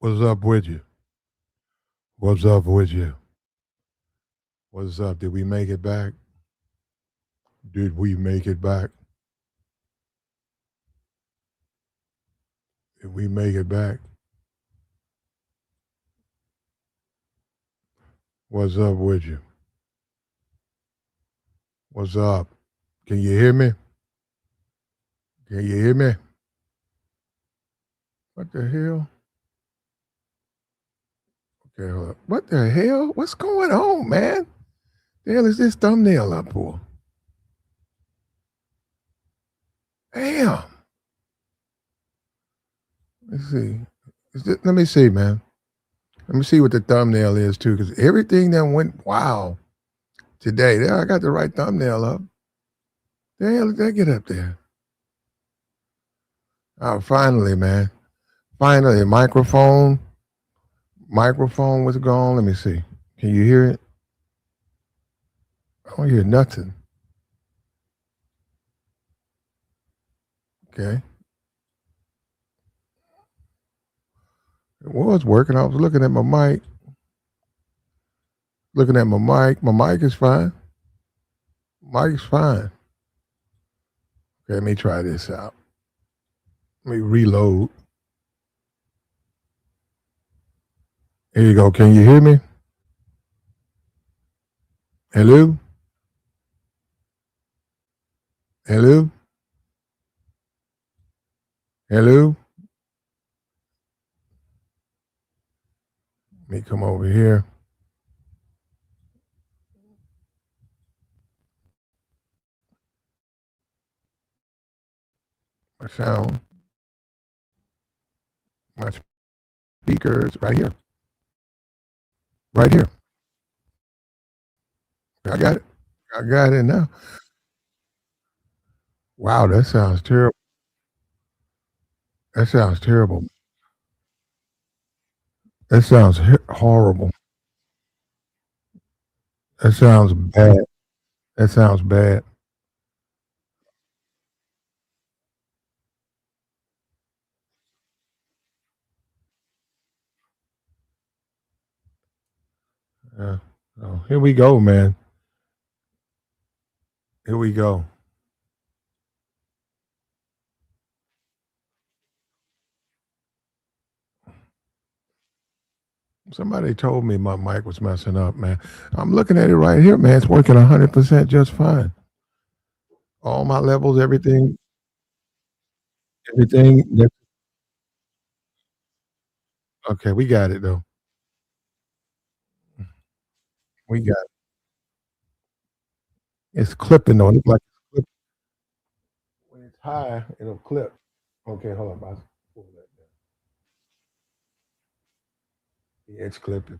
What's up with you? What's up with you? What's up? Did we make it back? Did we make it back? Did we make it back? What's up with you? What's up? Can you hear me? Can you hear me? What the hell? Okay, hold up. What the hell? What's going on, man? The hell is this thumbnail up for? Damn. Let's see. Let me see, man. Let me see what the thumbnail is too, because everything that went wow today. There, I got the right thumbnail up. The hell did that get up there? Oh, finally, man. Finally, microphone was gone. Let me see. Can you hear it? I don't hear nothing. Okay. It was working. I was looking at my mic. Looking at my mic. My mic is fine. Mic's fine. Okay, let me try this out. Let me reload. Here you go. Can you hear me? Hello? Hello? Hello? Let me come over here. My sound. My speakers right here. Right here. I got it. I got it now. Wow, that sounds terrible. That sounds terrible. That sounds horrible. That sounds bad. That sounds bad. Yeah. So here we go, man. Here we go. Somebody told me my mic was messing up, man. I'm looking at it right here, man. It's working 100% just fine. All my levels, everything. Okay, we got it though. We got it. It's clipping though. It looks like it's clipping. When it's high, it'll clip. Okay, hold on. I'll pull that down. Yeah, it's clipping.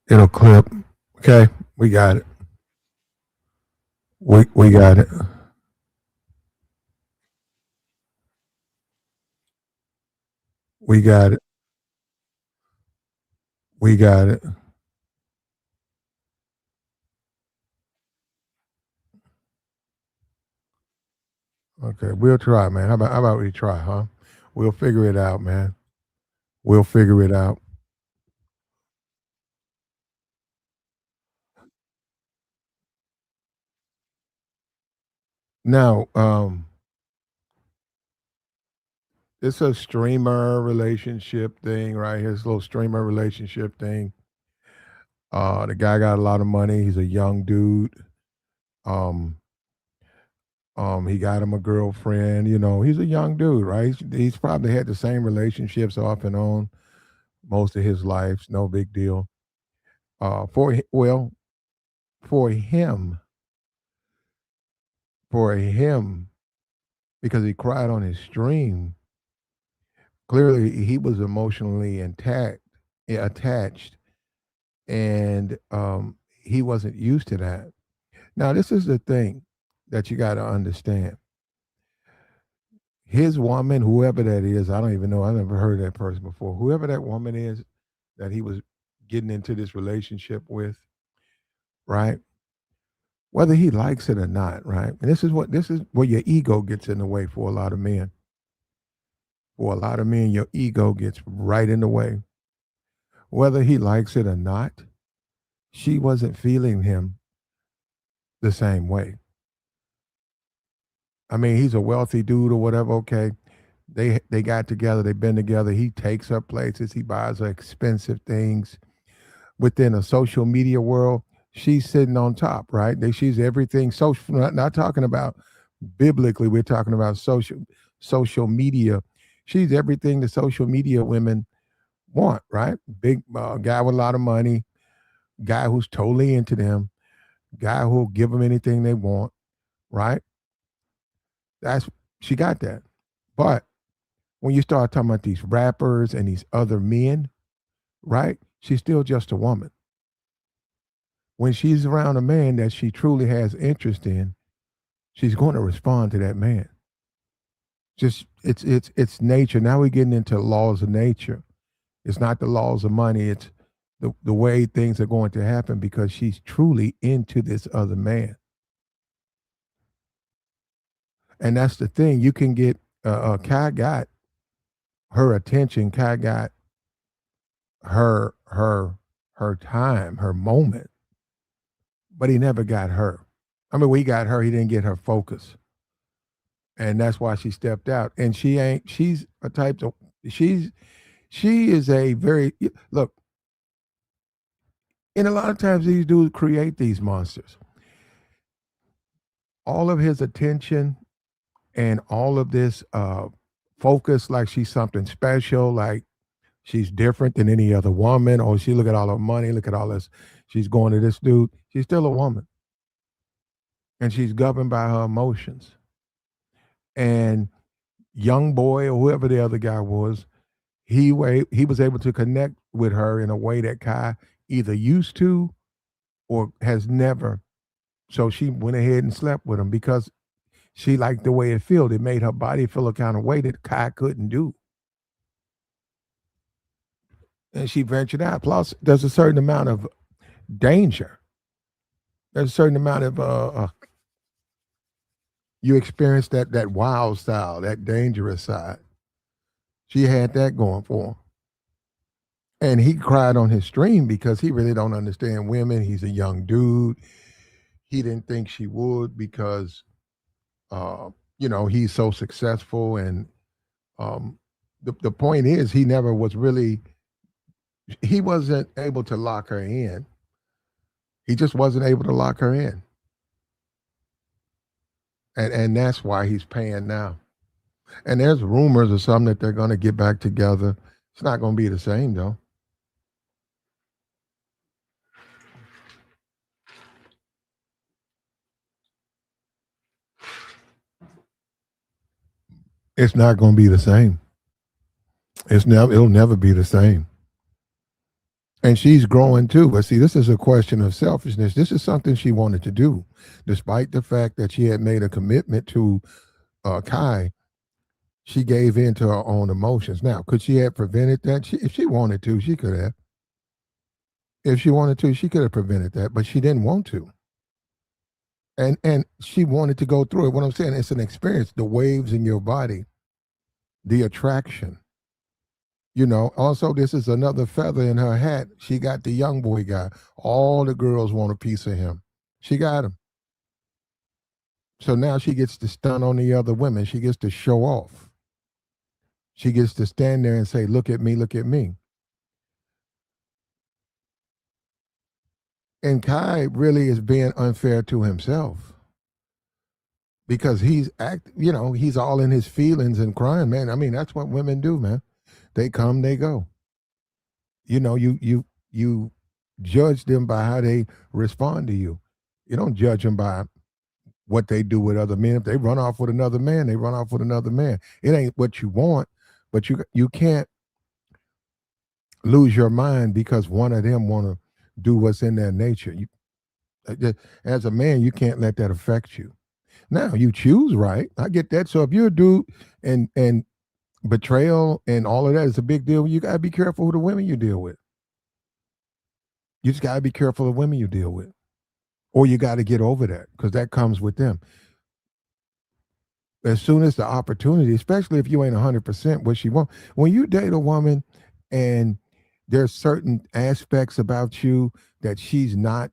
It'll clip. Okay, we got it. We got it. We got it. We got it. Okay, we'll try, man. How about we try, huh? We'll figure it out, man. We'll figure it out. Now, it's a streamer relationship thing right here. It's a little streamer relationship thing. The guy got a lot of money. He's a young dude. Um, he got him a girlfriend. You know, he's a young dude, right? He's probably had the same relationships off and on most of his life. No big deal. Well, for him, for him, because he cried on his stream. Clearly, he was emotionally attached, and he wasn't used to that. Now, this is the thing that you got to understand. His woman, whoever that is, I don't even know. I never heard of that person before. Whoever that woman is that he was getting into this relationship with, right? Whether he likes it or not, right? And this is where your ego gets in the way for a lot of men. For a lot of men, your ego gets right in the way. Whether he likes it or not, she wasn't feeling him the same way. I mean, he's a wealthy dude or whatever. Okay, they got together. They've been together. He takes her places. He buys her expensive things. Within a social media world, she's sitting on top, right? She's everything social. Not talking about biblically. We're talking about social media. She's everything the social media women want, right? Big guy with a lot of money, guy who's totally into them, guy who'll give them anything they want, right? That's she got that. But when you start talking about these rappers and these other men, right? She's still just a woman. When she's around a man that she truly has interest in, she's going to respond to that man. Just it's nature. Now we're getting into laws of nature. It's not the laws of money. It's the way things are going to happen because she's truly into this other man. And that's the thing. You can get Kai got her attention. Kai got her time, her moment, but he never got her. I mean, when he got her, he didn't get her focus, and that's why she stepped out. And she ain't. She's a type of. She is a very look. And a lot of times these dudes create these monsters. All of his attention and all of this focus, like she's something special, like she's different than any other woman. Or she look at all her money, look at all this. She's going to this dude. She's still a woman, and she's governed by her emotions. And young boy or whoever the other guy was, he was able to connect with her in a way that Kai either used to or has never. So she went ahead and slept with him because she liked the way it felt. It made her body feel a kind of way that Kai couldn't do. And she ventured out. Plus, there's a certain amount of danger. There's a certain amount of you experience that wild style, that dangerous side. She had that going for him. And he cried on his stream because he really don't understand women. He's a young dude. He didn't think she would because uh, he's so successful. And the point is he never was really he wasn't able to lock her in. He just wasn't able to lock her in. And that's why he's paying now. And there's rumors or something that they're gonna get back together. It's not gonna be the same though. It's not gonna be the same. It'll never be the same. And she's growing too. But see, this is a question of selfishness. This is something she wanted to do, despite the fact that she had made a commitment to Kai. She gave in to her own emotions. Now, could she have prevented that? If she wanted to, she could have. If she wanted to, she could have prevented that, but she didn't want to. And she wanted to go through it. What I'm saying, it's an experience. The waves in your body, the attraction. Also, this is another feather in her hat. She got the young boy guy. All the girls want a piece of him. She got him. So now she gets to stun on the other women. She gets to show off. She gets to stand there and say, look at me, look at me. And Kai really is being unfair to himself because he's all in his feelings and crying, man. I mean, that's what women do, man. They come, they go. You judge them by how they respond to you. You don't judge them by what they do with other men. If they run off with another man, they run off with another man. It ain't what you want, but you can't lose your mind because one of them want to do what's in their nature. As a man, you can't let that affect you. Now you choose right. I get that. So if you're a dude and betrayal and all of that is a big deal, you gotta be careful who the women you deal with. You just gotta be careful of women you deal with. Or you gotta get over that because that comes with them. as soon as the opportunity, especially if you ain't 100% what she wants. When you date a woman and there's certain aspects about you that she's not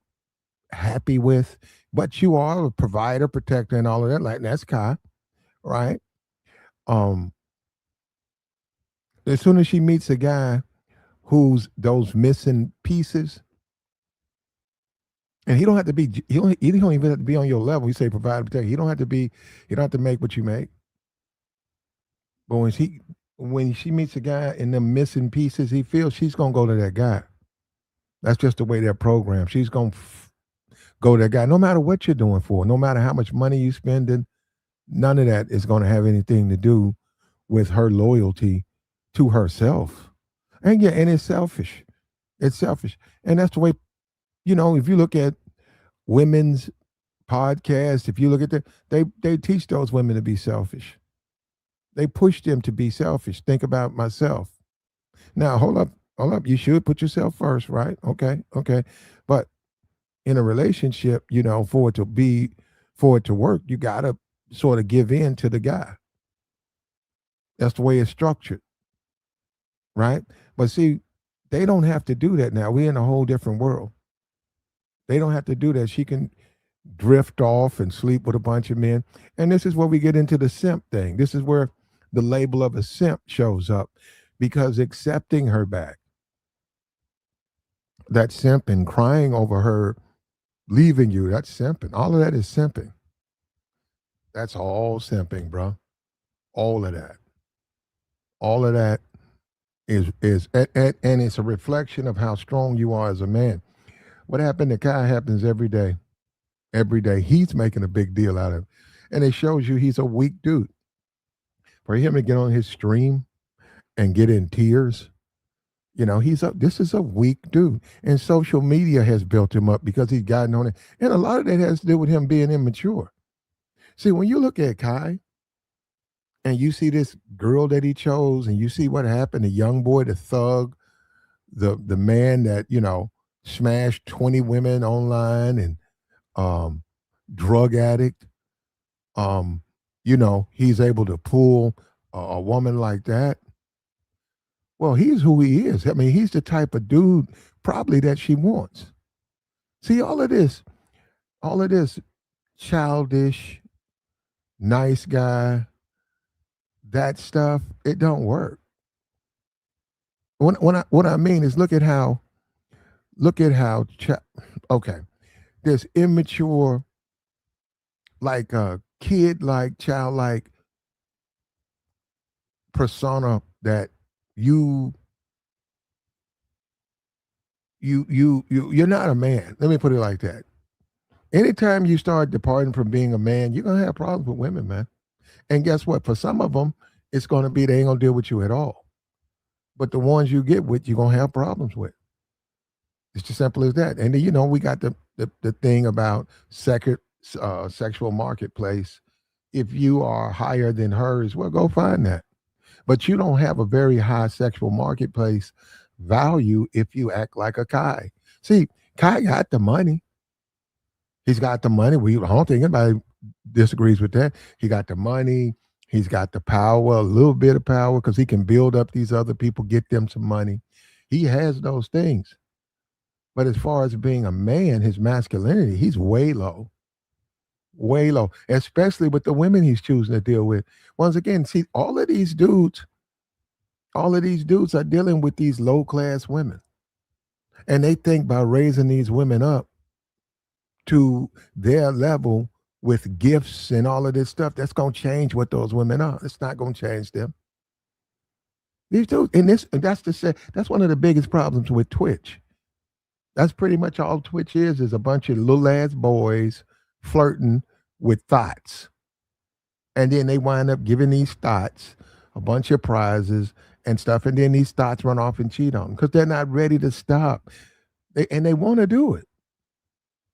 happy with, but you are a provider, protector, and all of that, like that's Kai, right? Um, as soon as she meets a guy who's those missing pieces, and he don't have to be, he don't even have to be on your level. You say provider, protector. He don't have to be, he don't have to make what you make. But when she meets a guy and them missing pieces, he feels she's gonna go to that guy. That's just the way they're programmed. She's gonna go to that guy, no matter what you're doing for, no matter how much money you spending. None of that is gonna have anything to do with her loyalty to herself. And yeah, and it's selfish. It's selfish, and that's the way. If you look at women's podcasts, if you look at they teach those women to be selfish. They push them to be selfish. Think about myself. Now, hold up. You should put yourself first, right? Okay, okay. But in a relationship, for it to work, you gotta sort of give in to the guy. That's the way it's structured, right? But see, they don't have to do that now. We're in a whole different world. They don't have to do that. She can drift off and sleep with a bunch of men. And this is where we get into the simp thing. This is where the label of a simp shows up because accepting her back, that simping, crying over her leaving you, that's simping. All of that is simping. That's all simping, bro. All of that. All of that is and it's a reflection of how strong you are as a man. What happened to Kai happens every day. Every day. He's making a big deal out of it. And it shows you he's a weak dude. For him to get on his stream and get in tears, this is a weak dude. And social media has built him up because he's gotten on it. And a lot of that has to do with him being immature. See, when you look at Kai and you see this girl that he chose and you see what happened, the young boy, the thug, the man that, smashed 20 women online and drug addict, he's able to pull a woman like that. Well, he's who he is. I mean, he's the type of dude probably that she wants. See, all of this childish, nice guy, that stuff, it don't work. What I mean is okay, this immature, like a kid, like childlike persona that you're not a man. Let me put it like that. Anytime you start departing from being a man, you're gonna have problems with women, man. And guess what? For some of them, it's gonna be they ain't gonna deal with you at all. But the ones you get with, you're gonna have problems with. It's as simple as that. And then, we got the thing about sexual marketplace. If you are higher than hers, well, go find that. But you don't have a very high sexual marketplace value if you act like a Kai. See, Kai got the money. He's got the money. I don't think anybody disagrees with that. He got the money. He's got the power, a little bit of power, because he can build up these other people, get them some money. He has those things. But as far as being a man, his masculinity, he's way low, especially with the women he's choosing to deal with. Once again, see, all of these dudes are dealing with these low class women. And they think by raising these women up to their level with gifts and all of this stuff, that's going to change what those women are. It's not going to change them. These dudes, that's one of the biggest problems with Twitch. That's pretty much all Twitch is a bunch of little ass boys flirting with thoughts. And then they wind up giving these thoughts a bunch of prizes and stuff. And then these thoughts run off and cheat on them because they're not ready to stop. They want to do it.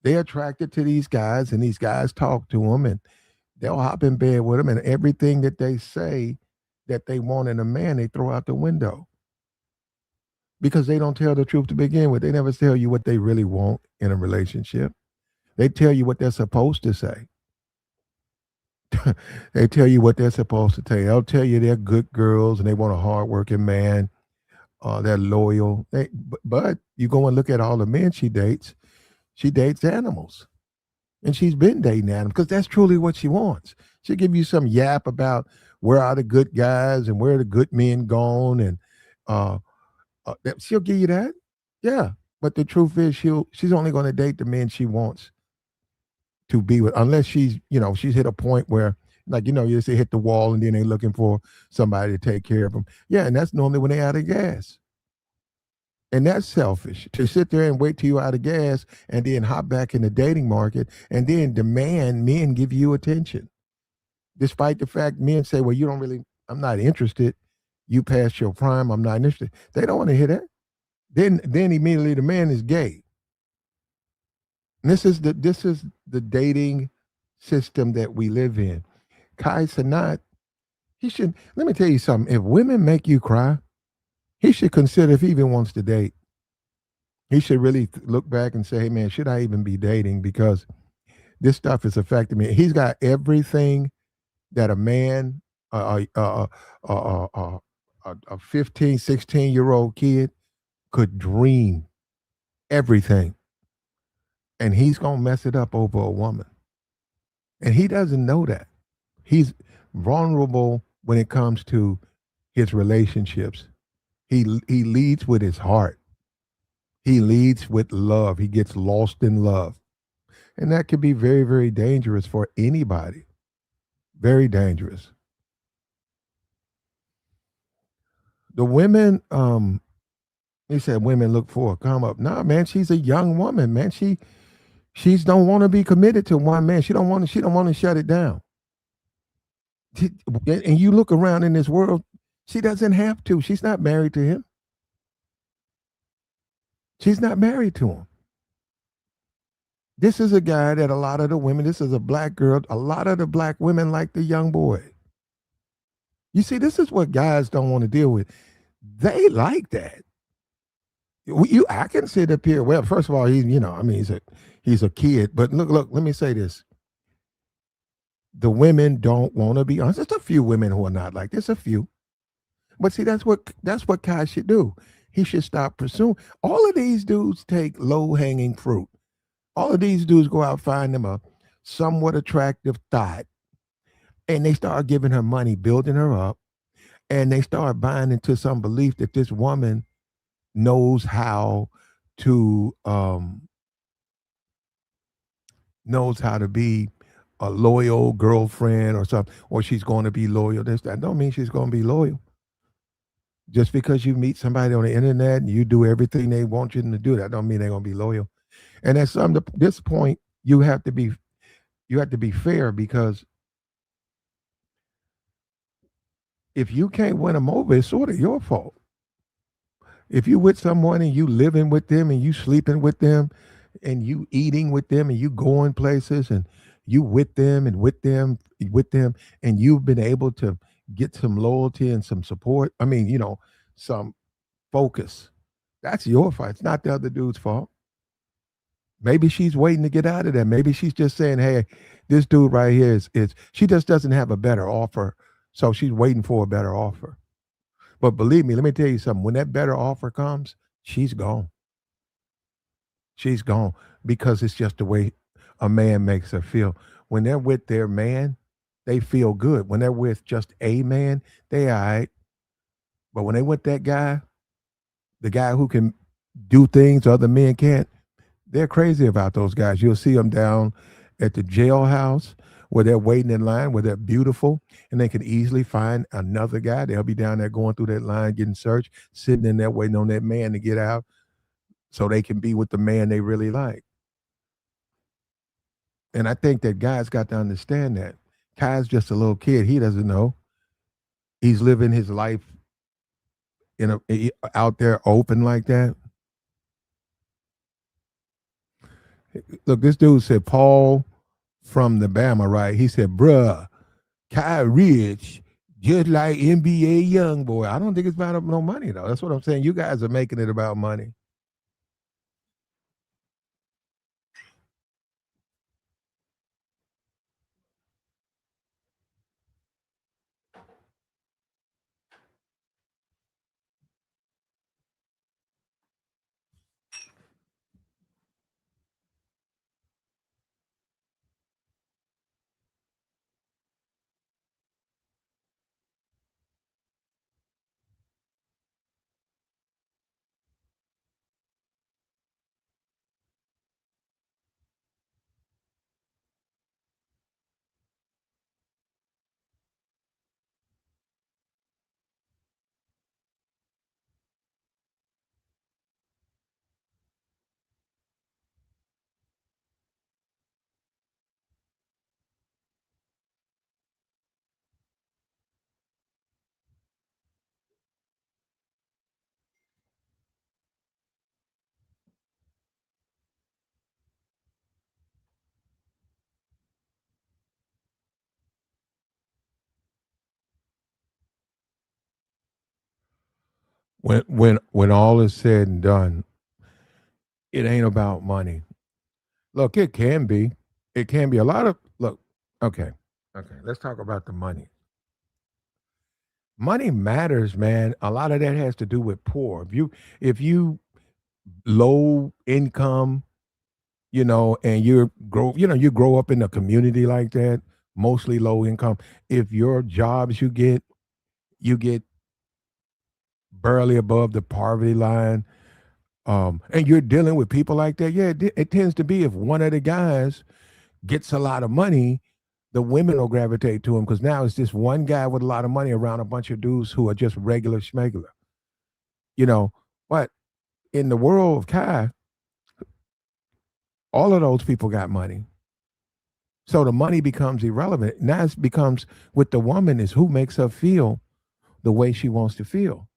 They're attracted to these guys and these guys talk to them and they'll hop in bed with them and everything that they say that they want in a man, they throw out the window. Because they don't tell the truth to begin with. They never tell you what they really want in a relationship. They tell you what they're supposed to say. They tell you what they're supposed to tell you. They'll tell you they're good girls and they want a hardworking man. They're loyal. But you go and look at all the men she dates. She dates animals, and she's been dating animals because that's truly what she wants. She'll give you some yap about where are the good guys and where are the good men gone, and uh, she'll give you that. Yeah, but the truth is, she's only going to date the men she wants to be with, unless she's hit a point where, like, you say hit the wall and then they're looking for somebody to take care of them. Yeah, and that's normally when they out of gas. And that's selfish to sit there and wait till you out of gas and then hop back in the dating market and then demand men give you attention. Despite the fact men say, well, I'm not interested. You passed your prime, I'm not interested. They don't want to hear that. Then immediately the man is gay. And this is the dating system that we live in. Kai Cenat, he should let me tell you something. If women make you cry, he should consider if he even wants to date. He should really look back and say, hey man, should I even be dating? Because this stuff is affecting me. He's got everything that a man, a 15, 16-year-old kid could dream, everything. And he's going to mess it up over a woman. And he doesn't know that. He's vulnerable when it comes to his relationships. He leads with his heart. He leads with love. He gets lost in love. And that can be very, very dangerous for anybody. Very dangerous. The women, he said women look for a come up. Nah, man, she's a young woman, man. She's don't want to be committed to one man. She don't want to shut it down. And you look around in this world, she doesn't have to. She's not married to him. She's not married to him. This is a guy that a lot of the women, this is a black girl, a lot of the black women like the young boy. You see, this is what guys don't want to deal with. They like that. I can sit up here. Well, first of all, he's a kid. But look. Let me say this: the women don't want to be honest. There's a few women who are not like this. A few, but see, that's what Kai should do. He should stop pursuing. All of these dudes take low hanging fruit. All of these dudes go out find them a somewhat attractive thought, and they start giving her money, building her up, and they start buying into some belief that this woman knows how to be a loyal girlfriend or something, or she's going to be loyal. That don't mean she's going to be loyal. Just because you meet somebody on the internet and you do everything they want you to do, that don't mean they're going to be loyal. And at this point, you have to be fair, because if you can't win them over, it's sort of your fault. If you with someone and you living with them and you sleeping with them and you eating with them and you going places and you with them and with them and you've been able to get some loyalty and some support, some focus, that's your fault. It's not the other dude's fault. Maybe she's waiting to get out of there. Maybe she's just saying, hey, this dude right here is she just doesn't have a better offer. So she's waiting for a better offer. But believe me, let me tell you something. When that better offer comes, she's gone. She's gone, because it's just the way a man makes her feel. When they're with their man, they feel good. When they're with just a man, they all right. But when they with that guy, the guy who can do things other men can't, they're crazy about those guys. You'll see them down at the jailhouse where they're waiting in line, where they're beautiful, and they can easily find another guy. They'll be down there going through that line, getting searched, sitting in there waiting on that man to get out so they can be with the man they really like. And I think that guys got to understand that. Kai's just a little kid. He doesn't know. He's living his life out there open like that. Look, this dude said Paul from the Bama, right? He said, bruh, Kai rich, just like NBA young boy. I don't think it's about no money though. That's what I'm saying. You guys are making it about money. When all is said and done, it ain't about money. Look, it can be. It can be a lot of look. Okay, okay. Let's talk about the money. Money matters, man. A lot of that has to do with poor. If you low income, and you grow up in a community like that, mostly low income. If your jobs you get barely above the poverty line, and you're dealing with people like that, yeah, it tends to be if one of the guys gets a lot of money, the women will gravitate to him because now it's just one guy with a lot of money around a bunch of dudes who are just regular schmegular, you know. But in the world of Kai, all of those people got money. So the money becomes irrelevant. Now it becomes with the woman is who makes her feel the way she wants to feel.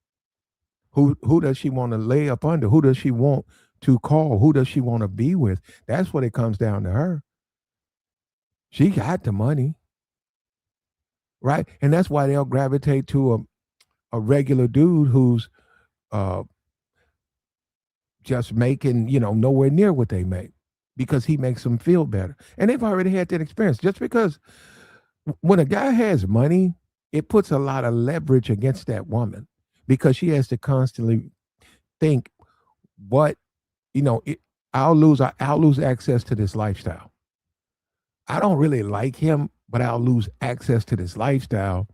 Who does she want to lay up under? Who does she want to call? Who does she want to be with? That's what it comes down to her. She got the money, right? And that's why they'll gravitate to a regular dude who's uh, just making, nowhere near what they make because he makes them feel better. And they've already had that experience. Just because when a guy has money, it puts a lot of leverage against that woman because she has to constantly think, what, I'll lose access to this lifestyle. I don't really like him, but I'll lose access to this lifestyle.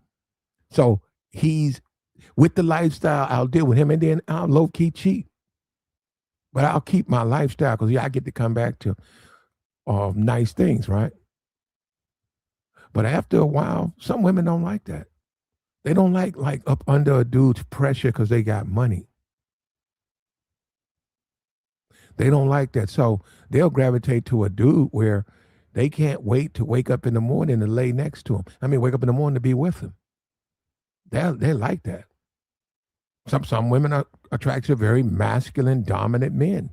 So he's with the lifestyle, I'll deal with him, and then I'll low key cheat. But I'll keep my lifestyle because I get to come back to nice things, right? But after a while, some women don't like that. They don't like up under a dude's pressure because they got money. They don't like that. So they'll gravitate to a dude where they can't wait to wake up in the morning and lay next to him. I mean, wake up in the morning to be with him. They like that. Some women are attracted to very masculine, dominant men.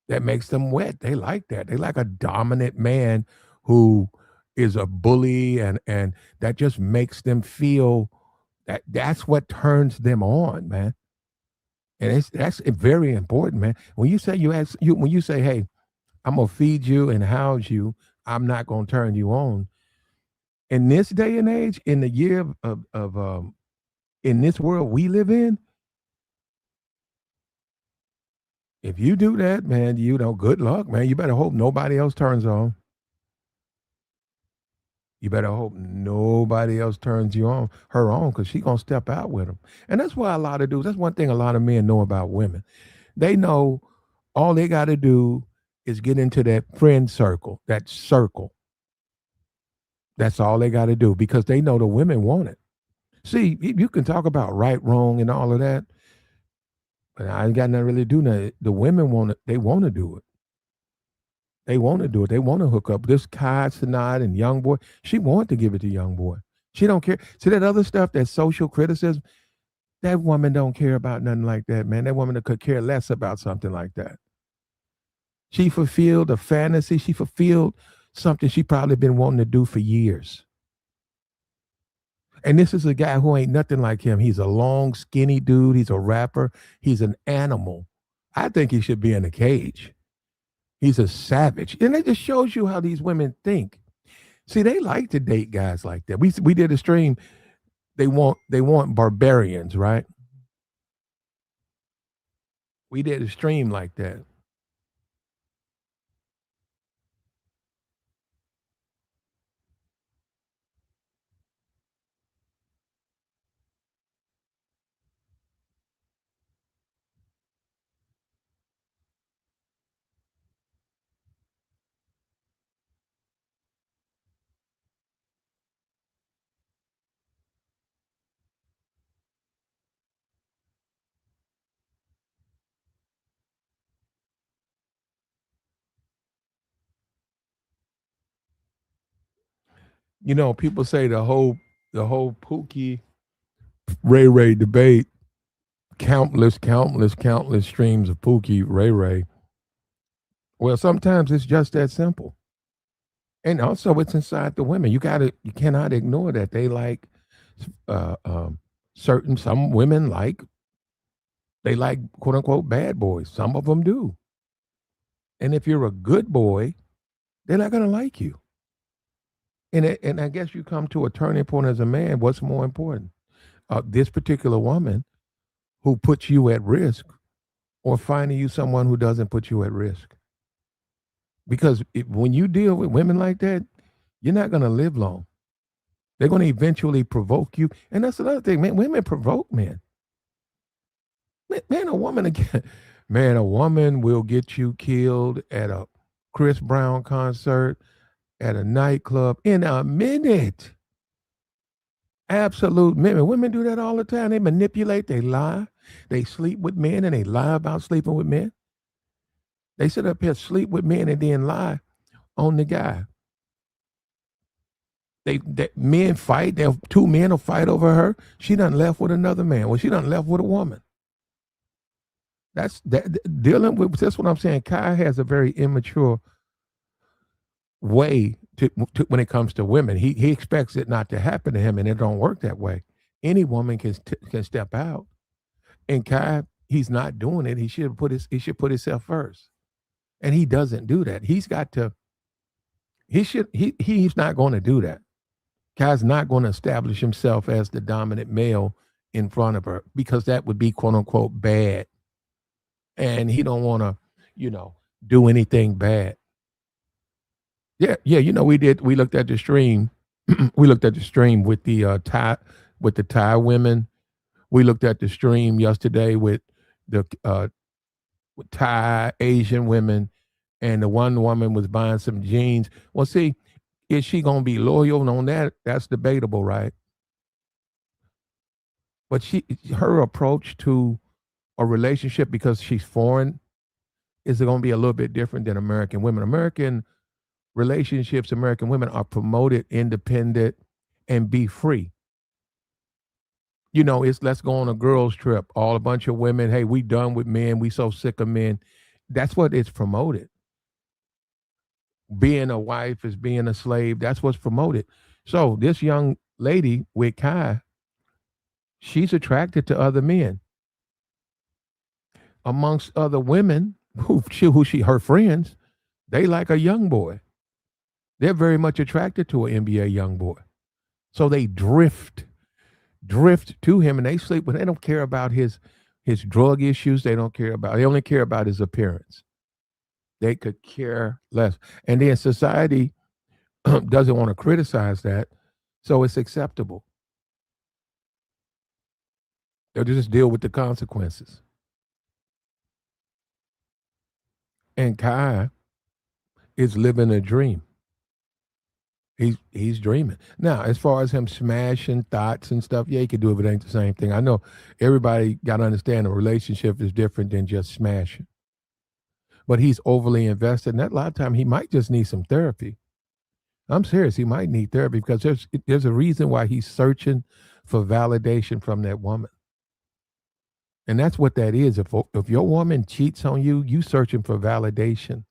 That makes them wet. They like that. They like a dominant man who is a bully, and that just makes them feel that's what turns them on, man. And that's very important, man. When you say when you say, "Hey, I'm gonna feed you and house you," I'm not gonna turn you on. In this day and age, in the year of in this world we live in, if you do that, man, good luck, man. You better hope nobody else turns on. You better hope nobody else turns her on, because she gonna step out with him. And that's why a lot of dudes. That's one thing a lot of men know about women. They know all they got to do is get into that friend circle, that circle. That's all they got to do because they know the women want it. See, you can talk about right, wrong, and all of that, but I ain't got nothing really to do nothing. The women want it. They want to do it. They want to do it. They want to hook up. This Kai Cenat and Young Boy, she wanted to give it to Young Boy. She don't care. See that other stuff, that social criticism, that woman don't care about nothing like that, man. That woman could care less about something like that. She fulfilled a fantasy. She fulfilled something she probably been wanting to do for years. And this is a guy who ain't nothing like him. He's a long, skinny dude. He's a rapper. He's an animal. I think he should be in a cage. He's a savage. And it just shows you how these women think. See, they like to date guys like that. We did a stream. They want barbarians, right? We did a stream like that. People say the whole Pookie Ray Ray debate, countless streams of Pookie Ray Ray. Well, sometimes it's just that simple. And also it's inside the women. You cannot ignore that. They like uh, um, some women like They like quote unquote bad boys. Some of them do. And if you're a good boy, they're not going to like you. And I guess you come to a turning point as a man. What's more important? This particular woman who puts you at risk, or finding you someone who doesn't put you at risk. Because when you deal with women like that, you're not going to live long. They're going to eventually provoke you. And that's another thing, man. Women provoke men. Man, a woman again. Man, a woman will get you killed at a Chris Brown concert, at a nightclub in a minute. Absolute minute. Women do that all the time. They manipulate, they lie. They sleep with men and they lie about sleeping with men. They sit up here, sleep with men, and then lie on the guy. Men fight. Two men will fight over her. She done left with another man. Well, she done left with a woman. That's what I'm saying. Kai has a very immature way to when it comes to women. He expects it not to happen to him, and it don't work that way. Any woman can step out, and Kai, he's not doing it. He should put himself first, and he doesn't do that. He's not going to do that. Kai's not going to establish himself as the dominant male in front of her, because that would be quote unquote bad. And he don't want to, do anything bad. Yeah. We looked at the stream. We looked at the stream with the Thai women. We looked at the stream yesterday with the with Thai Asian women, and the one woman was buying some jeans. Well, see, is she gonna be loyal on that? That's debatable, right? But her approach to a relationship, because she's foreign, is going to be a little bit different than American women. American relationships, American women are promoted independent and be free. It's let's go on a girls trip. All a bunch of women. Hey, we done with men. We so sick of men. That's what it's promoted. Being a wife is being a slave. That's what's promoted. So this young lady with Kai, she's attracted to other men. Amongst other women her friends, they like a young boy. They're very much attracted to an NBA young boy. So they drift to him, and they sleep with. They don't care about his drug issues. They only care about his appearance. They could care less. And then society doesn't want to criticize that, so it's acceptable. They'll just deal with the consequences. And Kai is living a dream. He's dreaming. Now, as far as him smashing thoughts and stuff, yeah, he could do it, but it ain't the same thing. I know everybody got to understand a relationship is different than just smashing. But he's overly invested, and that a lot of time he might just need some therapy. I'm serious. He might need therapy, because there's a reason why he's searching for validation from that woman. And that's what that is. If your woman cheats on you, you searching for validation.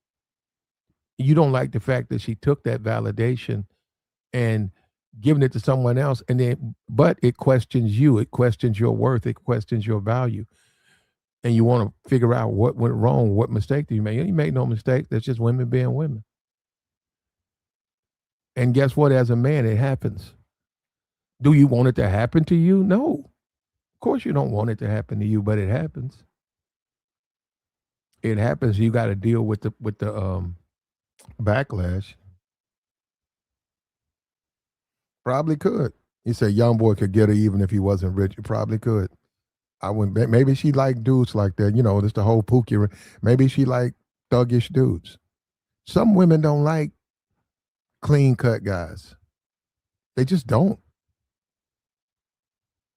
You don't like the fact that she took that validation and given it to someone else, but it questions you. It questions your worth. It questions your value. And you want to figure out what went wrong, what mistake did you make. You made no mistake. That's just women being women. And guess what? As a man, it happens. Do you want it to happen to you? No. Of course you don't want it to happen to you, but it happens. It happens. You got to deal with the backlash. Probably could. He said young boy could get her even if he wasn't rich. He probably could. I wouldn't. Maybe she like dudes like that. Just the whole Pookie. Maybe she like thuggish dudes. Some women don't like clean cut guys. They just don't.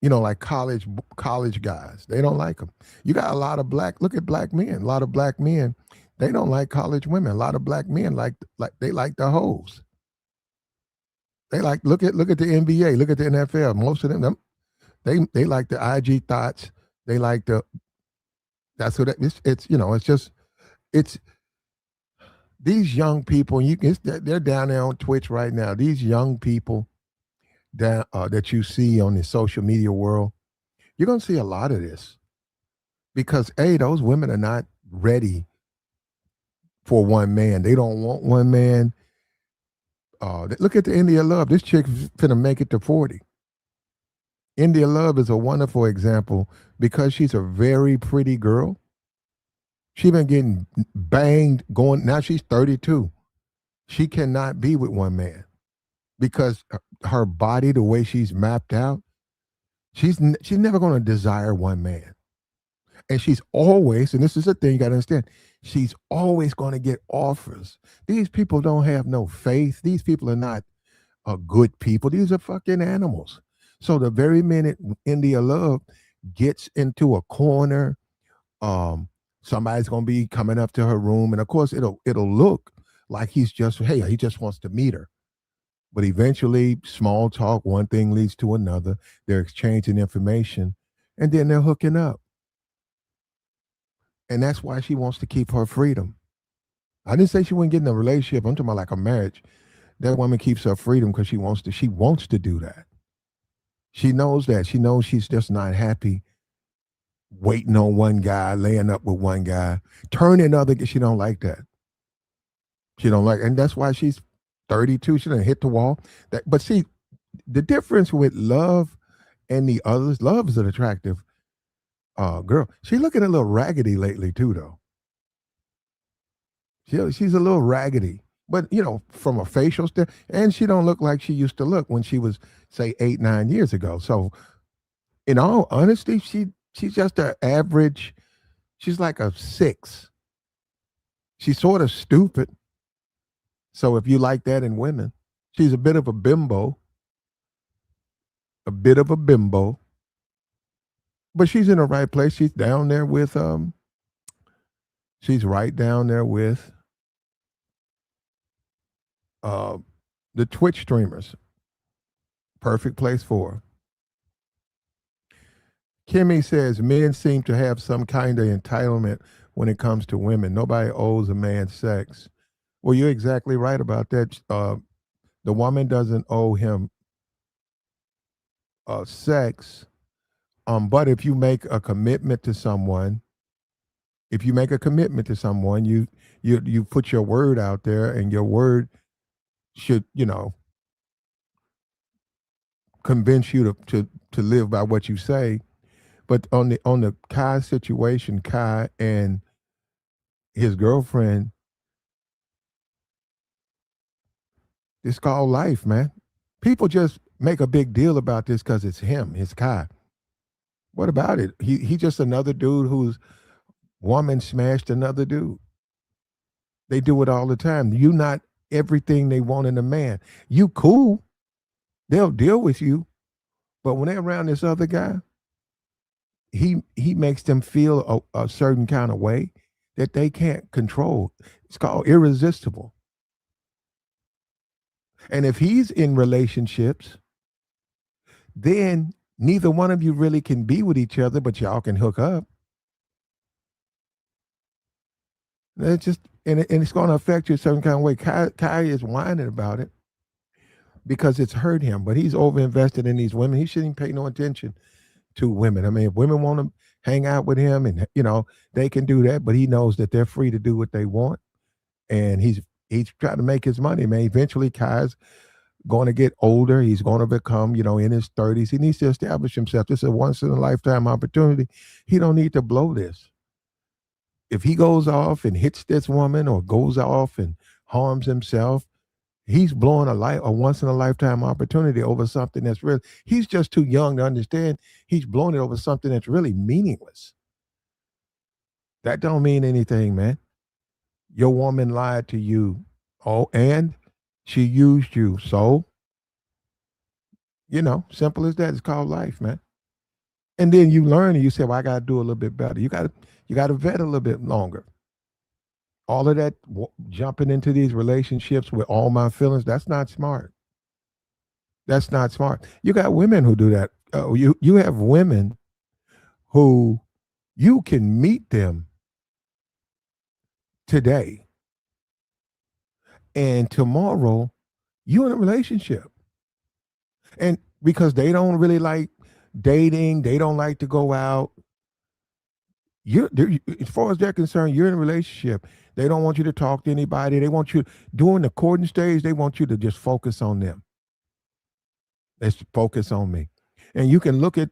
Like college guys. They don't like them. You got a lot of look at black men. A lot of black men, they don't like college women. A lot of black men they like the hoes. They look at the NBA, look at the NFL. Most of them they like the IG thoughts. They like that's what it's these young people. They're down there on Twitch right now. These young people that you see on the social media world, you're gonna see a lot of this, because those women are not ready for one man. They don't want one man. Look at the India Love. This chick finna make it to 40. India Love is a wonderful example because she's a very pretty girl. She been getting banged going. Now she's 32. She cannot be with one man because her body, the way she's mapped out, she's never going to desire one man. And she's always, and this is the thing you got to understand, she's always going to get offers. These people don't have no faith. These people are not good people. These are fucking animals. So the very minute India Love gets into a corner, somebody's gonna be coming up to her room, and of course it'll look like he just wants to meet her. But eventually, small talk, one thing leads to another. They're exchanging information, and then they're hooking up. And that's why she wants to keep her freedom. I didn't say she wouldn't get in a relationship. I'm talking about like a marriage. That woman keeps her freedom because she wants to. She wants to do that. She knows that. She knows she's just not happy waiting on one guy, laying up with one guy, turning other. She don't like that. She don't like, and that's why she's 32. She done hit the wall. But see, the difference with Love and the others, Love is an attractive girl. She looking a little raggedy lately too, though. She's a little raggedy, but from a facial style, and she don't look like she used to look when she was, say, 8, 9 years ago. So, in all honesty, she's just an average. She's like a 6. She's sort of stupid. So if you like that in women, she's a bit of a bimbo. A bit of a bimbo. But she's in the right place. She's down there with she's right down there with the Twitch streamers. Perfect place for her. Kimmy says men seem to have some kind of entitlement when it comes to women. Nobody owes a man sex. Well, you're exactly right about that. The woman doesn't owe him sex. But if you make a commitment to someone, you put your word out there, and your word should, convince you to live by what you say. But on the Kai situation, Kai and his girlfriend, it's called life, man. People just make a big deal about this because it's him, it's Kai. What about it? He just another dude whose woman smashed another dude. They do it all the time. You not everything they want in a man. You cool. They'll deal with you. But when they're around this other guy, he makes them feel a certain kind of way that they can't control. It's called irresistible. And if he's in relationships, then neither one of you really can be with each other, but y'all can hook up. It's just, and it's going to affect you a certain kind of way. Kai is whining about it because it's hurt him, but he's overinvested in these women. He shouldn't pay no attention to women. I mean, if women want to hang out with him, and they can do that, but he knows that they're free to do what they want, and he's trying to make his money, man. Eventually, Kai's going to get older. He's going to become, in his 30s. He needs to establish himself. This is a once in a lifetime opportunity. He don't need to blow this. If he goes off and hits this woman or goes off and harms himself, he's blowing a once in a lifetime opportunity over something that's real. He's just too young to understand. He's blowing it over something that's really meaningless. That don't mean anything, man. Your woman lied to you. Oh, and she used you. So, simple as that. It's called life, man. And then you learn and you say, well, I got to do a little bit better. You got to vet a little bit longer. All of that jumping into these relationships with all my feelings, that's not smart. That's not smart. You got women who do that. You have women who you can meet them today, and tomorrow you in a relationship. And because they don't really like dating, they don't like to go out, as far as they're concerned, you're in a relationship. They don't want you to talk to anybody. They want you during the courting stage. They want you to just focus on them. Let's focus on me. And you can look at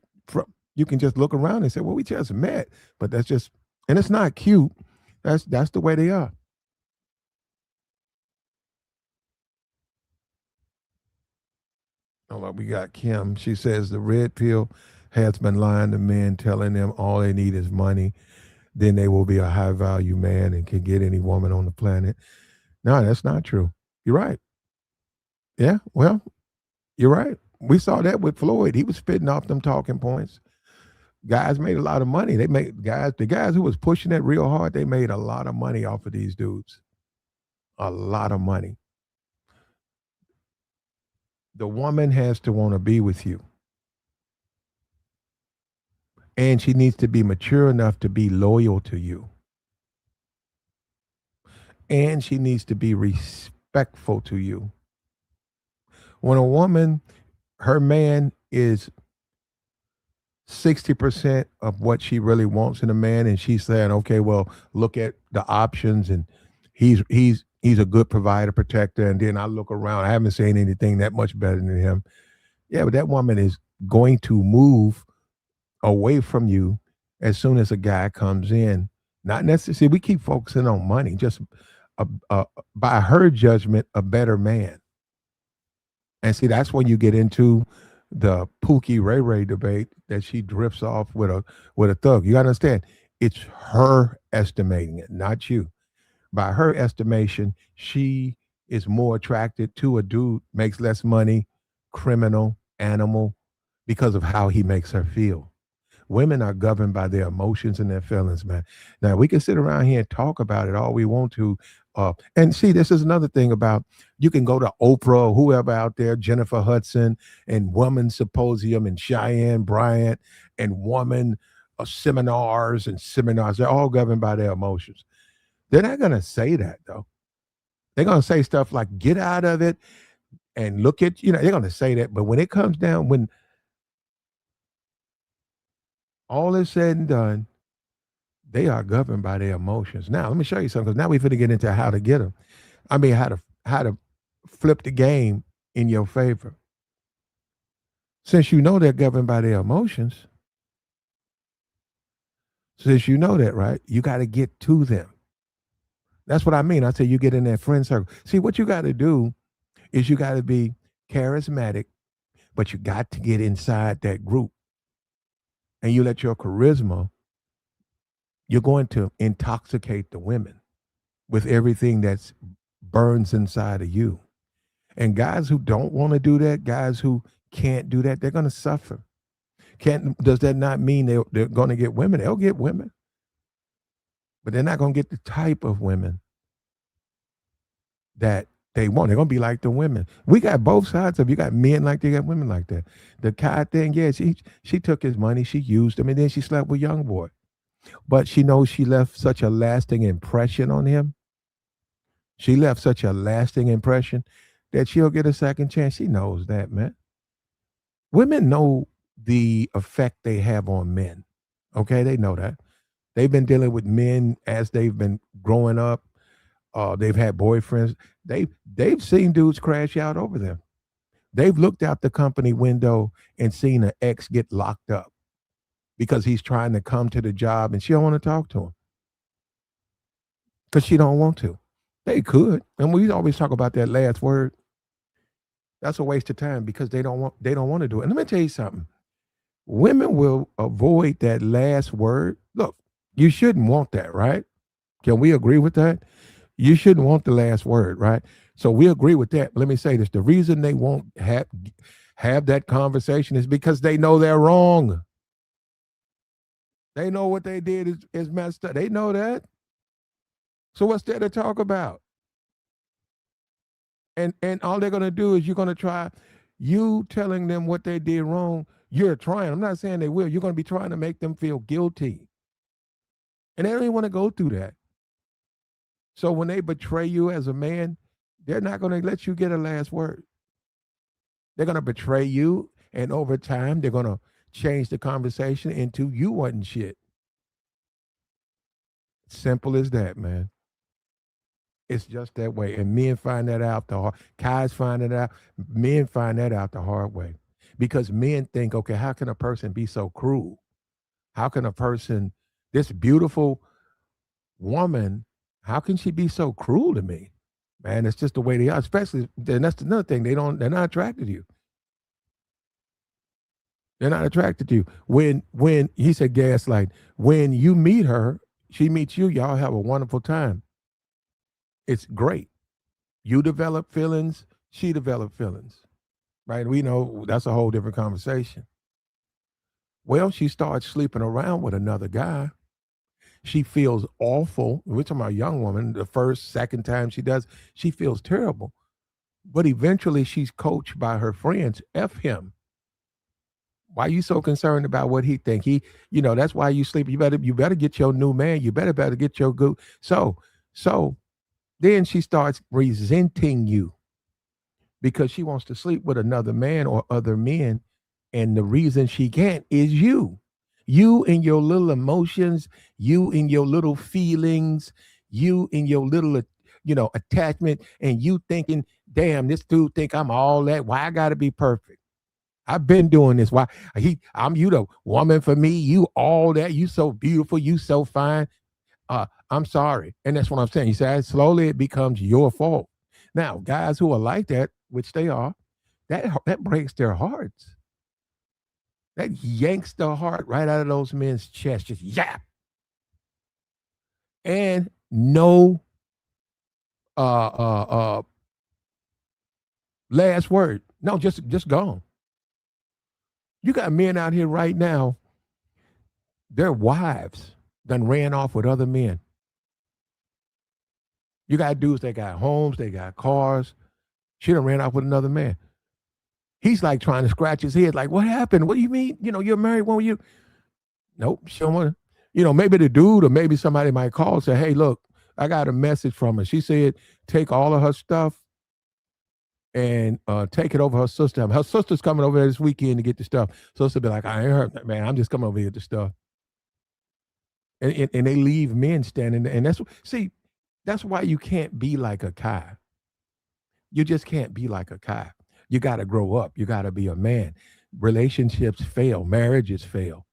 you can just look around and say, "Well, we just met," but that's just and it's not cute. That's the way they are. Oh, well, we got Kim. She says the red pill has been lying to men, telling them all they need is money. Then they will be a high value man and can get any woman on the planet. No, that's not true. You're right. Yeah, well, you're right. We saw that with Floyd. He was spitting off them talking points. Guys made a lot of money. They made the guys who was pushing it real hard, they made a lot of money off of these dudes. A lot of money. The woman has to want to be with you. And she needs to be mature enough to be loyal to you. And she needs to be respectful to you. When a woman, her man is 60% of what she really wants in a man, and she's saying, okay, well, look at the options, and he's a good provider, protector, and then I look around, I haven't seen anything that much better than him. Yeah, but that woman is going to move away from you as soon as a guy comes in. Not necessarily, we keep focusing on money, just by her judgment, a better man. And see, that's when you get into the Pookie Ray Ray debate that she drifts off with a thug. You gotta understand, it's her estimating it, not you. By her estimation, she is more attracted to a dude, makes less money, criminal, animal, because of how he makes her feel. Women are governed by their emotions and their feelings, man. Now we can sit around here and talk about it all we want to. And see, this is another thing about you can go to Oprah or whoever out there, Jennifer Hudson and Woman Symposium and Cheyenne Bryant and Woman seminars and seminars. They're all governed by their emotions. They're not going to say that though. They're going to say stuff like "get out of it" and look at they're going to say that. But when it comes down, when all is said and done, they are governed by their emotions. Now, let me show you something because now we're going to get into how to get them. I mean, how to flip the game in your favor. Since you know they're governed by their emotions, since you know that, right? You got to get to them. That's what I mean. I say you get in that friend circle. See, what you got to do is you got to be charismatic, but you got to get inside that group, and you let your charisma. You're going to intoxicate the women with everything that's burns inside of you. And guys who don't want to do that, guys who can't do that, they're going to suffer. Can't does that not mean they're going to get women? They'll get women, but they're not going to get the type of women that they want. They're going to be like the women. We got both sides of you got men like they got women like that. The Kai thing, yeah, she took his money, she used him, and then she slept with young boy. But she knows she left such a lasting impression on him. She left such a lasting impression that she'll get a second chance. She knows that, man. Women know the effect they have on men. Okay, they know that. They've been dealing with men as they've been growing up. They've had boyfriends. They've seen dudes crash out over them. They've looked out the company window and seen an ex get locked up because he's trying to come to the job and she don't want to talk to him because she don't want to. They could, and we always talk about that last word. That's a waste of time because they don't want to do it. And let me tell you something. Women will avoid that last word. Look, you shouldn't want that, right? Can we agree with that? You shouldn't want the last word, right? So we agree with that. Let me say this. The reason they won't have that conversation is because they know they're wrong. They know what they did is messed up. They know that. So what's there to talk about? And all they're gonna do is you're gonna try you telling them what they did wrong. You're trying. I'm not saying they will. You're gonna be trying to make them feel guilty. And they don't even want to go through that. So when they betray you as a man, they're not gonna let you get a last word. They're gonna betray you, and over time, they're gonna change the conversation into you wasn't shit. Simple as that, man. It's just that way. And men find that out the hard. Guys find it out. Men find that out the hard way. Because men think, okay, how can a person be so cruel? How can a person, this beautiful woman, how can she be so cruel to me? Man, it's just the way they are. Especially, then that's another thing. They're not attracted to you. They're not attracted to you. When he said gaslight, when you meet her, she meets you, y'all have a wonderful time. It's great. You develop feelings, she developed feelings. Right? We know that's a whole different conversation. Well, she starts sleeping around with another guy. She feels awful. We're talking about a young woman. The first, second time she does, she feels terrible. But eventually she's coached by her friends. F him. Why are you so concerned about what he think? That's why you sleep. You better get your new man. You better get your good. So then she starts resenting you because she wants to sleep with another man or other men. And the reason she can't is you. You and your little emotions, you and your little feelings, you and your little, attachment, and you thinking, damn, this dude think I'm all that. Why I gotta be perfect? I've been doing this. Why I'm you the woman for me, you all that, you so beautiful, you so fine. I'm sorry. And that's what I'm saying. You say slowly it becomes your fault. Now, guys who are like that, which they are, that breaks their hearts. That yanks the heart right out of those men's chest. Just yap. And no last word. No, just gone. You got men out here right now, their wives done ran off with other men. You got dudes that got homes, they got cars. She done ran off with another man. He's like trying to scratch his head, like, what happened? What do you mean? You're married, won't you? Nope, she don't want to. Maybe the dude or maybe somebody might call and say, hey, look, I got a message from her. She said, take all of her stuff and take it over her sister. Her sister's coming over there this weekend to get the stuff. So she'll be like, I ain't heard, man, I'm just coming over here to get the stuff. And they leave men standing there. And that's why you can't be like a Kai. You just can't be like a Kai. You got to grow up. You got to be a man. Relationships fail. Marriages fail.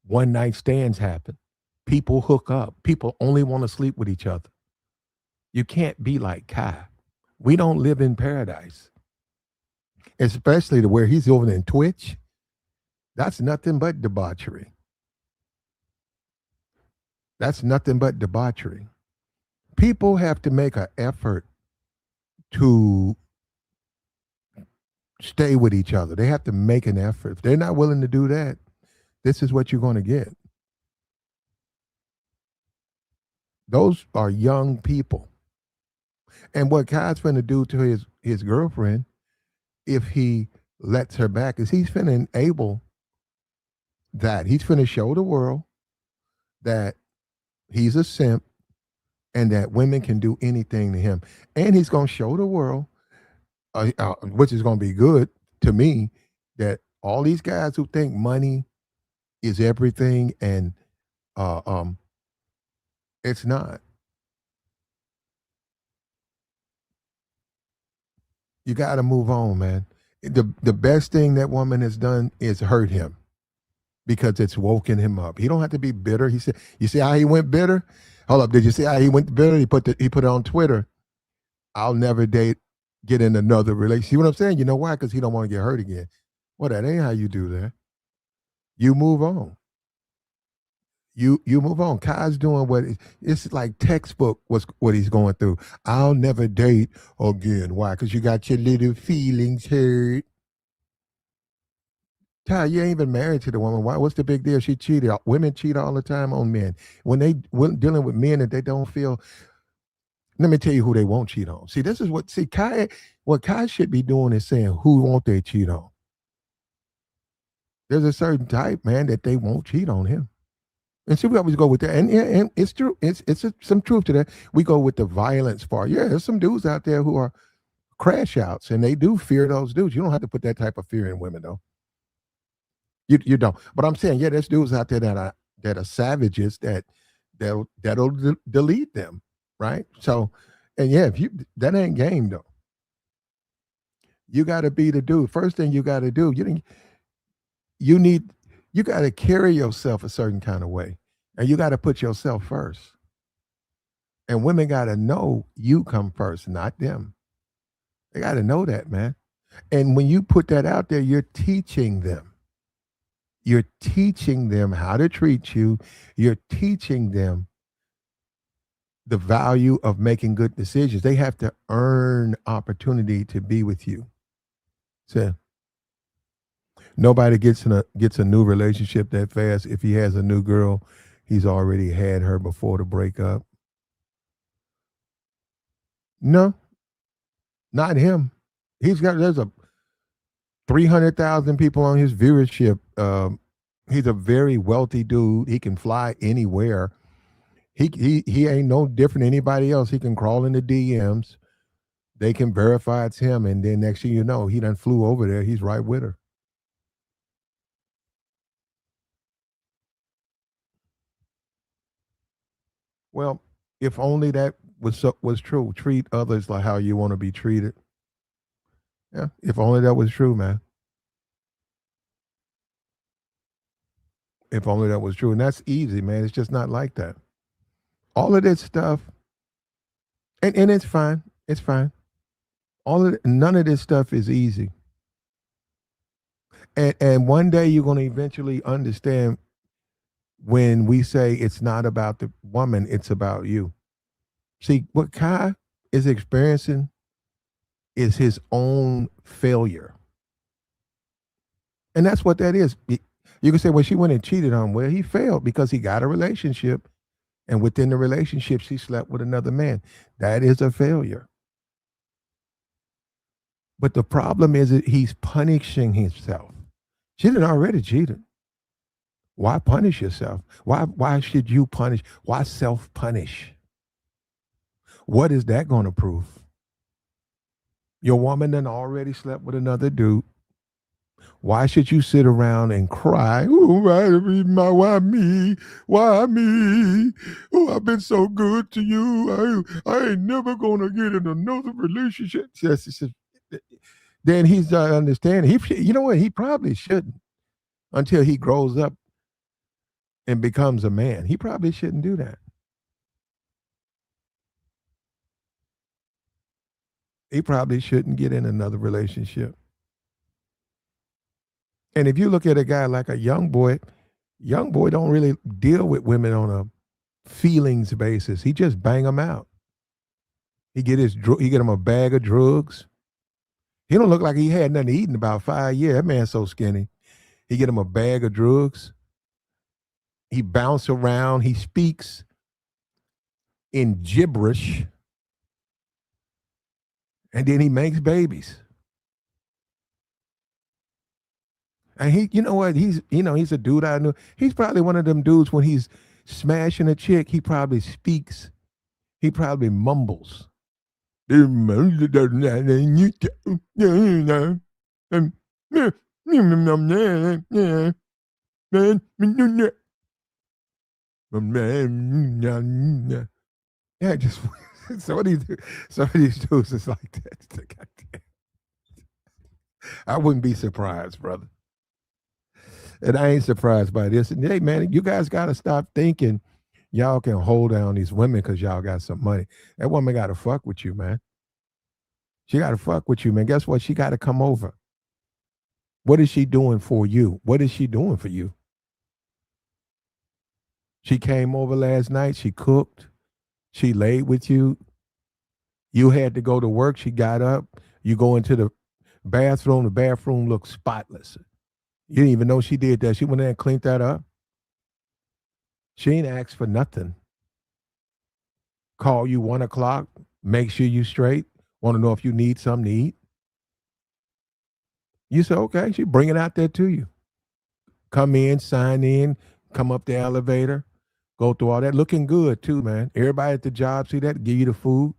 One night stands happen. People hook up. People only want to sleep with each other. You can't be like Kai. We don't live in paradise. Especially to where he's over in Twitch. That's nothing but debauchery. That's nothing but debauchery. People have to make an effort to stay with each other. They have to make an effort. If they're not willing to do that, this is what you're going to get. Those are young people. And what Kai's going to do to his girlfriend, if he lets her back, is he's going to enable that. He's going to show the world that he's a simp and that women can do anything to him. And he's going to show the world, which is going to be good to me, that all these guys who think money is everything and it's not. You got to move on, man. The best thing that woman has done is hurt him because it's woken him up. He don't have to be bitter. He said, you see how he went bitter? Hold up. Did you see how he went bitter? He put it on Twitter. I'll never get in another relationship. See what I'm saying? You know why? Because he don't want to get hurt again. Well, that ain't how you do that. You move on. You move on. Kai's doing it's like textbook what he's going through. I'll never date again. Why? Because you got your little feelings hurt. Ty, you ain't even married to the woman. Why? What's the big deal? She cheated. Women cheat all the time on men. When dealing with men that they don't feel. Let me tell you who they won't cheat on. See, this is what Kai should be doing is saying who won't they cheat on. There's a certain type, man, that they won't cheat on him. And see, we always go with that. And it's true. It's some truth to that. We go with the violence part. Yeah, there's some dudes out there who are crash outs, and they do fear those dudes. You don't have to put that type of fear in women, though. You don't. But I'm saying, yeah, there's dudes out there that are savages that delete them, right? So, and yeah, if you that ain't game though. You got to be the dude. First thing you got to do, you need you got to carry yourself a certain kind of way, and you got to put yourself first. And women got to know you come first, not them. They got to know that, man. And when you put that out there, you're teaching them. You're teaching them how to treat you. You're teaching them the value of making good decisions. They have to earn opportunity to be with you. So nobody gets a new relationship that fast. If he has a new girl, he's already had her before the breakup. No, not him. There's a 300,000 people on his viewership. He's a very wealthy dude. He can fly anywhere. He ain't no different than anybody else. He can crawl in the DMs. They can verify it's him, and then next thing you know, he done flew over there. He's right with her. Well, if only that was true. Treat others like how you want to be treated. Yeah, if only that was true, man. If only that was true, and that's easy, man. It's just not like that. All of this stuff, and it's fine. It's fine. None of this stuff is easy. And one day you're going to eventually understand when we say it's not about the woman, it's about you. See, what Kai is experiencing is his own failure. And that's what that is. You can say, well, she went and cheated on him. Well, he failed because he got a relationship, and within the relationship, she slept with another man. That is a failure. But the problem is that he's punishing himself. She didn't already cheated. Why punish yourself? Why should you punish? Why self-punish? What is that going to prove? Your woman done already slept with another dude. Why should you sit around and cry? Oh, why me? Why me? Oh, I've been so good to you. I ain't never gonna get in another relationship. Then he's not understanding. You know what? He probably shouldn't until he grows up and becomes a man. He probably shouldn't do that. He probably shouldn't get in another relationship. And if you look at a guy like a young boy don't really deal with women on a feelings basis. He just bang them out. He get him a bag of drugs. He don't look like he had nothing to eat in about 5 years. That man's so skinny. He get him a bag of drugs. He bounce around. He speaks in gibberish. And then he makes babies. And you know what? He's a dude I knew. He's probably one of them dudes when he's smashing a chick, he probably speaks. He probably mumbles. Yeah, just some of these dudes is like that. I wouldn't be surprised, brother. And I ain't surprised by this. And hey, man, you guys got to stop thinking y'all can hold down these women because y'all got some money. That woman got to fuck with you, man. She got to fuck with you, man. Guess what? She got to come over. What is she doing for you? What is she doing for you? She came over last night. She cooked. She laid with you. You had to go to work. She got up. You go into the bathroom. The bathroom looks spotless. You didn't even know she did that. She went in and cleaned that up. She ain't asked for nothing. Call you 1 o'clock. Make sure you straight. Want to know if you need something to eat. You say, okay. She bring it out there to you. Come in, sign in, come up the elevator, go through all that. Looking good too, man. Everybody at the job see that, give you the food.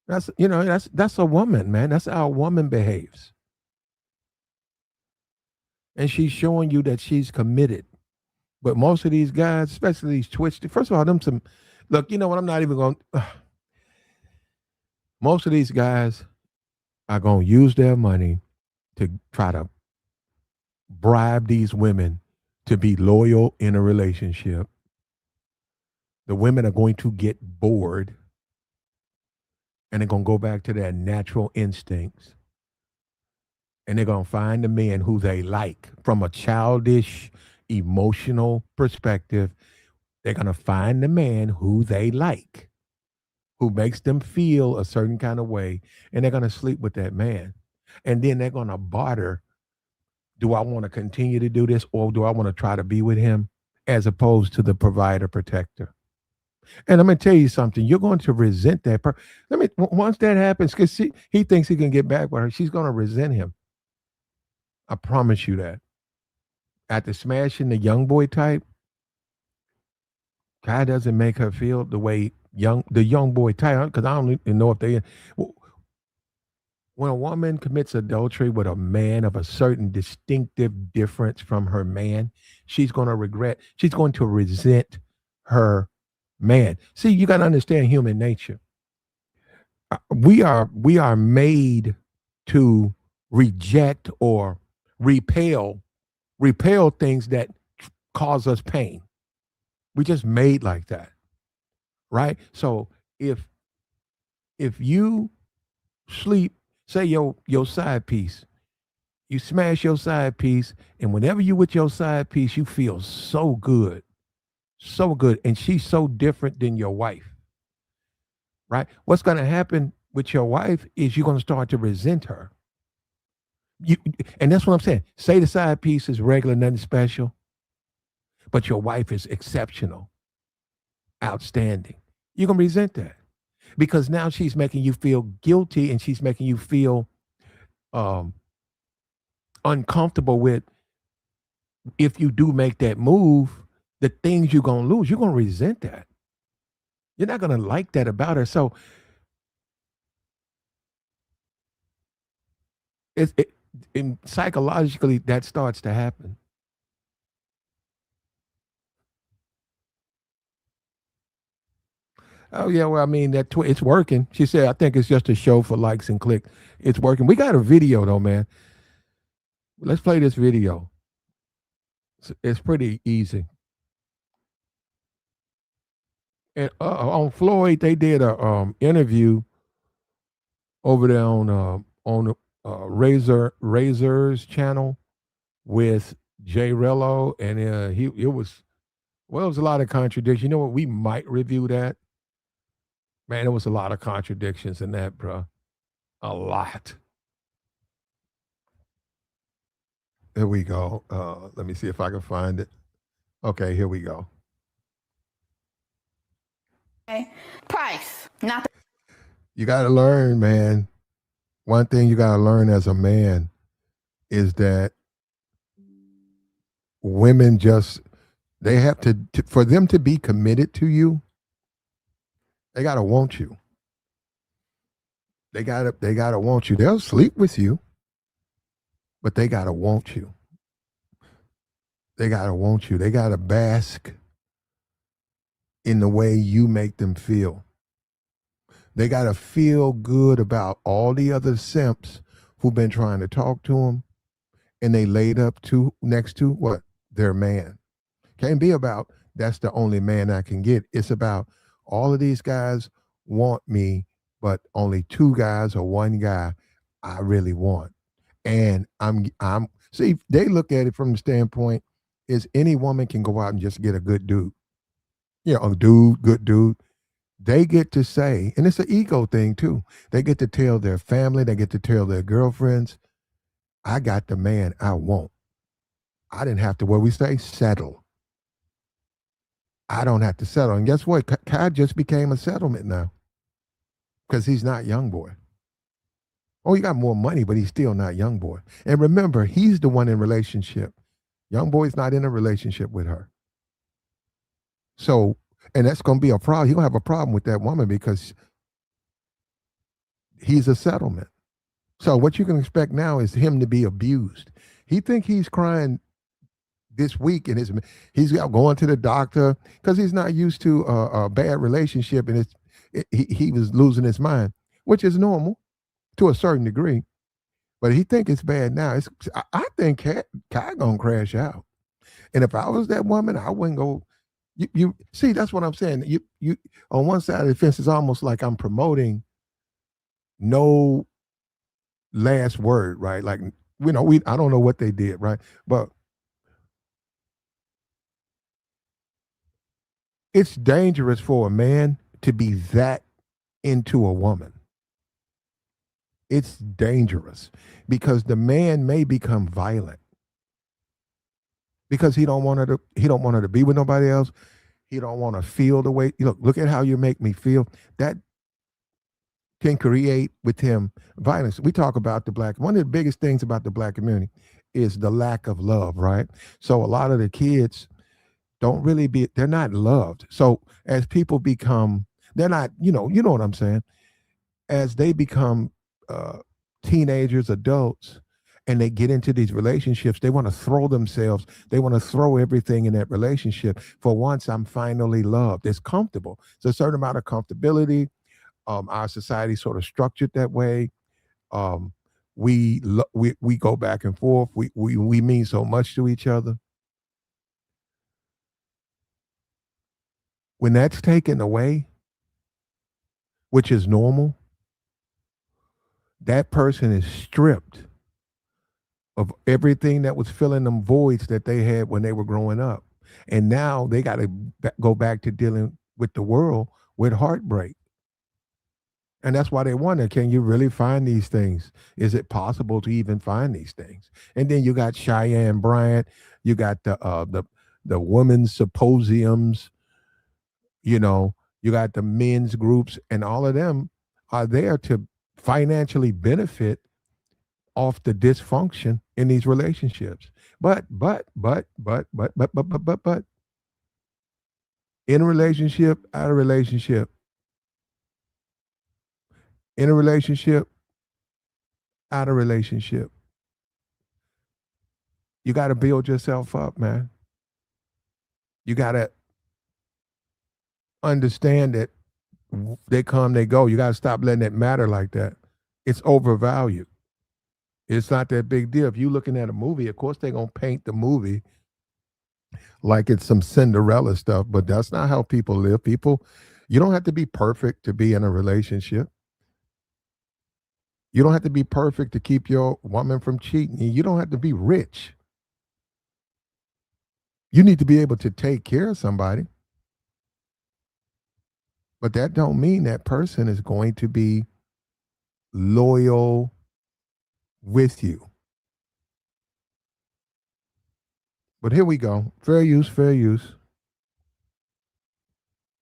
That's a woman, man. That's how a woman behaves. And she's showing you that she's committed But most of these guys, especially these twisted, first of all, them some look, you know what? I'm not even going. Most of these guys are going to use their money to try to bribe these women to be loyal in a relationship. The women are going to get bored and they're going to go back to their natural instincts and they're going to find the men who they like from a childish, emotional perspective. They're going to find the man who they like, who makes them feel a certain kind of way, and they're going to sleep with that man. And then they're going to barter. Do I want to continue to do this or do I want to try to be with him as opposed to the provider protector? And I'm going to tell you something. You're going to resent that person. Once that happens, because he thinks he can get back with her, she's going to resent him. I promise you that. After smashing the young boy type, God doesn't make her feel the way the young boy type, because I don't even know if they. When a woman commits adultery with a man of a certain distinctive difference from her man, she's going to regret, she's going to resent her man. See, you got to understand human nature. We are made to reject or repel things that cause us pain. We just made like that, right? So if you sleep, say your side piece, you smash your side piece, and whenever you with your side piece, you feel so good, and she's so different than your wife, right? What's going to happen with your wife is you're going to start to resent her. And that's what I'm saying. Say the side piece is regular, nothing special, but your wife is exceptional, outstanding. You're going to resent that because now she's making you feel guilty and she's making you feel uncomfortable with, if you do make that move, the things you're going to lose. You're going to resent that. You're not going to like that about her. So psychologically, that starts to happen. Oh yeah, well, I mean it's working. She said, "I think it's just a show for likes and clicks. It's working." We got a video though, man. Let's play this video. It's pretty easy. And on Floyd, they did a interview over there on Razor's channel with Jay Rello, and it was, well, it was a lot of contradictions. You know what? We might review that. Man, there was a lot of contradictions in that, bro. A lot. Here we go. Let me see if I can find it. Okay, here we go. Okay. Price, not the. You got to learn, man. One thing you got to learn as a man is that women just, they have to, for them to be committed to you, they got to want you. They got to want you. They'll sleep with you, but they got to want you. They got to want you. They got to bask in the way you make them feel. They got to feel good about all the other simps who've been trying to talk to them, and they laid up to next to what? Their man. Can't be about, that's the only man I can get. It's about, all of these guys want me, but only two guys or one guy I really want. And I'm see, they look at it from the standpoint is any woman can go out and just get a good dude. A dude, good dude. They get to say, and it's an ego thing too. They get to tell their family, they get to tell their girlfriends, I got the man I want. I didn't have to, what we say, settle. I don't have to settle. And guess what? Kai just became a settlement now because he's not young boy. Oh, he got more money, but he's still not young boy. And remember, he's the one in relationship. Young boy's not in a relationship with her. So, and that's going to be a problem. He's going to have a problem with that woman because he's a settlement. So what you can expect now is him to be abused. He think he's crying this week, and he's out going to the doctor because he's not used to a bad relationship, and he was losing his mind, which is normal to a certain degree. But he think it's bad now. I think Kai gonna crash out. And if I was that woman, I wouldn't go. You see, that's what I'm saying. You on one side of the fence, it's almost like I'm promoting no last word, right? Like I don't know what they did, right? But it's dangerous for a man to be that into a woman. It's dangerous because the man may become violent because he don't want her to be with nobody else. He don't want to feel the way. Look at how you make me feel. That can create with him violence. We talk about one of the biggest things about the black community is the lack of love, right? So a lot of the kids they're not loved. So as people become, they're not, you know what I'm saying? As they become teenagers, adults, and they get into these relationships, they want to throw themselves, they want to throw everything in that relationship. For once, I'm finally loved. It's comfortable. It's a certain amount of comfortability. Our society sort of structured that way. Um, we go back and forth. We mean so much to each other. When that's taken away, which is normal, that person is stripped of everything that was filling them voids that they had when they were growing up. And now they got to go back to dealing with the world with heartbreak. And that's why they wonder, can you really find these things? Is it possible to even find these things? And then you got Cheyenne Bryant, you got the women's symposiums, you got the men's groups, and all of them are there to financially benefit off the dysfunction in these relationships. But in a relationship, out of relationship, in a relationship, out of relationship, you got to build yourself up, man. You got to understand that they come, they go. You got to stop letting it matter like that. It's overvalued. It's not that big deal. If you're looking at a movie, of course they're going to paint the movie like it's some Cinderella stuff, but that's not how people live. You don't have to be perfect to be in a relationship. You don't have to be perfect to keep your woman from cheating. You don't have to be rich. You need to be able to take care of somebody. But that don't mean that person is going to be loyal with you. But here we go. Fair use, fair use.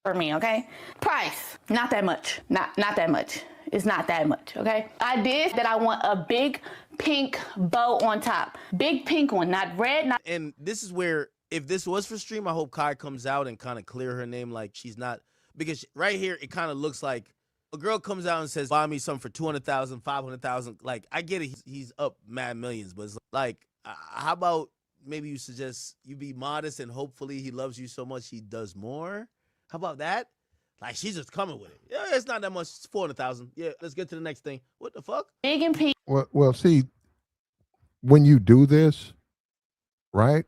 For me, okay? Price, not that much. Not that much. It's not that much, okay? I did that. I want a big pink bow on top. Big pink one, not red, not. And this is where, if this was for stream, I hope Kai comes out and kind of clear her name like she's not, because right here it kind of looks like a girl comes out and says, buy me something for 200,000, 500,000. Like, I get it, he's up mad millions, but it's like, how about maybe you suggest you be modest and hopefully he loves you so much he does more? How about that? Like, she's just coming with it. Yeah, it's not that much. It's 400,000. Yeah, let's get to the next thing. What the fuck? Big and pink. Well, see, when you do this, right,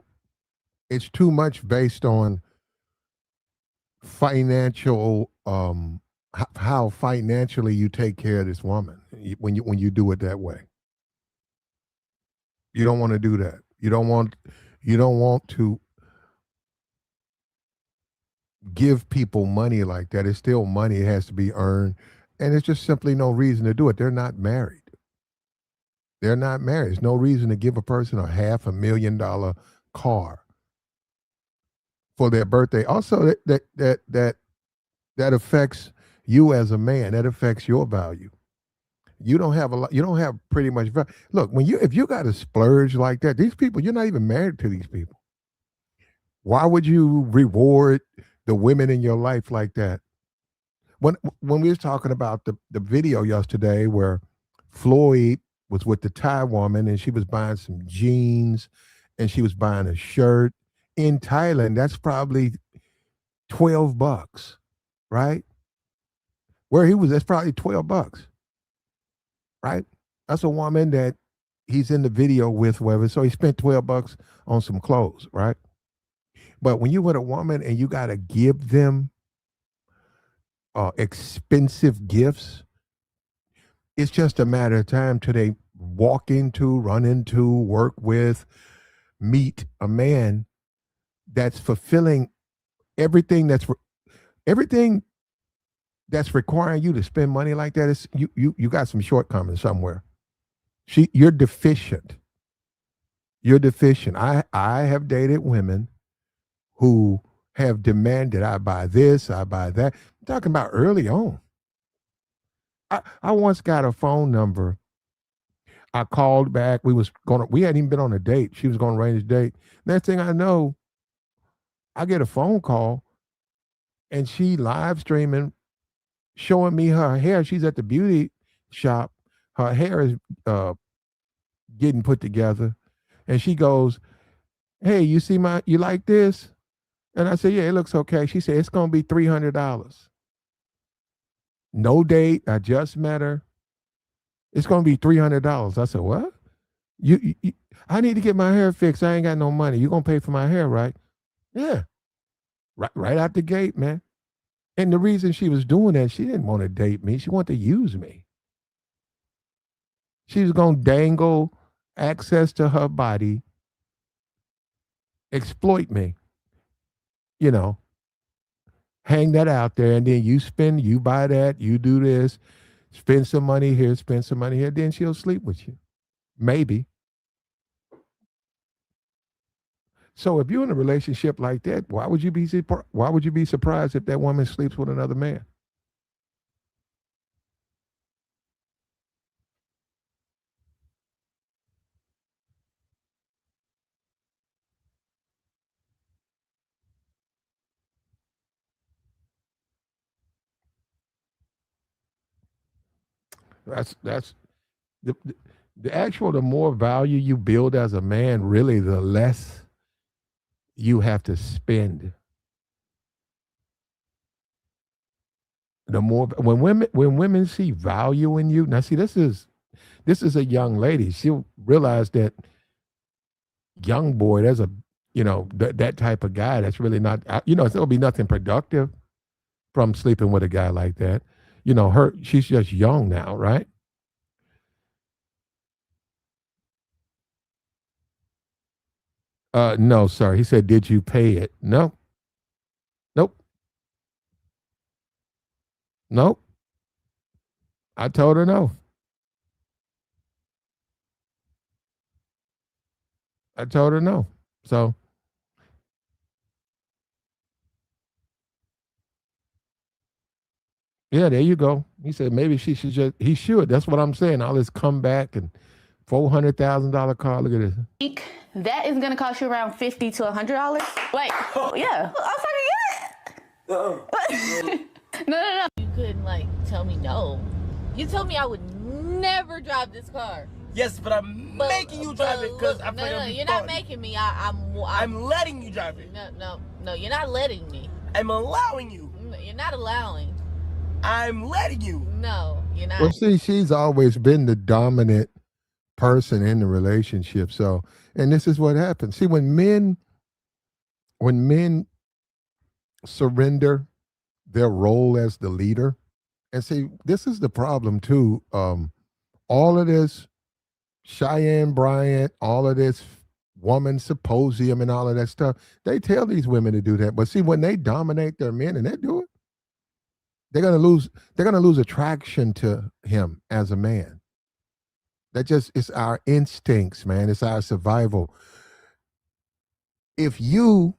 it's too much based on financial, how financially you take care of this woman when you do it that way. You don't want to do that. You don't want to give people money like that. It's still money. It has to be earned. And it's just simply no reason to do it. They're not married. They're not married. There's no reason to give a person a $500,000 car for their birthday. Also, that affects you as a man. That affects your value. You don't have a lot. You don't have pretty much value. Look, if you got to splurge like that, these people, you're not even married to these people. Why would you reward the women in your life like that? When we was talking about the video yesterday where Floyd was with the Thai woman and she was buying some jeans and she was buying a shirt in Thailand. That's probably $12, right? Where he was, that's probably $12, right? That's a woman that he's in the video with, whatever. So he spent $12 on some clothes, right? But when you with a woman and you got to give them expensive gifts, it's just a matter of time till they walk into, run into, work with, meet a man that's fulfilling everything everything that's requiring you to spend money like that. Is you got some shortcomings somewhere. You're deficient. You're deficient. I have dated women who have demanded I buy this, I buy that. I'm talking about early on. I once got a phone number. I called back. We hadn't even been on a date. She was going to arrange a date. Next thing I know, I get a phone call and she live streaming, showing me her hair. She's at the beauty shop. Her hair is getting put together. And she goes, "Hey, you like this?" And I said, "Yeah, it looks okay." She said, "It's going to be $300. No date. I just met her. It's going to be $300. I said, "What? You, I need to get my hair fixed. I ain't got no money. You going to pay for my hair, right?" Yeah. Right out the gate, man. And the reason she was doing that, she didn't want to date me. She wanted to use me. She was going to dangle access to her body, exploit me, you know, hang that out there. And then you buy that, you do this, spend some money here, spend some money here. Then she'll sleep with you. Maybe. So if you're in a relationship like that, why would you be surprised if that woman sleeps with another man? That's the the more value you build as a man, really, the less you have to spend. The more when women see value in you. Now, see, this is a young lady. She'll realize that young boy. There's that type of guy that's really not. There'll be nothing productive from sleeping with a guy like that. She's just young now, right? No, sir. He said, "Did you pay it?" No, nope, nope. I told her no. I told her no. So yeah, there you go. He said maybe she should just. He should. That's what I'm saying. All this comeback and $400,000 car. Look at this. That is gonna cost you around $50 to $100. Wait, yeah. I was like, yeah. No. You couldn't tell me no. You told me I would never drive this car. Yes, but I'm making you drive it because I feel No, you're not making me. I'm letting you drive it. No, you're not letting me. I'm allowing you. No, you're not allowing. I'm letting you. No, you're not. Well, see, she's always been the dominant person in the relationship. So, and this is what happens. See, when men surrender their role as the leader, and see, this is the problem too. All of this Cheyenne Bryant, all of this woman symposium and all of that stuff, they tell these women to do that. But see, when they dominate their men and they do it, they're gonna lose attraction to him as a man. It's our instincts, man. It's our survival. If you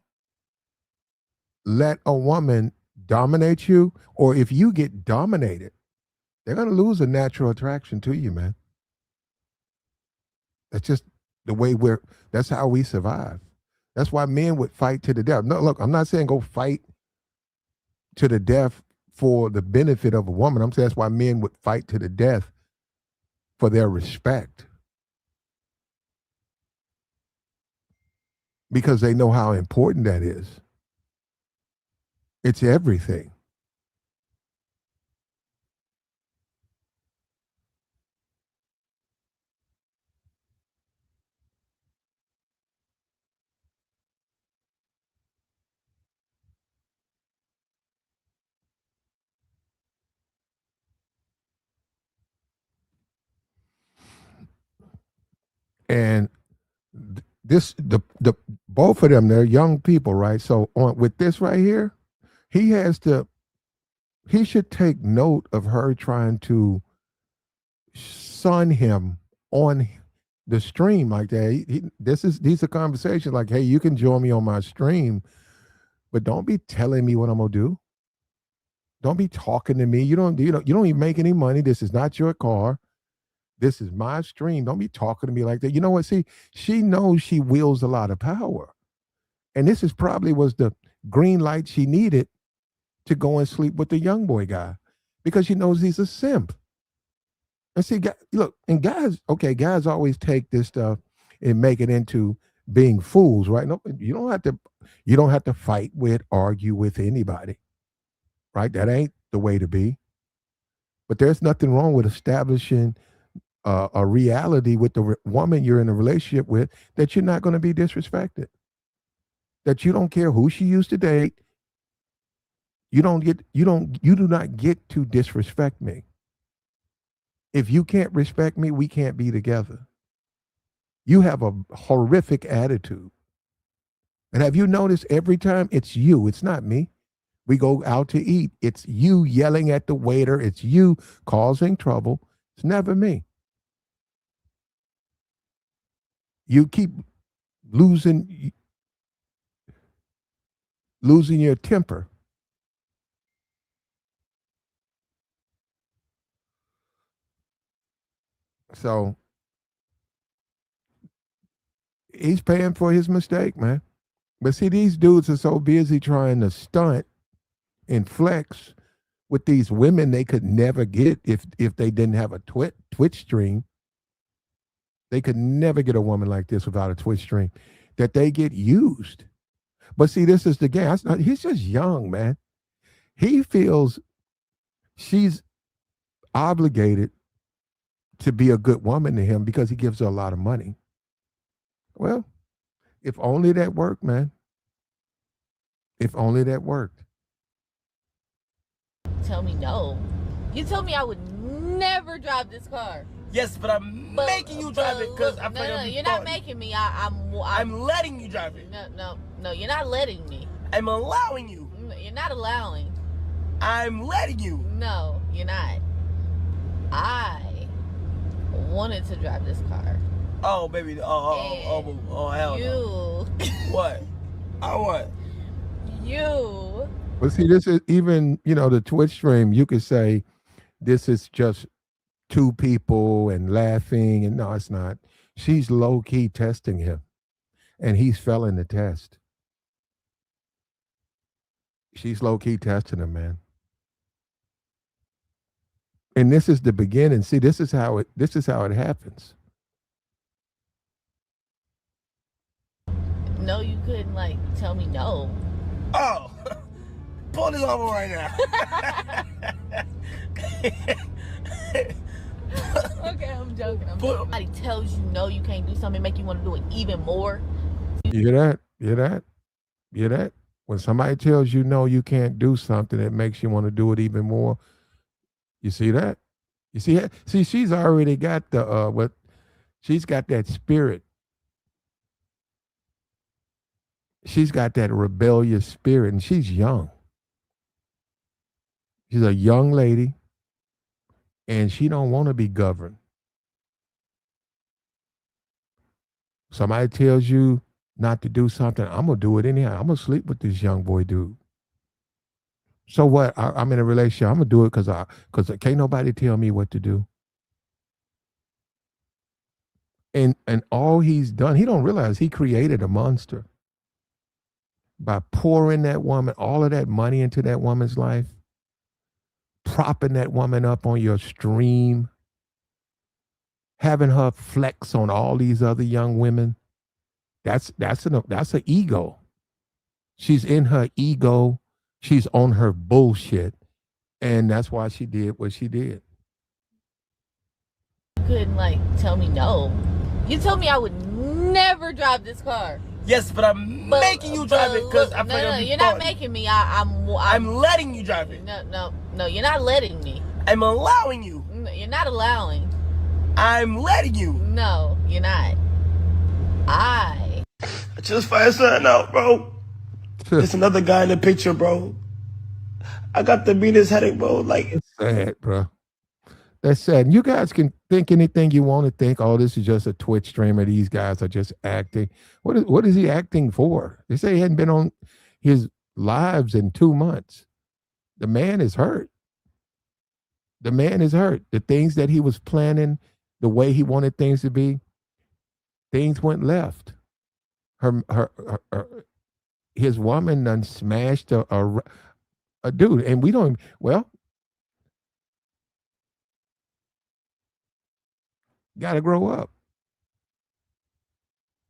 let a woman dominate you, or if you get dominated, they're gonna lose a natural attraction to you, man. That's just the way that's how we survive. That's why men would fight to the death. No, look, I'm not saying go fight to the death for the benefit of a woman. I'm saying that's why men would fight to the death for their respect. because they know how important that is. It's everything. And this the both of them, they're young people, right? So on with this right here, he has to he should take note of her trying to sun him on the stream like that. These are conversations like, hey, you can join me on my stream, but don't be telling me what I'm gonna do. Don't be talking to me. You don't even make any money. This is not your car. This is my stream. Don't be talking to me like that. You know what? See, she knows she wields a lot of power. And this is probably was the green light she needed to go and sleep with the young boy guy because she knows he's a simp. And see, look, and guys always take this stuff and make it into being fools, right? No, you don't have to fight with, argue with anybody, right? That ain't the way to be. But there's nothing wrong with establishing a reality with the woman you're in a relationship with that you're not going to be disrespected. That you don't care who she used to date. You do not get to disrespect me. If you can't respect me, we can't be together. You have a horrific attitude. And have you noticed every time it's you, it's not me. We go out to eat, it's you yelling at the waiter, it's you causing trouble. It's never me. You keep losing your temper. So he's paying for his mistake, man. But see, these dudes are so busy trying to stunt and flex with these women they could never get if they didn't have a Twitch stream. They could never get a woman like this without a Twitch stream. That they get used. But see, this is the game. He's just young, man. He feels she's obligated to be a good woman to him because he gives her a lot of money. Well, if only that worked, man. If only that worked. Tell me no. You told me I would never drive this car. Yes, but I'm making you drive it because I feel like you're not making me. I'm letting you drive it. No, you're not letting me. I'm allowing you. You're not allowing. I'm letting you. No, you're not. I wanted to drive this car. Oh, baby. Oh, hell no. What? What? You. Well, see, this is even, the Twitch stream, you could say this is just two people and laughing. And no, it's not. She's low-key testing him. And he's failing the test. She's low-key testing him, man. And this is the beginning. See, this is how it happens. No, you couldn't tell me no. Oh, pull this over right now. Okay, I'm joking. Somebody tells you no, you can't do something, make you want to do it even more. You hear that? You hear that? When somebody tells you no, you can't do something, it makes you want to do it even more. You see that? You see that? See, she's already got she's got that spirit. She's got that rebellious spirit, and she's young. She's a young lady, and she don't want to be governed. Somebody tells you not to do something, I'm going to do it anyhow. I'm going to sleep with this young boy dude. So what? I'm in a relationship. I'm going to do it because can't nobody tell me what to do. And all he's done, he don't realize he created a monster. By pouring that woman, all of that money into that woman's life, propping that woman up on your stream, having her flex on all these other young women That's an ego. She's in her ego. She's on her bullshit, and that's why she did what she did. You couldn't like tell me no. You told me I would never drive this car. Yes, but I'm making you drive it because I feel like no, you're not making me. I'm letting you drive it. No, you're not letting me. I'm allowing you. No, you're not allowing. I'm letting you. No, you're not. I just find something out, bro. There's another guy in the picture, bro. I got the meanest headache, bro. Like, it's sad, bro. That's sad. You guys can think anything you want to think. Oh, this is just a Twitch streamer. These guys are just acting. What is he acting for? They say he hadn't been on his lives in 2 months. The man is hurt. The man is hurt. The things that he was planning, the way he wanted things to be, things went left. His woman done smashed a dude, and we don't. Well, got to grow up.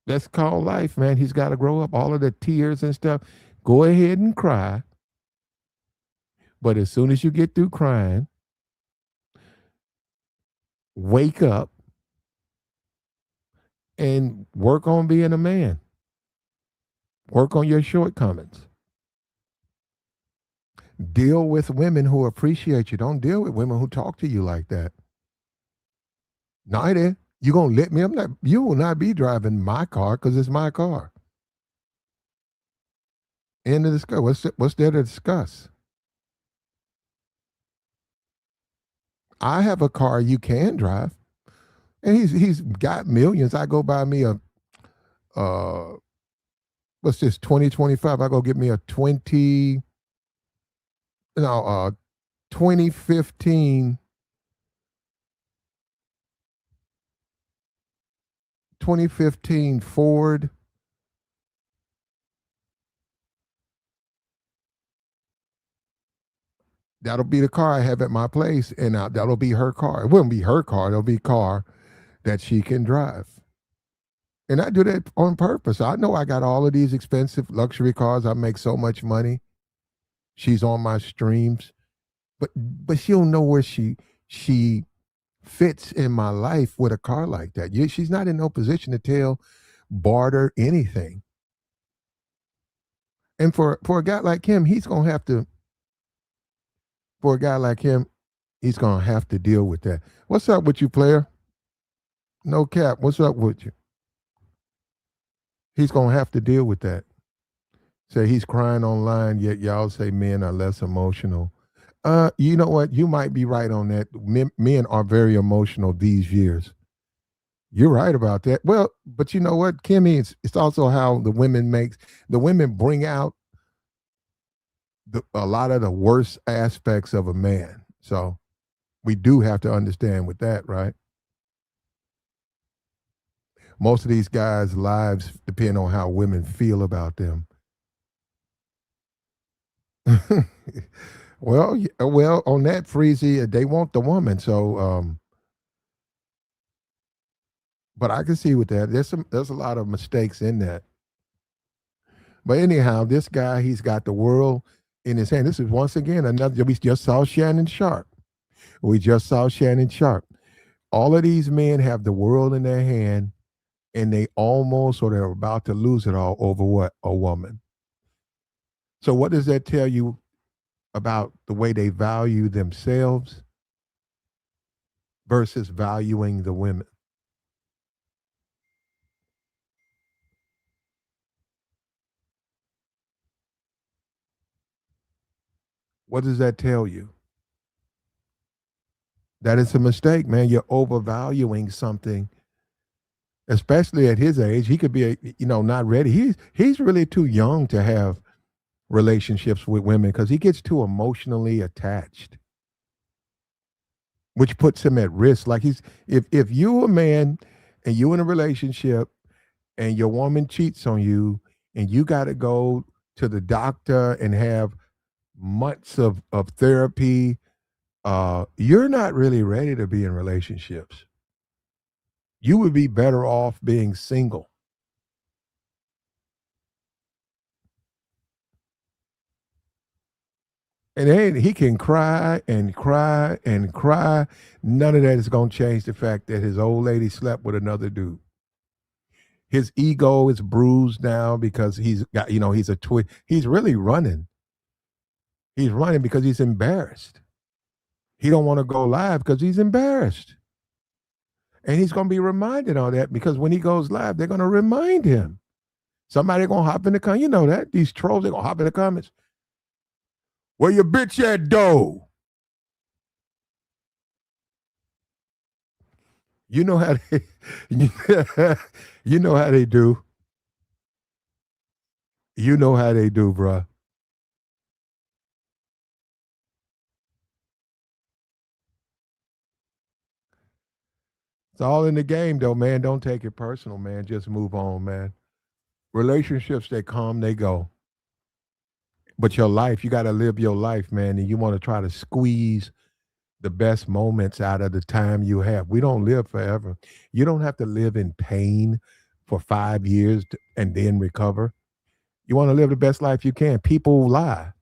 That's called life, man. He's got to grow up. All of the tears and stuff. Go ahead and cry. But as soon as you get through crying, wake up and work on being a man. Work on your shortcomings. Deal with women who appreciate you. Don't deal with women who talk to you like that. Neither. You gonna let me? You will not be driving my car because it's my car. End of discuss. What's there to discuss? I have a car you can drive, and he's got millions. I go buy me a what's this 2025? I go get me a 2015 Ford. That'll be the car I have at my place, and that'll be her car. It wouldn't be her car. It'll be a car that she can drive. And I do that on purpose. I know I got all of these expensive luxury cars. I make so much money. She's on my streams. But she don't know where she fits in my life with a car like that. She's not in no position to barter anything. And for a guy like him, he's gonna have to deal with that. What's up with you, player? No cap. What's up with you? He's gonna have to deal with that. Say he's crying online, yet y'all say men are less emotional. You know what? You might be right on that. Men are very emotional these years. You're right about that. Well, but you know what, Kimmy? It's also how the women bring out a lot of the worst aspects of a man. So we do have to understand with that, right? Most of these guys' lives depend on how women feel about them. Well, on that, Freezy, they want the woman. So, but I can see with that. There's a lot of mistakes in that. But anyhow, this guy, he's got the world in his hand. This is once again another. We just saw Shannon Sharp. All of these men have the world in their hand, and they almost or they're about to lose it all over what? A woman. So what does that tell you about the way they value themselves versus valuing the women? What does that tell you? That is a mistake, man. You're overvaluing something, especially at his age. He could be, not ready. He's really too young to have relationships with women because he gets too emotionally attached, which puts him at risk. Like if you're a man and you're in a relationship and your woman cheats on you and you got to go to the doctor and have months of therapy, you're not really ready to be in relationships. You would be better off being single. And then he can cry and cry and cry. None of that is going to change the fact that his old lady slept with another dude. His ego is bruised now because he's got, he's a twin. He's really running. He's running because he's embarrassed. He don't want to go live because he's embarrassed. And he's going to be reminded of that because when he goes live, they're going to remind him. Somebody going to hop in the comments. You know that. These trolls, they're going to hop in the comments. Where your bitch at, though? You know how they, you know how they do. You know how they do, bruh. It's all in the game, though, man. Don't take it personal, man. Just move on, man. Relationships, they come, they go. But your life, you got to live your life, man. And you want to try to squeeze the best moments out of the time you have. We don't live forever. You don't have to live in pain for 5 years and then recover. You want to live the best life you can. People lie.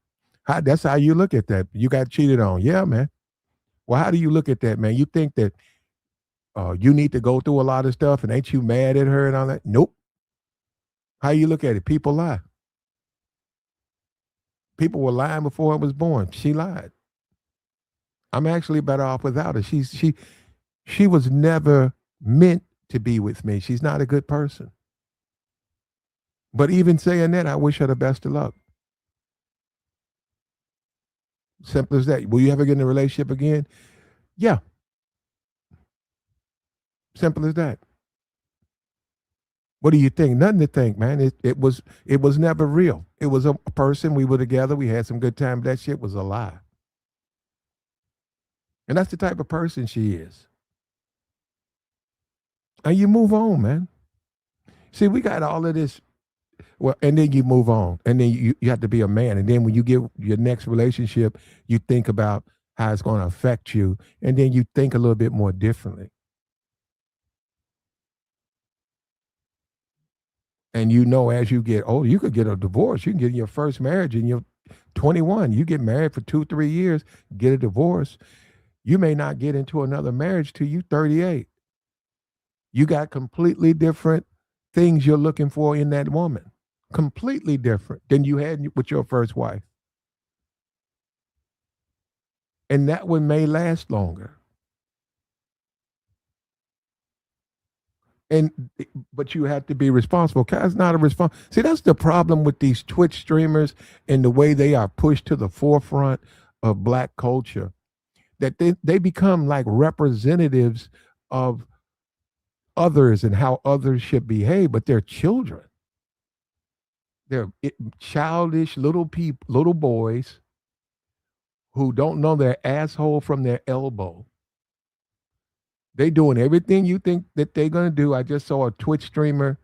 That's how you look at that. You got cheated on. Yeah, man. Well, how do you look at that, man? You think that you need to go through a lot of stuff and ain't you mad at her and all that? Nope. How you look at it? People lie. People were lying before I was born. She lied. I'm actually better off without her. She was never meant to be with me. She's not a good person. But even saying that, I wish her the best of luck. Simple as that. Will you ever get in a relationship again? Yeah. Simple as that. What do you think? Nothing to think, man. It was never real. It was a person. We were together. We had some good time. That shit was a lie. And that's the type of person she is. And you move on, man. See, we got all of this. Well, and then you move on. And then you have to be a man. And then when you get your next relationship, you think about how it's going to affect you. And then you think a little bit more differently. And as you get older, you could get a divorce. You can get your first marriage and you're 21. You get married for 2-3 years, get a divorce. You may not get into another marriage till you 38. You got completely different things you're looking for in that woman. Completely different than you had with your first wife. And that one may last longer. But you have to be responsible. Kai's not a responsible. See, that's the problem with these Twitch streamers and the way they are pushed to the forefront of Black culture. That they become like representatives of others and how others should behave, but they're children. They're childish little boys who don't know their asshole from their elbow. They doing everything you think that they're gonna do. I just saw a Twitch streamer.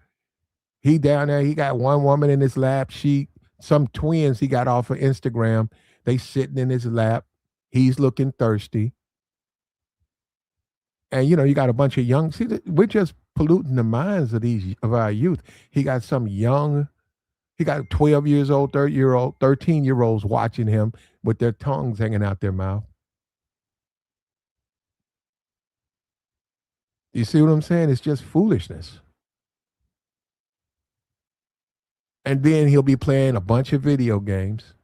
He down there, he got one woman in his lap. Some twins he got off of Instagram. They sitting in his lap. He's looking thirsty. And you got a bunch of young. See, we're just polluting the minds of our youth. He got 12 years old, 30-year-old, 13-year-olds watching him with their tongues hanging out their mouth. You see what I'm saying? It's just foolishness. And then he'll be playing a bunch of video games.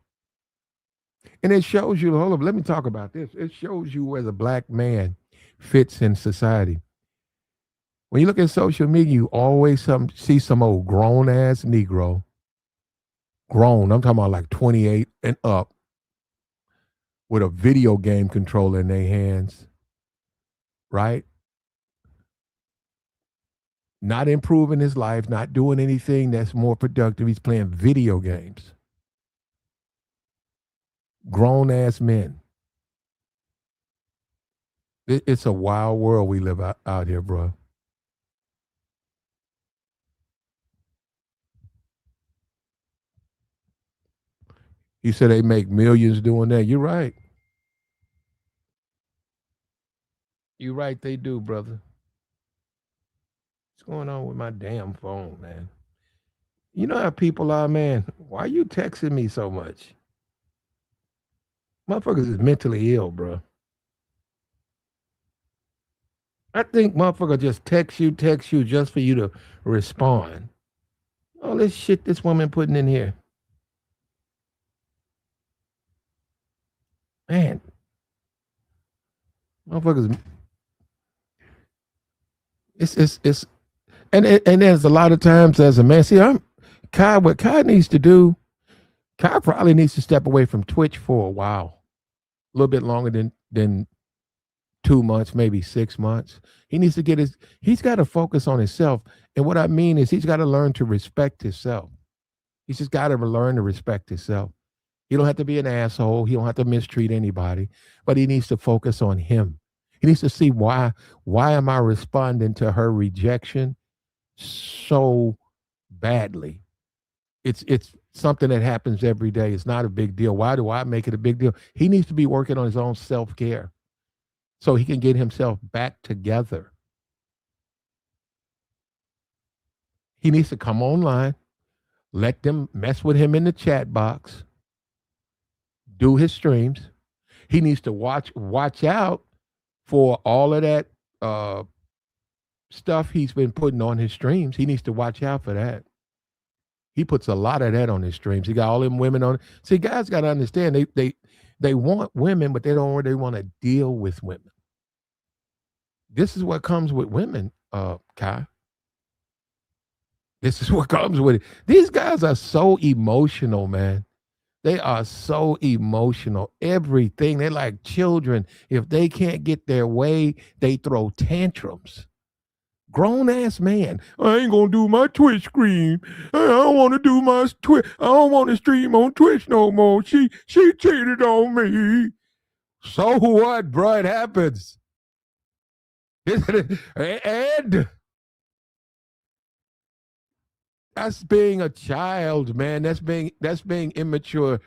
And it shows you, hold up, let me talk about this. It shows you where the Black man fits in society. When you look at social media, you always see some old grown-ass Negro. Grown, I'm talking about like 28 and up, with a video game controller in their hands, right? Not improving his life, not doing anything that's more productive. He's playing video games. Grown ass men. It's a wild world we live out here, bro. You said they make millions doing that. You're right. You're right, they do, brother. What's going on with my damn phone, man? You know how people are, man. Why are you texting me so much? Motherfuckers is mentally ill, bro. I think motherfucker just text you just for you to respond. All this shit this woman putting in here. Man, motherfuckers, it's and there's a lot of times as a man. See, what Kai needs to do, Kai probably needs to step away from Twitch for a while. A little bit longer than 2 months, maybe 6 months. He needs to he's got to focus on himself. And what I mean is he's got to learn to respect himself. He's just got to learn to respect himself. He don't have to be an asshole. He don't have to mistreat anybody, but he needs to focus on him. He needs to see why am I responding to her rejection so badly? It's something that happens every day. It's not a big deal. Why do I make it a big deal? He needs to be working on his own self-care so he can get himself back together. He needs to come online, let them mess with him in the chat box, do his streams. He needs to watch out for all of that stuff he's been putting on his streams. He needs to watch out for that. He puts a lot of that on his streams. He got all them women on. See, guys got to understand they want women, but they don't really want to deal with women. This is what comes with women, Kai. This is what comes with it. These guys are so emotional, man. They are so emotional. Everything. They're like children. If they can't get their way, they throw tantrums. Grown ass man. I ain't gonna do my Twitch stream. I don't want to do my Twitch. I don't want to stream on Twitch no more. She cheated on me. So what, bro? It happens. And that's being a child, man. That's being immature.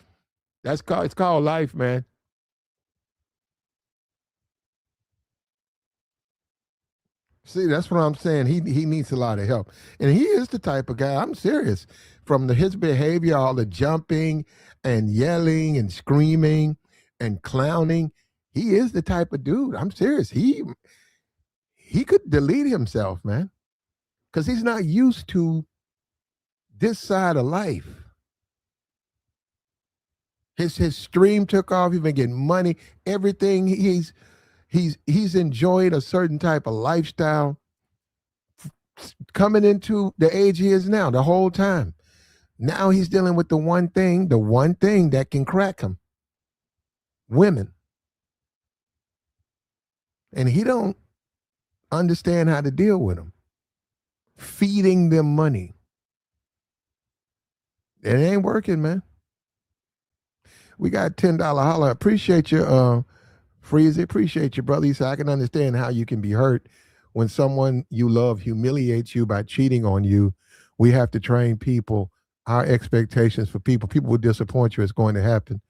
It's called life, man. See, that's what I'm saying. He needs a lot of help. And he is the type of guy, I'm serious, from his behavior, all the jumping and yelling and screaming and clowning. He is the type of dude. I'm serious. He could delete himself, man. Because he's not used to this side of life. His stream took off. He's been getting money. Everything. He's enjoyed a certain type of lifestyle coming into the age he is now, the whole time. Now he's dealing with the one thing that can crack him. Women. And he don't understand how to deal with them. Feeding them money. It ain't working, man. We got $10 holler. Appreciate you, Freezy. Appreciate you, brother. He said, I can understand how you can be hurt when someone you love humiliates you by cheating on you. We have to train people. Our expectations for people will disappoint you. It's going to happen.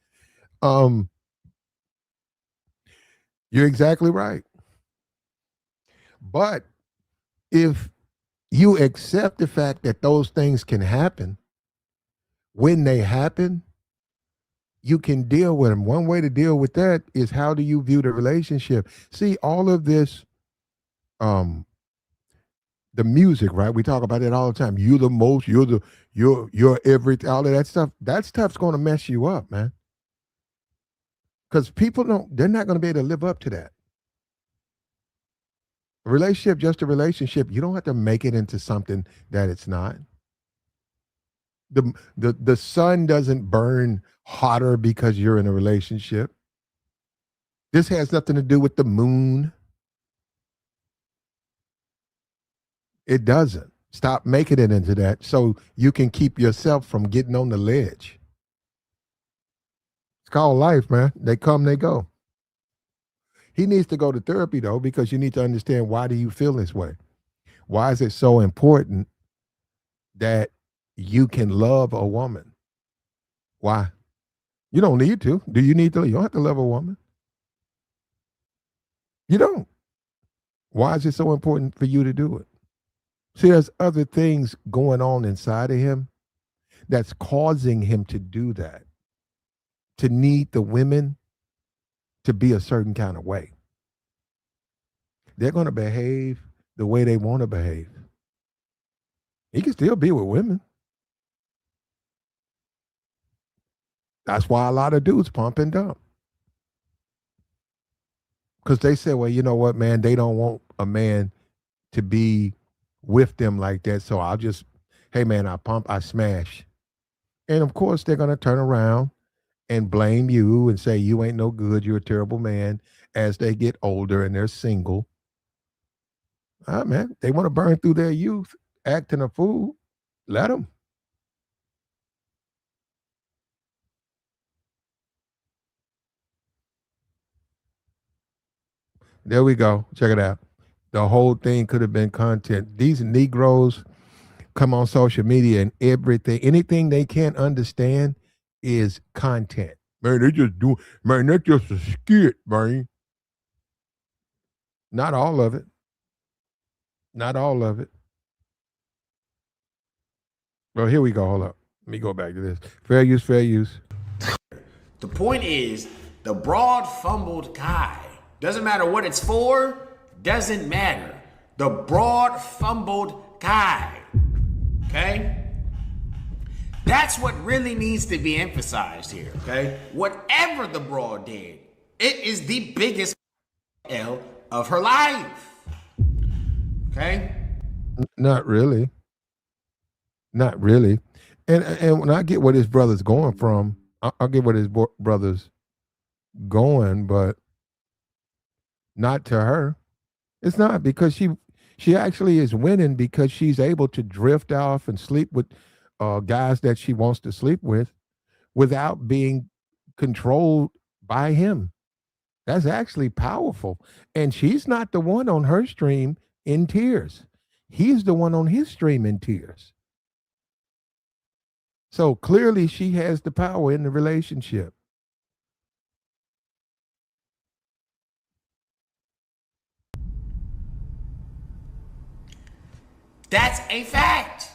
You're exactly right. But if you accept the fact that those things can happen, when they happen, you can deal with them. One way to deal with that is, how do you view the relationship? See, all of this, the music, right? We talk about it all the time. You're the most, you're everything, all of that stuff. That stuff's going to mess you up, man. Because they're not going to be able to live up to that. A relationship, just a relationship. You don't have to make it into something that it's not. The sun doesn't burn hotter because you're in a relationship. This has nothing to do with the moon. It doesn't. Stop making it into that so you can keep yourself from getting on the ledge. It's called life, man. They come, they go. He needs to go to therapy, though, because you need to understand, why do you feel this way? Why is it so important that you can love a woman? Why? You don't need to. Do you need to? You don't have to love a woman. You don't. Why is it so important for you to do it? See, there's other things going on inside of him that's causing him to do that, to need the women to be a certain kind of way. They're going to behave the way they want to behave. He can still be with women. That's why a lot of dudes pump and dump. Because they say, well, you know what, man, they don't want a man to be with them like that. So I'll just, hey, man, I pump, I smash. And of course, they're going to turn around and blame you and say, you ain't no good. You're a terrible man as they get older and they're single. Ah, man, they want to burn through their youth acting a fool. Let them. There we go. Check it out. The whole thing could have been content. These Negroes come on social media and anything they can't understand is content. Man, they just do, man, that's just a skit, man. Not all of it. Not all of it. Well, here we go. Hold up. Let me go back to this. Fair use, fair use. The point is, the broad fumbled guy. Doesn't matter what it's for, doesn't matter. The broad fumbled guy. Okay? That's what really needs to be emphasized here. Okay? Whatever the broad did, it is the biggest L of her life. Okay? Not really. Not really. And when I get what his brother's going from, I'll get what his brother's going, but not to her. It's not because she actually is winning because she's able to drift off and sleep with guys that she wants to sleep with without being controlled by him. That's actually powerful. And she's not the one on her stream in tears. He's the one on his stream in tears. So clearly she has the power in the relationship. That's a fact.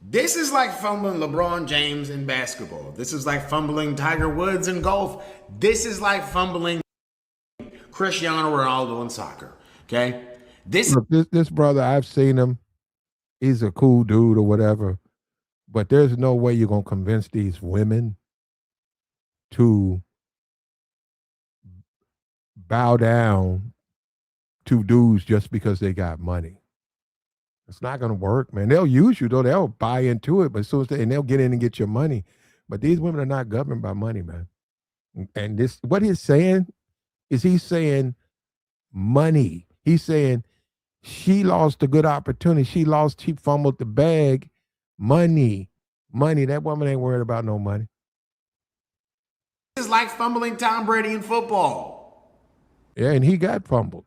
This is like fumbling LeBron James in basketball. This is like fumbling Tiger Woods in golf. This is like fumbling Cristiano Ronaldo in soccer. Okay? This brother, I've seen him. He's a cool dude or whatever. But there's no way you're going to convince these women to bow down to dudes just because they got money. It's not going to work, man. They'll use you, though. They'll buy into it, but as soon as and they'll get in and get your money. But these women are not governed by money, man. And this, what he's saying is he's saying money. He's saying she lost a good opportunity. She fumbled the bag. Money. That woman ain't worried about no money. This is like fumbling Tom Brady in football. Yeah, and he got fumbled.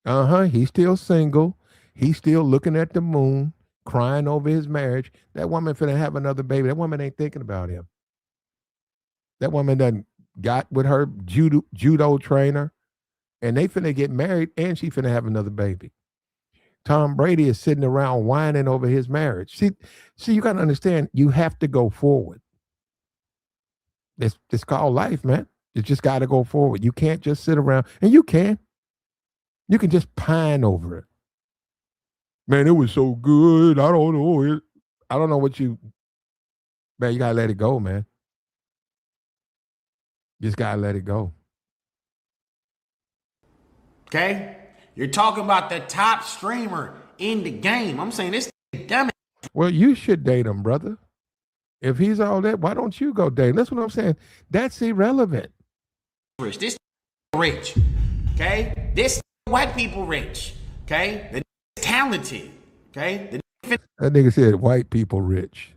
He's still single. He's still looking at the moon, crying over his marriage. That woman finna have another baby. That woman ain't thinking about him. That woman done got with her judo trainer, and they finna get married, and she finna have another baby. Tom Brady is sitting around whining over his marriage. See, you got to understand, you have to go forward. It's called life, man. You just got to go forward. You can't just sit around, and you can just pine over it. Man, it was so good. I don't know. I don't know what man, you got to let it go, man. You just got to let it go. Okay? You're talking about the top streamer in the game. I'm saying this dumb. Well, you should date him, brother. If he's all that, why don't you go date him? That's what I'm saying. That's irrelevant. This rich. Okay? This white people rich. Okay? The talented. Okay? That nigga said white people rich.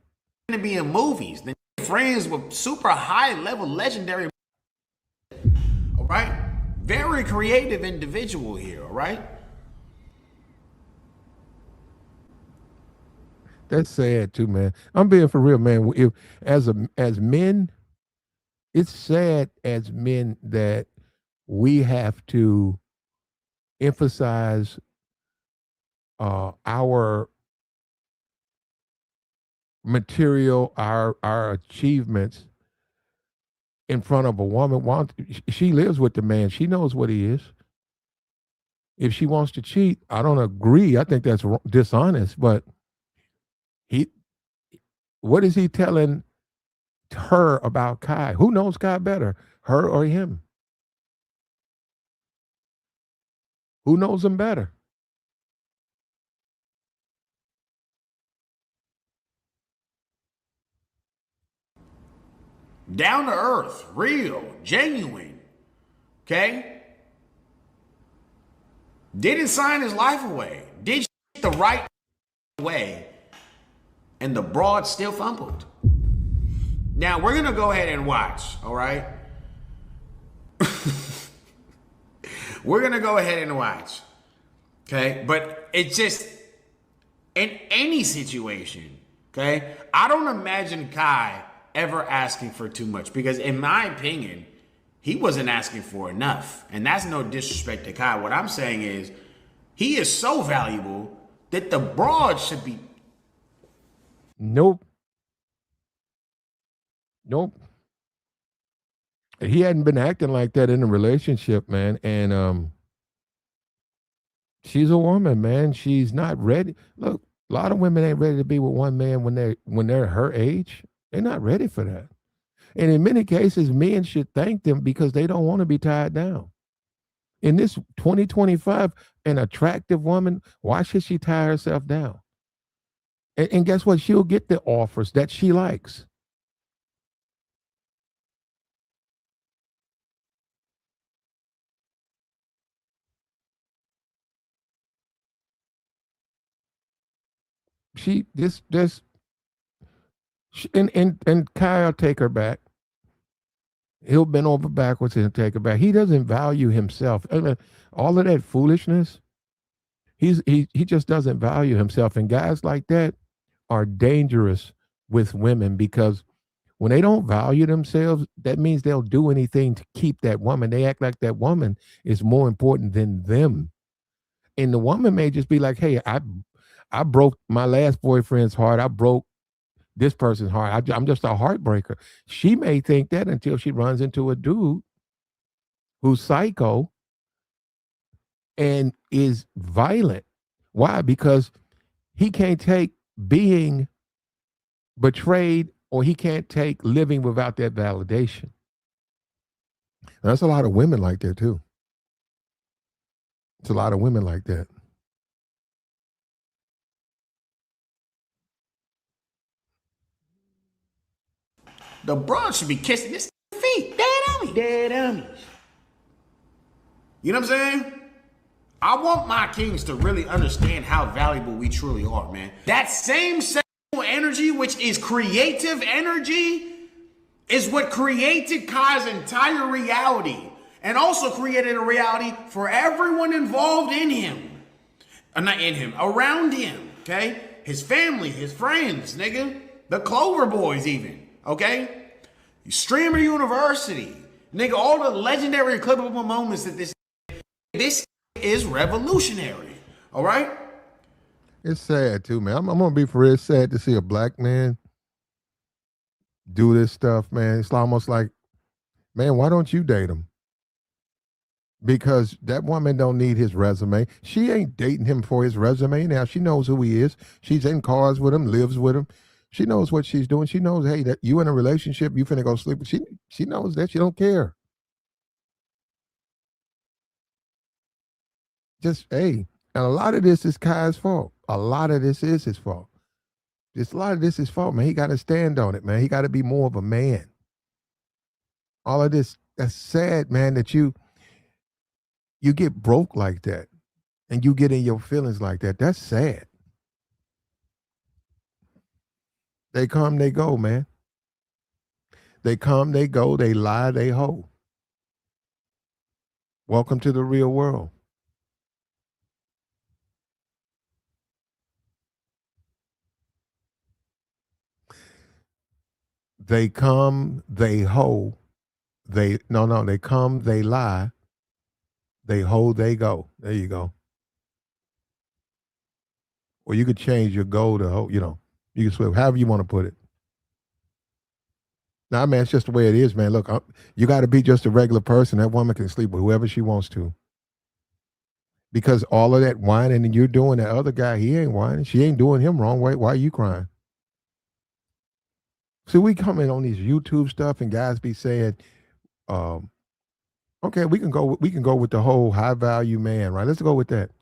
To be in movies. The friends with super high level legendary. All right? Very creative individual here, all right? That's sad too, man. I'm being for real, man. If as men, it's sad as men that we have to emphasize our material, our achievements, in front of a woman. She lives with the man. She knows what he is. If she wants to cheat, I don't agree. I think that's dishonest. But he, what is he telling her about Kai? Who knows Kai better, her or him? Who knows him better? Down to earth, real, genuine. Okay? Didn't sign his life away. Did shit the right way. And the broad still fumbled. Now we're gonna go ahead and watch, all right? We're gonna go ahead and watch. Okay? But it's just in any situation, okay? I don't imagine Kai ever asking for too much, because in my opinion, he wasn't asking for enough. And that's no disrespect to Kai. What I'm saying is he is so valuable that the broad should be. Nope. He hadn't been acting like that in a relationship, man. And she's a woman, man. She's not ready. Look, a lot of women ain't ready to be with one man when they're her age. They're not ready for that. And in many cases, men should thank them because they don't want to be tied down. In this 2025, an attractive woman, why should she tie herself down? And guess what? She'll get the offers that she likes. And Kyle take her back. He'll bend over backwards and take her back. He doesn't value himself. All of that foolishness, he just doesn't value himself. And guys like that are dangerous with women, because when they don't value themselves, that means they'll do anything to keep that woman. They act like that woman is more important than them. And the woman may just be like, hey, I broke my last boyfriend's heart. I broke this person's heart. I'm just a heartbreaker. She may think that until she runs into a dude who's psycho and is violent. Why? Because he can't take being betrayed, or he can't take living without that validation. And that's a lot of women like that too. It's a lot of women like that. The broad should be kissing his feet. Dead on me. You know what I'm saying? I want my kings to really understand how valuable we truly are, man. That same sexual energy, which is creative energy, is what created Kai's entire reality, and also created a reality for everyone involved in him. Not in him, around him, okay? His family, his friends, nigga. The Clover Boys even, okay? Streamer University. Nigga, all the legendary clippable moments that this is revolutionary, all right? It's sad too, man. I'm gonna be for real. It's sad to see a black man do this stuff, man. It's almost like, man, why don't you date him? Because that woman don't need his resume. She ain't dating him for his resume. Now she knows who he is. She's in cars with him, lives with him. She knows what she's doing. She knows, hey, that you in a relationship, you finna go sleep. She knows that. She don't care. Just, hey, and a lot of this is Kai's fault. A lot of this is his fault. A lot of this is his fault, man. He got to stand on it, man. He got to be more of a man. All of this, that's sad, man, that you get broke like that and you get in your feelings like that. That's sad. They come, they go, man. They come, they go, they lie, they hoe. Welcome to the real world. They come, they hoe. They come, they lie. They hoe, they go. There you go. Or you could change your go to hoe, you can swim, however you want to put it. Nah, man, it's just the way it is, man. Look, you got to be just a regular person. That woman can sleep with whoever she wants to. Because all of that whining and you're doing, that other guy, he ain't whining. She ain't doing him wrong. Why are you crying? See, we come in on these YouTube stuff and guys be saying, um, okay, we can go with the whole high value man, right? Let's go with that.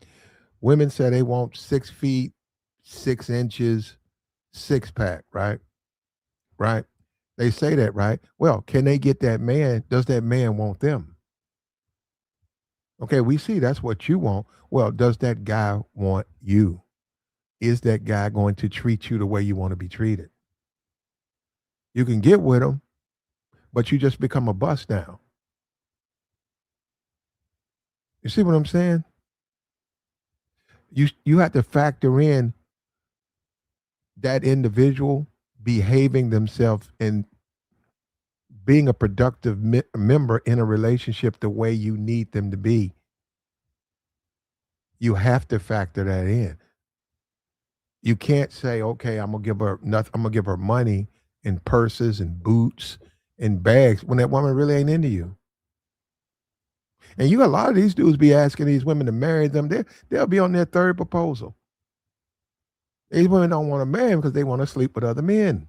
Women say they want 6 feet, 6 inches, 6-pack, right? Right? They say that, right? Well, can they get that man? Does that man want them? Okay, we see that's what you want. Well, does that guy want you? Is that guy going to treat you the way you want to be treated? You can get with him, but you just become a bust down. You see what I'm saying? You have to factor in that individual behaving themselves and being a productive member in a relationship the way you need them to be. You have to factor that in. You can't say, okay, I'm gonna give her nothing. I'm gonna give her money and purses and boots and bags when that woman really ain't into you. And you got a lot of these dudes be asking these women to marry them. They'll be on their third proposal. These women don't want to marry them because they want to sleep with other men.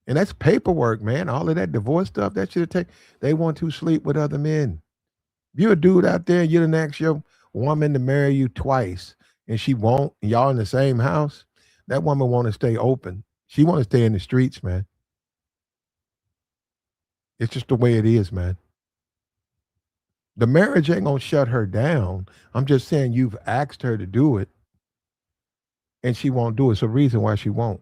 And that's paperwork, man. All of that divorce stuff, that should take. They want to sleep with other men. If you're a dude out there, you done ask your woman to marry you twice, and she won't, and y'all in the same house, that woman want to stay open. She want to stay in the streets, man. It's just the way it is, man. The marriage ain't gonna shut her down. I'm just saying you've asked her to do it, and she won't do it. It's a reason why she won't.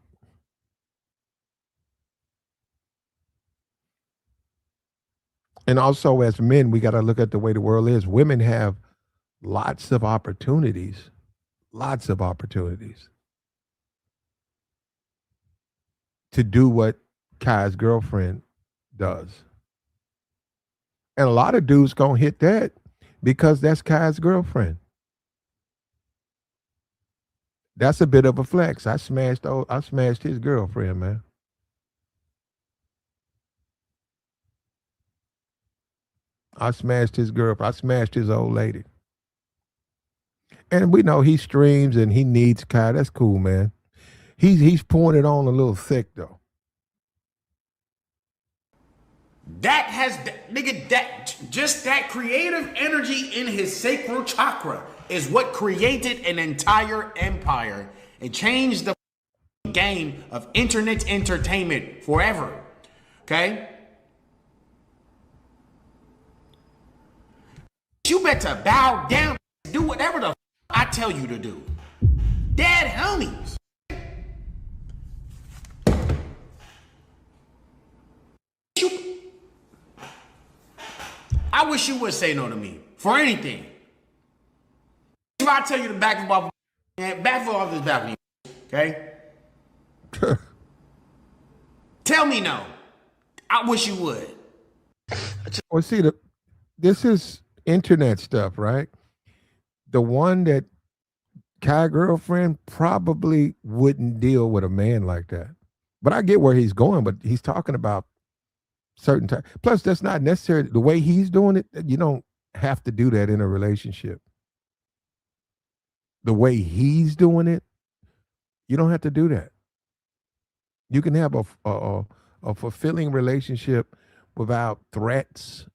And also, as men, we got to look at the way the world is. Women have lots of opportunities to do what Kai's girlfriend does. And a lot of dudes gonna hit that because that's Kai's girlfriend. That's a bit of a flex. I smashed his girlfriend, man. I smashed his girlfriend. I smashed his old lady. And we know he streams and he needs Kai. That's cool, man. He's pouring it on a little thick though. That has, nigga, just that creative energy in his sacral chakra is what created an entire empire and changed the game of internet entertainment forever. Okay? You better bow down, do whatever the I tell you to do. Dead homies. I wish you would say no to me for anything. If I tell you to back off this balcony, okay? Tell me no. I wish you would. Well, see, this is internet stuff, right? The one that Kai girlfriend probably wouldn't deal with a man like that. But I get where he's going, but he's talking about certain time. Plus, that's not necessary. The way he's doing it, you don't have to do that in a relationship. The way he's doing it, you don't have to do that. You can have a fulfilling relationship without threats,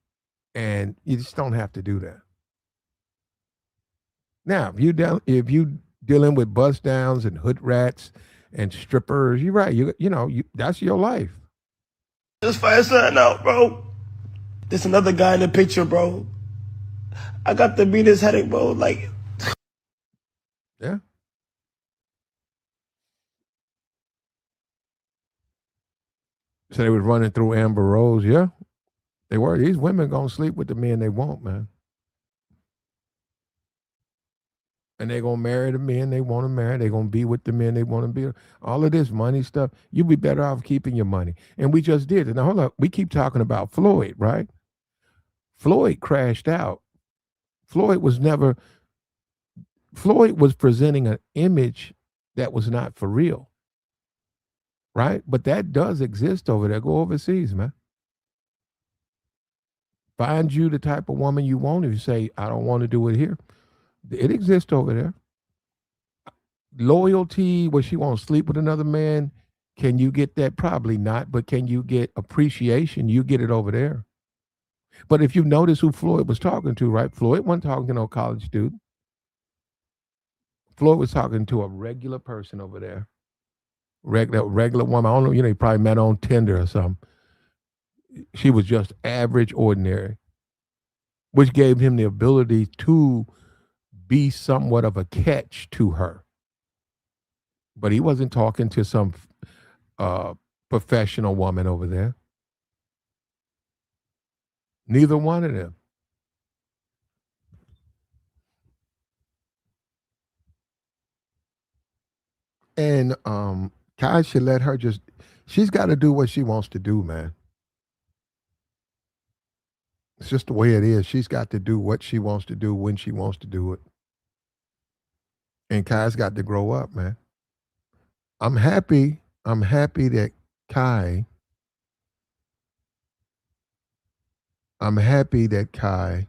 and you just don't have to do that. Now, if you dealing with bust downs and hood rats and strippers, you're right. You know that's your life. Just find something out, bro. There's another guy in the picture, bro. I got the meanest headache, bro. Like, yeah. So they was running through Amber Rose, yeah. They were. These women gonna sleep with the men they want, man. And they're gonna marry the men they want to marry. They're gonna be with the men they want to be. All of this money stuff, you'd be better off keeping your money. And we just did. Now hold up, we keep talking about Floyd, right? Floyd crashed out. Floyd was presenting an image that was not for real. right? But that does exist over there. Go overseas, man. Find you the type of woman you want. If you say, I don't want to do it here, it exists over there. Loyalty, where she won't sleep with another man, can you get that? Probably not. But can you get appreciation? You get it over there. But if you notice who Floyd was talking to, right? Floyd wasn't talking to no college student. Floyd was talking to a regular person over there. Regular woman. I don't know, he probably met on Tinder or something. She was just average, ordinary, which gave him the ability to be somewhat of a catch to her. But he wasn't talking to some professional woman over there. Neither one of them. And Kai should let her she's got to do what she wants to do, man. It's just the way it is. She's got to do what she wants to do when she wants to do it. And Kai's got to grow up, man. I'm happy that Kai, I'm happy that Kai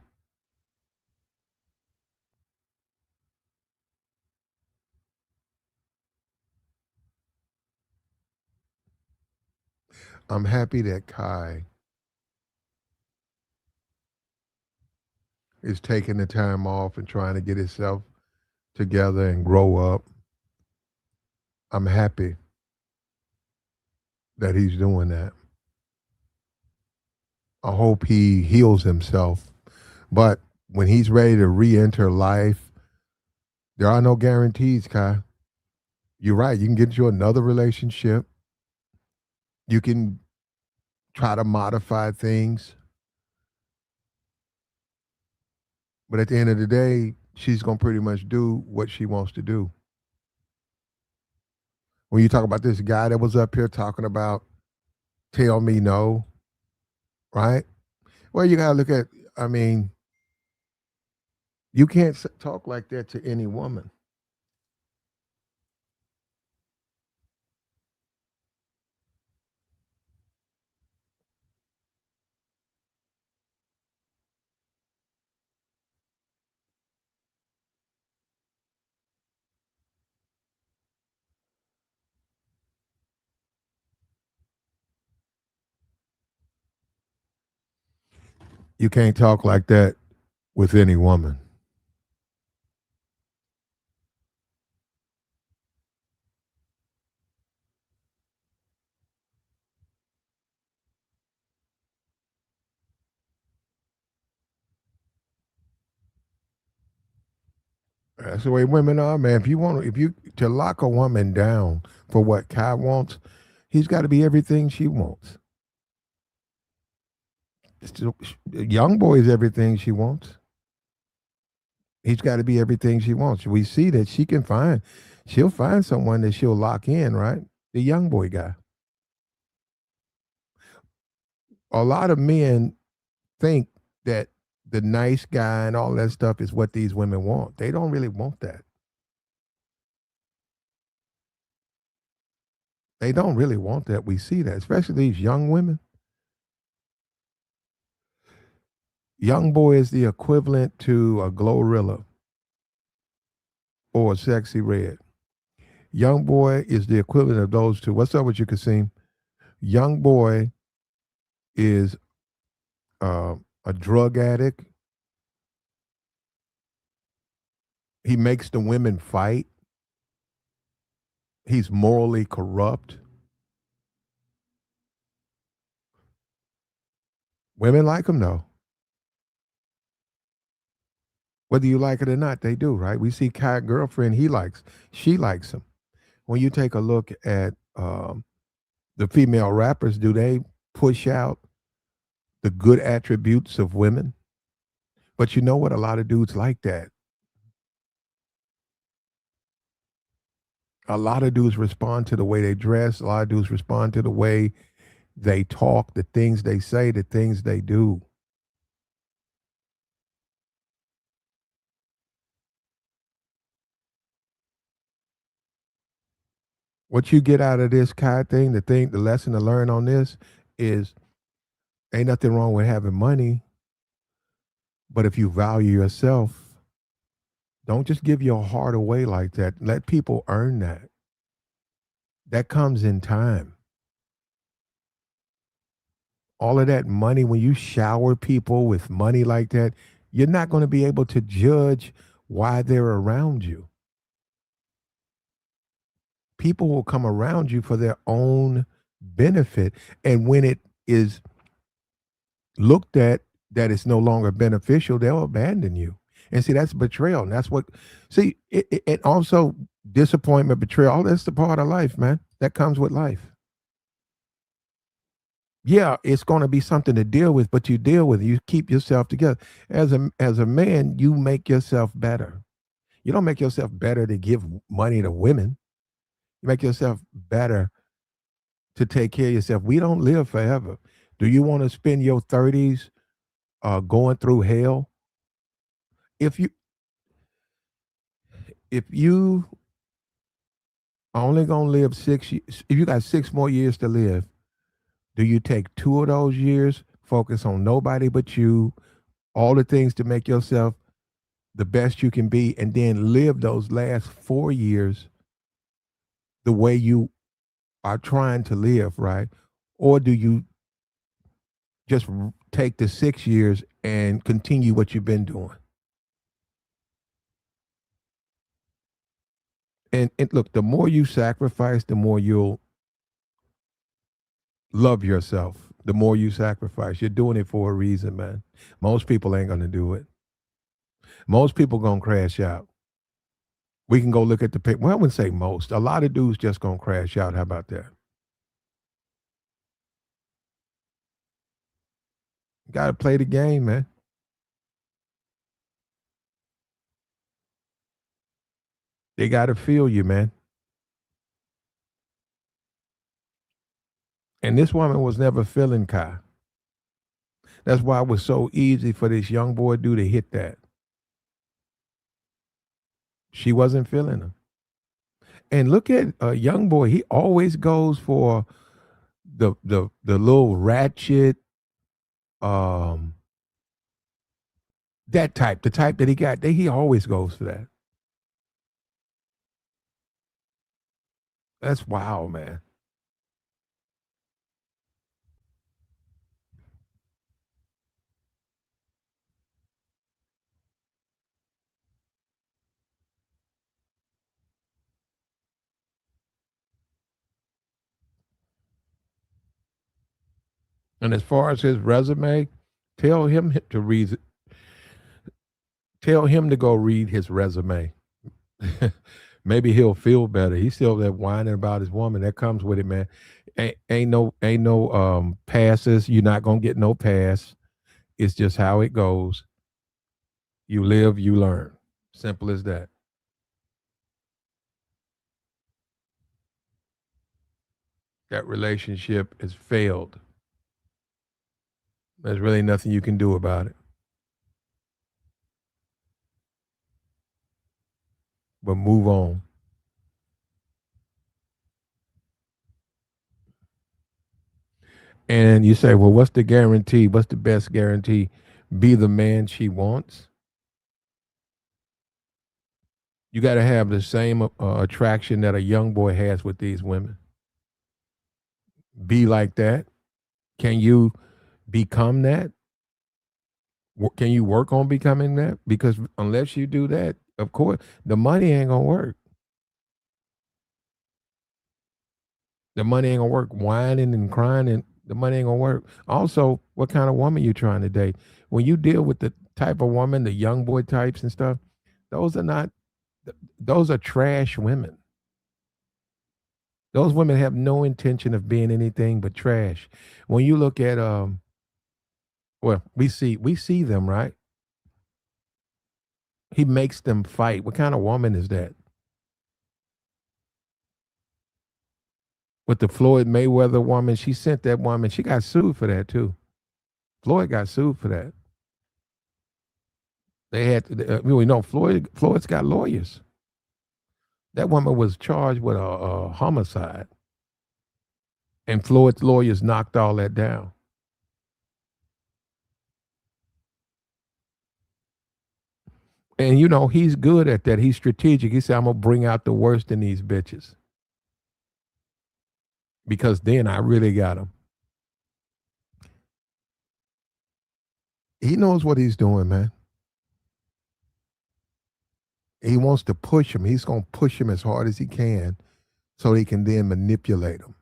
I'm happy that Kai is taking the time off and trying to get himself together and grow up. I'm happy that he's doing that. I hope he heals himself. But when he's ready to re-enter life, there are no guarantees, Kai. You're right. You can get into another relationship. You can try to modify things. But at the end of the day, she's going to pretty much do what she wants to do. When you talk about this guy that was up here talking about tell me no, right? Well, you got to look at, I mean, you can't talk like that to any woman. You can't talk like that with any woman. That's the way women are, man. If you to lock a woman down for what Kai wants, he's got to be everything she wants. Young boy is everything she wants. He's got to be everything she wants. We see that she'll find someone that she'll lock in, right? The young boy guy. A lot of men think that the nice guy and all that stuff is what these women want. They don't really want that. They don't really want that. We see that, especially these young women. Young boy is the equivalent to a Glorilla or a Sexy Red. Young boy is the equivalent of those two. What's up with you, Kasim? Young boy is a drug addict. He makes the women fight. He's morally corrupt. Women like him, though. Whether you like it or not, they do, right? We see Kai girlfriend, she likes him. When you take a look at the female rappers, do they push out the good attributes of women? But you know what? A lot of dudes like that. A lot of dudes respond to the way they dress. A lot of dudes respond to the way they talk, the things they say, the things they do. What you get out of this Kai thing, the lesson to learn on this is ain't nothing wrong with having money, but if you value yourself, don't just give your heart away like that. Let people earn that. That comes in time. All of that money, when you shower people with money like that, you're not going to be able to judge why they're around you. People will come around you for their own benefit. And when it is looked at that it's no longer beneficial, they'll abandon you. And see, that's betrayal. And that's what, see, it also disappointment, betrayal, all that's the part of life, man. That comes with life. Yeah, it's going to be something to deal with, but you deal with it. You keep yourself together. As a man, you make yourself better. You don't make yourself better to give money to women. You make yourself better to take care of yourself. We don't live forever. Do you want to spend your 30s going through hell? If you are only gonna live 6 years, if you got 6 more years to live, do you take 2 of those years, focus on nobody but you, all the things to make yourself the best you can be, and then live those last 4 years the way you are trying to live, right? Or do you just take the 6 years and continue what you've been doing? And look, the more you sacrifice, the more you'll love yourself. The more you sacrifice, you're doing it for a reason, man. Most people ain't gonna do it. Most people gonna crash out. We can go look at the pic. Well, I wouldn't say most. A lot of dudes just gonna crash out. How about that? Got to play the game, man. They got to feel you, man. And this woman was never feeling Kai. That's why it was so easy for this young boy dude to hit that. She wasn't feeling him. And look at a young boy. He always goes for the little ratchet, that type, the type that he got. He always goes for that. That's wild, man. And as far as his resume, tell him to read. Tell him to go read his resume. Maybe he'll feel better. He's still there whining about his woman. That comes with it, man. Ain't no passes. You're not gonna get no pass. It's just how it goes. You live, you learn. Simple as that. That relationship has failed. There's really nothing you can do about it. But move on. And you say, well, what's the guarantee? What's the best guarantee? Be the man she wants. You got to have the same attraction that a young boy has with these women. Be like that. Can you become that? Can you work on becoming that? Because unless you do that, of course, the money ain't gonna work. The money ain't gonna work. Whining and crying, and the money ain't gonna work. Also, what kind of woman you trying to date? When you deal with the type of woman, the young boy types and stuff, those are not. Those are trash women. Those women have no intention of being anything but trash. When you look at well, we see them, right? He makes them fight. What kind of woman is that? With the Floyd Mayweather woman, she sent that woman. She got sued for that too. Floyd got sued for that. They had, we know Floyd's got lawyers. That woman was charged with a homicide, and Floyd's lawyers knocked all that down. And you know, he's good at that. He's strategic. He said, I'm gonna bring out the worst in these bitches. Because then I really got him. He knows what he's doing, man. He wants to push him. He's gonna push him as hard as he can so he can then manipulate him.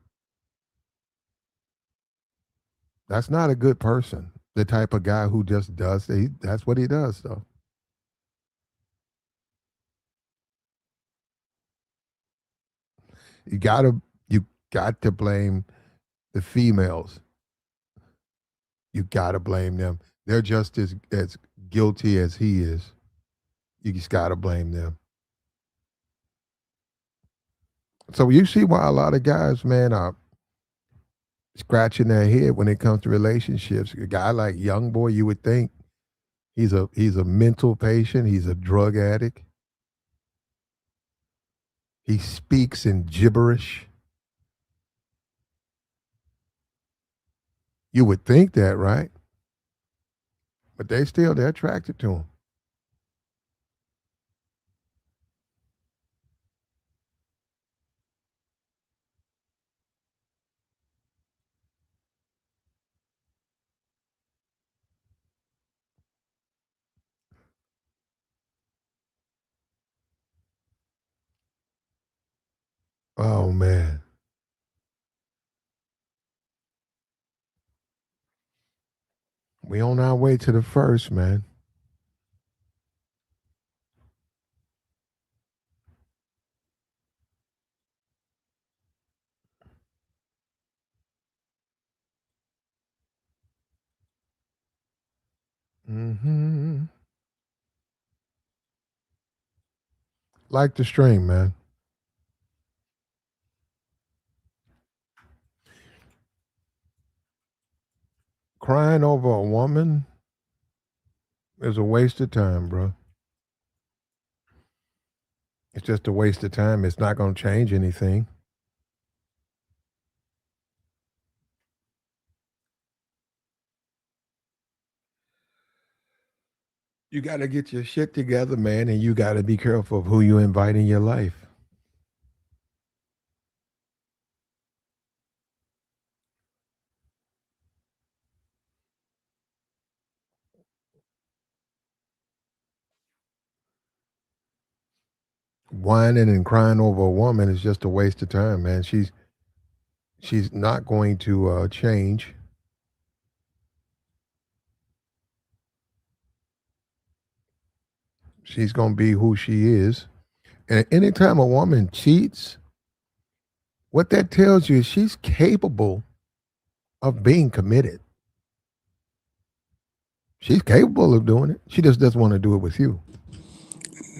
That's not a good person. The type of guy who just does that's what he does, though. You got to blame the females. You got to blame them. They're just as guilty as he is. You just got to blame them. So you see why a lot of guys, man, are scratching their head when it comes to relationships. A guy like Young Boy, you would think he's a mental patient. He's a drug addict. He speaks in gibberish. You would think that, right? But they're attracted to him. Oh man. We on our way to the first, man. Mm-hmm. Like the stream, man. Crying over a woman is a waste of time, bro. It's just a waste of time. It's not going to change anything. You got to get your shit together, man, and you got to be careful of who you invite in your life. Whining and crying over a woman is just a waste of time, man. She's not going to change. She's going to be who she is. And anytime a woman cheats, what that tells you is she's capable of being committed. She's capable of doing it. She just doesn't want to do it with you.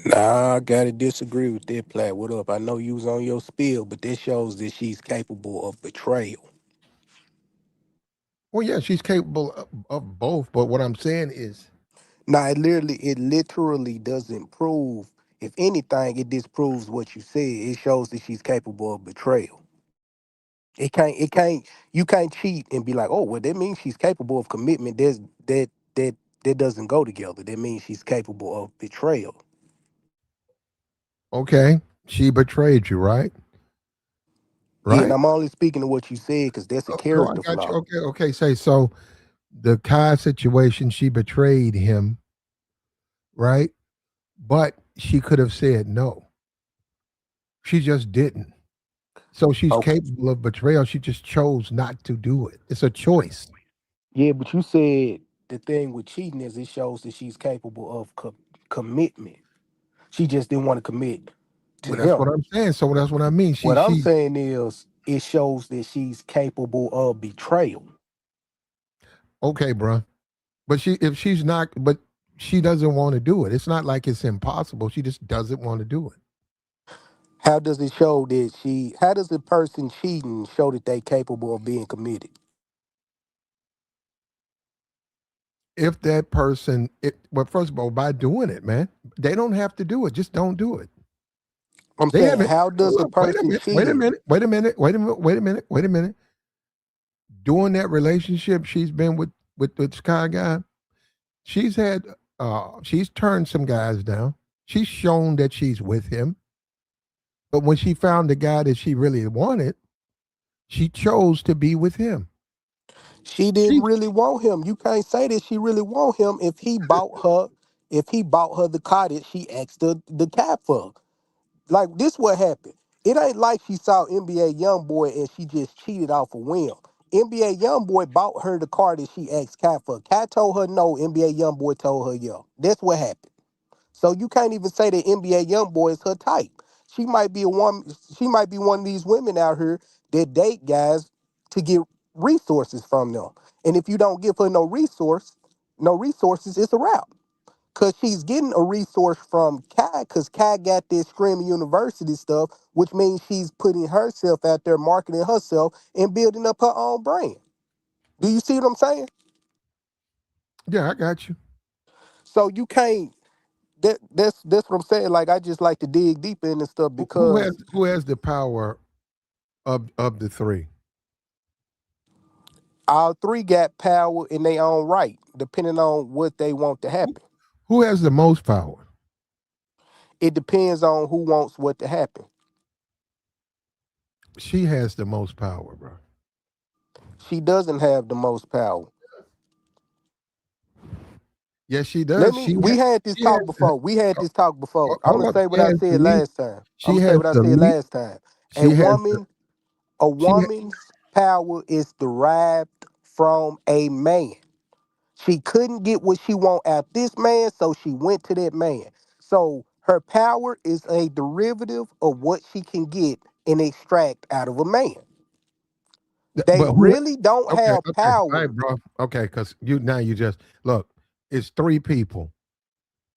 Nah, I gotta disagree with that, Plat. What up? I know you was on your spiel, but that shows that she's capable of betrayal. Well, yeah, she's capable of both. But what I'm saying is, Nah, it literally doesn't prove. If anything, it disproves what you said. It shows that she's capable of betrayal. It can't. You can't cheat and be like, oh, well, that means she's capable of commitment. That that doesn't go together. That means she's capable of betrayal. okay, she betrayed you, right? Yeah, and Right? I'm only speaking to what you said because that's a No, I character got you. flaw. Okay, okay. Say so. The Kai situation, she betrayed him, right? But she could have said no. She just didn't. So she's Okay. capable of betrayal. She just chose not to do it. It's a choice. Yeah, but you said the thing with cheating is it shows that she's capable of commitment. She just didn't want to commit to Well, that's what him. I'm saying. So that's what I mean. What I'm saying is it shows that she's capable of betrayal. Okay, bro. But if she's not, but she doesn't want to do it. It's not like it's impossible. She just doesn't want to do it. How does it show that how does a person cheating show that they capable of being committed? If that person, well, first of all, by doing it, man, they don't have to do it. Just don't do it. I'm They saying, haven't. how does a Wait a person minute. Wait a cheating? minute. Wait a minute. Wait a minute. Wait a minute. Wait a minute. During that relationship she's been with Sky Guy, she's had she's turned some guys down. She's shown that she's with him. But when she found the guy that she really wanted, she chose to be with him. She didn't She really want him. You can't say that she really want him if he bought her the car that she asked the cab for. Like this what happened. It ain't like she saw NBA YoungBoy and she just cheated off a whim. NBA YoungBoy bought her the car that she asked Cat for. Cat told her no. NBA YoungBoy told her yeah. That's what happened. So you can't even say that NBA YoungBoy is her type. She might be a woman. She might be one of these women out here that date guys to get resources from them. And if you don't give her no resources, it's a wrap. Cause she's getting a resource from Kai, cause Kai got this Screaming University stuff, which means she's putting herself out there, marketing herself, and building up her own brand. Do you see what I'm saying? yeah, I got you. So you can't. That's what I'm saying. Like I just like to dig deep in and stuff because Who has the power of the three? all three got power in their own right, depending on what they want to Who, happen. who has the most power? It depends on who wants what to happen. She has the most power, bro. She doesn't have the most power. Yes, she Let does. me. We had this She has talk before. We had this talk before. I'm hold gonna up. say what I said last time. I'm She gonna say has what I the said least. last time. A She has the woman, a she. woman's power is derived from a man. She couldn't get what she want out this man, so she went to that man. So her power is a derivative of what she can get and extract out of a man. They But who? really don't Okay, have okay, all right, power. bro. Okay, because you just look. It's three people.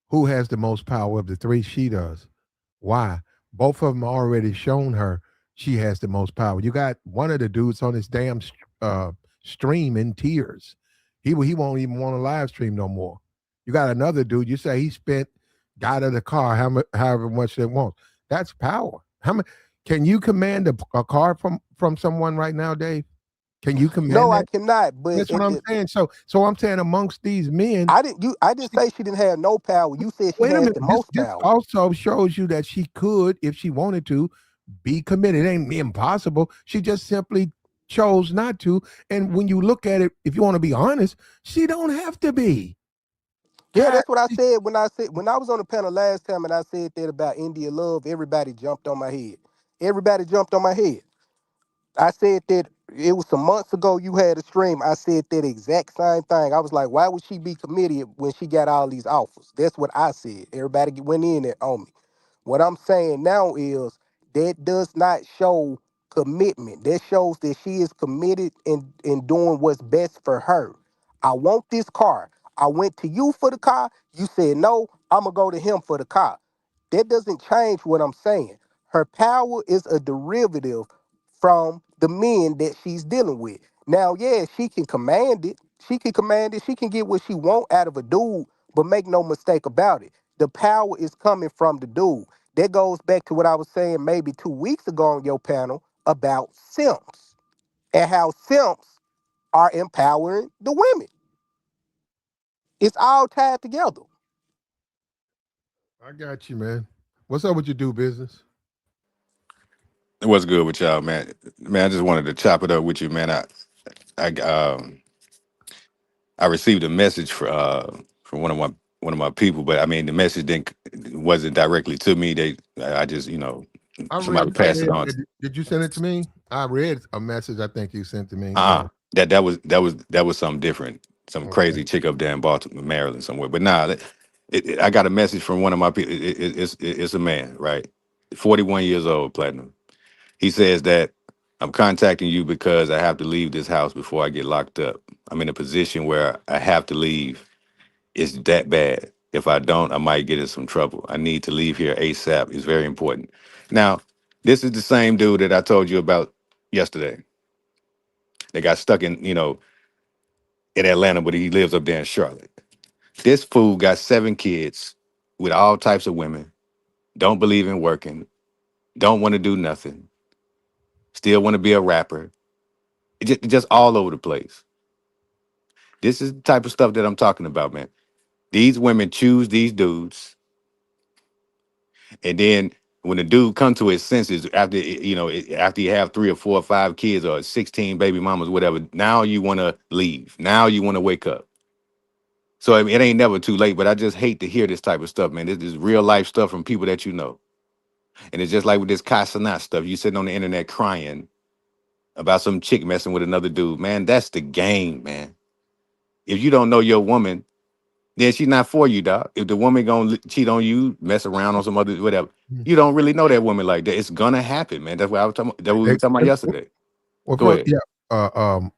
Who has the most power of the three? She does. Why? Both of them already shown her she has the most power. You got one of the dudes on this damn stream in tears. He won't even want to live stream no more. You got another dude. You say he spent got out of the car however much they want. That's power. How much can you command a car from someone right now, Dave? Can you No, command I that? cannot. But That's what I'm saying. So I'm saying amongst these men, I didn't say she didn't have no power. You said she wait a had minute. the This most this power. also shows you that she could, if she wanted to, be committed. It ain't impossible. She just simply chose not to. And when you look at it, if you want to be honest, she don't have to be. Yeah, Kai, that's what I said when I was on the panel last time and I said that about India Love, everybody jumped on my head. Everybody jumped on my head. I said that it was some months ago you had a stream. I said that exact same thing. I was like, why would she be committed when she got all these offers? That's what I said. Everybody went in there on me. What I'm saying now is that does not show commitment. That shows that she is committed in doing what's best for her. I want this car. I went to you for the car. You said no. I'm gonna go to him for the car. That doesn't change what I'm saying. Her power is a derivative from the men that she's dealing with. Now, yeah, she can command it. She can command it. She can get what she want out of a dude, but make no mistake about it. The power is coming from the dude. That goes back to what I was saying maybe 2 weeks ago on your panel about simps and how simps are empowering the women. It's all tied together. I got you, man. What's up with your do business? What's good with y'all, man? Man, I just wanted to chop it up with you, man. I I received a message from one of my people, but I mean the message didn't wasn't directly to me. I just somebody I passed it read on. did you send it to me? I read a message I think you sent to me. Yeah. That was something different. Some Okay. crazy chick up there in Baltimore, Maryland, somewhere. But nah, I got a message from one of my people. It's a man, right? 41 years old, platinum. He says that I'm contacting you because I have to leave this house before I get locked up. I'm in a position where I have to leave. It's that bad. If I don't, I might get in some trouble. I need to leave here ASAP. It's very important. Now, this is the same dude that I told you about yesterday. They got stuck in Atlanta, but he lives up there in Charlotte. This fool got 7 kids with all types of women, don't believe in working, don't want to do nothing, still want to be a rapper. Just all over the place. This is the type of stuff that I'm talking about, man. These women choose these dudes, and then when the dude come to his senses after after you have 3 or 4 or 5 kids or 16 baby mamas, whatever, now you want to leave. Now you want to wake up. So I mean, it ain't never too late. But I just hate to hear this type of stuff, man. This is real life stuff from people that you know, and it's just like with this Cenat stuff. You sitting on the internet crying about some chick messing with another dude, man. That's the game, man. If you don't know your woman, then she's not for you, dog. If the woman gonna cheat on you, mess around on some other whatever, Mm. you don't really know that woman like that. It's gonna happen, man. That's what I was talking. That what we They, were talking about yesterday. well, Go first, ahead. yeah, uh, um,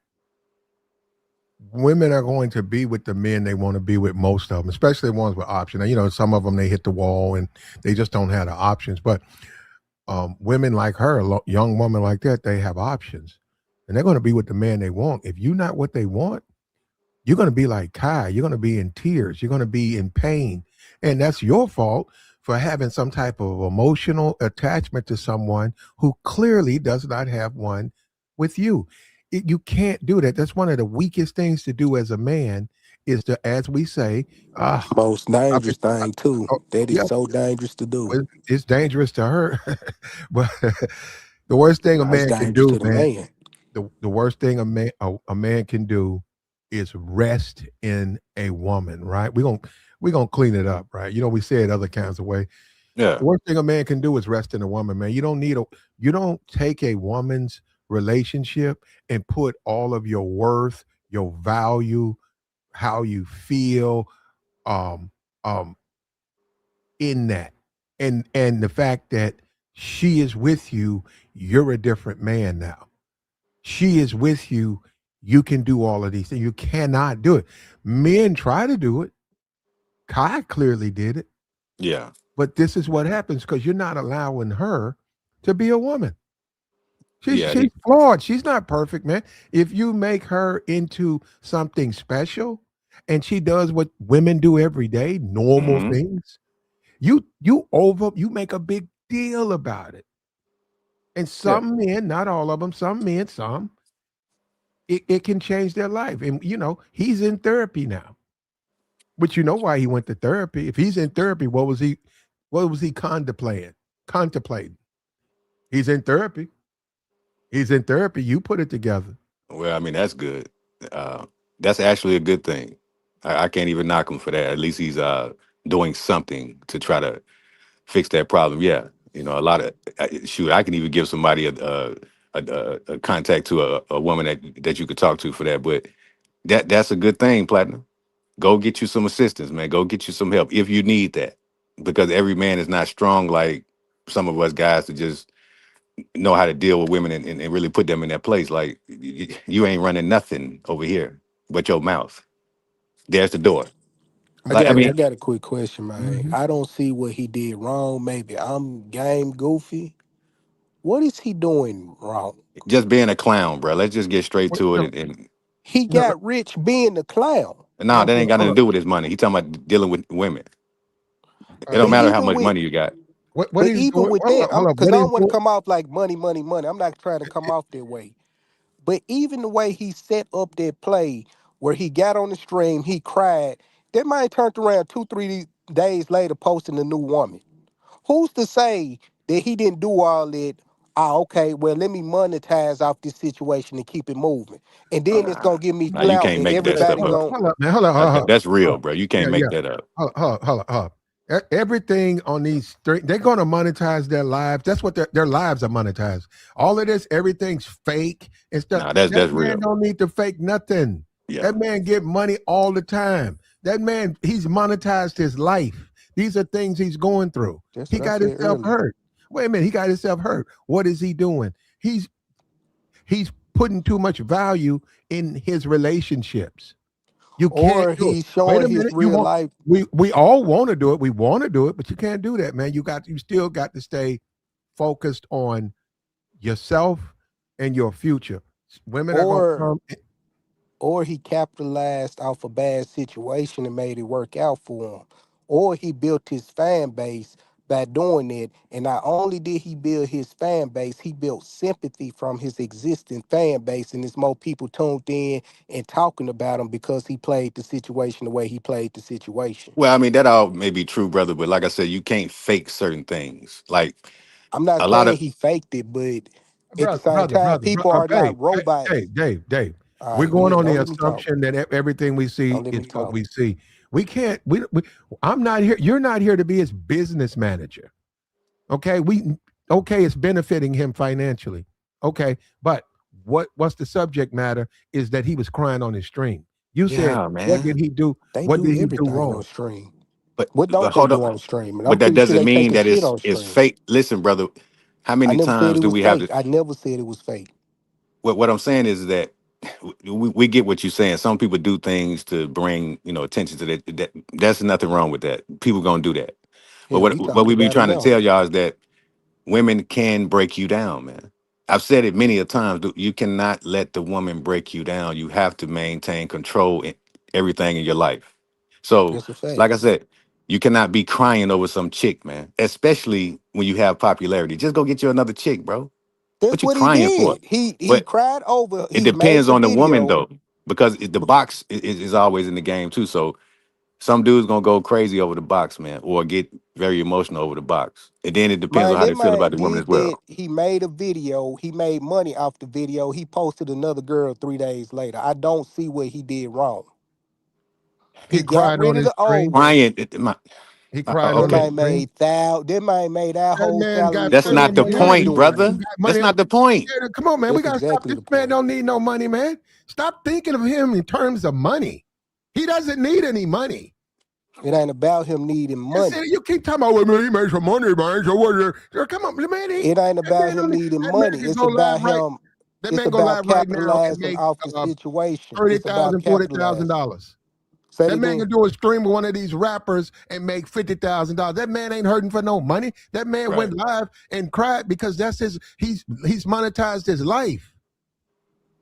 women are going to be with the men they want to be with, most of them, especially ones with options. Now, some of them they hit the wall and they just don't have the options. But women like her, young woman like that, they have options, and they're going to be with the man they want. If you're not what they want, you're going to be like Kai. You're going to be in tears. You're going to be in pain. And that's your fault for having some type of emotional attachment to someone who clearly does not have one with you. You can't do that. That's one of the weakest things to do as a man is to, as we say, Most I mean, dangerous thing too. oh, That is yeah, so dangerous to do. it's dangerous to her. But the worst thing a Nah, it's man can dangerous do, to the man, man. the worst thing a man can do is rest in a woman, right? We're gonna clean it up, right? We say it other kinds of way. Yeah, The worst thing a man can do is rest in a woman, man. You don't take a woman's relationship and put all of your worth, your value, how you feel, um, um, in that. And the fact that she is with you, you're a different man now. She is with you, you can do all of these things. You cannot do it. Men try to do it. Kai clearly did it, yeah, but this is what happens because you're not allowing her to be a woman. She's yeah. she's flawed. She's not perfect, man. If you make her into something special and she does what women do every day, normal Hmm. things, you make a big deal about it. And Yeah. some men, not all of them, some men, it can change their life. And he's in therapy now. But you know why he went to therapy. If he's in therapy, what was he contemplating? He's in therapy. He's in therapy. You put it together. Well, I mean, that's good. Uh, that's actually a good thing. I can't even knock him for that. At least he's doing something to try to fix that problem. Yeah, a lot of shoot. I can even give somebody a contact to a woman that you could talk to for that. But that's a good thing, Platinum. Go get you some assistance, man. Go get you some help if you need that, because every man is not strong like some of us guys to just know how to deal with women and really put them in their place. Like you ain't running nothing over here but your mouth. There's the door. I Like I got mean, I got a quick question, man. Mhm. I don't see what he did wrong. Maybe I'm game goofy. What is he doing wrong? just being a clown, bro. Let's just get straight Well, to it. And He no, got rich being the clown. nah, that ain't got hold nothing to on. do with his money. He talking about dealing with women. It don't But matter how even much with money you got. What but he's even doing? with Hold that, on, hold on. because What I he's don't want to doing? come off like money, money, money. I'm not trying to come off that way. But even the way he set up that play where he got on the stream, he cried. That man turned around 2, 3 days later posting a new woman. Who's to say that he didn't do all that? Ah, okay, well, let me monetize off this situation and keep it moving. And then it's gonna give me Now you clout can't and make that stuff everybody Hold on, up. going hold on, man. Hold on, hold on, That's hold real, on. bro. You Yeah, can't yeah. make that up. Hold on. Everything on these they're going to monetize their lives. That's what their lives are monetized. All of this, everything's fake and stuff. Nah, that's That that's man real. don't need to fake nothing. Yeah. That man get money all the time. That man, he's monetized his life. These are things he's going through. That's He what I got said himself earlier. hurt. Wait a minute, he got himself hurt. What is he doing? He's putting too much value in his relationships. You can't Or do it. he's Wait showing a his minute. You real want life. we all want to do it. We want to do it, but you can't do that, man. You still got to stay focused on yourself and your future. Women are gonna Or come. or he capitalized off a bad situation and made it work out for him. Or he built his fan base by doing that. And not only did he build his fan base, he built sympathy from his existing fan base, and there's more people tuned in and talking about him because he played the situation the way he played the situation. Well, I mean, that all may be true, brother, but like I said, you can't fake certain things. Like I'm not a lot saying of he faked it, but at the brother, same brother, time, brother, people are Dave, not robots. Dave. All We're right, go going ahead. on the Don't let me talk. assumption that everything we see Don't let is me what talk. we see. We can't. We I'm not here. You're not here to be his business manager. Okay. Okay. It's benefiting him financially. Okay. But what's the subject matter is that he was crying on his stream. You said, yeah, what man. did he do? They What do did he do everything on wrong? stream. What But don't they hold do on. on stream? And I'm But that pretty sure doesn't they take mean a that shit on it's stream. fake. Listen, brother, how I many never said times it do was we have fake. to I never said it was fake. what I'm saying is that we get what you're saying. Some people do things to bring, attention to that. That's nothing wrong with that. People gonna do that. But Hell, he what talking we be about him trying to now. tell y'all is that women can break you down, man. I've said it many a times. You cannot let the woman break you down. You have to maintain control in everything in your life. So, That's a fact. like I said, you cannot be crying over some chick, man. Especially when you have popularity. Just go get you another chick, bro. That's What you what he crying for? did. He But cried over. it He made depends the on the woman video. though, because the box is always in the game too. So some dudes gonna go crazy over the box, man, or get very emotional over the box. And then it depends on Man, how that they feel about man the woman as did that. well. He made a video. He made money off the video. He posted another girl 3 days later. I don't see what he did wrong. He He got cried on rid of his the old stream. one. Crying, He cried That on his okay. man stream. made that man made that That whole man salary got That's plenty stream not of the money just point, already. doing He that. brother. got That's money. not the point. Yeah, come on, man. We That's gotta stop. exactly This the man point. don't need no money, man. Stop thinking of him in terms of money. He doesn't need any money. It ain't about him needing You see, money. you keep talking about, well, man, he makes some money, man. So what? Come on, man. It ain't That about man him don't need, needing that man money. can It's go live about right. him. That It's man go about live right now and capitalizing make off the situation. thirty It's about thousand, capitalizing. $40,000. Say it That man again. can do a stream with one of these rappers and make $50,000. That man ain't hurting for no money. That man Right. went live and cried because that's his. He's monetized his life.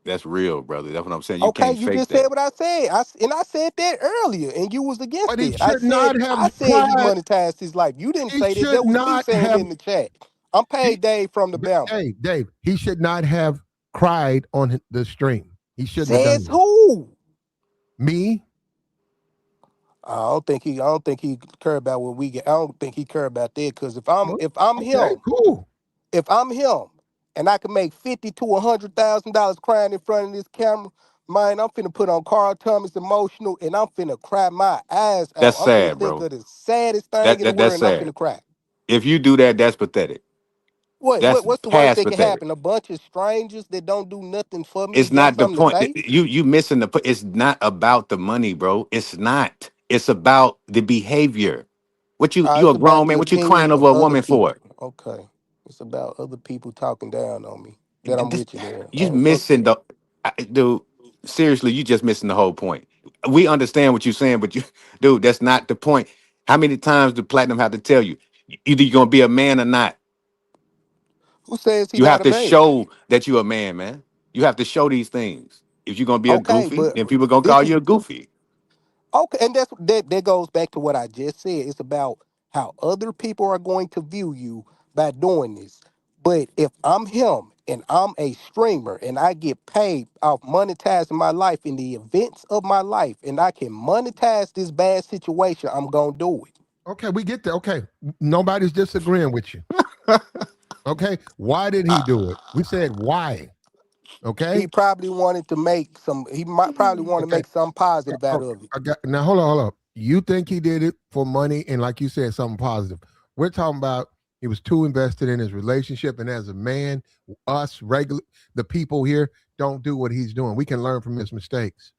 That's real, brother. That's what I'm saying. You Okay, can't you fake just said that. what I said. I said that earlier, and you was against But he it. should not have I said he cried. monetized his life. You didn't He say that. should That was me not saying have. in the chat. I'm He, paid Dave from the Bama. Dave. He should not have cried on the stream. He shouldn't have done Says that. who? Me, I don't think he care about what we get. I don't think he care about that. Cause okay, cool. if I'm him, and I can make 50 to $100,000 crying in front of this camera, man, I'm finna put on Carl Thomas emotional, and I'm finna cry my eyes out. That's I'm finna sad, think bro. of the saddest thing That in the that world, that's and I'm sad. finna cry. If you do that, that's pathetic. That's What's the worst past that can pathetic. happen? A bunch of strangers that don't do nothing for me It's got not the something to point. say? You missing the point. It's not about the money, bro. It's not. It's about the behavior. What you It's a about grown the man? What you opinions crying of over a other woman for? people. Okay. It's about other people talking down on me. That I'm This, with you there. you Fuck missing that. dude. Seriously, you just missing the whole point. We understand what you're saying, but dude, that's not the point. How many times do platinum have to tell you? Either you're gonna be a man or not. Who says he You have not a to man? show that you're a man, man. You have to show these things. If you're gonna be a Okay, goofy, but then people gonna this call is you a goofy. okay, and that goes back to what I just said. It's about how other people are going to view you by doing this. But if I'm him and I'm a streamer and I get paid off monetizing my life in the events of my life and I can monetize this bad situation, I'm gonna do it. Okay, we get that. Okay, nobody's disagreeing with you. Okay, why did he do it? We said why. He Okay, probably wanted to make some. He might probably want to okay. make something positive out Okay. of it. I got now. Hold on. You think he did it for money, and like you said, something positive. We're talking about he was too invested in his relationship, and as a man, us regular the people here don't do what he's doing. We can learn from his mistakes.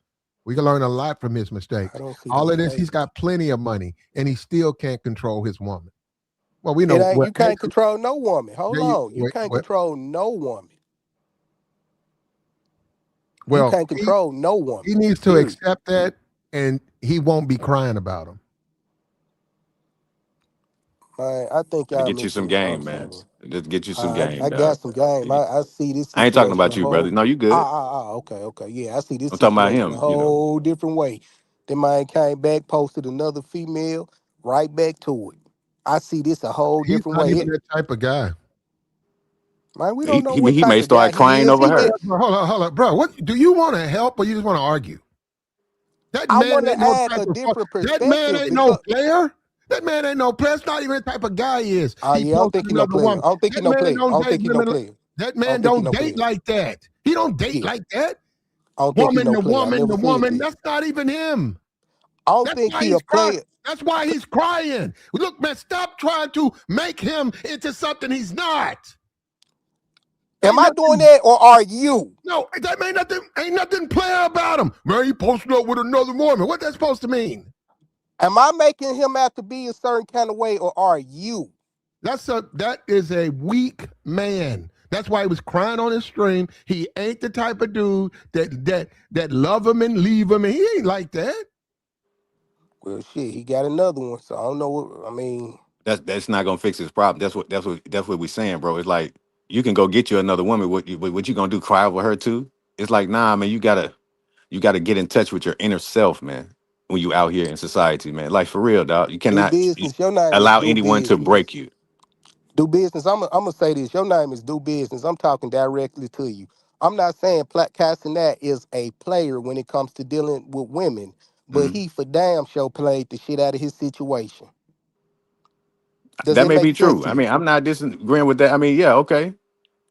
We can learn a lot from his I mistakes. don't see the All of this, he's mistakes. got plenty of money, and he still can't control his woman. Well, we It know ain't. what. You can't control no woman. Hold There you on. You wait. can't control no woman. You Well, can't control no woman. he needs to Period. accept that, and he won't be crying about him. Man, I think To y'all get you some game, man. misunderstanding. Just get you some game, I got dog. some game. I see this I ain't talking situation about a you, brother. whole. No, you good. Okay. Yeah, I see this I'm talking about situation a him. whole different way. Then man came back, posted another female, right back to it. I see this a whole He's different not way. even that type of guy. Man, we don't know He what he type may of guy start he crying is. over He her. may, Hold on, bro. What do you want to help or you just want to argue? That I man want ain't to no add type a of different that man perspective ain't no because player. That man ain't no player. That's not even the type of guy he is. He yeah, I don't posted think he no another player. woman. I don't think he That no man player. I don't don't date think he no women. player. That I don't man think he don't no date player. like that. He don't date Yeah, like that. I don't think he Woman no to player. I woman never to said woman. that. That's not even him. I don't That's think why he a he's crying. player. That's why he's crying. Look, man, stop trying to make him into something he's not. Am Ain't I doing nothing. that or are you? No, that ain't nothing player about him. Man, he posted up with another woman. What that supposed to mean? Am I making him have to be a certain kind of way or are you? That is a weak man. That's why he was crying on his stream. He ain't the type of dude that love him and leave him, and he ain't like that. Well, shit, he got another one, so I don't know what I mean. That's not gonna fix his problem. That's what we're saying, bro. It's like you can go get you another woman. What you gonna do? Cry over her too? It's like, nah, man. You gotta get in touch with your inner self, man. When you out here in society, man. Like for real, dog. You Do cannot business. Your name is allow do anyone to break business. you. Do business. I'm gonna say this. Your name is do business. I'm talking directly to you. I'm not saying Castanet is a player when it comes to dealing with women, but Mhm. he for damn sure played the shit out of his situation. Does That that may make be sense true. to I you? mean, I'm not disagreeing with that. I mean, yeah, okay.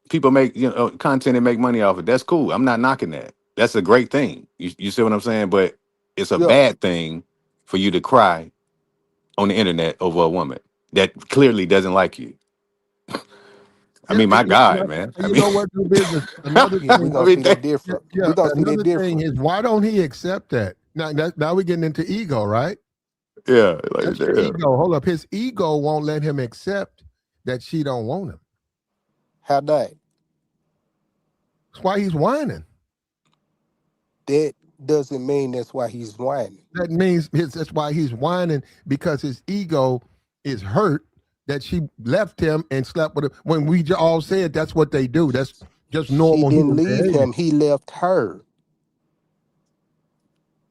People make content and make money off it. That's cool. I'm not knocking that. That's a great thing. You see what I'm saying? But it's a Yeah. bad thing for you to cry on the internet over a woman that clearly doesn't like you. I Yeah, mean, my God, man. I you mean, know what? Do business. Another Yeah, we're thing. I gonna mean, see that Yeah, different. yeah. We're gonna see that Another thing different. is why don't he accept that? Now we're getting into ego, right? yeah, like That's your damn. ego. Hold up. His ego won't let him accept that she don't want him. How that? That's why he's whining. That doesn't mean that's why he's whining. That means that's why he's whining because his ego is hurt that she left him and slept with him. When we all said that's what they do. That's just She normal didn't human leave behavior. him. He left her.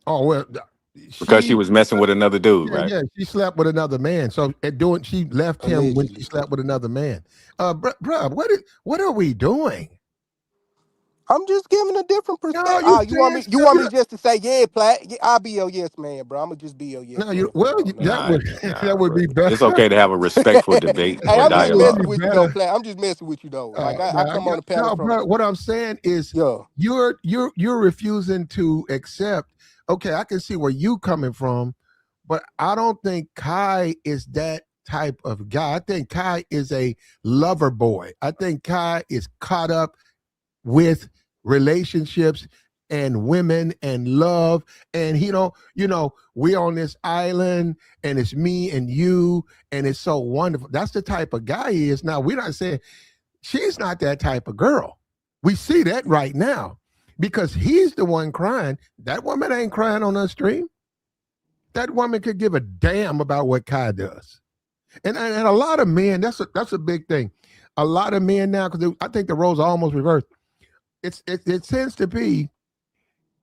Oh well, Because she she was messing with another dude, yeah, right? yeah, she slept with another man. So she left him when she Allegedly. slept with another man. Bruh, what are we doing? I'm just giving a different No, perspective. you Ah, you want saying me? You stuff. want me just to say, yeah, Platt? Yeah, I'll be your yes man, bro. I'm gonna just be your yes No, man from now on. That's that Nah, would cool. that nah, would bro. be It's better. okay to have a respectful debate Hey, or I'm just That would messing be dialogue. with you though, better. Platt. I'm just messing with you though. Like I Man, come on the panel no, from bro. What I'm saying is, yeah. you're refusing to accept. Okay, I can see where you coming from, but I don't think Kai is that type of guy. I think Kai is a lover boy. I think Kai is caught up with relationships and women and love, and we on this island and it's me and you and it's so wonderful. That's the type of guy he is. Now we're not saying she's not that type of girl. We see that right now because he's the one crying. That woman ain't crying on her stream. That woman could give a damn about what Kai does. And a lot of men, that's a big thing. A lot of men now, because I think the roles are almost reversed. It tends to be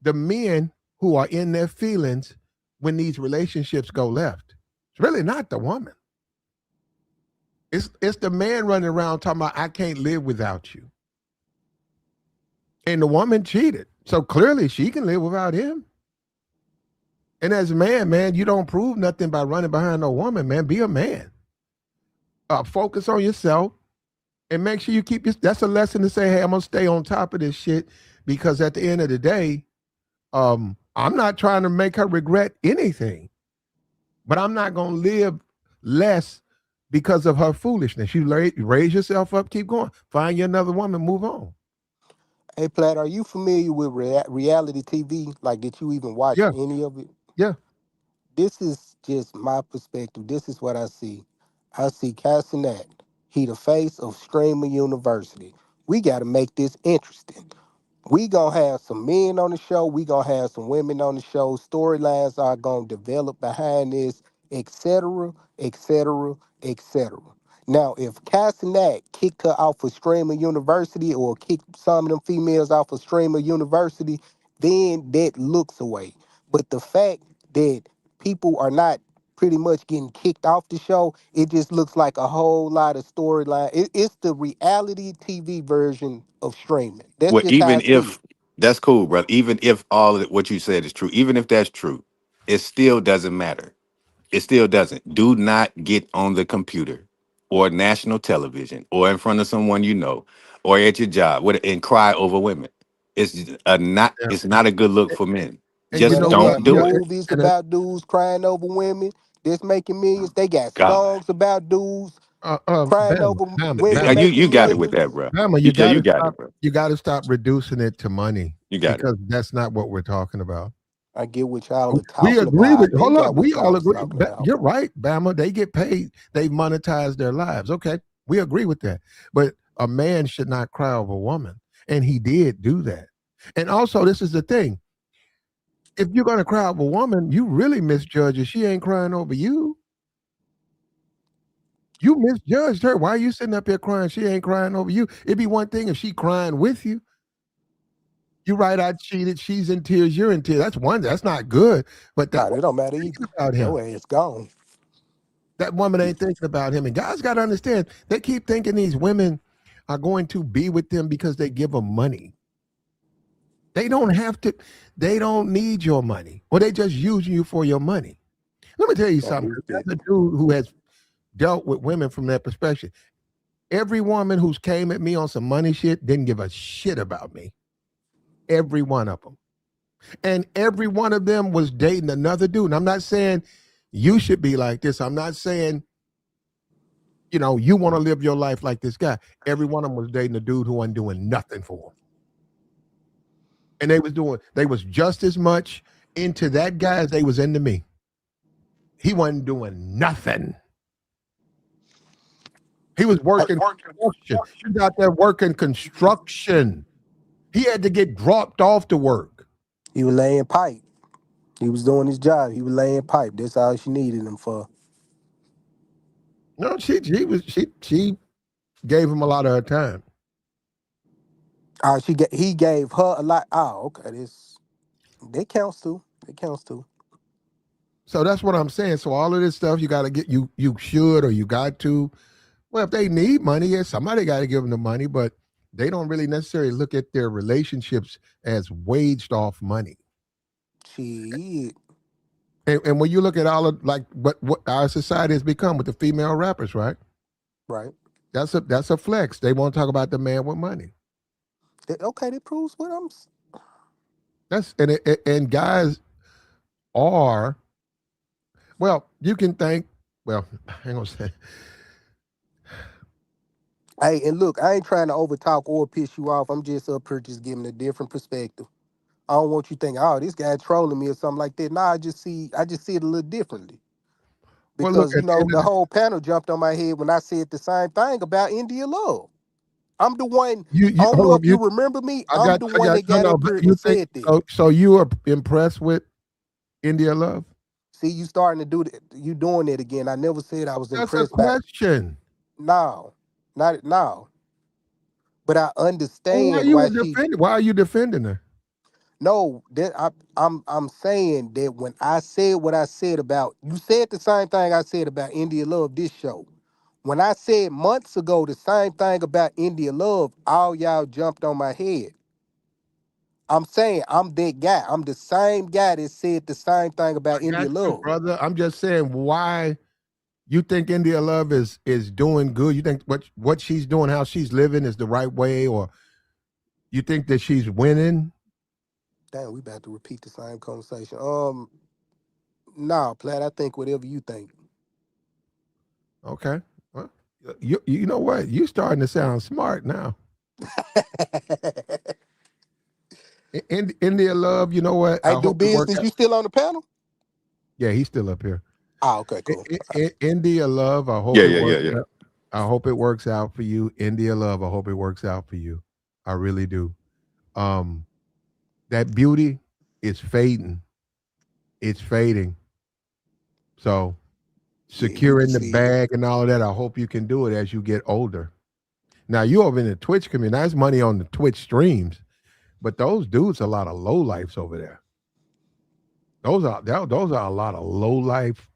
the men who are in their feelings when these relationships go left. It's really not the woman. It's the man running around talking about I can't live without you. And the woman cheated. So clearly she can live without him. And as a man, you don't prove nothing by running behind no woman, man. Be a man. Focus on yourself and make sure you keep your. That's a lesson to say, hey, I'm gonna stay on top of this shit because at the end of the day, I'm not trying to make her regret anything, but I'm not gonna live less because of her foolishness. You raise yourself up, keep going, find you another woman, move on. Hey, Platt, are you familiar with reality TV? Like, did you even watch Yeah, any of it? yeah. This is just my perspective. This is what I see. I see Cassinet. He the face of Streamer University. We got to make this interesting. We gonna have some men on the show. We gonna have some women on the show. Storylines are gonna develop behind this, etc., etc., etc. Now, if Cassinet kicked her off of Streamer University or kicked some of them females off of Streamer University, then that looks away. But the fact that people are not pretty much getting kicked off the show. It just looks like a whole lot of storyline. It's the reality TV version of streaming. That's Well, just how I even see if it. that's cool, brother. Even if all of what you said is true, even if that's true, it still doesn't matter. It still doesn't. Do not get on the computer or national television or in front of someone you know or at your job and cry over women. Yeah. It's not a good look for men. And you But Just know they what? don't got do Yeah, it. movies and about dudes crying over women that's making millions. They got God. songs about dudes crying over women Bama, You making got it with that, millions. bro. Bama, Yeah, you got it, bro. you gotta stop reducing it to money You got it. because that's not what we're talking about. I get what y'all are We talking agree about. I with been hold up, got we what all y'all was agree. talking about. You're right, Bama. They get paid, they monetize their lives. Okay, we agree with that. But a man should not cry over a woman. And he did do that. And also, this is the thing. If you're gonna cry over a woman, you really misjudge her. She ain't crying over you. You misjudged her. Why are you sitting up here crying? She ain't crying over you. It'd be one thing if she crying with you. You right, I cheated. She's in tears. You're in tears. That's one. That's not good. But that Nah, that woman don't matter ain't either. thinking about him. Your ass gone. That woman ain't thinking about him. And guys got to understand. They keep thinking these women are going to be with them because they give them money. They don't have to. They don't need your money, or they just using you for your money. Let me tell you I something. agree with As that. a dude who has dealt with women from that perspective, every woman who's came at me on some money shit didn't give a shit about me. Every one of them. And every one of them was dating another dude. And I'm not saying you should be like this. I'm not saying, you want to live your life like this guy. Every one of them was dating a dude who wasn't doing nothing for him. And they was just as much into that guy as they was into me. He wasn't doing nothing. He was working construction. He was out there working construction. He had to get dropped off to work. He was laying pipe. He was doing his job. He was laying pipe. That's all she needed him for. No, she gave him a lot of her time. He gave her a lot. Oh, okay. That counts too. That counts too. So that's what I'm saying. So all of this stuff you got to get you should or you got to. Well, if they need money, yeah, somebody got to give them the money, but they don't really necessarily look at their relationships as waged off money. Shit. And when you look at all of like what our society has become with the female rappers, right? Right. That's a flex. They won't talk about the man with money. Okay, that proves what I'm. That's and guys are well. You can think. Well, hang on a second. Hey, and look, I ain't trying to overtalk or piss you off. I'm just up here just giving a different perspective. I don't want you thinking, oh, this guy trolling me or something like that. Nah, I just see it a little differently. Well, look Because, at the end of the whole panel jumped on my head when I said the same thing about India Love. I'm the one, you I don't know hold up. if you remember me. I'm the I one got that got no. up But here you and think said that. so? You are impressed with India Love? See, you starting to do that. You doing it again. I never said I was That's a impressed by. question. No, not now. But I Well, understand why she. Why are you defending her? No, I'm saying that when I said what I said about you said the same thing I said about India Love this show. When I said months ago the same thing about India Love, all y'all jumped on my head. I'm saying I'm that guy. I'm the same guy that said the same thing about I got India you, Love. brother. I'm just saying why you think India Love is doing good. You think what she's doing, how she's living, is the right way, or you think that she's winning? Damn, we about to repeat the same conversation. Nah, Platt, I think whatever you think. Okay. Well, you know what? You starting to sound smart now. India Love, you know what? I I do hope it works business. out. You still on the panel? Yeah, he's still up here. Ah, okay, cool. India Love, I hope Yeah, it yeah, yeah, works yeah. out. I hope it works out for you. India Love, I hope it works out for you. I really do. Um, that beauty is fading. It's fading. So Yeah, you can securing the see it. bag and all of that, I hope you can do it as you get older. Now you over in the Twitch community. That's money on the Twitch streams, but those dudes, a lot of low lifes over there. Those are a lot of low life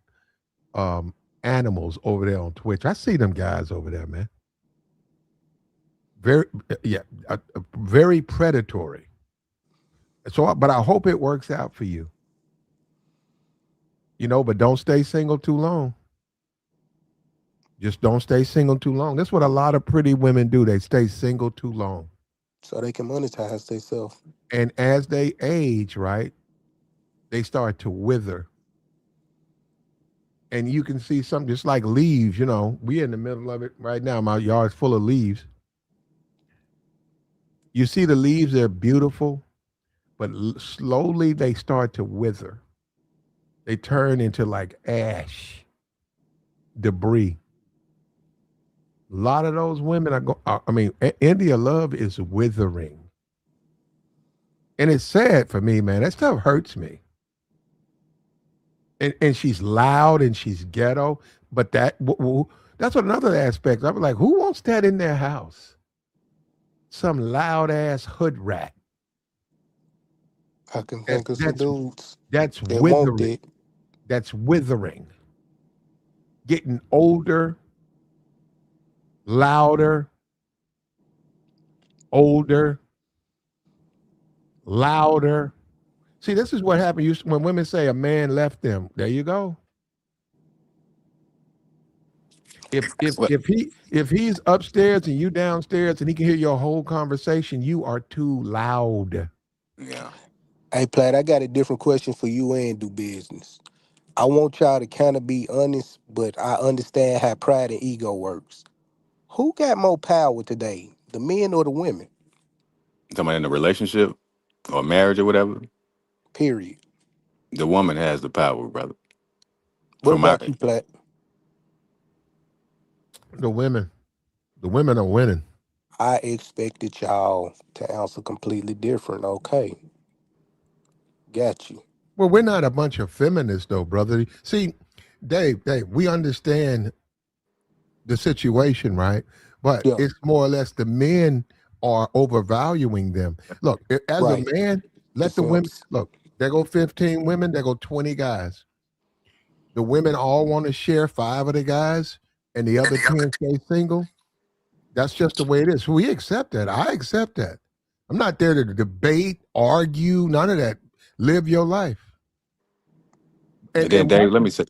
animals over there on Twitch. I see them guys over there, man. Very, yeah, very predatory. So, but I hope it works out for you. But don't stay single too long. Just don't stay single too long. That's what a lot of pretty women do. They stay single too long. So they can monetize themselves. And as they age, right, they start to wither. And you can see something just like leaves, we in the middle of it right now. My yard's full of leaves. You see the leaves, they're beautiful, but slowly they start to wither. They turn into like ash, debris. A lot of those women India love is withering. And it's sad for me, man. That stuff hurts me. And she's loud and she's ghetto, but that's what another aspect. I was like, who wants that in their house? Some loud ass hood rat. I can think of some dudes that's that withering. want it. That's withering. Getting older, louder, older, louder. See, this is what happens when women say a man left them. There you go. If he's upstairs and you downstairs and he can hear your whole conversation, you are too loud. Yeah. Hey, Platt, I got a different question for you and do business. I want y'all to kind of be honest, but I understand how pride and ego works. Who got more power today, the men or the women? Talking about in a relationship or marriage or whatever, Period. the woman has the power, brother. What From my about you, Platt? The women are winning. I expected y'all to answer completely different. Okay. Got you. Well, we're not a bunch of feminists, though, brother. See, Dave, we understand the situation, right? But Yeah. it's more or less the men are overvaluing them. Look, as Right. a man, let the women look. There go 15 women. There go 20 guys. The women all want to share 5 of the guys, and the other 10 stay single. That's just the way it is. We accept that. I accept that. I'm not there to debate, argue, none of that. Live your life. And then Dave, let me say,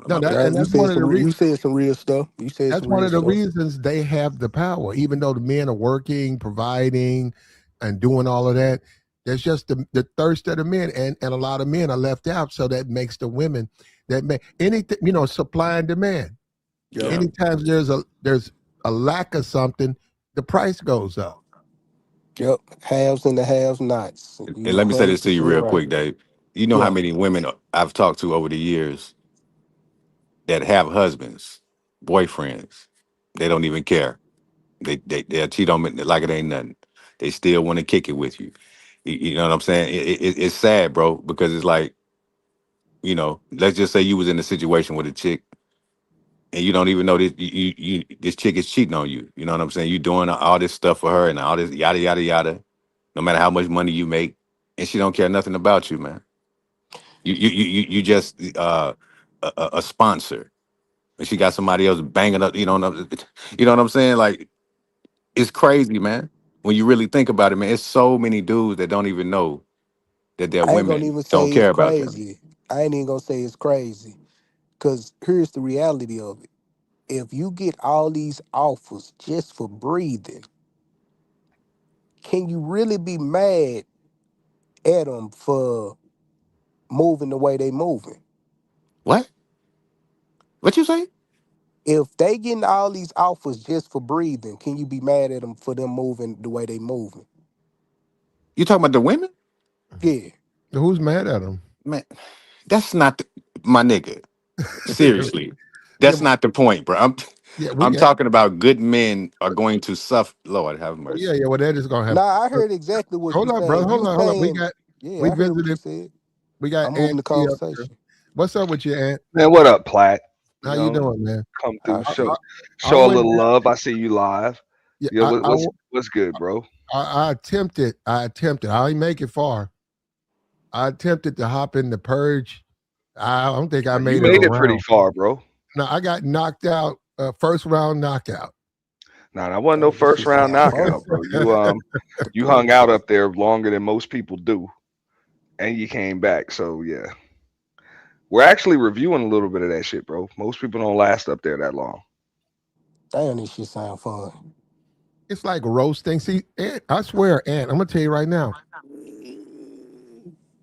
No, my bad. and that's one of the You reasons. said some real stuff. You said That's some one real of the stuff. reasons they have the power, even though the men are working, providing, and doing all of that. There's just the thirst of the men, and a lot of men are left out. So that makes the women anything, supply and demand. Yeah. Anytime there's a lack of something, the price goes up. Yep. Haves and the have nots. And let me say this to you 100% real right. quick, Dave. You know how Yeah. many women I've talked to over the years that have husbands, boyfriends. They don't even care. They'll cheat on me like it ain't nothing. They still want to kick it with you. You know what I'm saying? It's sad, bro, because it's like, let's just say you was in a situation with a chick and you don't even know this this chick is cheating on you. You know what I'm saying? You doing all this stuff for her and all this yada yada yada, no matter how much money you make, and she don't care nothing about you, man. You just a sponsor. And she got somebody else banging up, you know what I'm saying? Like, it's crazy, man. When you really think about it, man, it's so many dudes that don't even know that their I ain't gonna women even don't say it's care about them. crazy. I ain't even gonna say it's crazy. Cause here's the reality of it. If you get all these offers just for breathing, can you really be mad at them for moving the way they moving? What? What you say? If they getting all these offers just for breathing, can you be mad at them for them moving the way they moving? You talking about the women? Yeah. Who's mad at them? Man, that's not my nigga. Seriously. Yeah, That's not the point, bro. we I'm got. talking about good men are going to suffer. Lord have Yeah, mercy. well, that is gonna happen. Nah, I heard exactly what you Hold on, brother. saying. You Hold on. saying, We yeah, I heard what you visited. said. We got I'm moving Aunt the T up here. conversation. What's up with you, Aunt? Man, what up, Platt? How you doing, man? Come I through, I, see. I, I show a went little down. love. I see you live. Yeah, Yeah, what's good, bro? I attempted. I didn't make it far. I attempted to hop in the purge I don't think I You made it made it pretty around. far, bro. No, I got knocked out, first round knockout. Nah, that wasn't no Dang, this first shit round sound knockout, fun. bro. You hung out up there longer than most people do, and you came back. So yeah, we're actually reviewing a little bit of that shit, bro. Most people don't last up there that long. Damn, this shit sound fun. It's like roasting. See, Ant, I swear, Ant, I'm gonna tell you right now.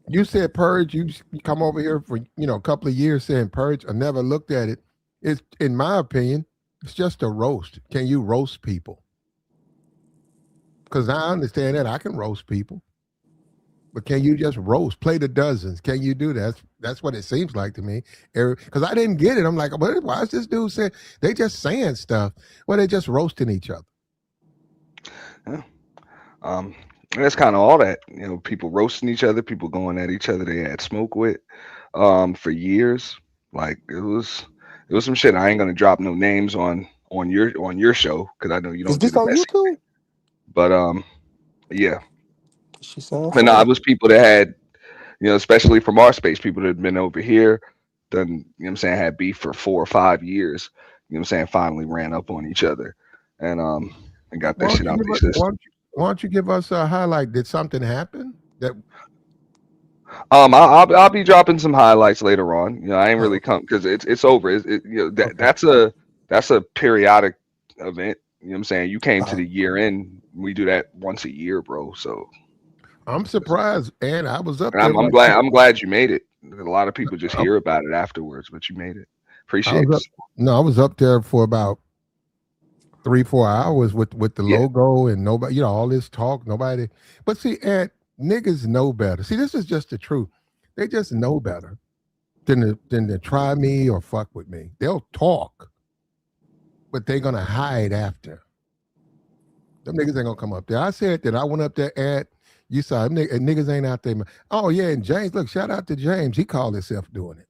You said purge. You come over here for a couple of years saying purge. I never looked at it. It's in my opinion, it's just a roast. Can you roast people? Because I understand that I can roast people, but can you just roast? Play the dozens. Can you do that? That's what it seems like to me. Because I didn't get it. I'm like, why is this dude saying? They just saying stuff. Well, they just roasting each other. Yeah. And that's kind of all that, people roasting each other, people going at each other they had smoke with, for years. Like it was some shit. I ain't gonna drop no names on your show because I know you Is don't do this the on messy. YouTube? But yeah, This shit sound but no, it fun. was people that had, especially from our space, people that had been over here, done, what I'm saying, had beef for 4 or 5 years. What I'm saying, finally ran up on each other, and got that Why don't shit you out give their us? system. Why don't you give us a highlight? Did something happen? That I'll be dropping some highlights later on. I ain't oh, really come because it's over. That okay. that's a periodic event. What I'm saying, you came to Uh, the year end. We do that once a year, bro. So, I'm surprised, and I was up and there I'm like glad you made it. A lot of people just I, hear about it afterwards, but you made it. I was Appreciate up. this. No, I was up there for about 3 4 hours with the Yeah. logo and nobody, all this talk, nobody. But see, and niggas know better. See, this is just the truth. They just know better than to try me or fuck with me. They'll talk, but they're gonna hide after. Them niggas ain't gonna come up there. I said that I went up there at. You saw them niggas ain't out there. Oh yeah, and James, look, shout out to James. He called himself doing it.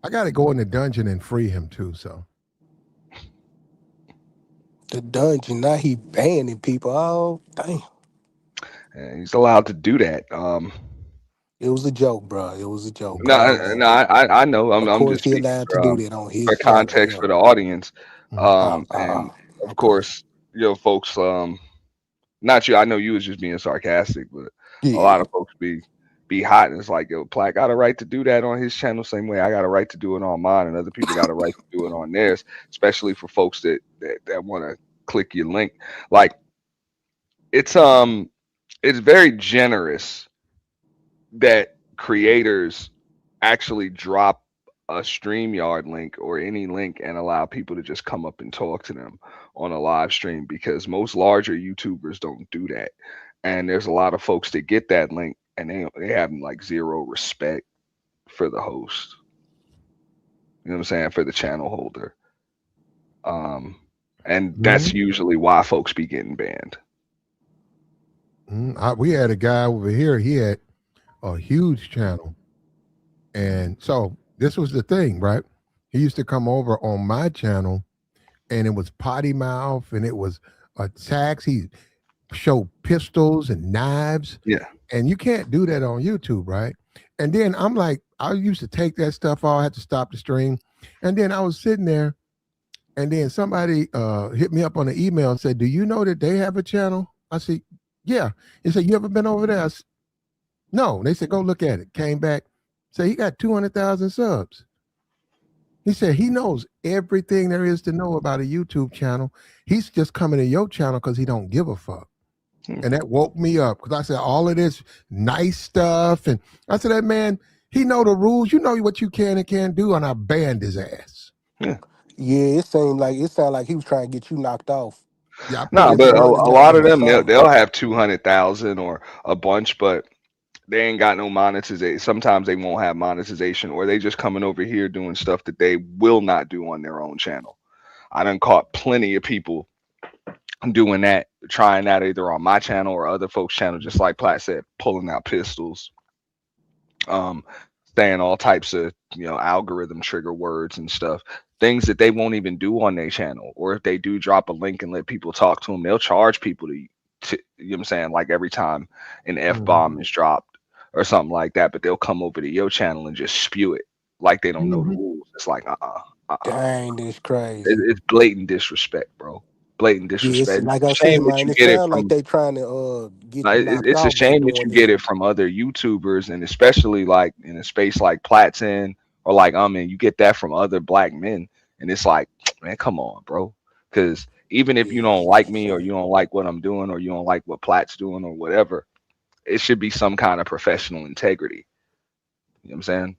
I got to go in the dungeon and free him too. So the dungeon. Now he banning people. Oh, damn. And he's allowed to do that. It was a joke, bro. It was a joke. No, Calm no, down. I know. I'm Of I'm course, just he speaking allowed to do that on for his channel. context Yeah. for the audience. mm, And of Okay. course, folks. Not you. I know you was just being sarcastic, but a lot Yeah. of folks be hot, and it's like, yo, Platt got a right to do that on his channel, same way I got a right to do it on mine, and other people got a right to do it on theirs, especially for folks that want to click your link. Like it's it's very generous that creators actually drop a StreamYard link or any link and allow people to just come up and talk to them on a live stream, because most larger YouTubers don't do that. And there's a lot of folks that get that link and they have like zero respect for the host. You know what I'm saying? For the channel holder. Um, and that's mm, usually why folks be getting banned. we had a guy over here. He had a huge channel, and so this was the thing, right? He used to come over on my channel, and it was potty mouth, and it was attacks. He showed pistols and knives, Yeah. and you can't do that on YouTube, right? And then I'm like, I used to take that stuff off. I had to stop the stream, and then I was sitting there, and then somebody hit me up on the email and said, "Do you know that they have a channel?" I said, "Yeah." He said, "You ever been over there?" I said, "No." They said, "Go look at it." Came back, said he got 200,000 subs. He said he knows everything there is to know about a YouTube channel. He's just coming to your channel because he don't give a fuck. Hmm. And that woke me up because I said all of this nice stuff, and I said that man, he know the rules. You know what you can and can't do, and I banned his ass. Yeah. Yeah, it sounded like he was trying to get you knocked off. Yeah, I put Nah, his but a, He ass. wanted to a know lot what of you them saw. they'll have 200,000 or a bunch, but they ain't got no monetization. Sometimes they won't have monetization, or they just coming over here doing stuff that they will not do on their own channel. I done caught plenty of people doing that, trying that either on my channel or other folks' channel, just like Platt said, pulling out pistols, um, saying all types of algorithm trigger words and stuff, things that they won't even do on their channel. Or if they do drop a link and let people talk to them, they'll charge people to you know what I'm saying, like every time an F Mhm. bomb is dropped. or something like that, but they'll come over to your channel and just spew it like they don't know the Mhm. rules. It's like Dang, that's crazy. it's blatant disrespect, bro. Blatant Yeah, it's disrespect. like I It's a shame said, that man. you It get it sounds like from. they trying to No, get you knocked it's a off by shame that you doing get this. it from other YouTubers, and especially like in a space like Platts in, or like you get that from other black men, and it's like, man, come on, bro. Because even if you Yeah, I don't see what like you're me, or saying. you don't like what I'm doing, or you don't like what Platt's doing, or whatever, it should be some kind of professional integrity. You know what I'm saying?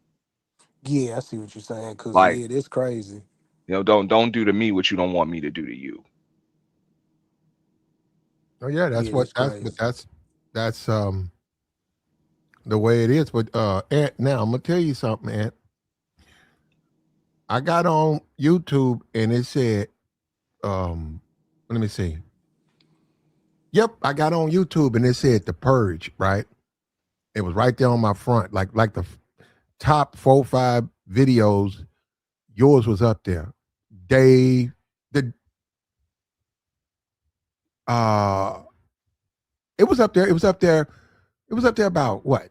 Yeah, I see what you're saying. Cause Like, yeah, that's crazy. don't do to me what you don't want me to do to you. Oh yeah, Yeah, that's crazy. that's the way it is. But Ant, now I'm gonna tell you something, Ant. I got on YouTube and it said, let me see. Yep, I got on YouTube and it said The Purge, right? It was right there on my front, like the top 4 5 videos. Yours was up there. Dave, the uh, it was up there. It was up there. It was up there about what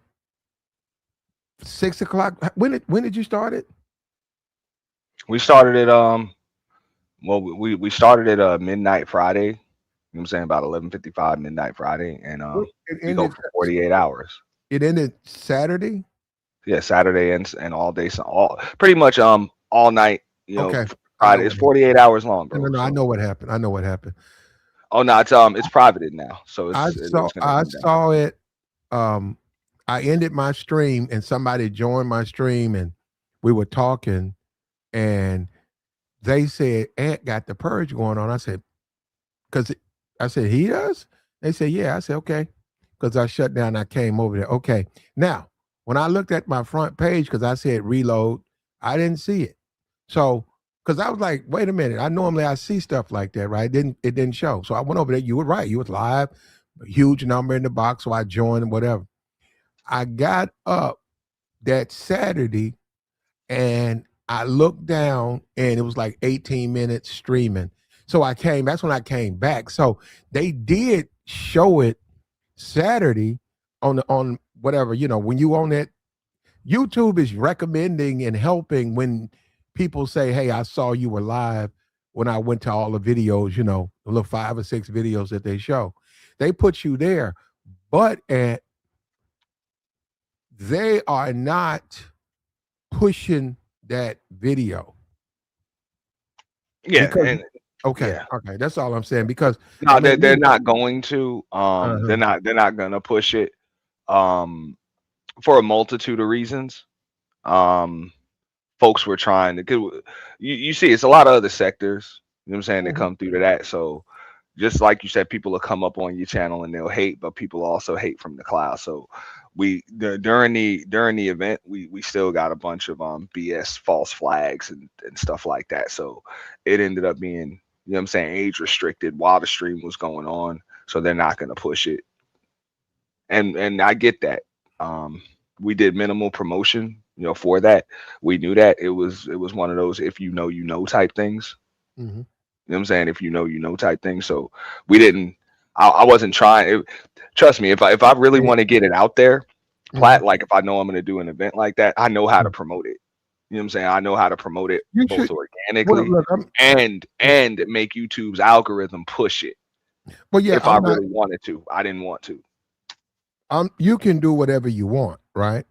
6 o'clock. When did you start it? We started at well, we started at midnight Friday. You know what I'm saying? About 11:55 midnight Friday, and It we go ended. for 48 hours. It ended Saturday. Yeah, Saturday and all day, so all pretty much all night. Okay, I know Friday. It's what happened. 48 hours long, No, no, bro. no. I So know what happened. I know what happened. oh no, it's privated now, so it's gonna I come down. saw it. Um, I ended my stream and somebody joined my stream and we were talking and they said Ant got the purge going on. I said, because I said he does. They said yeah. I said okay, because I shut down. I came over there. Okay, now when I looked at my front page because I said reload, I didn't see it. So because I was like, wait a minute, I see stuff like that, right? It didn't show. So I went over there. You were right. You was live, a huge number in the box. So I joined and whatever. I got up that Saturday and I looked down and it was like 18 minutes streaming. So that's when I came back. So they did show it Saturday on whatever, when you on that YouTube is recommending and helping when people say, hey, I saw you were live when I went to all the videos, the little 5 or 6 videos that they show. They put you there, but they are not pushing that video Yeah, because and okay, yeah, okay, that's all I'm saying because I no, mean, they're not going to. uh-huh. They're not gonna push it. Um, for a multitude of reasons. Um, folks were trying to. 'Cause you see, it's a lot of other sectors. You know what I'm saying? That Mhm. come through to that. So just like you said, people will come up on your channel and they'll hate, but people also hate from the cloud. So during the event, we still got a bunch of BS false flags and stuff like that. So it ended up being, you know what I'm saying, age restricted while the stream was going on. So they're not gonna push it. And I get that. Um, we did minimal promotion, for that. We knew that it was one of those if you know type things. Mhm. You know what I'm saying? If you know type things. So we didn't. I wasn't trying. Trust me, if I really Yeah. want to get it out there, Mhm. like if I know I'm going to do an event like that, I know how to Mhm. promote it. You know what I'm saying? I know how to promote it You both should. Well, organically look, and make YouTube's algorithm push it. well, yeah, If I I'm not. really wanted to, I didn't want to. You can do whatever you want, right?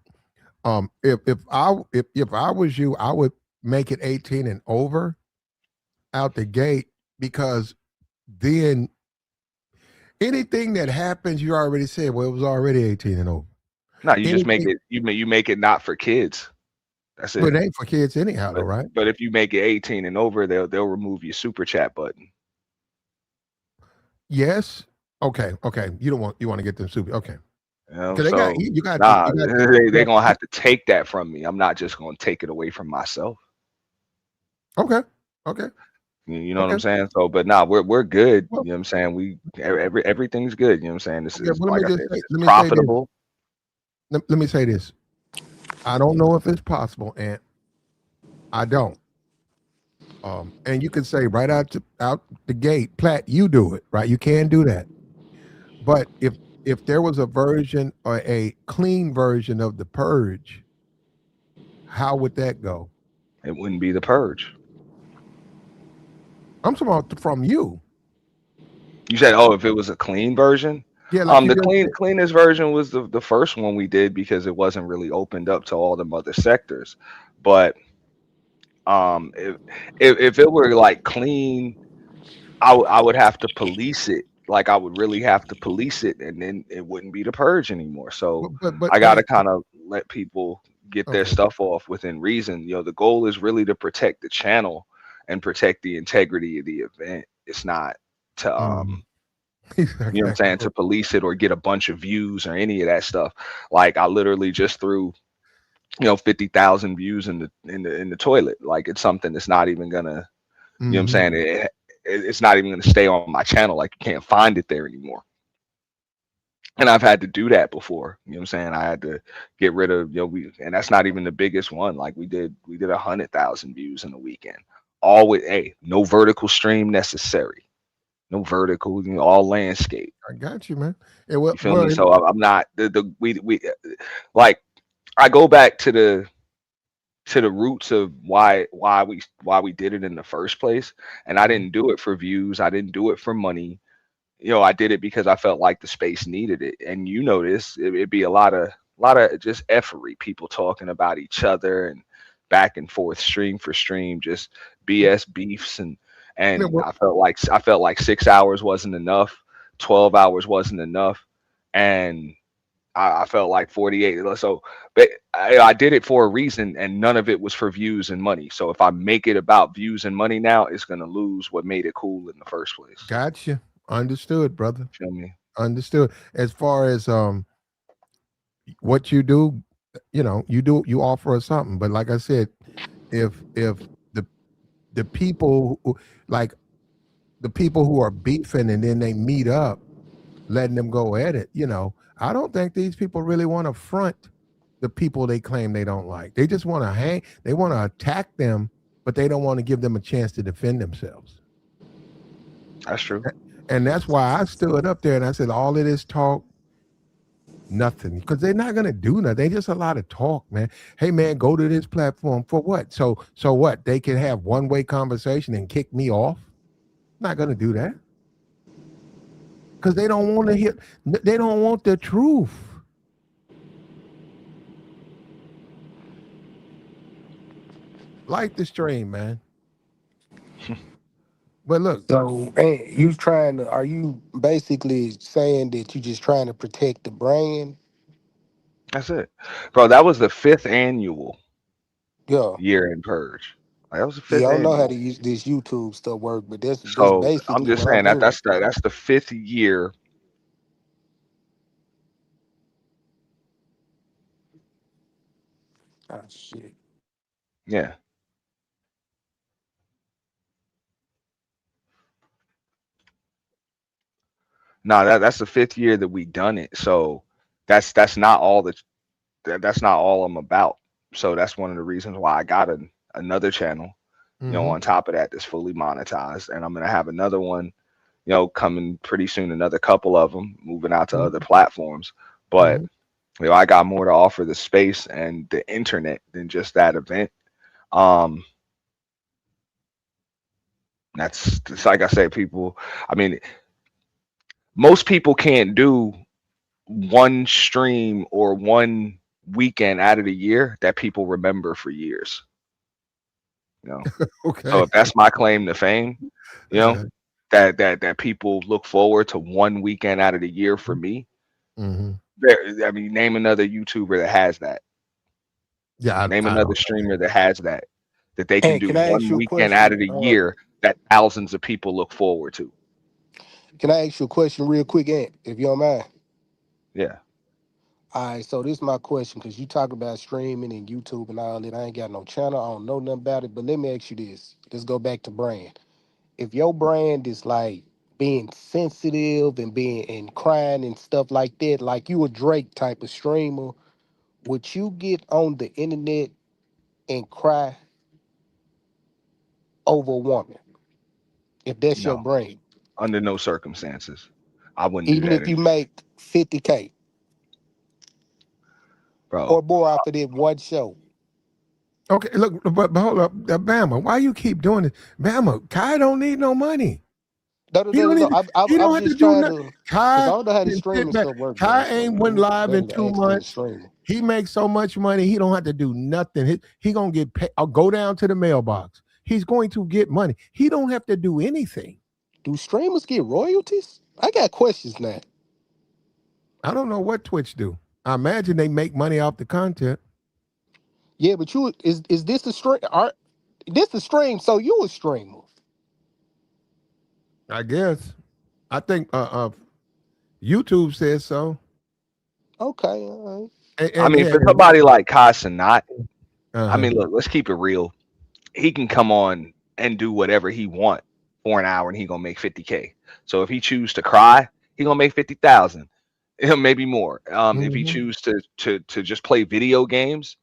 If I was you, I would make it 18 and over out the gate because then anything that happens, you already said, well, it was already 18 and over. No, you just make Anything, it you make it not for kids. That's but it. it ain't for kids anyhow, though, But right? but if you make it 18 and over, they'll remove your super chat button. Yes. Okay. Okay. You want to get them super. Okay. Because they got So you got you nah, got they you gonna have to take that from me. I'm not just gonna take it away from myself. got okay. Okay. You know what Okay. I'm saying? So, but nah, we're good. Well, You know what I'm saying? Everything's good. You know what I'm saying? This okay. is Well, like I said, let it's me say this. profitable. Let me say this. I don't know if it's possible, and I don't. And you can say right out the gate, Platt, you do it, right? You can do that. But if there was a version or a clean version of the purge, how would that go? It wouldn't be the purge. I'm talking about from you. You said, oh, if it was a clean version. Yeah, like you The just said. cleanest version was the first one we did because it wasn't really opened up to all the other sectors. But if if it were like clean, I would have to police it. Like I would really have to police it, and then it wouldn't be the purge anymore. So I But gotta kind of let people get their okay. stuff off within reason. You know, the goal is really to protect the channel and protect the integrity of the event. It's not to Mhm. you know what I'm saying, to police it or get a bunch of views or any of that stuff. Like I literally just threw, 50,000 views in the toilet. Like it's something that's not even gonna, you know what I'm Mhm. saying? It's not even gonna stay on my channel. Like you can't find it there anymore. And I've had to do that before. You know what I'm saying? I had to get rid of, and that's not even the biggest one. Like we did 100,000 views in a weekend. All with no vertical stream necessary. No vertical, all landscape. I got you, man. Yeah, well, You feel me? So and I'm not the we like I go back to the roots of why we did it in the first place, and I mhm, didn't do it for views. I didn't do it for money. I did it because I felt like the space needed it. And this, it'd be a lot of just effery, people talking about each other and back and forth, stream for stream, just yeah, BS beefs, and yeah, and well, I felt like 6 hours wasn't enough, 12 hours wasn't enough, and I felt like 48. So, but I did it for a reason, and none of it was for views and money. So if I make it about views and money now, it's gonna lose what made it cool in the first place. got you. Understood, brother. Feel me? Understood. As far as what you do, you offer us something. But like I said, if the people like the people who are beefing and then they meet up, letting them go at it, I don't think these people really want to front the people they claim they don't like. They just want to they want to attack them, but they don't want to give them a chance to defend themselves. That's true. And that's why I stood up there and I said, all of this talk, nothing, because they're not gonna do nothing. They just a lot of talk, man. Hey, man, go to this platform for what? So what? They can have one way conversation and kick me off? Not gonna do that because they don't want to hear. They don't want the truth. Like the stream, man. But look, So, you trying to? Are you basically saying that you just trying to protect the brand? That's it, bro. That was the fifth annual Yeah. year in Purge. Like, that was the See, fifth I don't know how to annual. use this YouTube stuff work, but that's So I'm basically just what I'm saying that hearing. that's the fifth year. Ah, shit. Yeah. No, that's the fifth year that we done it. So that's not all that's not all I'm about. So that's one of the reasons why I got another channel. mm-hmm, On top of that, that's fully monetized, and I'm gonna have another one. Coming pretty soon. Another couple of them moving out to other mm-hmm, platforms. But mm-hmm. I got more to offer the space and the internet than just that event. Um, that's like I say, people. I mean, most people can't do one stream or one weekend out of the year that people remember for years. You know, so Okay. if that's my claim to fame, you know, Uh, that people look forward to one weekend out of the year for me. mm-hmm. I mean, name another YouTuber that has that. Yeah, Name I another don't. streamer that has that they can Hey, do can I ask one you a weekend out question? of the year that thousands of people look forward to. Can I ask you a question real quick, Ant, if you don't mind? Yeah. All right, so this is my question because you talk about streaming and YouTube and all that. I ain't got no channel. I don't know nothing about it. But let me ask you this. Let's go back to brand. If your brand is like being sensitive and being and crying and stuff like that, like you a Drake type of streamer, would you get on the internet and cry over a woman if that's your No. brand? Under no circumstances. I wouldn't do Even that if you anymore. make $50K bro. or more off of that one show. Okay, look, but hold up, Bama. Why you keep doing it, Bama? Kai don't need no money. No, no, He no, no, don't no. need. He don't I'm have to just do trying nothing. to, because I Kai don't know how the can sit streaming back. stuff work, bro. Kai So ain't let went me live let in me two ask to the months. streamer. He makes so much money. He don't have to do nothing. He gonna get paid. I'll go down to the mailbox. He's going to get money. He don't have to do anything. Do streamers get royalties? I got questions now. I don't know what Twitch do. I imagine they make money off the content. Yeah, but you is this a stream? This a stream? So you a streamer? I guess. I think YouTube says so. Okay, all right. I And mean, yeah. for somebody like Kai Cenat, I Uh-huh. mean, look, let's keep it real. He can come on and do whatever he want for an hour, and he gonna make 50K. So if he choose to cry, he gonna make 50,000, maybe more. If he Mhm. choose to just play video games,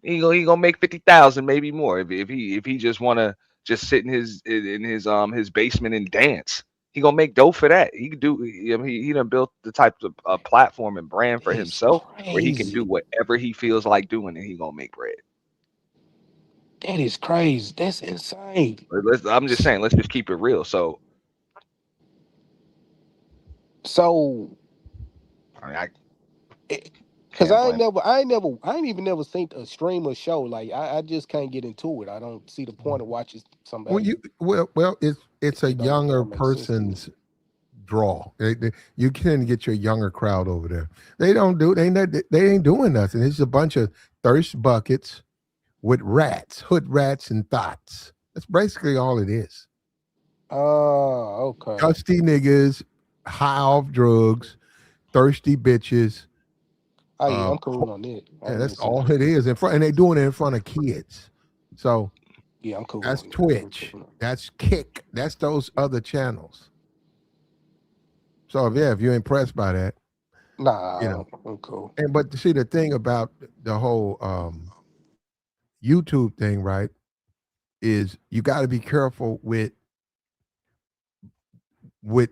he gonna make 50,000, maybe more. If he just wanna just sit in his basement and dance, he gonna make dope for that. He could do. I mean, he done built the type of platform and brand for It's himself where he can do crazy. whatever he feels like doing, and he gonna make bread. That is crazy. That's insane. I'm just saying, let's just keep it real. So So, I mean, I cause can't blame. I ain't even never seen a streamer show. Like I just can't get into it. I don't see the point of watching somebody. It's a It younger don't make sense to me. person's draw. You can get your younger crowd over there. They don't do. They ain't doing nothing. It's a bunch of thirst buckets with rats, hood rats, and thoughts. That's basically all it is. Oh, okay. Dusty niggas, high off drugs, thirsty bitches. Oh yeah, I'm Um, cool on that. I yeah, ain't that's missing all that. it is. In front, and they doing it in front of kids. So Yeah, I'm cool that's on that. I'm Twitch. cool on That's Kick. That's those other channels. So yeah, if you're impressed by that, that. you know. Nah, I'm cool. And but see the thing about the whole YouTube thing, right? Is you got to be careful with with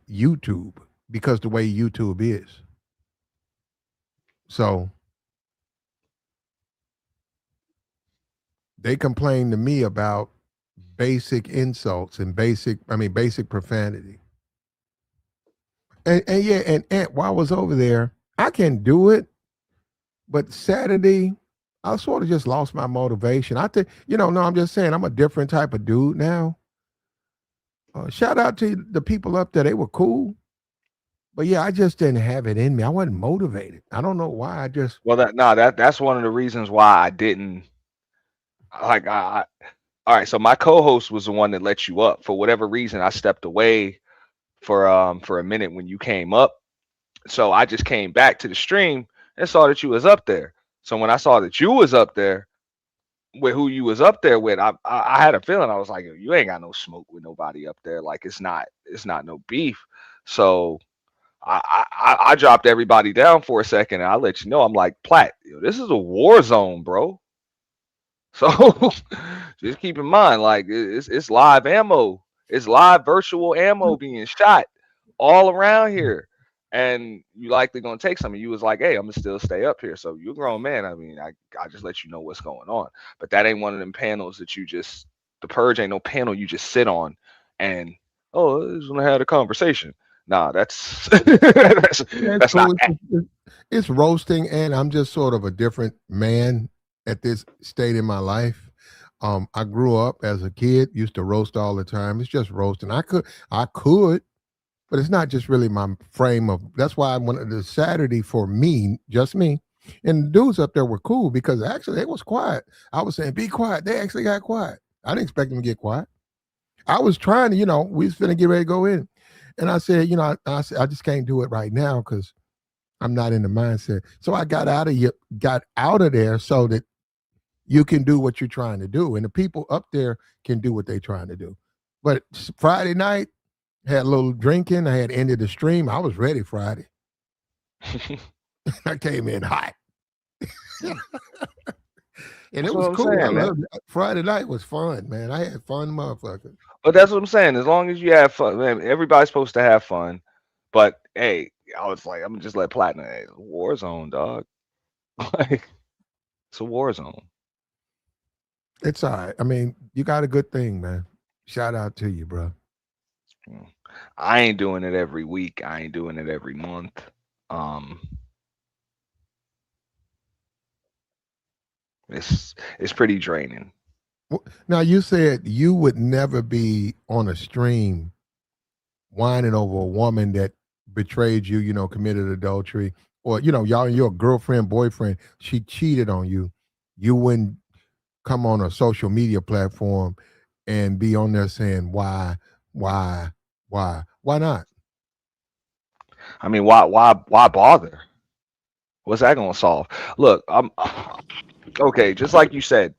YouTube because the way YouTube is. So they complain to me about basic insults and basic profanity. And yeah, and while I was over there, I can do it, but Saturday, I sort of just lost my motivation. I think, no, I'm just saying I'm a different type of dude now. Shout out to the people up there; they were cool, but yeah, I just didn't have it in me. I wasn't motivated. I don't know why. I just Well, that's one of the reasons why I didn't like. All right. So my co-host was the one that let you up. For whatever reason, I stepped away for a minute when you came up. So I just came back to the stream and saw that you was up there. So when I saw that you was up there with who you was up there with, I had a feeling. I was like, you ain't got no smoke with nobody up there. Like it's not no beef. So I dropped everybody down for a second and I let you know. I'm like, Platt, this is a war zone, bro. So just keep in mind, like it's live ammo, it's live virtual ammo being shot all around here, and you likely gonna take some. And you was like, hey, I'm gonna still stay up here. So you're a grown man. I mean, I just let you know what's going on. But that ain't one of them panels that you just the purge ain't no panel you just sit on and oh, just gonna have a conversation. Nah, that's yeah, it's that's not cool. It's roasting, and I'm just sort of a different man at this state in my life. I grew up as a kid, used to roast all the time. It's just roasting. I could, but it's not just really my frame of. That's why I wanted the Saturday for me, just me. And the dudes up there were cool because actually they was quiet. I was saying, "Be quiet." They actually got quiet. I didn't expect them to get quiet. I was trying to, we was finna get ready to go in, and I said, I said, I just can't do it right now because I'm not in the mindset. So I got out of there so that you can do what you're trying to do, and the people up there can do what they're trying to do. But Friday night, had a little drinking. I had ended the stream. I was ready Friday. I came in hot. And that's it was what I'm cool. I saying, man. loved it. Friday night was fun, man. I had fun, motherfucker. But that's what I'm saying. As long as you have fun, man, everybody's supposed to have fun. But hey, I was like, I'm gonna just let Platinum. Hey, it's a war zone, dog. Like it's a war zone. It's all right. I mean, you got a good thing, man. Shout out to you, bro. Mm. I ain't doing it every week. I ain't doing it every month. Um, it's pretty draining. Now you said you would never be on a stream whining over a woman that betrayed you, committed adultery, or y'all your girlfriend, boyfriend, she cheated on you. You wouldn't come on a social media platform and be on there saying why, why not? I mean, why bother? What's that gonna solve? Look, I'm okay. Just like you said,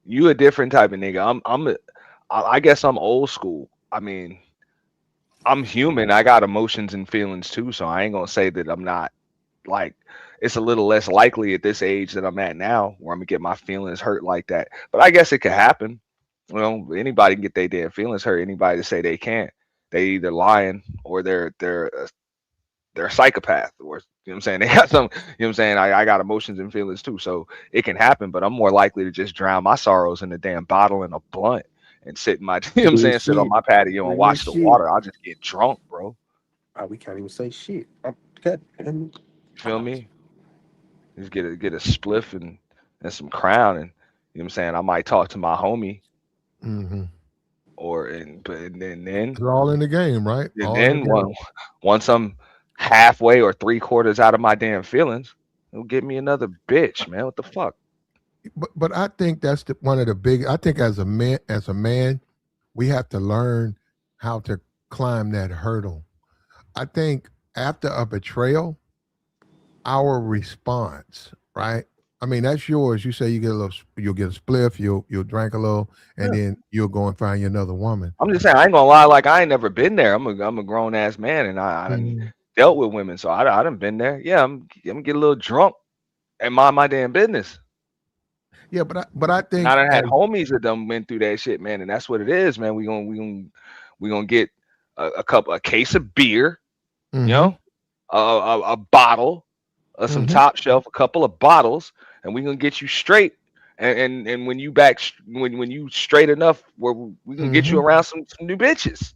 you a different type of nigga. I guess I'm old school. I mean, I'm human. I got emotions and feelings too. So I ain't gonna say that I'm not like. It's a little less likely at this age that I'm at now, where I'm gonna get my feelings hurt like that. But I guess it could happen. Well, anybody can get their damn feelings hurt. Anybody to say they can't, they either lying or they're a psychopath, or you know what I'm saying, they got some, you know what I'm saying, I got emotions and feelings too, so it can happen. But I'm more likely to just drown my sorrows in a damn bottle and a blunt and sit in my you know what I'm Real saying, sit on shit. my patio and Real watch the shit. water. I'll just get drunk, bro. We can't even say shit. God, You feel me? Just get a spliff and some crown, and you know what I'm saying, I might talk to my homie, Mm-hmm. or and It's all in the game, right? All in the then game. once I'm halfway or three quarters out of my damn feelings, it'll get me another bitch, man. What the fuck? But I think that's one of the big. I think as a man, we have to learn how to climb that hurdle. I think after a betrayal, our response, right? I mean, that's yours. You say you get a little, you'll get a spliff, you'll drink a little, and then you'll go and find you another woman. I'm just saying, I ain't gonna lie. Like I ain't never been there. I'm a grown ass man, and I done Mhm. dealt with women, so I done been there. Yeah, I'm gonna get a little drunk and mind my damn business. Yeah, but I And I think done as had homies that done went through that shit, man, and that's what it is, man. We gonna get a case of beer, you hmm know, a bottle, some hmm top shelf, a couple of bottles, and we gonna get you straight. And when you back when you straight enough, where we gonna get you hmm around some new bitches.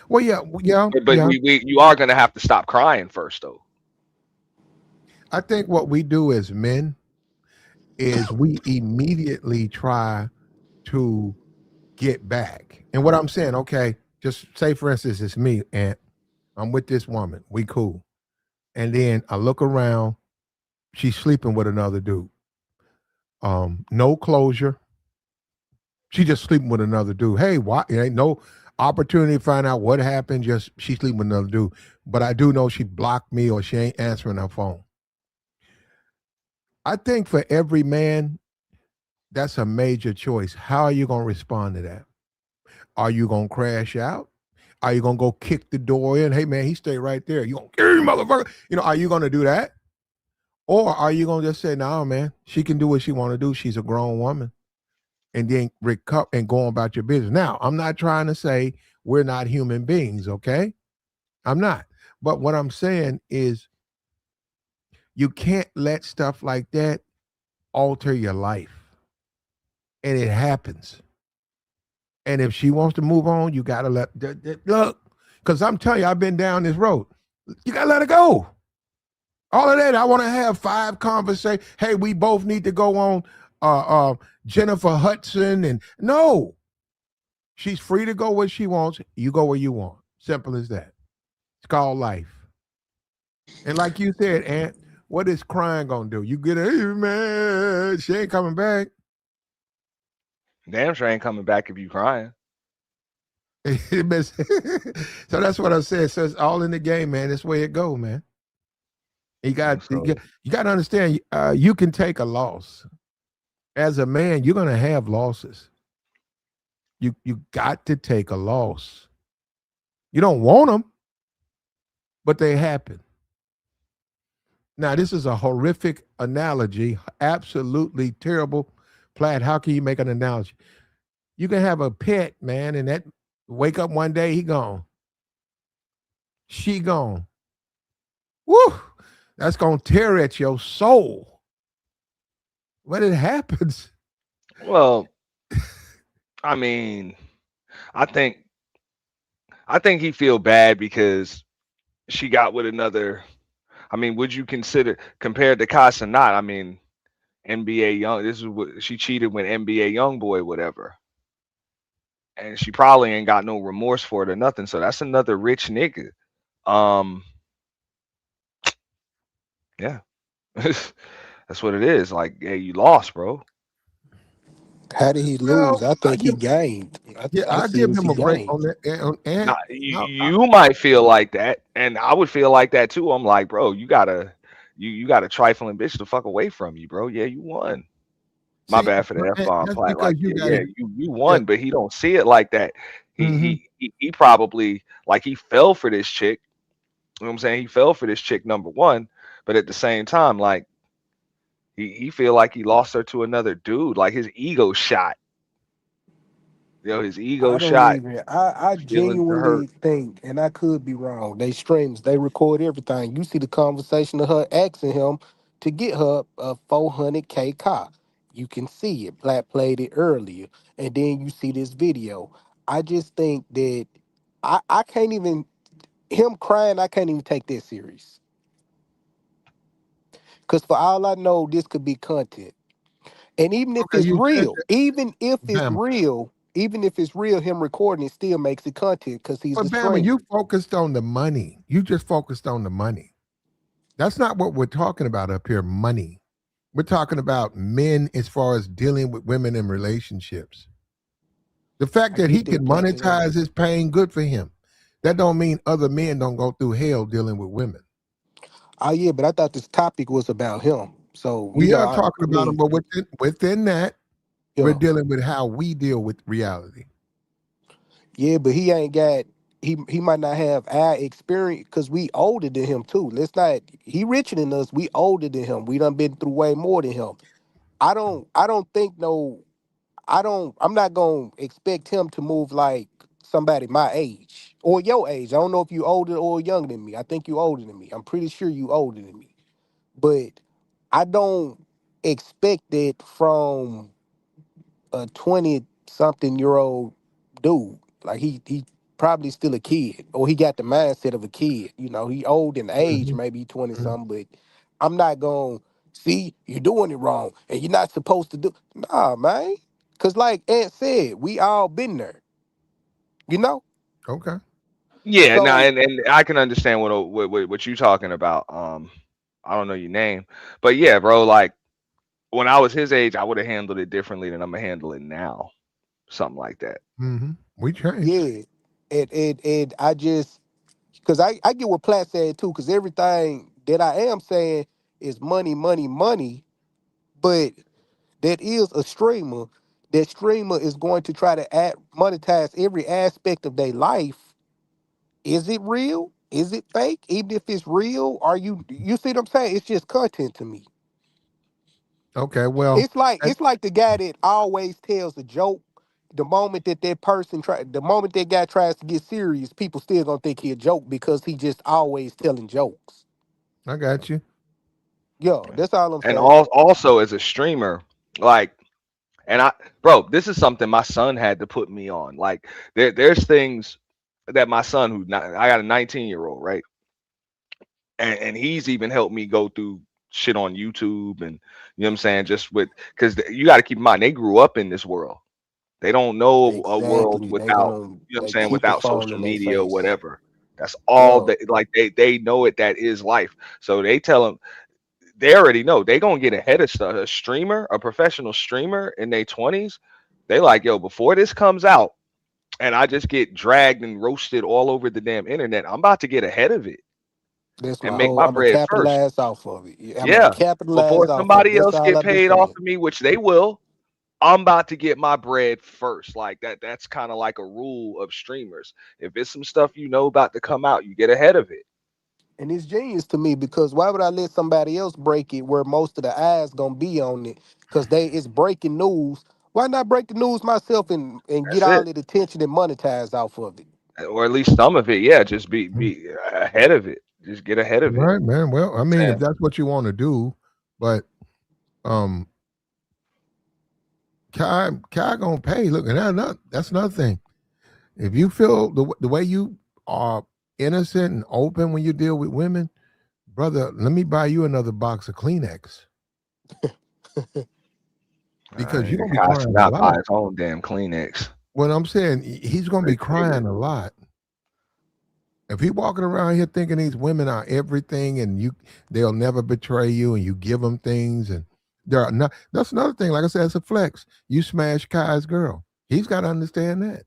Well, yeah, yeah, But yeah. we you are gonna have to stop crying first, though. I think what we do as men is we immediately try to get back. And what I'm saying, okay, just say for instance, it's me and I'm with this woman. We cool. And then I look around, she's sleeping with another dude. No closure. She just sleeping with another dude. Hey, why? It ain't no opportunity to find out what happened. Just she sleeping with another dude. But I do know she blocked me or she ain't answering her phone. I think for every man, that's a major choice. How are you gonna respond to that? Are you gonna crash out? Are you gonna go kick the door in? Hey man, he stay right there. You gonna kill you, motherfucker? Are you gonna do that? Or are you gonna just say, "No, man, she can do what she want to do. She's a grown woman," and then recover and go on about your business? Now, I'm not trying to say we're not human beings, okay? I'm not. But what I'm saying is, you can't let stuff like that alter your life, and it happens. And if she wants to move on, you gotta look. Because I'm telling you, I've been down this road. You gotta let her go. All of that. I want to have 5 conversations. Hey, we both need to go on Jennifer Hudson. And no, she's free to go where she wants. You go where you want. Simple as that. It's called life. And like you said, Aunt, what is crying gonna do? You get hey man, she ain't coming back. Damn sure ain't coming back if you crying. So that's what I said. So it's all in the game, man. That's where it go, man. You got you got, So you got to understand. You can take a loss as a man. You're gonna have losses. You got to take a loss. You don't want them, but they happen. Now, this is a horrific analogy. Absolutely terrible. Platt, how can you make an analogy? You can have a pet, man, and that wake up one day, he gone. She gone. Woo! That's gonna tear at your soul when it happens. Well, I mean, I think I think he feel bad because she got with another. I mean, would you consider compared to Casa not? I mean, NBA young. This is what she cheated with NBA young boy, whatever, and she probably ain't got no remorse for it or nothing. So that's another rich nigga. Um, yeah, that's what it is. Like, hey, you lost, bro. How did he lose? Well, I think he gained. yeah, I I see it give as him he a break gained. on that. And Now, you might feel like that, and I would feel like that too. I'm like, bro, you got a trifling bitch to fuck away from you, bro. Yeah, you won. My see, bad for the F bomb, that's plat. because Like, you yeah, got yeah, to. you Yeah. won, but he don't see it like that. Hmm. He probably like he fell for this chick. You know what I'm saying? He fell for this chick number one, but at the same time, like he feel like he lost her to another dude. Like his ego shot. You know, his ego I don't shot. even. I Feelings are hurt. genuinely think, and I could be wrong. They streams, they record everything. You see the conversation of her asking him to get her a 400K car. You can see it. Black played it earlier, and then you see this video. I just think that I can't even him crying. I can't even take that serious. Cause for all I know, this could be content. And even if Okay, it's you said real, that, Bama. even if it's real, him recording it still makes it content because he's a But Bama, you streamer. focused on the money. You just focused on the money. That's not what we're talking about up here. Money. We're talking about men as far as dealing with women in relationships. The fact I that he get can that, Black. monetize his pain, good for him. That don't mean other men don't go through hell dealing with women. Oh yeah, but I thought this topic was about him. So We are I talking about him, mean, but within that, we're yeah, dealing with how we deal with reality. yeah, but he ain't got. He might not have our experience because we older than him too. Let's not. He richer than us. We older than him. We done been through way more than him. I don't think no. I'm not gonna expect him to move like somebody my age or your age. I don't know if you older or younger than me. I think you older than me. I'm pretty sure you older than me. But I don't expect it from a 20 something year old dude. Like he probably still a kid. Or he got the mindset of a kid. You know, he old in age, Mhm, maybe 20 mhm. something, but I'm not gonna see you're doing it wrong and you're not supposed to do nah, man. Cause like Aunt said, we all been there, you know? Okay. Yeah, no, So and I can understand what you talking about. I don't know your name, but yeah, bro. Like when I was his age, I would have handled it differently than I'm gonna handle it now. Something like that. We changed. yeah. And I just because I get what Platt said too, because everything that I am saying is money, money, money, but that is a streamer. That streamer is going to try to monetize every aspect of their life. Is it real? Is it fake? Even if it's real, are you see what I'm saying? It's just content to me. Okay. Well, It's like the guy that always tells a joke. The moment that guy tries to get serious, people still gonna think he a joke because he just always telling jokes. I got you. Yo, that's all I'm And saying. also as a streamer, like, and bro, this is something my son had to put me on. Like, there's things that my son, I got a 19-year-old, right, and he's even helped me go through shit on YouTube, and you know what I'm saying, just with because you got to keep in mind they grew up in this world. They don't know a world Exactly. without, you know what I'm They saying, keep the without phone social in their media or face. whatever. That's all Yo, that, like, they know it. That is life. So they tell them, they already know they gonna get ahead of stuff. A streamer, a professional streamer in their 20s, they like, yo, before this comes out and I just get dragged and roasted all over the damn internet, I'm about to get ahead of it that's and my make whole. my I'm gonna bread first. capitalize off of it. Yeah, I'm gonna Yeah, capitalize before off of it. somebody That's else all get I've been paid off saying. of me, which they will, I'm about to get my bread first. Like that. That's kind of like a rule of streamers. If it's some stuff you know about to come out, you get ahead of it. And it's genius to me because why would I let somebody else break it where most of the eyes gonna be on it? Because it's breaking news. Why not break the news myself and get That's it, all the attention and monetize off of it? or at least some of it. Yeah, just be Mm. ahead of it. just get ahead of it. Right, man. Well, I mean, if Saying, that's what you want to do, but um, Kai gonna pay. Look, and that's another thing. If you feel the way you are innocent and open when you deal with women, brother, let me buy you another box of Kleenex because you're nigga gonna be Kai should crying a not buy lot. his own damn Kleenex. What I'm saying, he's gonna be Straight to the crying a lot. If he walking around here thinking these women are everything and they'll never betray you and you give them things and there are not. That's another thing. Like I said, it's a flex. You smash Kai's girl. He's got to understand that.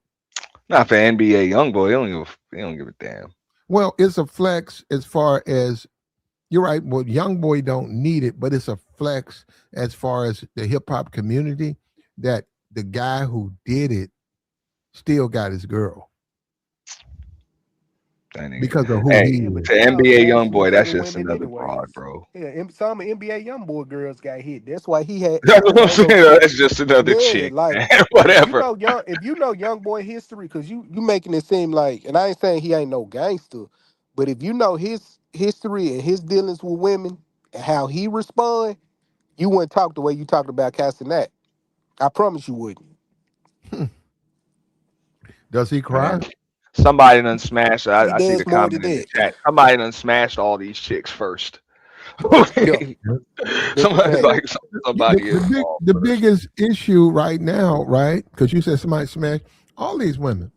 Not for NBA young boy. He don't give a damn. Well, it's a flex as far as you're right. Well, young boy don't need it, but it's a flex as far as the hip hop community that the guy who did it still got his girl That nigga. because of who Hey, he Yeah, but is. to you know, NBA young Nash was boy, that's hitting just women another broad, anyways. bro. Yeah, some NBA YoungBoy girls got hit. That's why he had, That's what you I'm know, saying. those. That's just another Yeah, chick, like man. Whatever. if you know young boy history, because you making it seem like, and I ain't saying he ain't no gangster, but if you know his history and his dealings with women and how he respond, you wouldn't talk the way you talked about Castanet. I promise you wouldn't. Does he cry? Man, somebody done smashed. He I see does the more than comment in the that. chat. Somebody done smashed all these chicks first. Yeah, Okay. that's a Somebody fact. like somebody is involved The first. biggest issue right now, right? Because you said somebody smashed all these women.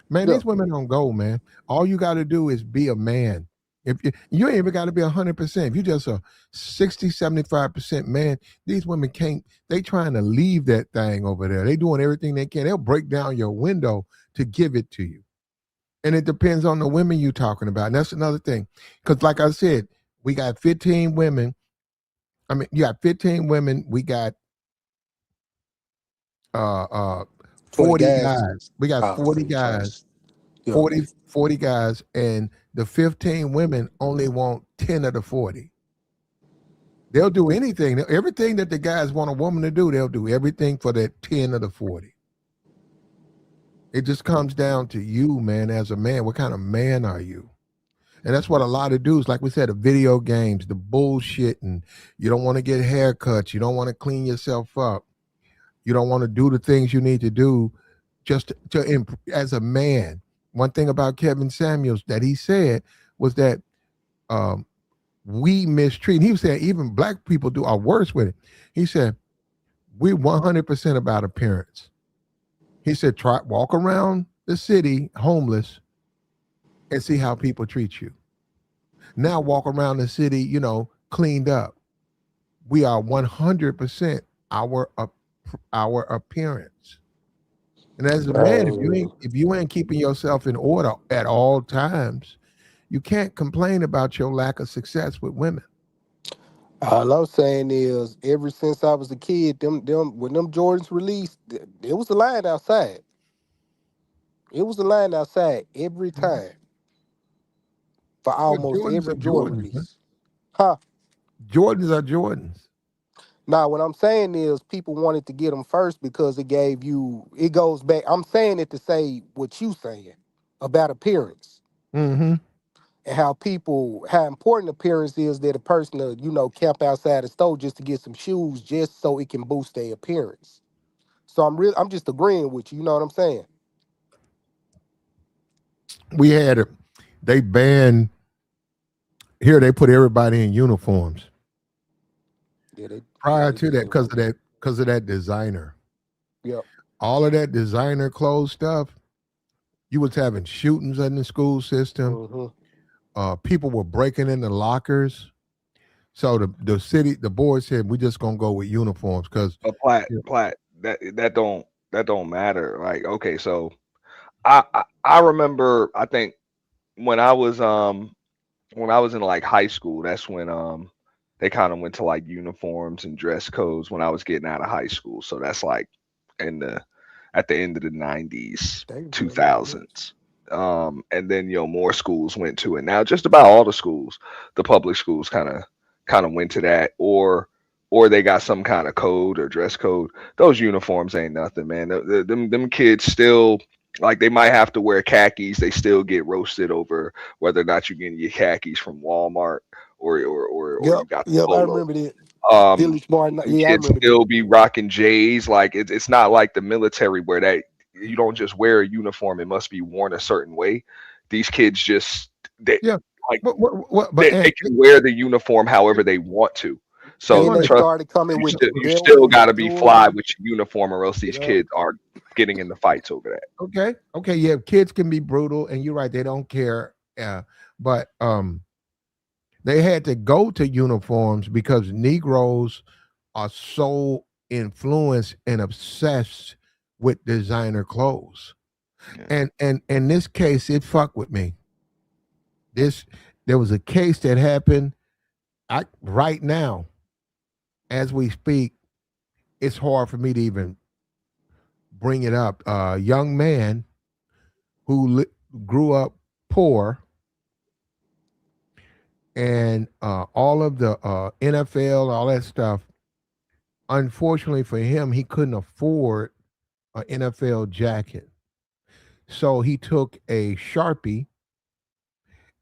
Man, Yeah. these women don't go, man. All you got to do is be a man. If you ain't even got to be 100%. If you just a 60, 75% man, these women can't, they trying to leave that thing over there. They doing everything they can. They'll break down your window to give it to you. And it depends on the women you talking about. And that's another thing. Because like I said, we got 15 women. I mean, you got 15 women. We got uh uh For the 40 guys too. guys. We got Oh, 40 franchise. guys, Yeah. 40 guys, and the 15 women only want 10 of the 40. They'll do anything. Everything that the guys want a woman to do, they'll do everything for that 10 of the 40. It just comes down to you, man, as a man. What kind of man are you? And that's what a lot of dudes, like we said, the video games, the bullshit, and you don't want to get haircuts, you don't want to clean yourself up, you don't want to do the things you need to do just as a man. One thing about Kevin Samuels that he said was that um, we mistreat. He was saying even black people are worse with it. He said we 100% about appearance. He said try walk around the city homeless and see how people treat you. Now walk around the city, cleaned up. We are 100% our appearance. And as a man, if you ain't keeping yourself in order at all times, you can't complain about your lack of success with women. All I'm saying is, ever since I was a kid, them when them Jordans released, it was a line outside. It was a line outside every time for But almost Jordans are every Jordan Jordans, man. release. Huh? Jordans are Jordans. Now, what I'm saying is, people wanted to get them first because it gave you. It goes back. I'm saying it to say what you saying about appearance Mm-hmm. and how important appearance is that a person to camp outside the store just to get some shoes just so it can boost their appearance. So I'm just agreeing with you. You know what I'm saying? We had they banned here. They put everybody in uniforms. Yeah, Prior they to that, did. because of that designer, Yep. all of that designer clothes stuff, you was having shootings in the school system. Hmm. People were breaking into lockers. So the board said, we're just gonna go with uniforms because But plat that don't matter. Like, okay, so I remember, I think when I was in like high school, that's when they kind of went to like uniforms and dress codes when I was getting out of high school. So that's like in the at the end of the 90s, They were in there. 2000s. And then more schools went to it. Now just about all the schools, the public schools kind of went to that, or they got some kind of code or dress code. Those uniforms ain't nothing, man. Them kids still Like they might have to wear khakis. They still get roasted over whether or not you're getting your khakis from Walmart or Yep, you got the yep, I polo. remember that. Um, Philly Smart. them Yeah, I kids remember that. still be rocking J's. Like it's not like the military where that you don't just wear a uniform; it must be worn a certain way. These kids just they Yeah. like But they can wear the uniform however they want to. I So Then want they to trust started coming with the you belts still and the got to be fly jewelry. with your uniform, or else these Yep. kids are getting into fights over that. okay, yeah, kids can be brutal, and you're right, they don't care. But they had to go to uniforms because Negroes are so influenced and obsessed with designer clothes. Yeah. And in this case, it fucked with me. This There was a case that happened. Right now, as we speak, it's hard for me to even bring it up. A young man who grew up poor, and all of the NFL, all that stuff. Unfortunately for him, he couldn't afford an NFL jacket, so he took a Sharpie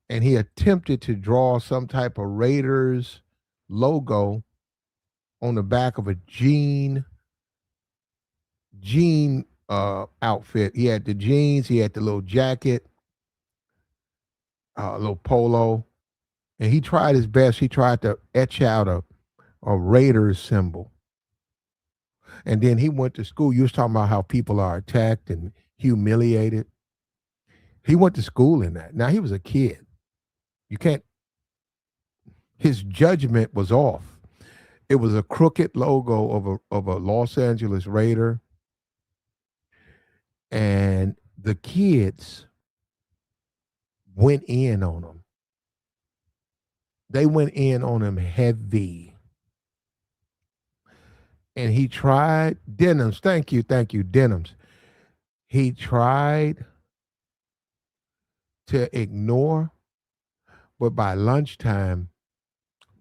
and he attempted to draw some type of Raiders logo on the back of a jean outfit. He had the jeans, he had the little jacket, little polo, and he tried his best. He tried to etch out a Raiders symbol. And then he went to school. You was talking about how people are attacked and humiliated. He went to school in that. Now he was a kid. You can't. His judgment was off. It was a crooked logo of a Los Angeles Raider, and the kids went in on him. They went in on him heavy, and he tried denims. Thank you, denims. He tried to ignore, but by lunchtime,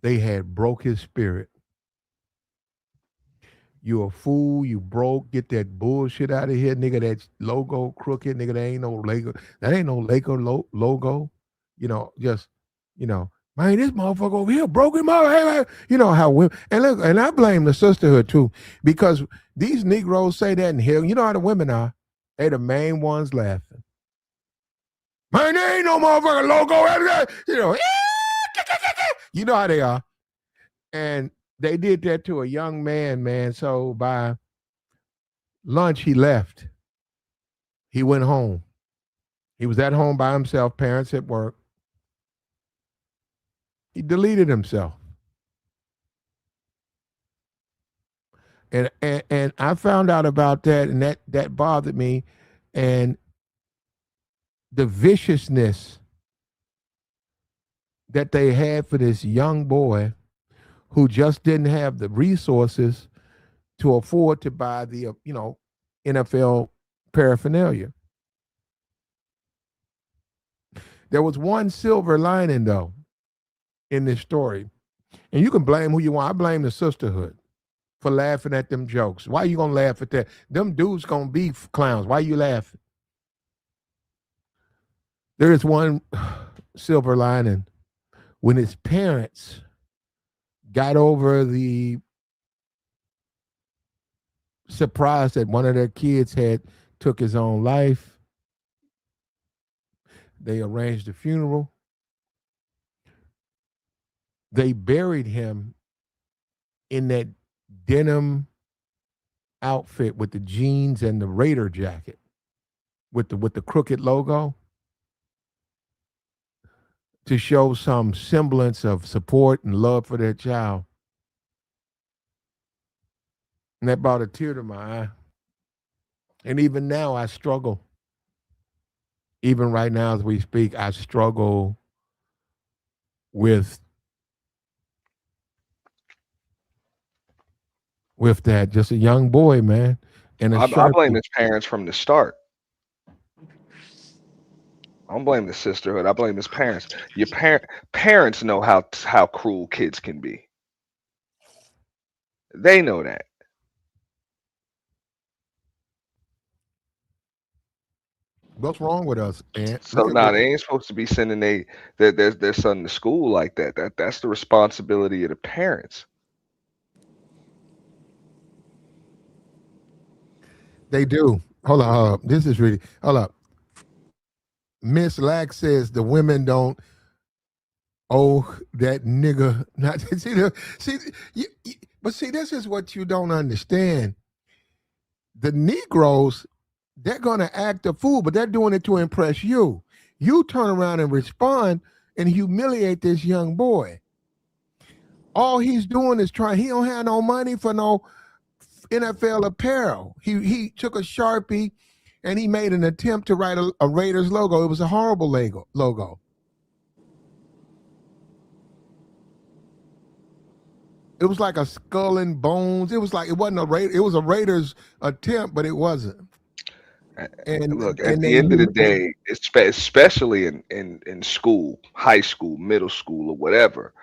they had broke his spirit. You a fool, you broke, get that bullshit out of here, nigga. That logo crooked, nigga. That ain't no Lego. That ain't no Laker logo. Just, you know, man, this motherfucker over here broke him out. Hey, man. You know how women, and look, and I blame the sisterhood too, because these Negroes say that in here. You know how the women are. They the main ones laughing. Man, there ain't no motherfucking logo. You know, you know how they are. And they did that to a young man, man. So by lunch, he left. He went home. He was at home by himself, parents at work. He deleted himself. And I found out about that, and that bothered me. And the viciousness that they had for this young boy who just didn't have the resources to afford to buy the NFL paraphernalia. There was one silver lining though in this story, and you can blame who you want. I blame the sisterhood for laughing at them jokes. Why you gonna laugh at that? Them dudes gonna be clowns. Why you laughing? There is one silver lining when his parents got over the surprise that one of their kids had took his own life. They arranged a funeral. They buried him in that denim outfit with the jeans and the Raider jacket with the crooked logo to show some semblance of support and love for their child. And that brought a tear to my eye. And even now I struggle. Even right now as we speak, I struggle with that. Just a young boy, man. And a I blame Sharpie. his parents from the start. I don't blame the sisterhood. I blame his parents. Your parents know how cruel kids can be. They know that. What's wrong with us, Ant? So now they ain't supposed to be sending their son to school like that. That's the responsibility of the parents. They do. Hold on, hold up. This is really hold up. Miss Lack says the women don't owe that nigga not see but see this is what you don't understand. The Negroes, they're gonna act a fool, but they're doing it to impress you. You turn around and respond and humiliate this young boy. All he's doing is trying. He don't have no money for no NFL apparel. He took a Sharpie and he made an attempt to write a Raiders logo. It was a horrible logo. It was like a skull and bones. It was like it wasn't a Raider. It was a Raiders attempt, but it wasn't. And Look, at the end of the day, especially in school, high school, middle school, or whatever,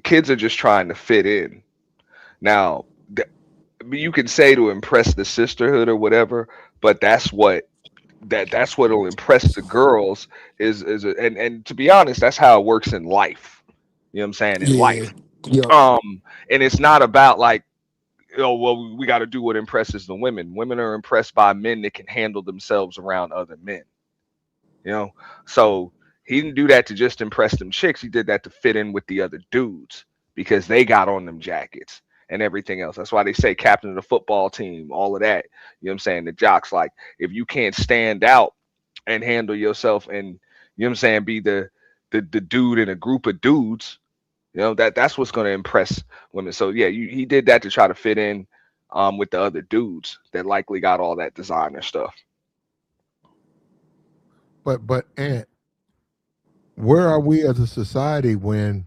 kids are just trying to fit in. Now, you can say to impress the sisterhood or whatever, but that's what'll impress the girls and to be honest, that's how it works in life. You know what I'm saying? In Yeah. life. Yep. And it's not about like, oh well, we got to do what impresses the women. Women are impressed by men that can handle themselves around other men. You know, so he didn't do that to just impress them chicks. He did that to fit in with the other dudes because they got on them jackets and everything else. That's why they say captain of the football team, all of that. You know what I'm saying? The jocks, like, if you can't stand out and handle yourself and, you know what I'm saying, be the dude in a group of dudes, you know, that's what's going to impress women. So yeah, he did that to try to fit in with the other dudes that likely got all that designer stuff. But Ant, where are we as a society when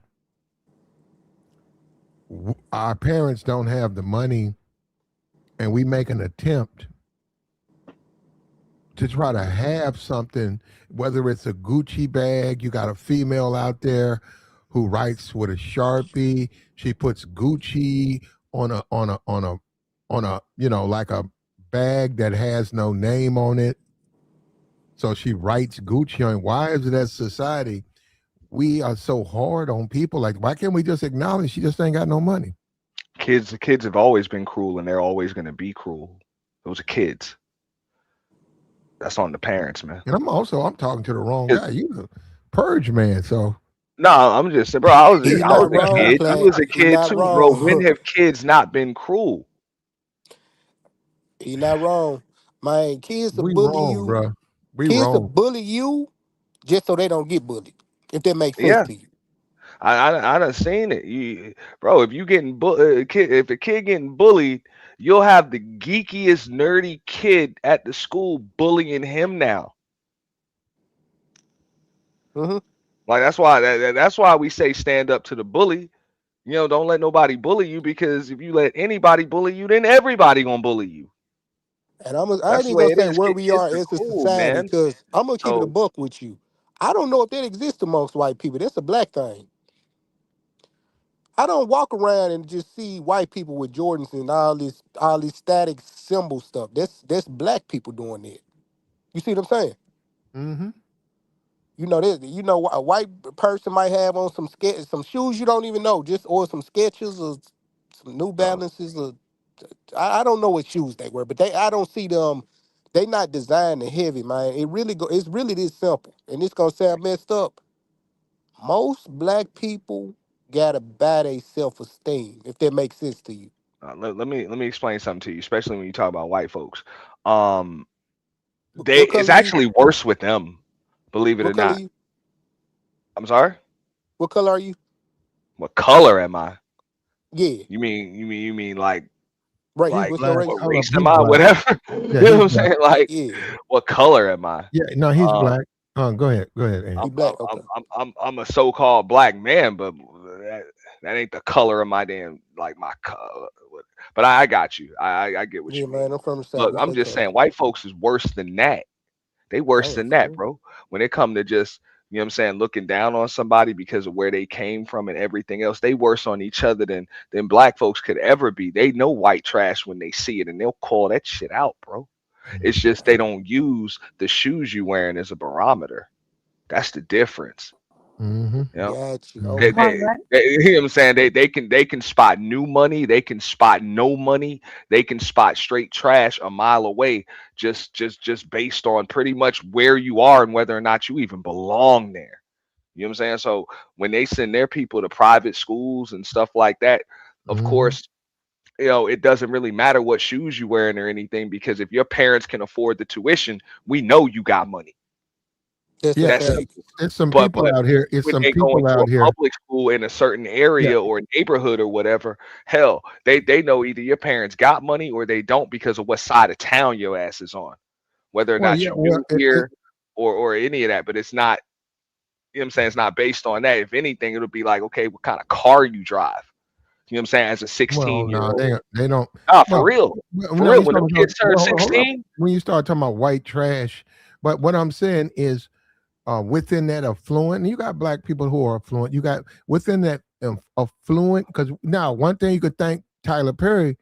our parents don't have the money and we make an attempt to try to have something, whether it's a Gucci bag, you got a female out there who writes with a Sharpie, she puts Gucci on a like a bag that has no name on it. So she writes Gucci on it. Why is it as society we are so hard on people? Like, why can't we just acknowledge she just ain't got no money? Kids have always been cruel and they're always going to be cruel. Those are kids. That's on the parents, man. And I'm talking to the wrong 'Cause- guy. You the purge man. So No, I'm just saying, bro. I was He I was not a wrong, kid. You Plant. was a He kid not too, bro. When wrong. have kids not been cruel? He not wrong. Man, kids will we bully wrong, you. bro. We Kids will wrong. bully you just so they don't get bullied. If that makes sense Yeah, to you. I done seen it. Bro, if you getting if a kid getting bullied, you'll have the geekiest, nerdy kid at the school bullying him now. Hmm. Like that's why we say stand up to the bully. You know, don't let nobody bully you because if you let anybody bully you, then everybody gonna bully you. And I That's ain't the even way gonna it say is. where we Kids are are as a cool, society, man. because I'm gonna keep it a So buck with you. I don't know if that exists amongst white people. That's a black thing. I don't walk around and just see white people with Jordans and all this static symbol stuff. That's black people doing that. You see what I'm saying? Mm-hmm. A white person might have on some shoes you don't even know, just or some Skechers or some New uh, Balances or I don't know what shoes they wear, but I don't see them. They not designed and heavy, man. It's really this simple, and it's gonna sound messed up. Most black people got a bad self-esteem, if that makes sense to you. let me explain something to you, especially when you talk about white folks. Um, What it's color you? actually worse with them, believe it or What color not. you? I'm sorry. What color are you? What color am I? Yeah, You mean like race. like What's your Black. what race? Hold up. race am He's I? black. Whatever. You Yeah, know he's what I'm black. saying? Like Yeah, what color am I? Yeah, no, he's Um, black. Go ahead. Go ahead, Ant. he I'm black. Okay. I'm a so-called black man, but that ain't the color of my damn like my color. But I got you. I get what Yeah, you mean. man. I'm from the south. Look, We I'm say just color. saying, white folks is worse than that. They worse Damn, than for that, real. bro. When it come to just, you know what I'm saying, looking down on somebody because of where they came from and everything else, they worse on each other than black folks could ever be. They know white trash when they see it and they'll call that shit out, bro. It's just they don't use the shoes you wearing as a barometer. That's the difference. Mm-hmm. You know, Got you. they, Okay. they, you know what I'm saying? They can spot new money. They can spot no money. They can spot straight trash a mile away. Just based on pretty much where you are and whether or not you even belong there. You know what I'm saying? So when they send their people to private schools and stuff like that, of Mm-hmm. course, it doesn't really matter what shoes you wearing or anything because if your parents can afford the tuition, we know you got money. That's a Yeah, That's fact. simple. it's some But people out here. It's when some they go people into out a here. public school in a certain Yeah. area or neighborhood or whatever, hell, they know either your parents got money or they don't because of what side of town your ass is on, whether or Well, not yeah. you Well, new here or any of that. But it's not, you know what I'm saying? It's not based on that. If anything, it'll be like, okay, what kind of car you drive? You know what I'm saying? As a well, 16 year no, old. they don't. Ah, for Well, real. For no, real. you When them talking about. kids turn Well, hold up. 16, When you start talking about white trash, but what I'm saying is, within that affluent, and you got black people who are affluent. You got within that affluent, because now one thing you could thank Tyler Perry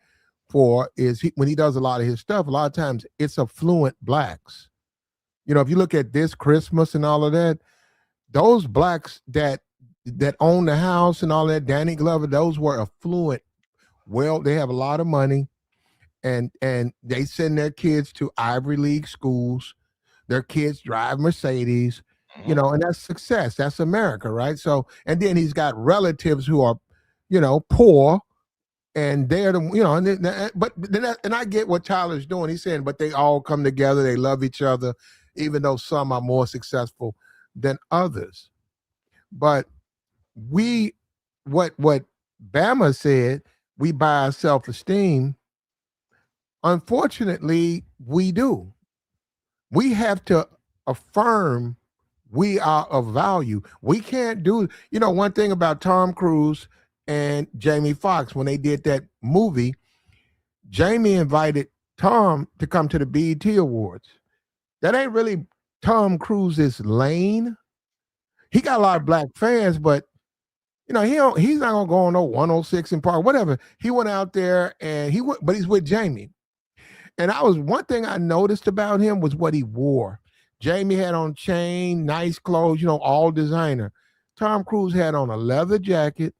for is when he does a lot of his stuff. A lot of times it's affluent blacks. If you look at this Christmas and all of that, those blacks that own the house and all that, Danny Glover, those were affluent. Well, they have a lot of money, and they send their kids to Ivy League schools. Their kids drive Mercedes, mhm, and that's success. That's America, right? So, and then he's got relatives who are, poor, and they're the, but then and I get what Tyler's doing. He's saying, but they all come together. They love each other, even though some are more successful than others. But we, what Bama said, we buy our self esteem. Unfortunately, we do. We have to affirm we are of value. We can't do, one thing about Tom Cruise and Jamie Foxx when they did that movie, Jamie invited Tom to come to the BET Awards. That ain't really Tom Cruise's lane. He got a lot of black fans, but he's not gonna go on no 106 in Park, whatever. He went out there and but he's with Jamie. And one thing I noticed about him was what he wore. Jamie had on chain, nice clothes, all designer. Tom Cruise had on a leather jacket.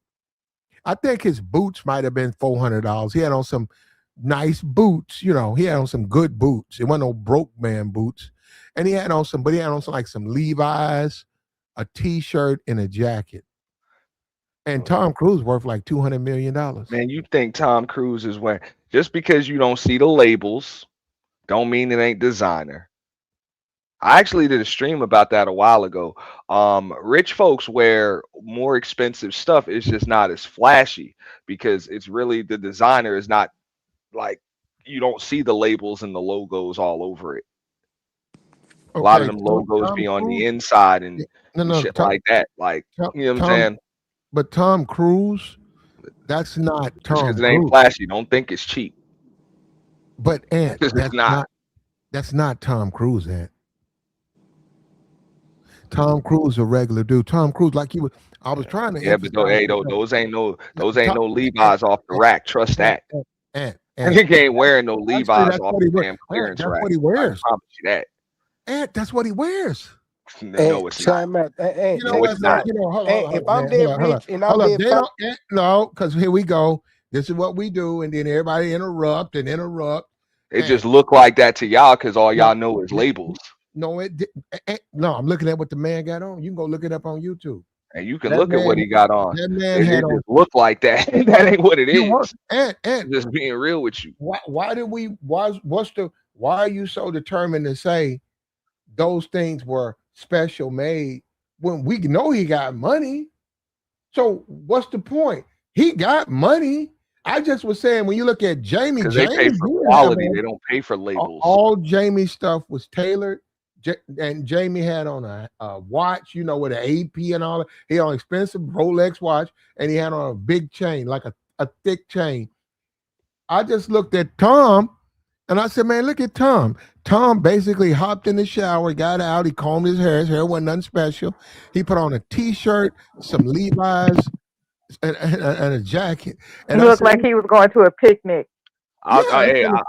I think his boots might have been $400. He had on some nice boots, he had on some good boots. It wasn't no broke man boots. And he had on some like some Levi's, a t-shirt, and a jacket. And Tom Cruise worth like $200 million. man, you think Tom Cruise is wearing just because you don't see the labels, don't mean it ain't designer. I actually did a stream about that a while ago. Rich folks wear more expensive stuff. It's just not as flashy because it's really the designer is not like you don't see the labels and the logos all over it. A lot of Okay, them logos Tom be on Cruise. the inside No, and no, shit like that. Like, you know what I'm Tom, saying? but Tom Cruise, that's not Just because Tom it ain't Cruise. flashy, don't think it's cheap. But Ant, Because it's not. that's not Tom Cruise, Ant. Tom Cruise a regular dude. Tom Cruise, like he was. I was trying to Yeah, but emphasize. those ain't no Levi's off the rack. Trust Ant, that. Ant. You ain't wearing no Actually, Levi's that's off what the he wears. damn Ant, clearance that's rack. what he I wears. promise you that. Ant, that's what he wears. No, it's not. Time out. You know No, Check it's what? this No, not. out. hold If on, I'm man. Hold that on, hold on. rich and I'm Hold up. that They don't. No, because here we go. This is what we do, and then everybody interrupt and interrupt. It And just look like that to y'all because all no, y'all know is no, labels. no, no. I'm looking at what the man got on. You can go look it up on YouTube. And you can That look at what man, he got on. that man It had on. just look like that. That ain't what it You want is. and I'm just being real with you. why did we? Why are you so determined to say those things were special made when we know he got money? So what's the point? He got money. I just was saying when you look at Jamie, Because they Jamie pay for did have quality. on They don't pay for labels. all Jamie stuff was tailored. And Jamie had on a watch, with an AP and all that. He had on expensive Rolex watch, and he had on a big chain, like a thick chain. I just looked at Tom, and I said, man, look at Tom. Tom basically hopped in the shower, got out, he combed his hair. His hair wasn't nothing special. He put on a t-shirt, some Levi's, and a jacket. He And I looked said, like he was going to a picnic. I'll, Yeah, I, it's hey, gonna,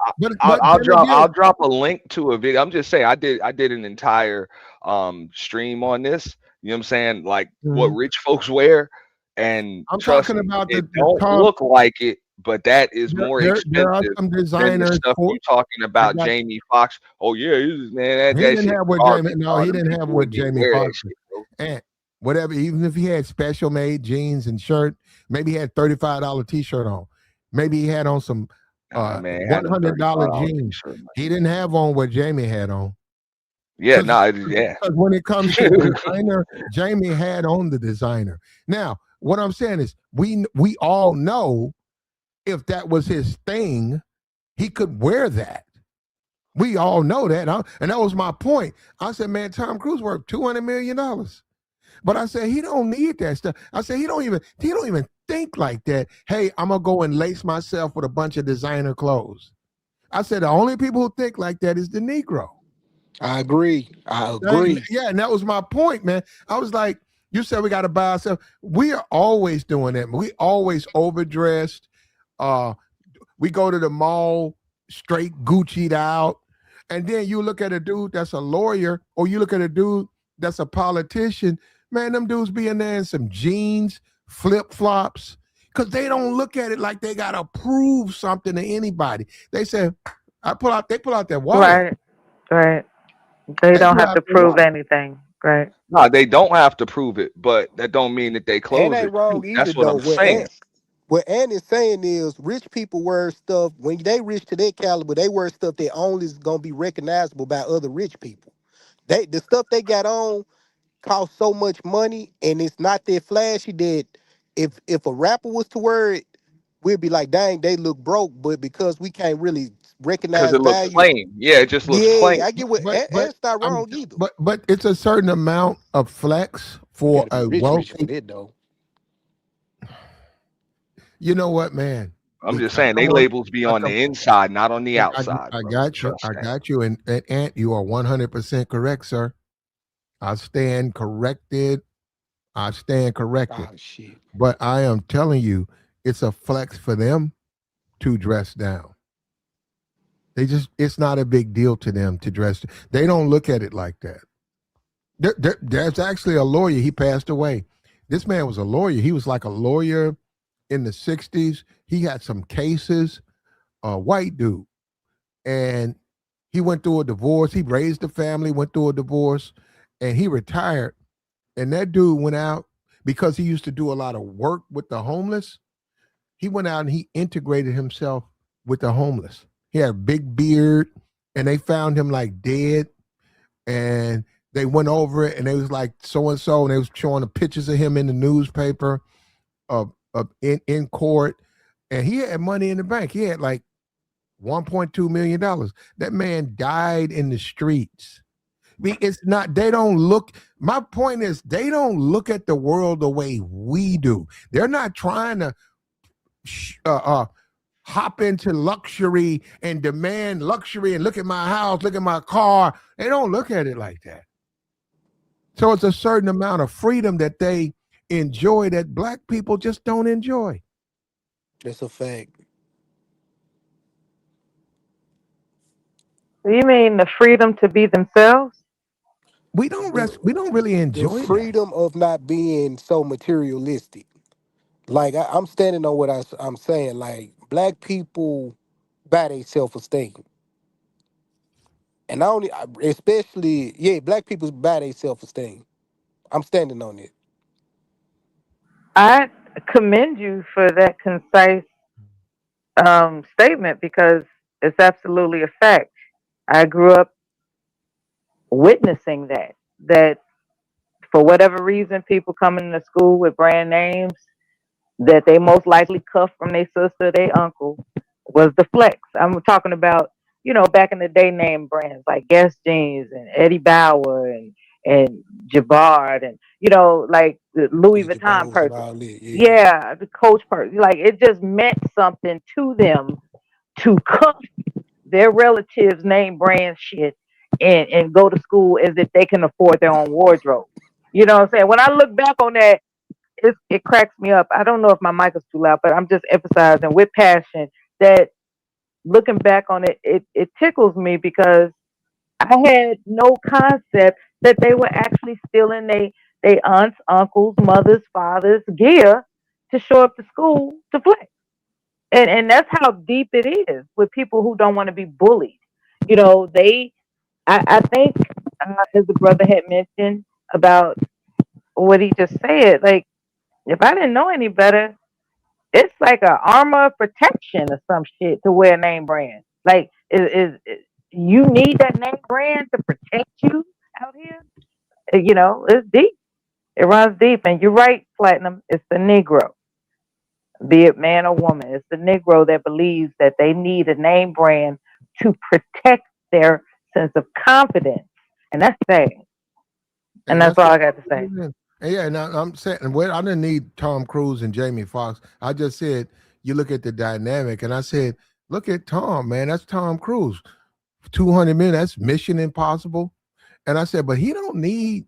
but I'll then drop again, a link to a video. I'm just saying I did an entire stream on this. You know what I'm saying? Like what mhm. rich folks wear, and I'm trust talking me, about it the don't Tom. look like it, but that is more There are expensive some than the designers stuff for. you talking I about, got. Jamie Foxx. Oh yeah, man, He that didn't shit have what Jamie. garbage. No, All he them didn't have people what wouldn't even Jamie wear that Foxx. shit, bro. And whatever, even if he had special made jeans and shirt, maybe he had $35 t-shirt on. Maybe he had on some Nah, man, had no $100 $35 jeans. t-shirt. He didn't have on what Jamie had on. Yeah, Because no, yeah. when it comes to designer, Jamie had on the designer. Now, what I'm saying is we all know if that was his thing, he could wear that. We all know that. And that was my point. I said, man, Tom Cruise worth $200 million. But I said he don't need that stuff. I said he don't even think like that. Hey, I'm gonna go and lace myself with a bunch of designer clothes. I said the only people who think like that is the Negro. I agree. I agree. Yeah, and that was my point, man. I was like, you said we got to buy ourselves. We are always doing that. We always overdressed. Uh, we go to the mall straight Gucci'd out, and then you look at a dude that's a lawyer, or you look at a dude that's a politician. Man, them dudes be in there in some jeans, flip flops, because they don't look at it like they gotta prove something to anybody. They say, They pull out their wallet. Right, right. They They don't pull have out to their prove wallet. anything. Right. No, they don't have to prove it, but that don't mean that they And clothes ain't are wrong cheap. either That's what though. I'm saying. What Ann is saying is rich people wear stuff when they rich to their caliber, they wear stuff that only is gonna be recognizable by other rich people. The stuff they got on cost so much money and it's not that flashy that if a rapper was to wear it, we'd be like, dang, they look broke, but because we can't really Because recognize it looks value, plain. Yeah, it just looks yeah, plain. I get what But Ant's not I'm wrong either. but it's a certain amount of flex You for gotta be a rich for wealthy. that though. You know what, man? I'm We just I saying they come on. labels be I on come. the inside, not on the outside, I bro. got you. Trust I that. got you. And Ant, you are 100% correct, sir. I stand corrected. I stand corrected. Oh shit. But I am telling you, it's a flex for them to dress down. It's not a big deal to them to dress. They don't look at it like that. There's actually a lawyer. He passed away. This man was a lawyer. He was like a lawyer in the 60s. He had some cases, a white dude. And he went through a divorce. He raised a family, went through a divorce, and he retired. And that dude went out because he used to do a lot of work with the homeless. He went out and he integrated himself with the homeless. He had a big beard, and they found him like dead. And they went over it, and they was like so and so, and they was showing the pictures of him in the newspaper, in court, and he had money in the bank. He had like $1.2 million. That man died in the streets. It's not, they don't look, my point is, they don't look at the world the way we do. They're not trying to hop into luxury and demand luxury and look at my house, look at my car. They don't look at it like that. So it's a certain amount of freedom that they enjoy that black people just don't enjoy. That's a fact. You mean the freedom to be themselves? We don't really The enjoy that. freedom of not being so materialistic. Like I'm standing on what I'm saying. Like black people buy their self esteem, and I only, especially black people buy their self esteem. I'm standing on it. I commend you for that concise statement because it's absolutely a fact. I grew up witnessing that. That for whatever reason, people coming to school with brand names that they most likely cuffed from their sister, their uncle, was the flex. I'm talking about, back in the day, name brands like Guess Jeans and Eddie Bauer and Jabard and like the Louis Yeah, Vuitton Jabos and purses. all that. Yeah, Yeah, the Coach purse. Like it just meant something to them to cuff their relatives' name brand shit and go to school as if they can afford their own wardrobe. You know what I'm saying? When I look back on that, it cracks me up. I don't know if my mic is too loud, but I'm just emphasizing with passion that looking back on it, it tickles me because I had no concept that they were actually stealing they aunts, uncles, mothers, fathers' gear to show up to school to flex. And that's how deep it is with people who don't want to be bullied. You know, I think as the brother had mentioned about what he just said, like if I didn't know any better, it's like a armor of protection or some shit to wear name brand. Like you need that name brand to protect you out here? You know, it's deep. It runs deep. And you're right, Platinum. It's the Negro, be it man or woman. It's the Negro that believes that they need a name brand to protect their sense of confidence. And that's sad. And And that's that's all what I got to say. and yeah, and I'm saying, well, I didn't need Tom Cruise and Jamie Foxx. I just said you look at the dynamic, and I said, look at Tom, man. That's Tom Cruise. 200 million. That's Mission Impossible. And I said, but he don't need.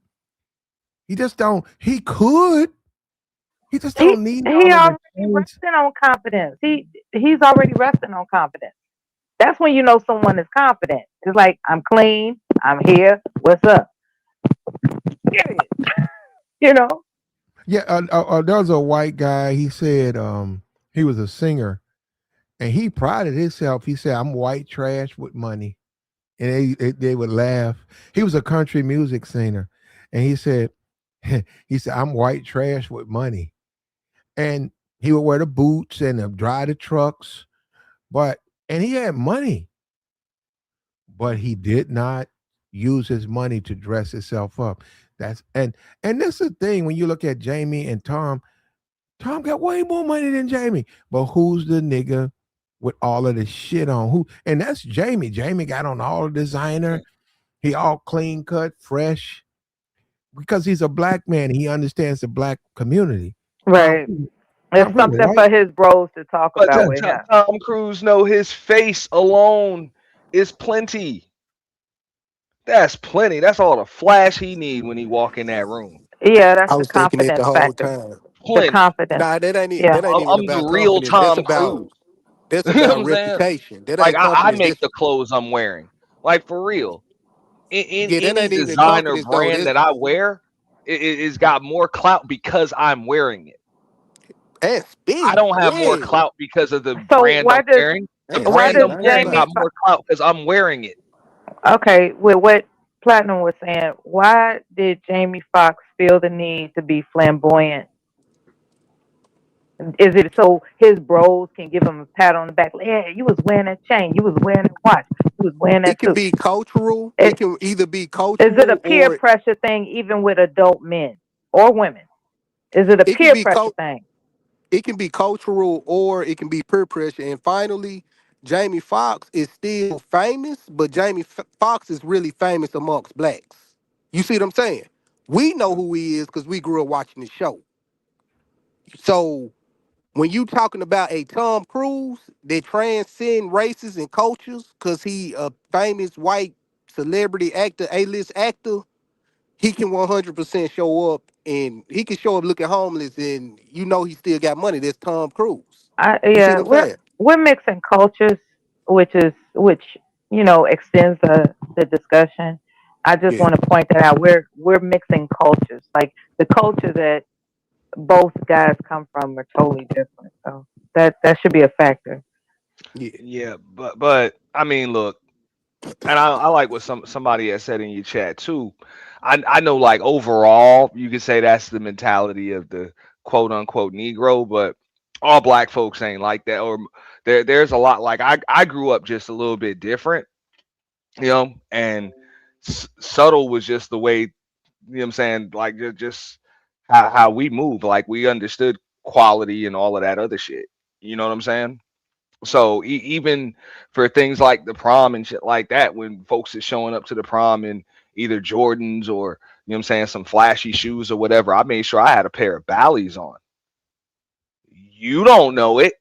He just don't. He could. He just He don't need he all of the already things. resting on confidence. He's already resting on confidence. That's when you know someone is confident. It's like I'm clean. I'm here. What's up? Period. You know. Yeah, there was a white guy. He said he was a singer, and he prided himself. He said, "I'm white trash with money," and they would laugh. He was a country music singer, and he said, he said, "I'm white trash with money," and he would wear the boots and drive the trucks, but and he had money, but he did not use his money to dress himself up. That's and that's the thing when you look at Jamie and Tom. Tom got way more money than Jamie. But who's the nigga with all of the shit on? Who? And that's Jamie. Jamie got on all the designer. He all clean cut, fresh. Because he's a black man. He understands the black community. Tom Right. Cruise, It's Tom Cruise, something right? for his bros to talk But about with him. Tom Cruise know his face alone is plenty. That's plenty. That's all the flash he need when he walk in that room. Yeah, that's I the was thinking that the confidence whole factor. time. The Plenty. confidence. Nah, Yeah. that ain't even I'm the about real confidence. Tom Cruise. That's You know what about I'm saying? reputation. That Like ain't I confidence. make the clothes I'm wearing. Like for real. In Yeah, that any ain't even designer confidence though. brand that I wear, it's got more clout because I'm wearing it. That's I big. don't have more Yeah. clout because of the So brand I'm wearing. The That's why brand does big. I'm I ain't gonna wearing lie. Jamie got more clout because I'm wearing it. Okay, with what Platinum was saying, why did Jamie Foxx feel the need to be flamboyant? Is it so his bros can give him a pat on the back? Like, yeah, you was wearing that chain, you was wearing that watch, you was wearing that It can suit. be cultural. It It, can either be is it a cultural peer or pressure thing, even with adult men or women? Is it a it can peer be pressure thing? it can be cultural or it can be peer pressure. And finally, Jamie Foxx is still famous, but Foxx is really famous amongst blacks. You see what I'm saying? We know who he is because we grew up watching the show. So when you talking about a Tom Cruise that transcend races and cultures because he a famous white celebrity actor, A-list actor, he can 100% show up and he can show up looking homeless and you know he still got money. That's Tom Cruise. You see Yeah, what I'm saying? we're mixing cultures, which extends the discussion. I just Yeah. want to point that out. We're mixing cultures. Like the culture that both guys come from are totally different. So that should be a factor. Yeah. Yeah, but I mean, look, and I like what somebody has said in your chat too. I know like overall you could say that's the mentality of the quote unquote Negro, but all black folks ain't like that. Or there's a lot like I grew up just a little bit different, and subtle was just the way, what I'm saying, like just how we move, like we understood quality and all of that other shit. You know what I'm saying? So even for things like the prom and shit like that, when folks is showing up to the prom in either Jordans or, what I'm saying, some flashy shoes or whatever, I made sure I had a pair of Bally's on. You don't know it.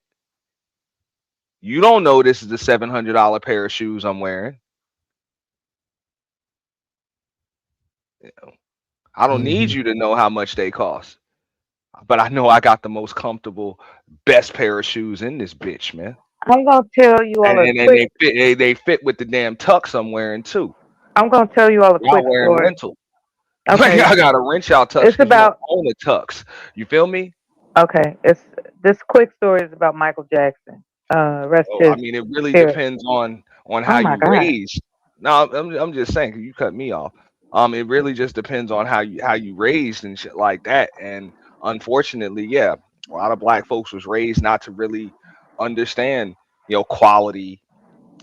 You don't know this is the $700 pair of shoes I'm wearing. I don't need Mhm. you to know how much they cost. But I know I got the most comfortable, best pair of shoes in this bitch, man. I'm gonna tell you all a And quick. they fit with the damn tux I'm wearing too. I'm gonna tell you all a Y'all quick wearing story. rental. Like Okay, I gotta rent y'all tux it's because you don't about. own a tux. You feel me? Okay, it's this quick story is about Michael Jackson. Rest Oh, I his mean, it really spirit. depends on how Oh my you God. raised. No, I'm just saying 'cause you cut me off. It really just depends on how you raised and shit like that. And unfortunately, yeah, a lot of black folks was raised not to really understand, quality,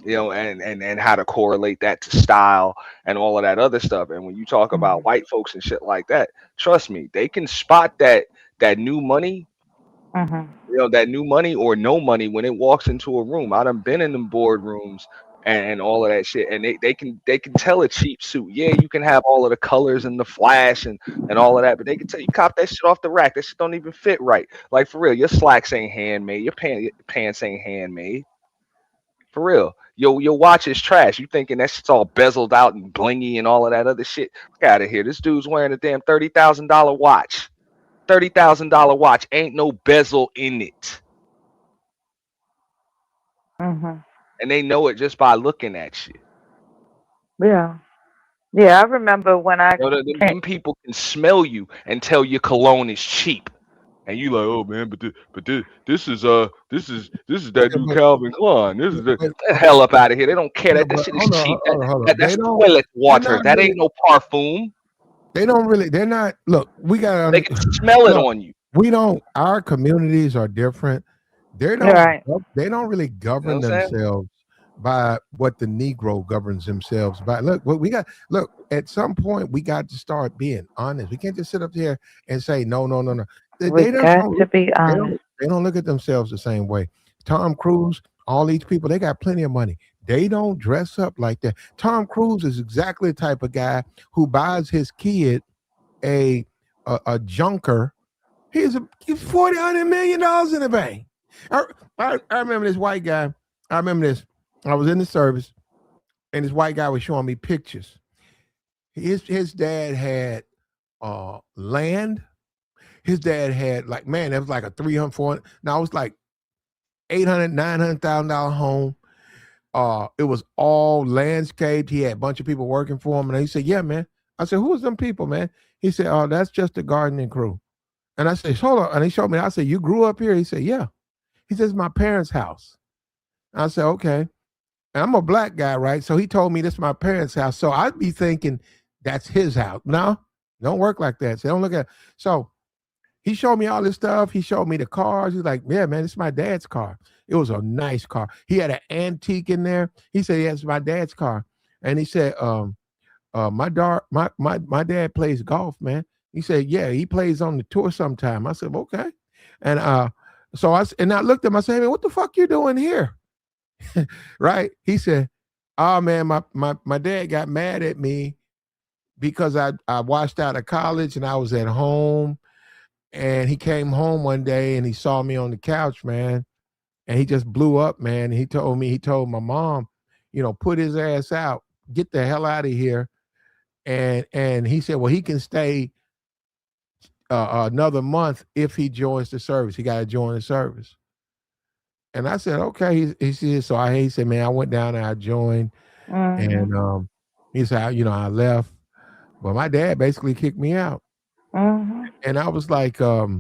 and how to correlate that to style and all of that other stuff. And when you talk about white folks and shit like that, trust me, they can spot that new money, Mhm. that new money or no money when it walks into a room. I done been in them boardrooms and all of that shit, and they can tell a cheap suit. Yeah, you can have all of the colors and the flash and all of that, but they can tell you cop that shit off the rack. That shit don't even fit right. Like for real, your slacks ain't handmade. Your pants ain't handmade. For real. Your watch is trash. You thinking that shit's all bezeled out and blingy and all of that other shit. Get out of here. This dude's wearing a damn $30,000 watch. $30,000 watch ain't no bezel in it. Mhm. And they know it just by looking at you. Yeah. Yeah. I remember when I came. Them people can smell you and tell your cologne is cheap. And you like, oh man, this is that Yeah, new Calvin Klein. This is but the hell up out of here. They don't care yeah, that but shit is hold on, cheap. hold on, hold on. That's toilet They're water. not That really. ain't no parfum. They don't really. They're not. Look, we got They to can smell it look. on you. We don't. Our communities are different. They don't. Right. They don't really You know what govern I'm saying? themselves by what the Negro governs themselves by. Look, what we got. Look, at some point we got to start being honest. We can't just sit up here and say no, no, no, no. We They just got don't to look. be They honest. don't. They don't look at themselves the same way. Tom Cruise, all these people, they got plenty of money. They don't dress up like that. Tom Cruise is exactly the type of guy who buys his kid a a junker. He's $40 million in the bank. I, I remember this white guy. I remember this. I was in the service, and this white guy was showing me pictures. His dad had land. His dad had like, man, that was like a 300, 400. Now it was like 800, $900,000 home. It was all landscaped. He had a bunch of people working for him, and he said, "Yeah, man." I said, "Who was them people, man?" He said, "Oh, that's just the gardening crew." And I said, "Hold on." And he showed me. I said, "You grew up here?" He said, "Yeah." He says, "My parents' house." I said, "Okay." And I'm a black guy, right? So he told me this is my parents' house. So I'd be thinking that's his house. No, don't work like that. So don't look at. So he showed me all this stuff. He showed me the cars. He's like, "Yeah, man, this is my dad's car." It was a nice car. He had an antique in there. He said, "Yeah, it's my dad's car." And he said, my dad plays golf, man." He said, "Yeah, he plays on the tour sometime." I said, "Okay." And I looked at him. I said, "Hey, man, what the fuck you doing here?" Right? He said, "Oh man, my dad got mad at me because I washed out of college and I was at home, and he came home one day and he saw me on the couch, man, and he just blew up, man. He told my mom, put his ass out, get the hell out of here." And he said, "Well, he can stay another month if he joins the service. He got to join the service." And I said, "Okay." He said, he said, "Man, I went down and I joined." Mhm. And he said, I left, but my dad basically kicked me out." Mhm. And I was like, "But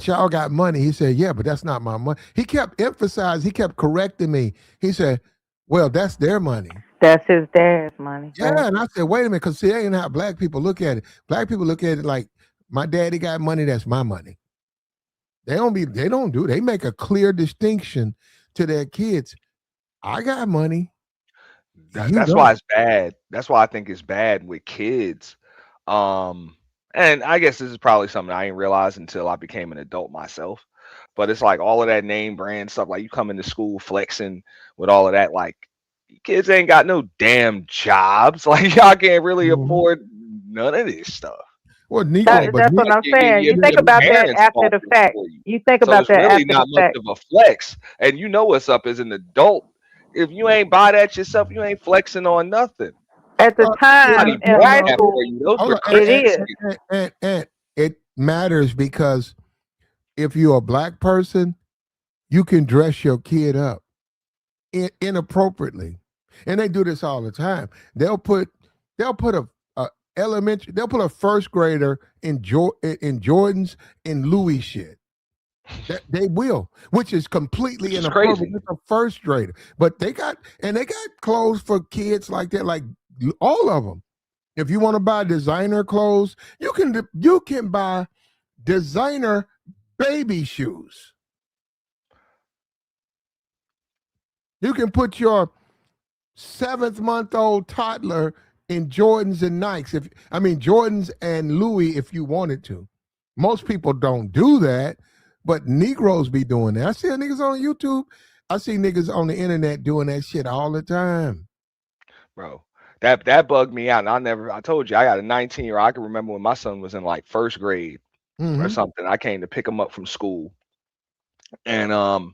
y'all got money." He said, "Yeah, but that's not my money." He kept emphasizing, he kept correcting me. He said, "Well, that's their money." That's his dad's money. Yeah, Right. and I said, "Wait a minute, because see, that ain't how black people look at it. Black people look at it like my daddy got money, that's my money." They make a clear distinction to their kids. I got money, you That's why don't. it's bad. That's why I think it's bad with kids. Um, and I guess this is probably something I didn't realize until I became an adult myself. But it's like all of that name brand stuff, like you come into school flexing with all of that, like kids ain't got no damn jobs. Like y'all can't really Mhm. afford none of this stuff. Well, So Negro, but That's what ne- I'm saying. You think your about that parents after bought the this fact. for you. You think So about it's that really after the not much fact. of a flex. And you know what's up as an adult. If you ain't buy that yourself, you ain't flexing on nothing. At the yeah, time Somebody in no, bought high no. that for school, you. Those Hold were on, it Christmas is. gifts. and it matters because if you're a black person, you can dress your kid up inappropriately, and they do this all the time. They'll put a elementary, they'll put a first grader in Jordans and Louis shit. That they will, which is completely Which is inappropriate. crazy. It's a first grader, but they got clothes for kids like that, like all of them. If you want to buy designer clothes, you can buy designer baby shoes. You can put your 7-month-old toddler in Jordans and Nikes. Jordans and Louis if you wanted to. Most people don't do that, but Negroes be doing that. I see niggas on YouTube. I see niggas on the internet doing that shit all the time. Bro, that bugged me out. And I told you, I got a 19-year-old. I can remember when my son was in like first grade or something. I came to pick him up from school. And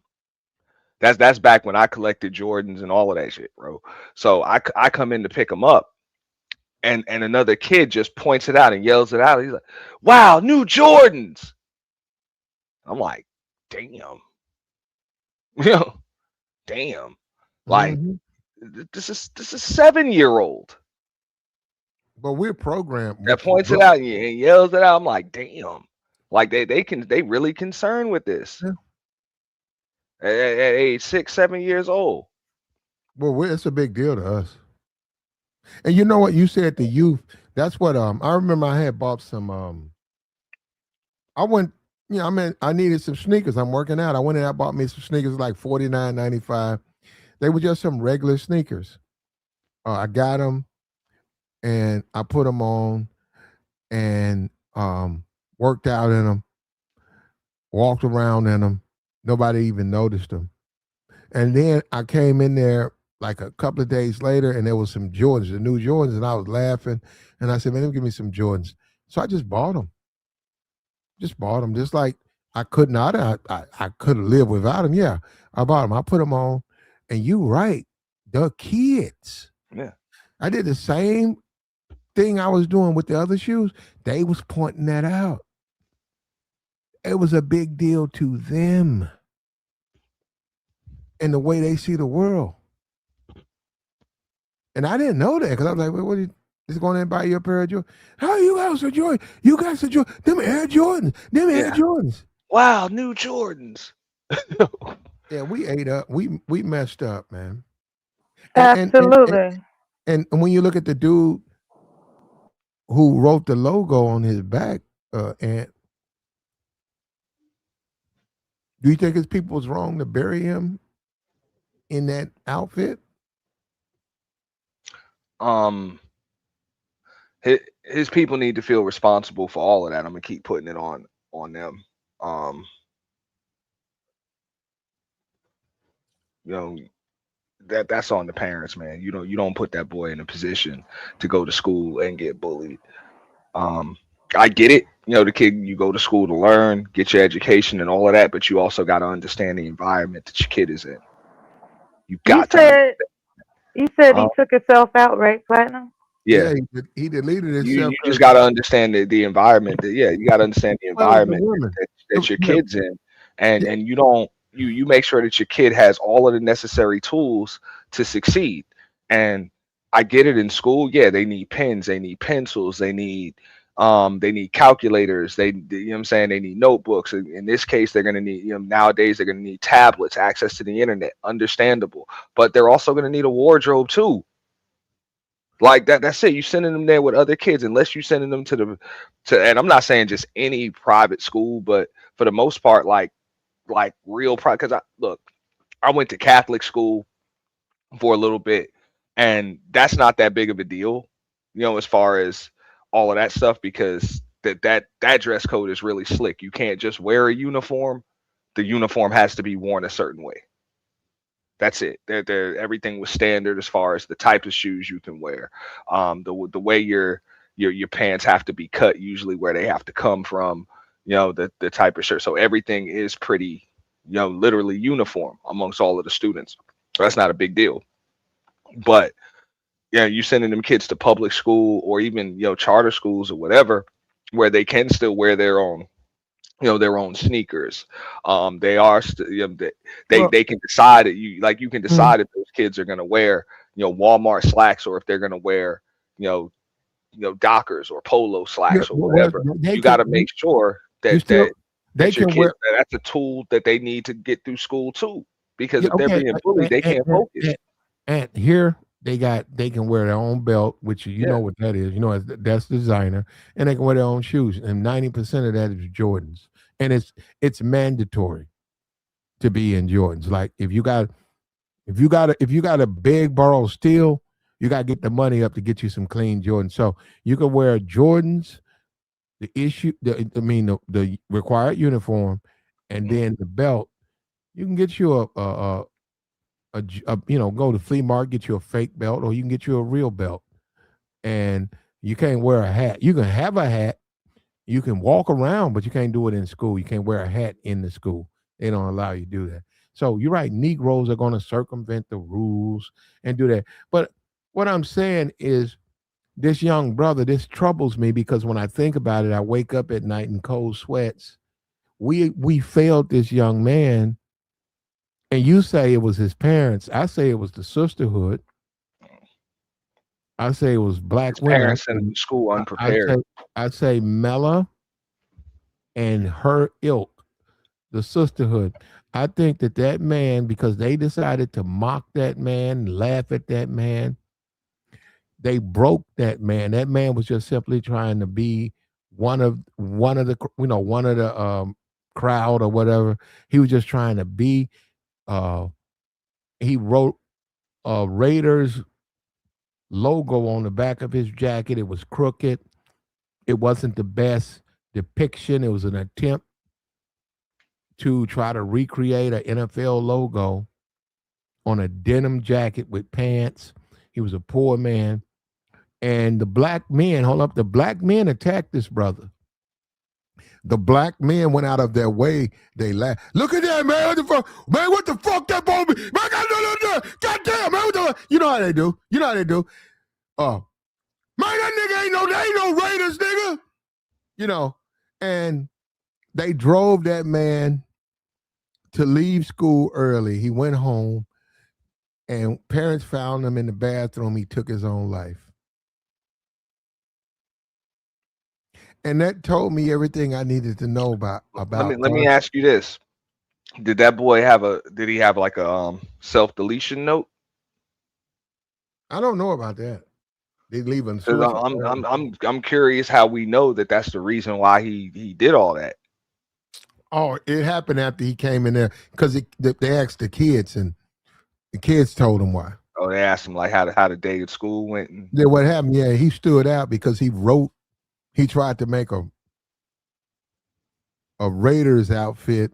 that's back when I collected Jordans and all of that shit, bro. So I come in to pick him up, and another kid just points it out and yells it out. He's like, "Wow, new Jordans!" I'm like, "Damn, you know, damn." Like this is 7-year-old But we're programmed. that points it out and yells it out. I'm like, "Damn." Like they really concerned with this at age 6, 7 years old. Well, it's a big deal to us. And you know what you said, the youth. That's what I remember. I had bought some. I went. I needed some sneakers. I'm working out. I went and I bought me some sneakers like $49.95. They were just some regular sneakers. I got them, and I put them on, and worked out in them, walked around in them. Nobody even noticed them. And then I came in there like a couple of days later, and there was some Jordans, the new Jordans, and I was laughing. And I said, "Man, let me give me some Jordans." So I just bought them. Just like I could not. I could have lived without them. Yeah, I bought them. I put them on, and you right, the kids. Yeah, I did the same thing I was doing with the other shoes. They was pointing that out. It was a big deal to them and the way they see the world. And I didn't know that because I was like, "Well, what are you just going in and buy you a pair of Jordans? How you guys are Jordan? You guys are Jordan. Them Air Jordans. Them Air Jordans." Wow, new Jordans. Yeah, we ate up. We messed up, man. Absolutely. And when you look at the dude who wrote the logo on his back, and do you think his people was wrong to bury him in that outfit? His people need to feel responsible for all of that. I'm gonna keep putting it on them. You know, that's on the parents, man. You don't put that boy in a position to go to school and get bullied. I get it. The kid, you go to school to learn, get your education and all of that, but you also got to understand the environment that your kid is in. You got to. You said he took himself out, right, Platinum? Yeah, he deleted himself. You just got to understand the environment. You got to understand the environment that your kid's in, and you make sure that your kid has all of the necessary tools to succeed. And I get it in school. Yeah, they need pens, they need pencils, they need calculators. You know what I'm saying? They need notebooks. In this case, they're going to need, nowadays they're going to need tablets, access to the internet. Understandable, but they're also going to need a wardrobe too. Like that's it. You sending them there with other kids, unless you sending them to and I'm not saying just any private school, but for the most part, like real private. Because I went to Catholic school for a little bit, and that's not that big of a deal, as far as all of that stuff, because that dress code is really slick. You can't just wear a uniform. The uniform has to be worn a certain way. That's it. Everything was standard as far as the type of shoes you can wear, the way your pants have to be cut, usually where they have to come from, the type of shirt. So everything is pretty, literally uniform amongst all of the students. So that's not a big deal. But you sending them kids to public school or even charter schools or whatever, where they can still wear their own their own sneakers. They are Well, they can decide that you can mm, decide if those kids are going to wear Walmart slacks, or if they're going to wear you know Dockers or polo yeah, slacks or well, whatever. they You got can. to make sure You that still, they your can kids, wear. that's a tool that they need to get through school too. Because Yeah, if they're okay. being bullied, they can't focus. And here they can wear their own belt, which you Yeah. know what that is. You know that's designer, and they can wear their own shoes. And 90% of that is Jordans, and it's mandatory to be in Jordans. Like if you got a big borrow steel, you got to get the money up to get you some clean Jordans. So you can wear Jordans, the required uniform, and Mhm. then the belt. You can get you go to flea market, get you a fake belt, or you can get you a real belt. And you can't wear a hat. You can have a hat. You can walk around, but you can't do it in school. You can't wear a hat in the school. They don't allow you to do that. So you're right. Negroes are going to circumvent the rules and do that. But what I'm saying is, this young brother, this troubles me because when I think about it, I wake up at night in cold sweats. We failed this young man, and you say it was his parents. I say it was the sisterhood. I say it was His black women. parents sent him to school I say unprepared. I say Mela and her ilk, the sisterhood. I think that man, because they decided to mock that man, laugh at that man, they broke that man. That man was just simply trying to be one of the crowd or whatever. He was just trying to be. Uh, he wrote Raiders logo on the back of his jacket. It was crooked. It wasn't the best depiction. It was an attempt to try to recreate an NFL logo on a denim jacket with pants. He was a poor man. And the black men, hold up, the black men attacked this brother. The black men went out of their way. They laughed. Look at that, man. What the fuck? Man, what the fuck that boy? Man, God damn, man. What the, you know how they do. You know how they do. Oh, man, that nigga ain't no Raiders, nigga. You know, and they drove that man to leave school early. He went home, and parents found him in the bathroom. He took his own life. And that told me everything I needed to know about Let me ask you this: Did that boy did he have like a self deletion note? I don't know about that. They leaving Because suicide. I'm curious how we know that that's the reason why he did all that. Oh, it happened after he came in there because they asked the kids, and the kids told him why. Oh, they asked him like how the day at school went. Yeah, what happened? Yeah, he stood out because he tried to make a Raiders outfit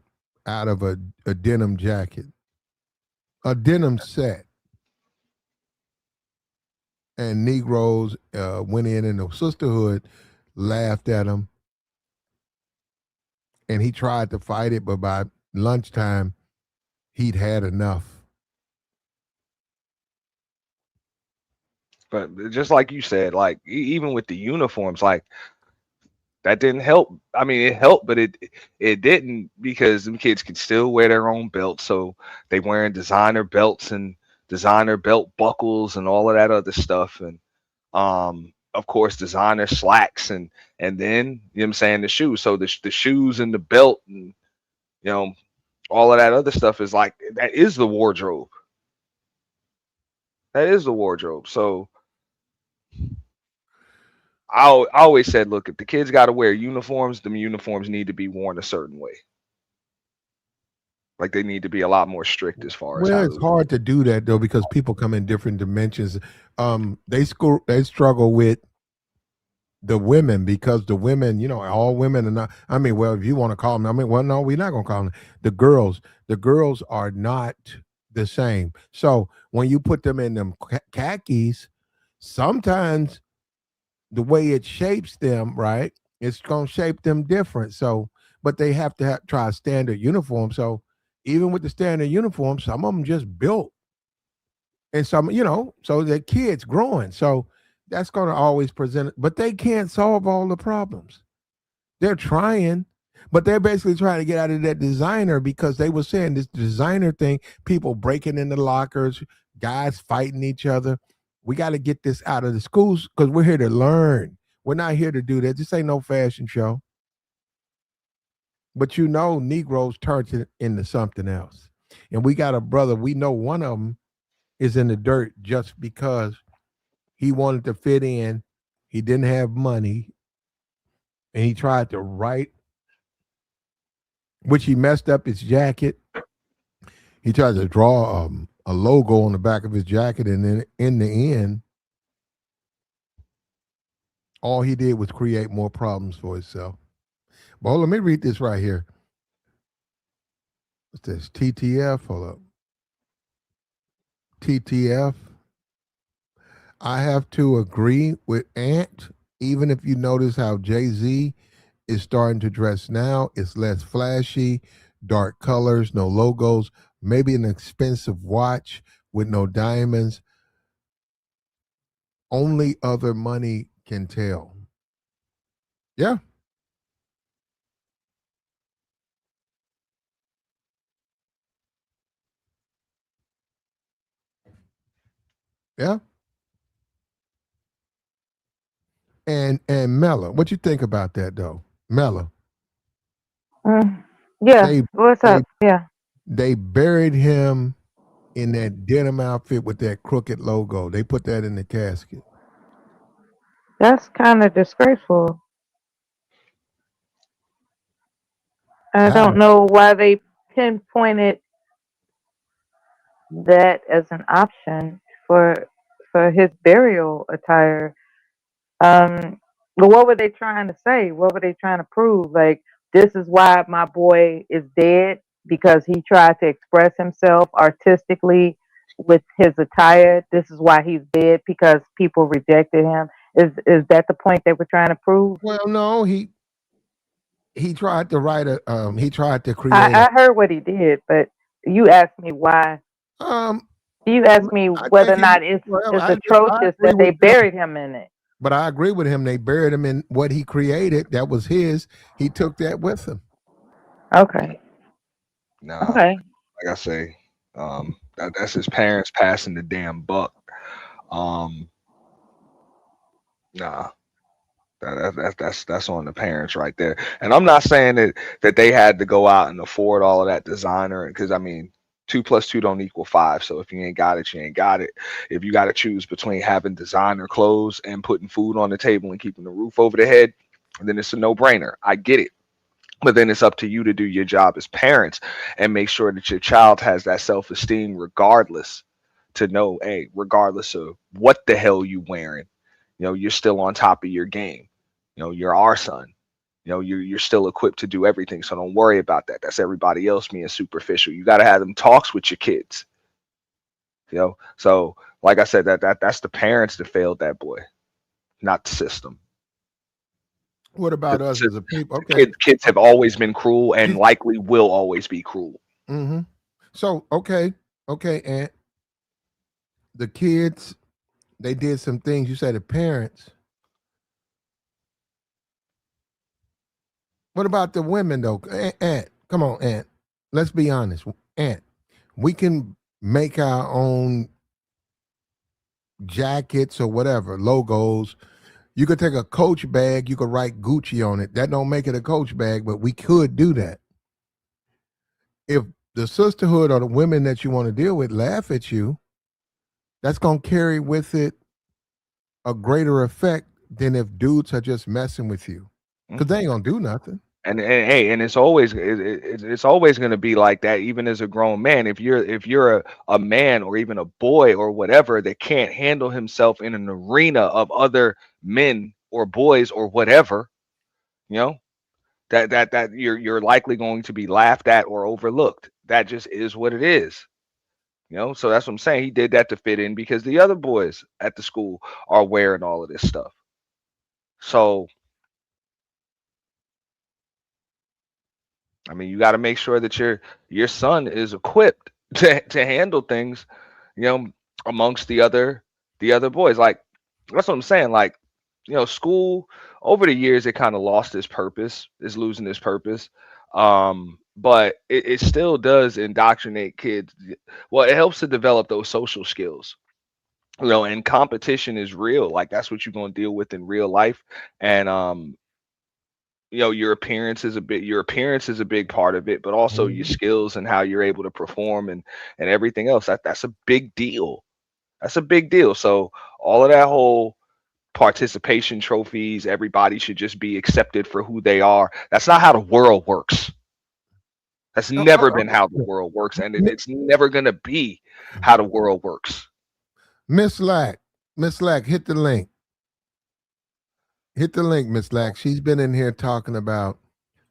out of a denim jacket, a denim set. And Negroes went in, and the sisterhood laughed at him. And he tried to fight it, but by lunchtime, he'd had enough. But just like you said, like even with the uniforms, like that didn't help. I mean, it helped, but it didn't, because them kids can still wear their own belts. So they wearing designer belts and designer belt buckles and all of that other stuff, and of course designer slacks, and then you know what I'm saying, the shoes. So the shoes and the belt and all of that other stuff is like that is the wardrobe. That is the wardrobe. So I always said, look, if the kids got to wear uniforms, them uniforms need to be worn a certain way. Like they need to be a lot more strict as far as Well, how it's those. hard to do that though because people come in different dimensions. They struggle with the women because the women, all women are not. I mean, well, if you want to call them, I mean, well, no, we're not going to call them the girls. The girls are not the same. So when you put them in them khakis, sometimes the way it shapes them, right? It's going to shape them different. So, but they have to try a standard uniform. So even with the standard uniform, some of them just built, and some, so the kids growing. So that's going to always present it, but they can't solve all the problems. They're trying. But they're basically trying to get out of that designer because they were saying this designer thing, people breaking into lockers, guys fighting each other. We got to get this out of the schools because we're here to learn. We're not here to do that. This ain't no fashion show. But Negroes turned it into something else. And we got a brother, we know one of them is in the dirt just because he wanted to fit in. He didn't have money. And he tried to write, which he messed up his jacket. He tried to draw a logo on the back of his jacket. And then in the end, all he did was create more problems for himself. But let me read this right here. What's this? TTF? Hold up. TTF. I have to agree with Ant, even if you notice how Jay-Z is starting to dress now. It's less flashy, dark colors, no logos, maybe an expensive watch with no diamonds. Only other money can tell. Yeah. Yeah. And Mella, what you think about that though? Mella. Yeah. They What's they up? Yeah. they buried him in that denim outfit with that crooked logo. They put that in the casket. That's kind of disgraceful. I How? don't know why they pinpointed that as an option for his burial attire. But what were they trying to say? What were they trying to prove? Like, this is why my boy is dead because he tried to express himself artistically with his attire. This is why he's dead because people rejected him. Is that the point they were trying to prove? Well, no, he tried to write a he tried to I, create a I heard what he did, but you asked me why. um You asked me I whether think or not it's I atrocious agree that they with him. buried him in it. But I agree with him. They buried him in what he created. That was his. He took that with him. Okay. Nah, Okay. like I say, that's his parents passing the damn buck. Um, nah, that's on the parents right there. And I'm not saying that they had to go out and afford all of that designer, because I mean, 2 + 2 don't equal 5. So if you ain't got it, you ain't got it. If you got to choose between having designer clothes and putting food on the table and keeping the roof over the head, then it's a no-brainer. I get it. But then it's up to you to do your job as parents and make sure that your child has that self-esteem regardless, to know, hey, regardless of what the hell you wearing, you're still on top of your game. You're our son. You're still equipped to do everything. So don't worry about that. That's everybody else being superficial. You got to have them talks with your kids. So like I said, that's the parents that failed that boy, not the system. What about us as a people? Okay. Kids have always been cruel and likely will always be cruel. Mm-hmm. So okay, and the kids, they did some things. You said the parents. What about the women though? Aunt, come on, Aunt. Let's be honest, Aunt. We can make our own jackets or whatever logos. You could take a Coach bag. You could write Gucci on it. That don't make it a Coach bag, but we could do that. If the sisterhood or the women that you want to deal with laugh at you, that's gonna carry with it a greater effect than if dudes are just messing with you, because they ain't gonna do nothing. And hey, and it's always going to be like that, even as a grown man. If you're a man or even a boy or whatever that can't handle himself in an arena of other men or boys or whatever, you know that you're likely going to be laughed at or overlooked. That just is what it is. So that's what I'm saying. He did that to fit in because the other boys at the school are wearing all of this stuff. So I mean, you got to make sure that your son is equipped to handle things, you know, amongst the other boys. Like that's what I'm saying. Like, school over the years it kind of lost its purpose, is losing its purpose. But it still does indoctrinate kids. Well, it helps to develop those social skills. And competition is real. Like that's what you're gonna deal with in real life. And your appearance is a big part of it, but also your Mhm. skills and how you're able to perform and everything else. That's a big deal. That's a big deal. So all of that whole participation trophies, everybody should just be accepted for who they are. That's not how the world works. That's never been how the Okay. world works, and Mi- it's never gonna be how the world works. Miss Lack, Miss Lack, hit the link. Hit the link, Miss Lack. She's been in here talking about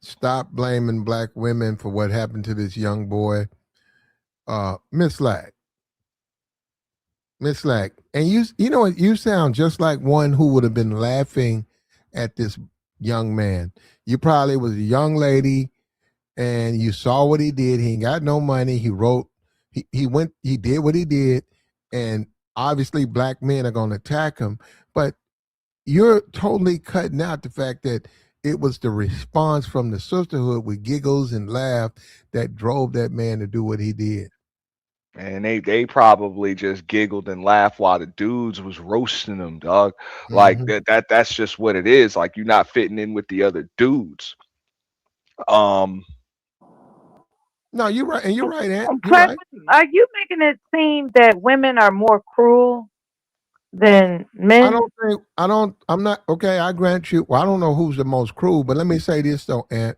stop blaming black women for what happened to this young boy. Miss Lack, Miss Lack, and you know what? You sound just like one who would have been laughing at this young man. You probably was a young lady, and you saw what he did. He ain't got no money. He wrote. He went. He did what he did, and obviously black men are going to attack him. But you're totally cutting out the fact that it was the response from the sisterhood with giggles and laugh that drove that man to do what he did. And they probably just giggled and laughed while the dudes was roasting them, dog. Like Hmm. that's just what it is. Like you're not fitting in with the other dudes. Um, No, you're right, and you're right, Aunt. You're Platinum, right. are you making it seem that women are more cruel than I men? don't think I don't. I'm not okay. I grant you. Well, I don't know who's the most cruel, but let me say this though, Aunt.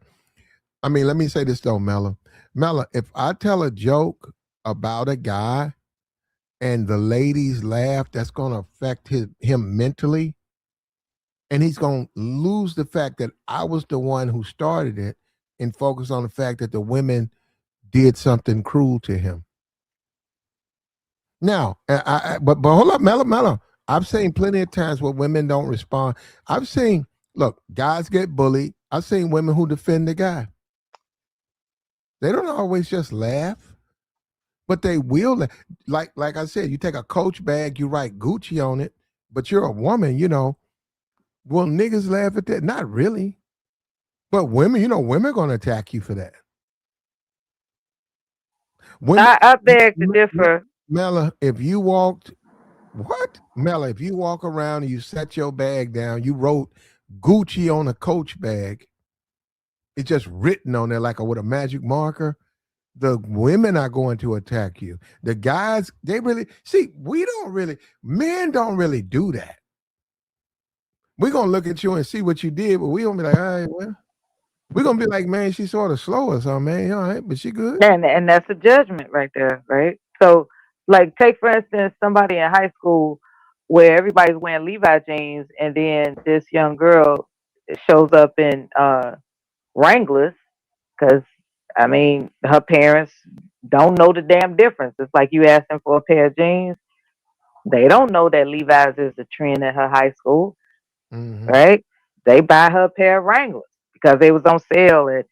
I mean, let me say this though, Mella. Mella, if I tell a joke about a guy and the ladies laugh, that's going to affect him mentally, and he's going to lose the fact that I was the one who started it, and focus on the fact that the women did something cruel to him. Now, but hold up, Mella. I've seen plenty of times where women don't respond. I've seen, look, guys get bullied. I've seen women who defend the guy. They don't always just laugh, but they will. Like I said, you take a Coach bag, you write Gucci on it, but you're a woman, you know. Will niggas laugh at that? Not really. But women, women gonna attack you for that. Women, I beg to differ. Mella, if you walked, what? Mella, if you walk around and you set your bag down, you wrote Gucci on a Coach bag, it's just written on there like with a magic marker. The women are going to attack you. The guys, they really see. Men don't really do that. We're gonna look at you and see what you did, but we gonna be like, all right, well, we're gonna be like, man, she sort of slow or something, man. All right, but she good. And that's a judgment right there, right? So, like, take for instance somebody in high school where everybody's wearing Levi jeans, and then this young girl shows up in Wranglers, because I mean her parents don't know the damn difference. It's like you asking for a pair of jeans. They don't know that Levi's is a trend at her high school, Mm-hmm. right? They buy her a pair of Wranglers because they was on sale at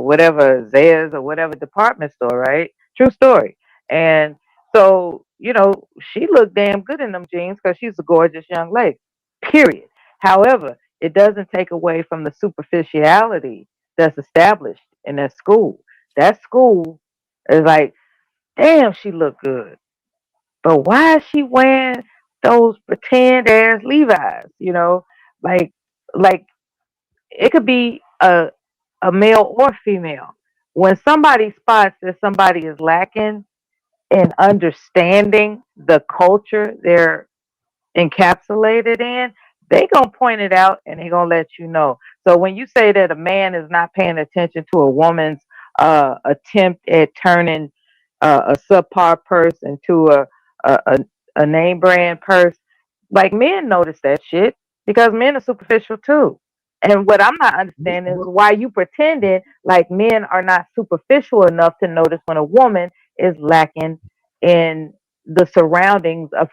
whatever Zayas or whatever department store, right? True story. And so, she looked damn good in them jeans because she's a gorgeous young lady. Period. However, it doesn't take away from the superficiality that's established in that school. That school is like, damn, she looked good. But why is she wearing those pretend ass Levi's? Like like it could be a male or female. When somebody spots that somebody is lacking in understanding the culture they're encapsulated in, they gonna point it out and they gonna let you know. So when you say that a man is not paying attention to a woman's attempt at turning a subpar purse into a, a a name brand purse, like men notice that shit because men are superficial too. And what I'm not understanding is why you pretending like men are not superficial enough to notice when a woman is lacking in the surroundings of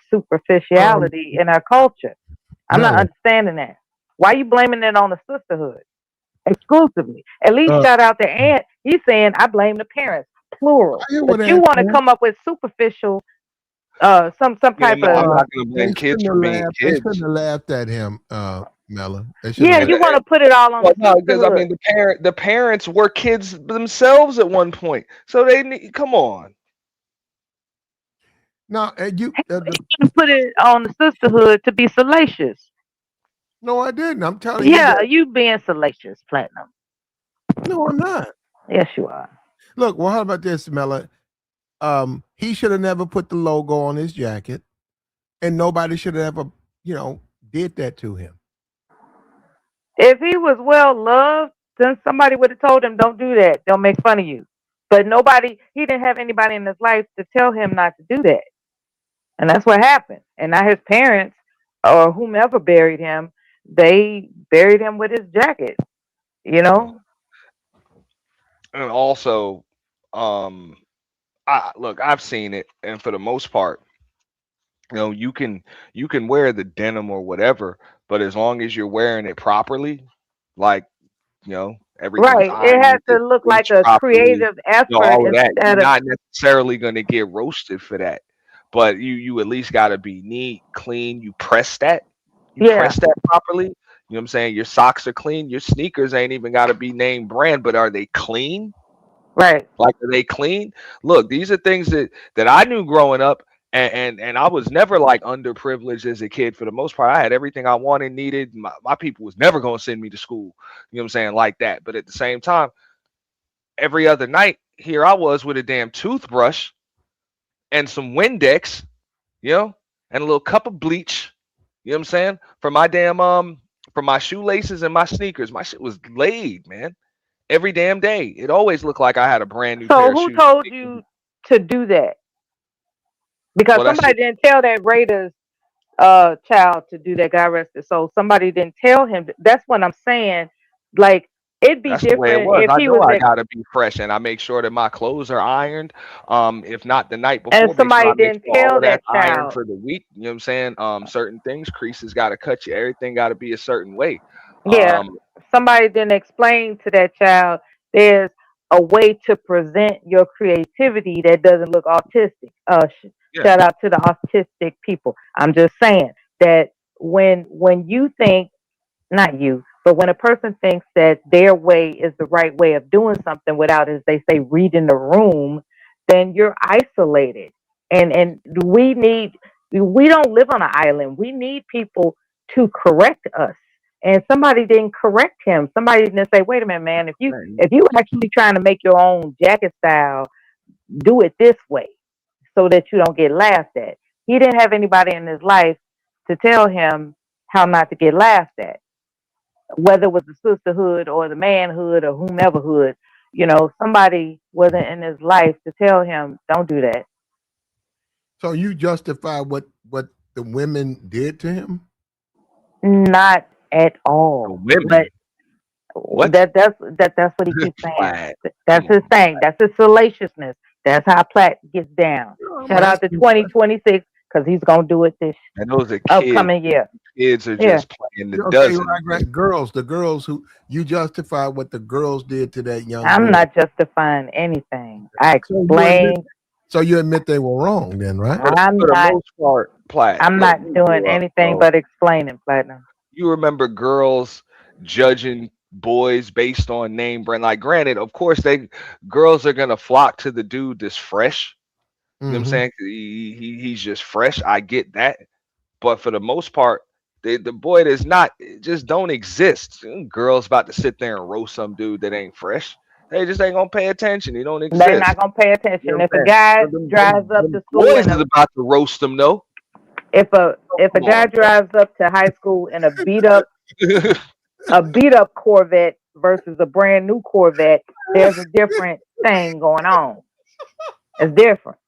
Um, superficiality in our culture. I'm not Mella, understanding that. Why you blaming it on the sisterhood exclusively? At least uh, shout out to Aunt. He's saying I blame the parents, I plural. hear But what you Aunt want to saying. come up with superficial some Yeah, type no, I'm of not gonna They blame kids shouldn't for have being laughed. They shouldn't kids. have laughed at him, Mella. They shouldn't yeah. have And, You laughed. want to put it all on well, the no, because I mean sisterhood. the parents were kids themselves at one point, so they need, come on. No, and you. You put it on the sisterhood to be salacious. No, I didn't. I'm telling you Yeah, that. you being salacious, Platinum. No, I'm not. Yes, you are. Look, well, how about this, Mella? He should have never put the logo on his jacket, and nobody should have ever, did that to him. If he was well loved, then somebody would have told him, "Don't do that. Don't make fun of you." But nobody. He didn't have anybody in his life to tell him not to do that, and that's what happened. And now his parents or whomever buried him, they buried him with his jacket. You know. And also, um, I've seen it, and for the most part, you can wear the denim or whatever, but as long as you're wearing it properly, like everything's Right. It has ironed, to it's look like bleached a properly, creative effort all of that. You're instead of not necessarily going to get roasted for that, but you at least got to be neat, clean. You yeah. press that properly. You know what I'm saying? Your socks are clean. Your sneakers ain't even got to be name brand, but are they clean? Right. Like, are they clean? Look, these are things that I knew growing up, and I was never like underprivileged as a kid. For the most part, I had everything I wanted, needed. My people was never gonna send me to school. You know what I'm saying? Like that. But at the same time, every other night, here I was with a damn toothbrush and some Windex, you know, and a little cup of bleach. You know what I'm saying? For my shoelaces and my sneakers. My shit was laid, man. Every damn day. It always looked like I had a brand new pair So of who shoes. told you to do that? Because Well, that's somebody just didn't tell that Raiders child to do that. God rest his soul. Somebody didn't tell him. That's what I'm saying. Like it'd be that's the way it different was. if I he know was I at, gotta be fresh, and I make sure that my clothes are ironed. If not the night and before, somebody make didn't sure all tell of that that's ironed child. for the week. You know what I'm saying? Certain things, creases got to cut you. Everything got to be a certain way. Yeah, Um, somebody didn't explain to that child there's a way to present your creativity that doesn't look autistic. yeah, Shout out to the autistic people. I'm just saying that when you think, not you, but when a person thinks that their way is the right way of doing something without, as they say, reading the room, then you're isolated. And we don't live on an island. We need people to correct us. And somebody didn't correct him. Somebody didn't say, "Wait a minute, man. man, If you actually trying to make your own jacket style, do it this way, so that you don't get laughed at." He didn't have anybody in his life to tell him how not to get laughed at, whether it was the sisterhood or the manhood or whomeverhood. Somebody wasn't in his life to tell him, "Don't do that." So you justify what the women did to him? Not at the all. But women. What? that's what he keeps saying. Flat. That's Come his on. thing. That's his salaciousness. That's how Platt gets down. No, I'm Shout out to asking. 2026 because he's gonna do it this And those are kids. upcoming year. Kids are Yeah, just playing the Okay, dozen. right. Girls, the girls who you justify what the girls did to that young I'm boy. not justifying anything. I So you admit. explained. So you admit they were wrong, then, right? I'm For the not. most part, Platt. I'm Look, not you doing grew up, anything so but explaining, Platinum. you remember girls judging boys based on name brand. Like, granted, of course, girls are gonna flock to the dude that's fresh. You know what I'm Mm-hmm. saying? He's just fresh. I get that, but for the most part, the boy that's not just don't exist. Girls about to sit there and roast some dude that ain't fresh. They just ain't gonna pay attention. He don't They're not exist. gonna pay You know attention. what If a I'm saying? guy But drives up them to school boys in is a about to roast them though. if a Come guy on, drives up to high school in bro. a beat up Corvette versus a brand new Corvette, there's a different thing going on. It's different.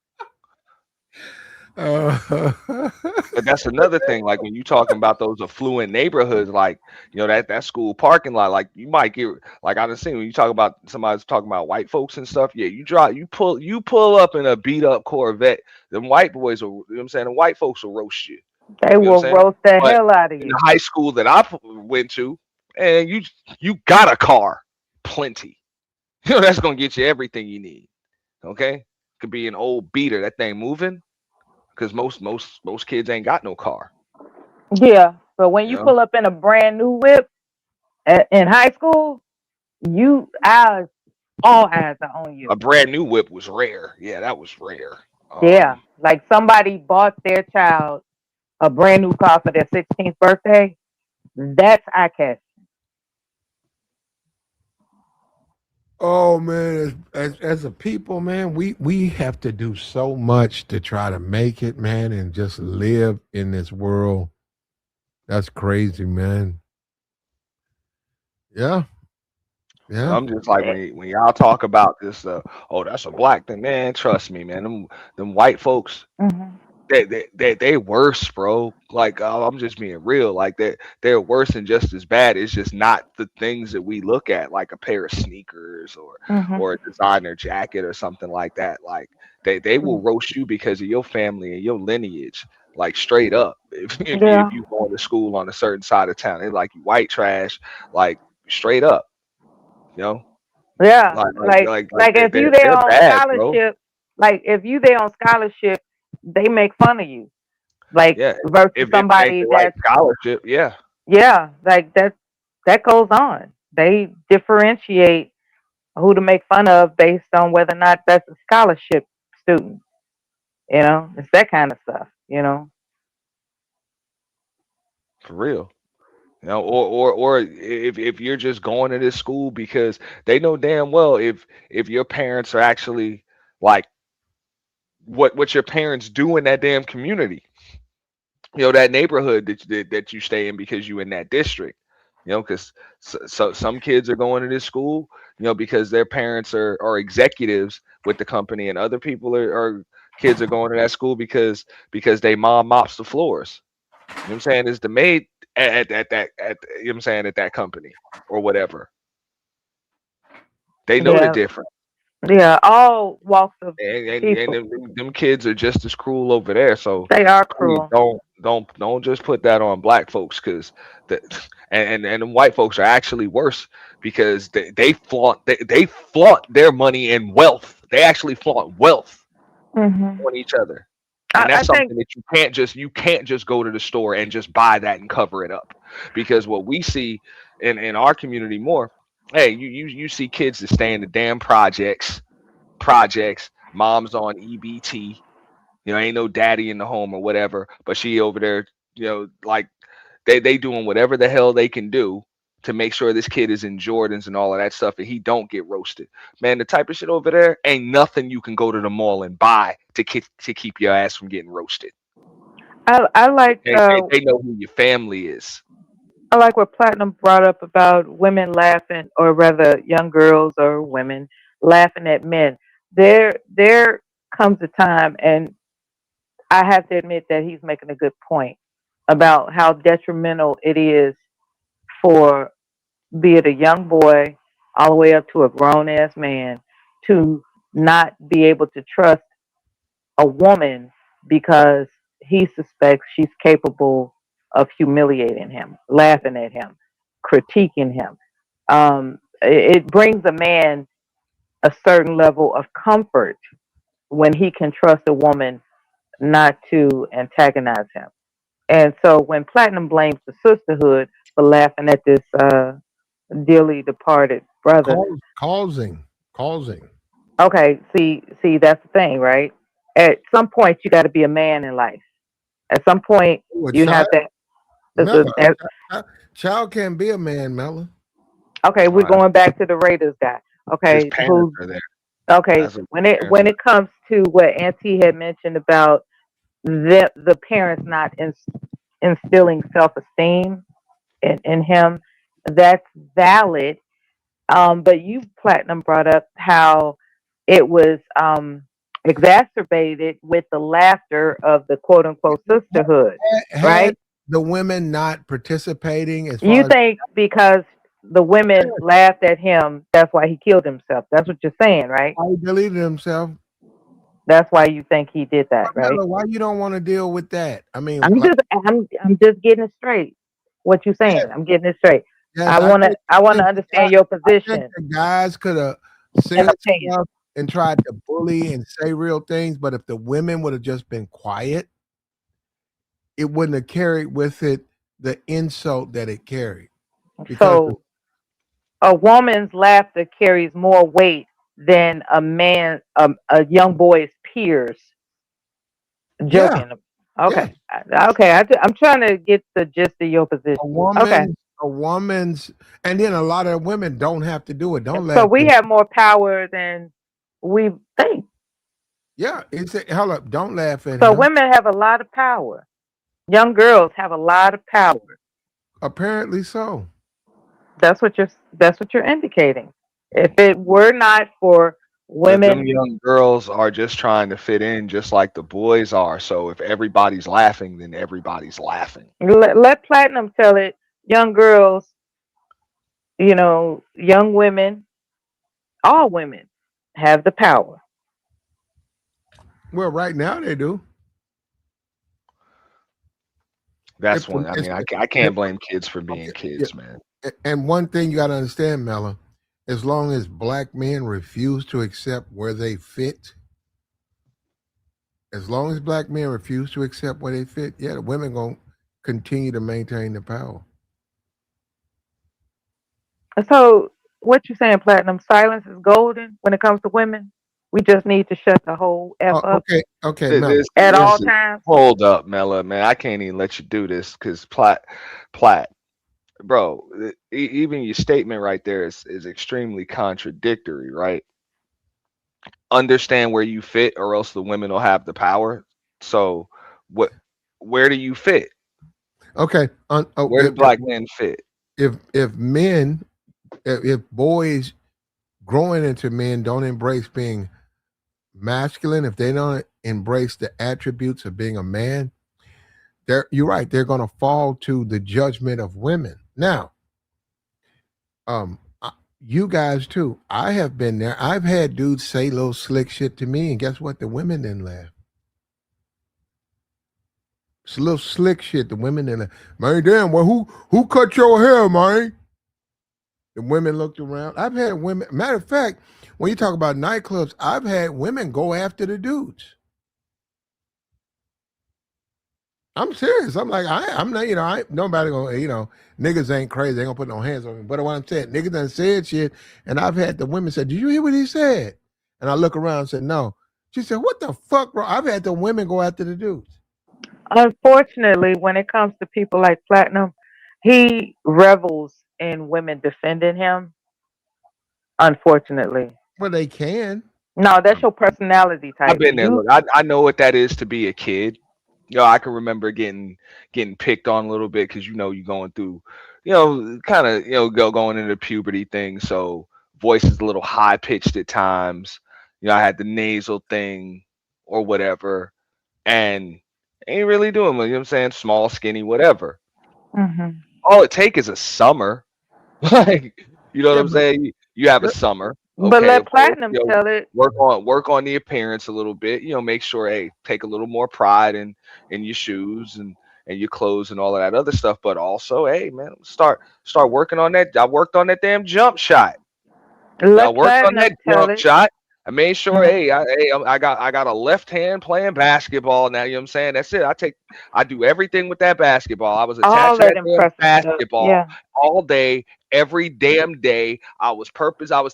Uh, But that's another thing. Like when you talking about those affluent neighborhoods, like that school parking lot, like you might get like I done seen when you talk about somebody's talking about white folks and stuff. Yeah, you pull up in a beat up Corvette. Them white boys will, you know what I'm saying. The white folks will roast you. They You know what I'm will saying. roast the But hell out of in the you. high school that went to, and you got a car, plenty. That's gonna get you everything you need. Okay, could be an old beater. That thing moving. because most kids ain't got no car. Yeah, but when You you know, pull up in a brand new whip in high school, all eyes are on you. a brand new whip was rare. Yeah, that was rare. Yeah, like somebody bought their child a brand new car for their 16th birthday. That's eye catching. Oh man, as a people, man, we have to do so much to try to make it, man, and just live in this world. That's crazy, man. Yeah, But yeah. I'm just like when y'all talk about this, oh, that's a black thing, man. Trust me, man. Them white folks, Mm-hmm. they worse, bro. Like I'm just being real. Like they're worse and just as bad. It's just not the things that we look at, like a pair of sneakers Mm-hmm. or a designer jacket or something like that. Like they will roast you because of your family and your lineage. Like straight up, if Yeah, you going to school on a certain side of town, they like you white trash. Like straight up, you know. yeah. Like If you there they're on bad, bro. scholarship, they make fun of you. Like Yeah, versus if it ain't somebody the right that's scholarship, yeah, yeah, like that goes on. They differentiate who to make fun of based on whether or not that's a scholarship student. It's that kind of stuff. for real. You know, or if you're just going to this school because they know damn well if your parents are actually like what your parents do in that damn community, that neighborhood that you stay in because you in that district, because so some kids are going to this school, because their parents are executives with the company, and other people are kids are going to that school because they mom mops the floors. You know what I'm saying? Is the maid at that you know what I'm saying, at that company or whatever. They know the Yeah, difference. yeah. All walks of And people. them kids are just as cruel over there. So They are please cruel. don't just put that on black folks, because the and them white folks are actually worse because they flaunt their money and wealth. They actually flaunt wealth Hmm. on each other. And I that's think. something that you can't just go to the store and just buy that and cover it up. Because what we see in our community more, hey, you see kids that stay in the damn projects, mom's on EBT, ain't no daddy in the home or whatever, but she over there, like they doing whatever the hell they can do to make sure this kid is in Jordans and all of that stuff and he don't get roasted. Man, the type of shit over there ain't nothing you can go to the mall and buy to keep your ass from getting roasted. I like They know who your family is. I like what Platinum brought up about women laughing, or rather, young girls or women laughing at men. There comes a time, and I have to admit that he's making a good point about how detrimental it is for, be it a young boy all the way up to a grown ass man, to not be able to trust a woman because he suspects she's capable of humiliating him, laughing at him, critiquing him. It brings a man a certain level of comfort when he can trust a woman not to antagonize him. And so when Platinum blames the sisterhood for laughing at this dearly departed brother, Causing. okay, see, that's the thing, right? At some point, you got to be a man in life. At some point, Ooh, a you have child, to. Mella, child can't be a man, Mella. Okay, Oh, we're going back to the Raiders guy. his Okay, parents are there. okay. That's what When his it parents when are. it comes to what Auntie had mentioned about the parents not instilling self esteem in him, that's valid. But you, Platinum, brought up how it was exacerbated with the laughter of the quote unquote sisterhood, Had right? the women not participating as You far as think because the women laughed at him, that's why he killed himself. That's what you're saying, right? why he deleted himself? That's why you think he did that, right? Mella, why you don't want to deal with that? I mean, I'm like, just I'm just getting it straight. What you saying? I'm getting it straight. yes, I wanna understand your I think position the guys could have and said opinion. stuff. and tried to bully and say real things, but if the women would have just been quiet, it wouldn't have carried with it the insult that it carried. Because So a woman's laughter carries more weight than a young boy's peers yeah, joking. yeah, Okay, okay. I'm trying to get the gist of your a position. Okay, woman, a woman's, and then a lot of women don't have to do it. Don't so laugh. we have more power than we think. Yeah, it's hell up. Don't laugh at So him. women have a lot of power. Young girls have a lot of power. Apparently so. That's what you're indicating. If it were not for Them women, young girls are just trying to fit in, just like the boys are. So if everybody's laughing, then everybody's laughing. let Platinum tell it. Young girls, young women, all women have the power. Well, right now they do. That's If the, one. I it's, mean, I if, can't blame kids for being okay, yeah. kids, man. And one thing you got to understand, Mella, as long as black men refuse to accept where they fit, as long as black men refuse to accept where they fit, yeah, the women gonna continue to maintain the power. So what you saying, Platinum? Silence is golden when it comes to women. We just need to shut the whole f Oh, up okay, Th- Mella. This, at all this is times. hold up, Mella, man. I can't even let you do this because Plat, bro. Even your statement right there is extremely contradictory, right? Understand where you fit, or else the women will have the power. So, what? Where do you fit? Okay, Where do black men fit? if men, if boys growing into men don't embrace being masculine, if they don't embrace the attributes of being a man, you're right, they're going to fall to the judgment of women. Now, you guys too. I have been there. I've had dudes say little slick shit to me, and guess what? The women didn't laugh. It's a little slick shit. The women didn't laugh. Man, damn, well, who cut your hair, man? The women looked around. I've had women. Matter of fact, when you talk about nightclubs, I've had women go after the dudes. I'm serious. I'm like, I'm not, nobody gonna, niggas ain't crazy. They ain't gonna put no hands on me. But what I'm saying, niggas done said shit, and I've had the women say, "Did you hear what he said?" And I look around and said, "No." She said, "What the fuck, bro?" I've had the women go after the dudes. Unfortunately, when it comes to people like Platinum, he revels in women defending him. Unfortunately, Well, they can. no, that's your personality I've type. been there. You Look, I know what that is to be a kid. I can remember getting picked on a little bit because you're going through, kind of going into the puberty thing. So voice is a little high pitched at times. I had the nasal thing or whatever, and ain't really doing much. You know what I'm saying? Small, skinny, whatever. hmm All it take is a summer. Like, you know what Yeah, I'm but saying? You have a summer. but Okay, let of course, Platinum tell it. work on the appearance a little bit. Make sure, hey, take a little more pride in your shoes and your clothes and all of that other stuff. But also, hey, man, start working on that. I worked on that damn jump shot. I Let worked on that Platinum tell jump it. shot. I made sure, Mhm. I got a left hand playing basketball now. You know what I'm saying? That's it. I do everything with that basketball. I was attached All to that that damn impressive stuff. basketball Yeah. all day, every damn day. I was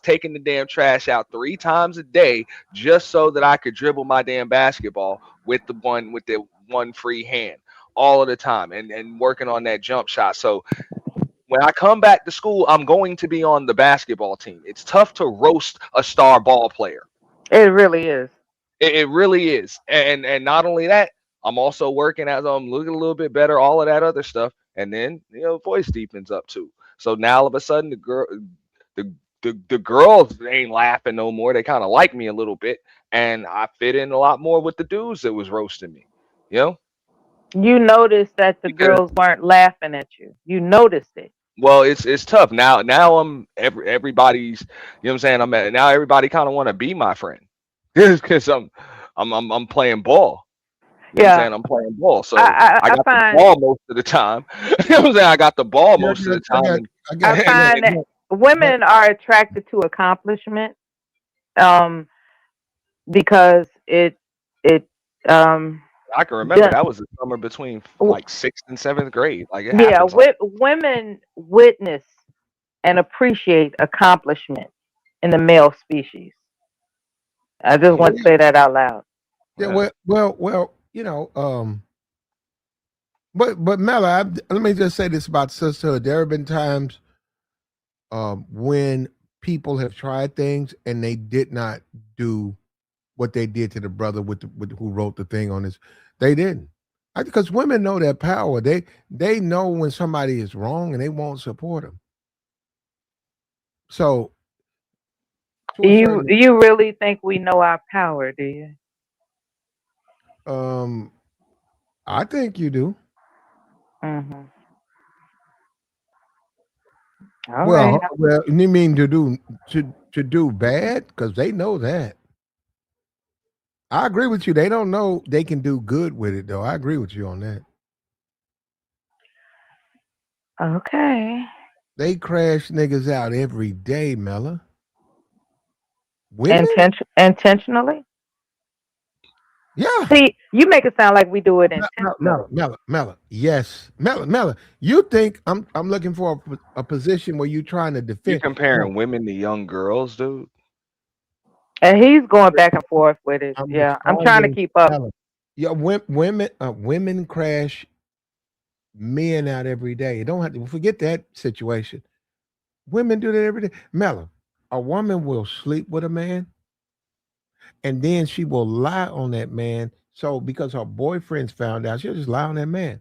taking the damn trash out 3 times a day just so that I could dribble my damn basketball with the one free hand all of the time and working on that jump shot. So when I come back to school, I'm going to be on the basketball team. It's tough to roast a star ball player. It really is. It really is. And not only that, I'm also working as I'm looking a little bit better, all of that other stuff. And then, voice deepens up too. So now all of a sudden the the girls ain't laughing no more. They kind of like me a little bit. And I fit in a lot more with the dudes that was roasting me. You know? You noticed that the Because girls weren't laughing at you. You noticed it. well, it's tough. Now I'm everybody's, what I'm saying? Now everybody kind of want to be my friend. Because I'm playing ball. You know what I'm Yeah. saying? I'm playing ball. So I, I I, I got the find ball most of the time. You know what I'm saying? I got the ball yeah, most of yeah, the time. I I got you. find that And But women are attracted to accomplishment. Um, because it um I can remember the, that was the summer between w- like 6th and 7th grade. Like it yeah, happens like women witness and appreciate accomplishment in the male species. I just yeah, want to say that out loud. Yeah, yeah. well, but Mela, let me just say this about sisterhood. There have been times when people have tried things and they did not do what they did to the brother with who wrote the thing on this. They didn't. Because women know their power. They know when somebody is wrong and they won't support them. So to a certain You really think we know our power, do you? um I think you do. Hmm. All right. Well, you mean to do bad? Because they know that. I agree with you. They don't know they can do good with it though. I agree with you on that. Okay. They crash niggas out every day, Mella. Women? Intentionally? Yeah. See, you make it sound like we do it Mella, intentionally. Mella, Mella. Yes. Mella. You think I'm looking for a position where you trying to You defend. No, comparing women to young girls, dude? And he's going back and forth with it. I'm Yeah, I'm trying to responding. keep up. Mella. Yeah, women crash men out every day. You don't have to forget that situation. Women do that every day. Mella, a woman will sleep with a man and then she will lie on that man. So because her boyfriends found out, she'll just lie on that man.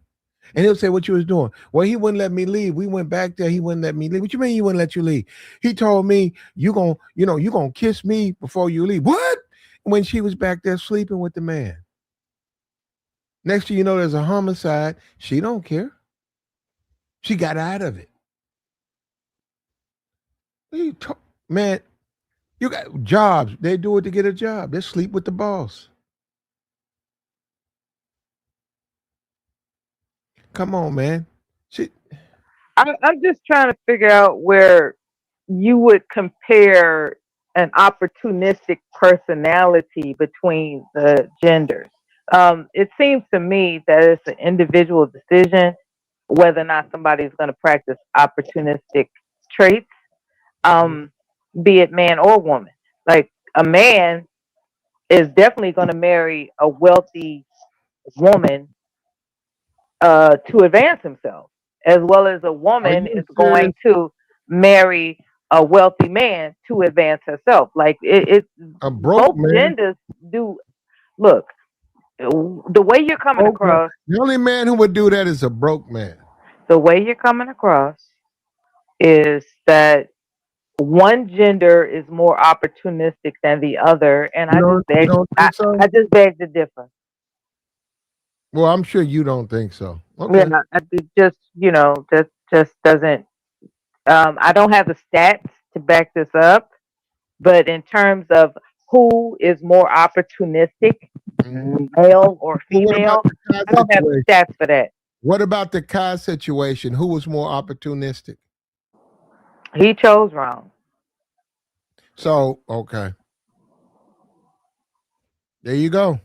And he'll say what you was doing. Well, he wouldn't let me leave. We went back there. He wouldn't let me leave. What you mean he wouldn't let you leave? He told me you gonna kiss me before you leave. What? When she was back there sleeping with the man. Next thing you know, there's a homicide. She don't care. She got out of it. What are you man, you got jobs. They do it to get a job. They sleep with the boss. Come on, man. She, I'm just trying to figure out where you would compare an opportunistic personality between the genders. It seems to me that it's an individual decision whether or not somebody's going to practice opportunistic traits, um, be it man or woman. Like a man is definitely going to marry a wealthy woman to advance himself, as well as a are woman you is serious? going to marry a wealthy man to advance herself. Like A broke both man. genders do. Look, the way you're coming Broke man. across, The only man who would do that is a broke man. the way you're coming across is that one gender is more opportunistic than the other, and You don't I, think so? I just beg to differ. Well, I'm sure you don't think so. Yeah, Okay. it just just doesn't. I don't have the stats to back this up, but in terms of who is more opportunistic, Mhm. male or Well, what about female, the Kai I don't have the situation? stats for that. What about the Kai situation? Who was more opportunistic? He chose wrong. So, okay. There you go.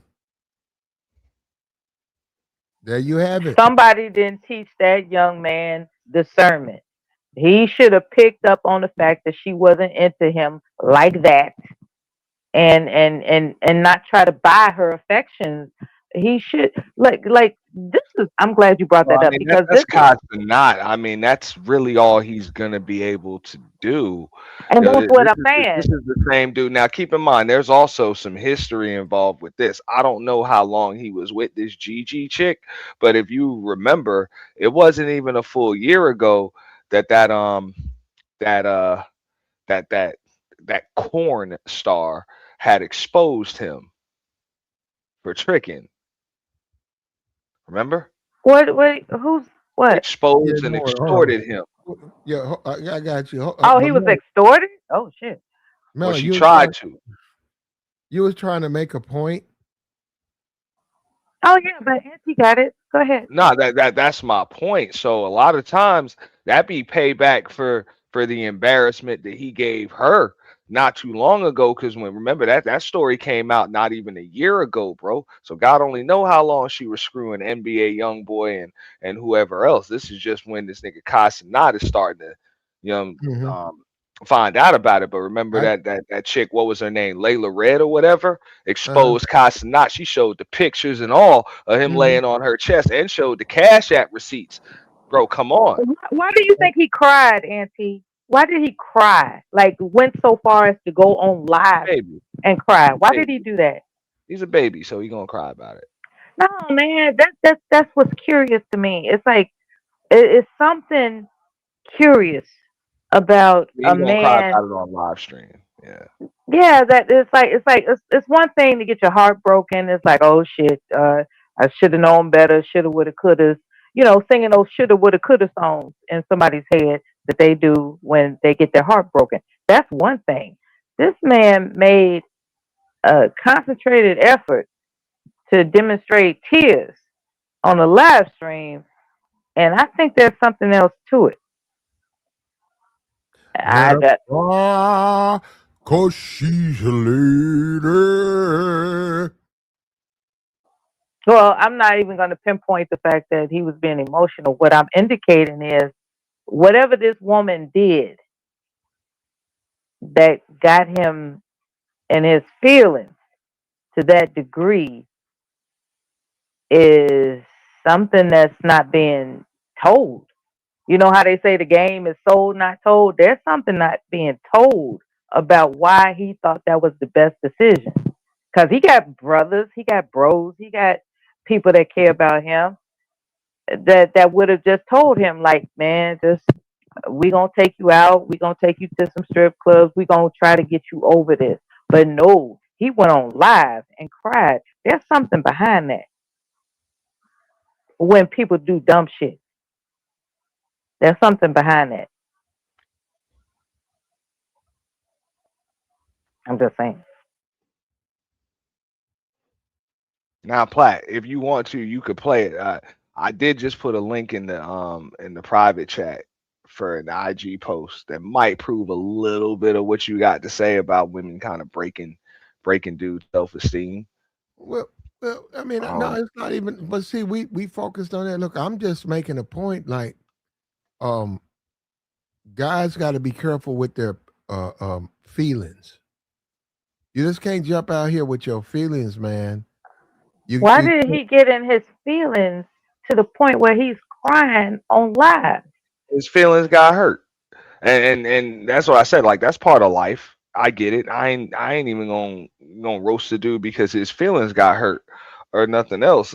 There you have it. Somebody didn't teach that young man discernment. He should have picked up on the fact that she wasn't into him like that, and not try to buy her affections. He should like this is. I'm glad you brought Well, that I up mean because that's constant not. I mean that's really all he's gonna be able to do. and You know, that's what I'm this saying. is the same dude. Now keep in mind, there's also some history involved with this. I don't know how long he was with this Gigi chick, but if you remember, it wasn't even a full year ago that that uh that that that corn star had exposed him for tricking. Remember? Who's what? Yeah, Exposed and no, hold extorted him. on. Yeah, I got you. Oh, he But was extorted. Oh shit. Well, Mela, she tried to. you was trying to make a point. Oh yeah, but Auntie got it. Go ahead. No, that's my point. So a lot of times that be payback for the embarrassment that he gave her. not too long ago. Because remember that story came out not even a year ago, bro. So God only know how long she was screwing NBA YoungBoy and whoever else. This is just when this nigga Kai Cenat is starting to, you know, Mhm. find out about it. But remember I that chick, what was her name, Layla Red or whatever, uh-huh. exposed Kai Cenat. She showed the pictures and all of him Mhm. laying on her chest and showed the Cash App receipts. Bro, come on. Why do you think he cried, Auntie? Why did he cry? Like went so far as to go on live Baby, and cry. Why did he baby. do that? He's a baby, so he gonna cry about it. No, man, that's what's curious to me. It's like it's something curious about He a gonna cry man. about it on live stream. Yeah. Yeah, that it's one thing to get your heart broken. It's like, oh shit, I should have known better. Shoulda, woulda, coulda. You know, singing those shoulda, woulda, coulda songs in somebody's head that they do when they get their heart broken. That's one thing. This man made a concentrated effort to demonstrate tears on a live stream, and I think there's something else to it. Let I her that cry, 'cause she's a lady. Well, I'm not even going to pinpoint the fact that he was being emotional. What I'm indicating is whatever this woman did that got him in his feelings to that degree is something that's not being told. You know how they say the game is sold, not told? There's something not being told about why he thought that was the best decision. Because he got brothers, he got bros, he got people that care about him that would have just told him, like, man, just we gonna take you out, we gonna take you to some strip clubs, we gonna try to get you over this. But no, he went on live and cried. There's something behind that. When people do dumb shit, there's something behind that. I'm just saying. Now, Platt, if you want to, you could play it. I did just put a link in the private chat for an IG post that might prove a little bit of what you got to say about women kind of breaking dudes' self esteem. Well, I mean, no, Um, it's not even. But see, we focused on that. Look, I'm just making a point. Like, um, guys got to be careful with their feelings. You just can't jump out here with your feelings, man. Why You did he get in his feelings to the point where he's crying on live? his feelings got hurt, and that's what I said. Like that's part of life. I get it. I ain't even gonna roast the dude because his feelings got hurt or nothing else.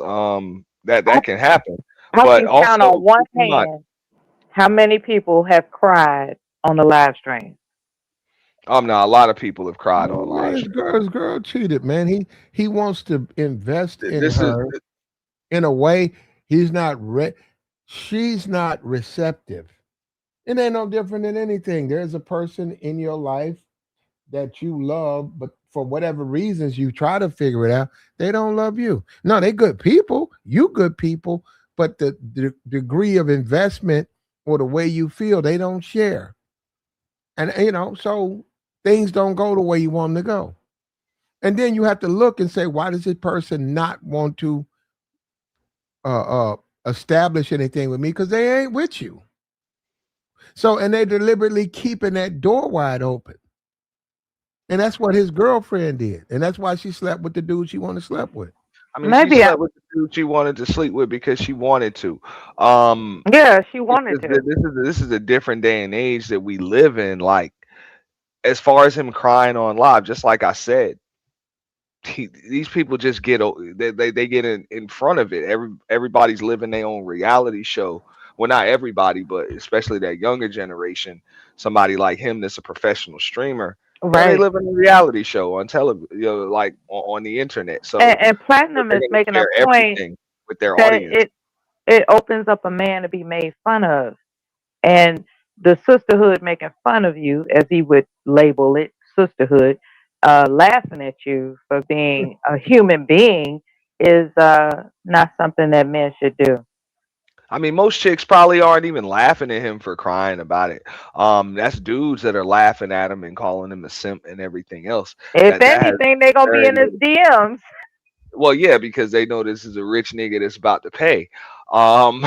I, That can happen. I But can count on also one keep in mind, hand how many people have cried on the live stream. now a lot of people have cried on know, man, live stream. his girl cheated, man. He wants to invest in This is her in a way he's not she's not receptive. It ain't no different than anything. There's a person in your life that you love, but for whatever reasons you try to figure it out, they don't love you. No, they good people. You good people, but the degree of investment or the way you feel, they don't share. And so things don't go the way you want them to go. And then you have to look and say, why does this person not want to uh, uh, establish anything with me? Because they ain't with you. So, and they deliberately keeping that door wide open. And that's what his girlfriend did. And that's why she slept with the dude she wanted to sleep with. I mean, she Maybe, slept with the dude she wanted to sleep with because she wanted to. Um, yeah, she wanted to. this is a different day and age that we live in. Like, as far as him crying on live, just like I said, these people just they get in front of it. Everybody's living their own reality show. Well, not everybody, but especially that younger generation. Somebody like him that's a professional streamer. They Right. live in a reality show on television, like on the internet. So And they're Platinum is gonna making a share point everything with their that audience. it opens up a man to be made fun of. And the sisterhood making fun of you, as he would label it, sisterhood, laughing at you for being a human being is not something that men should do. I mean, most chicks probably aren't even laughing at him for crying about it. That's dudes that are laughing at him and calling him a simp and everything else. If That has anything, they gonna be very in his little. DMs. Well, yeah, because they know this is a rich nigga that's about to pay. Um,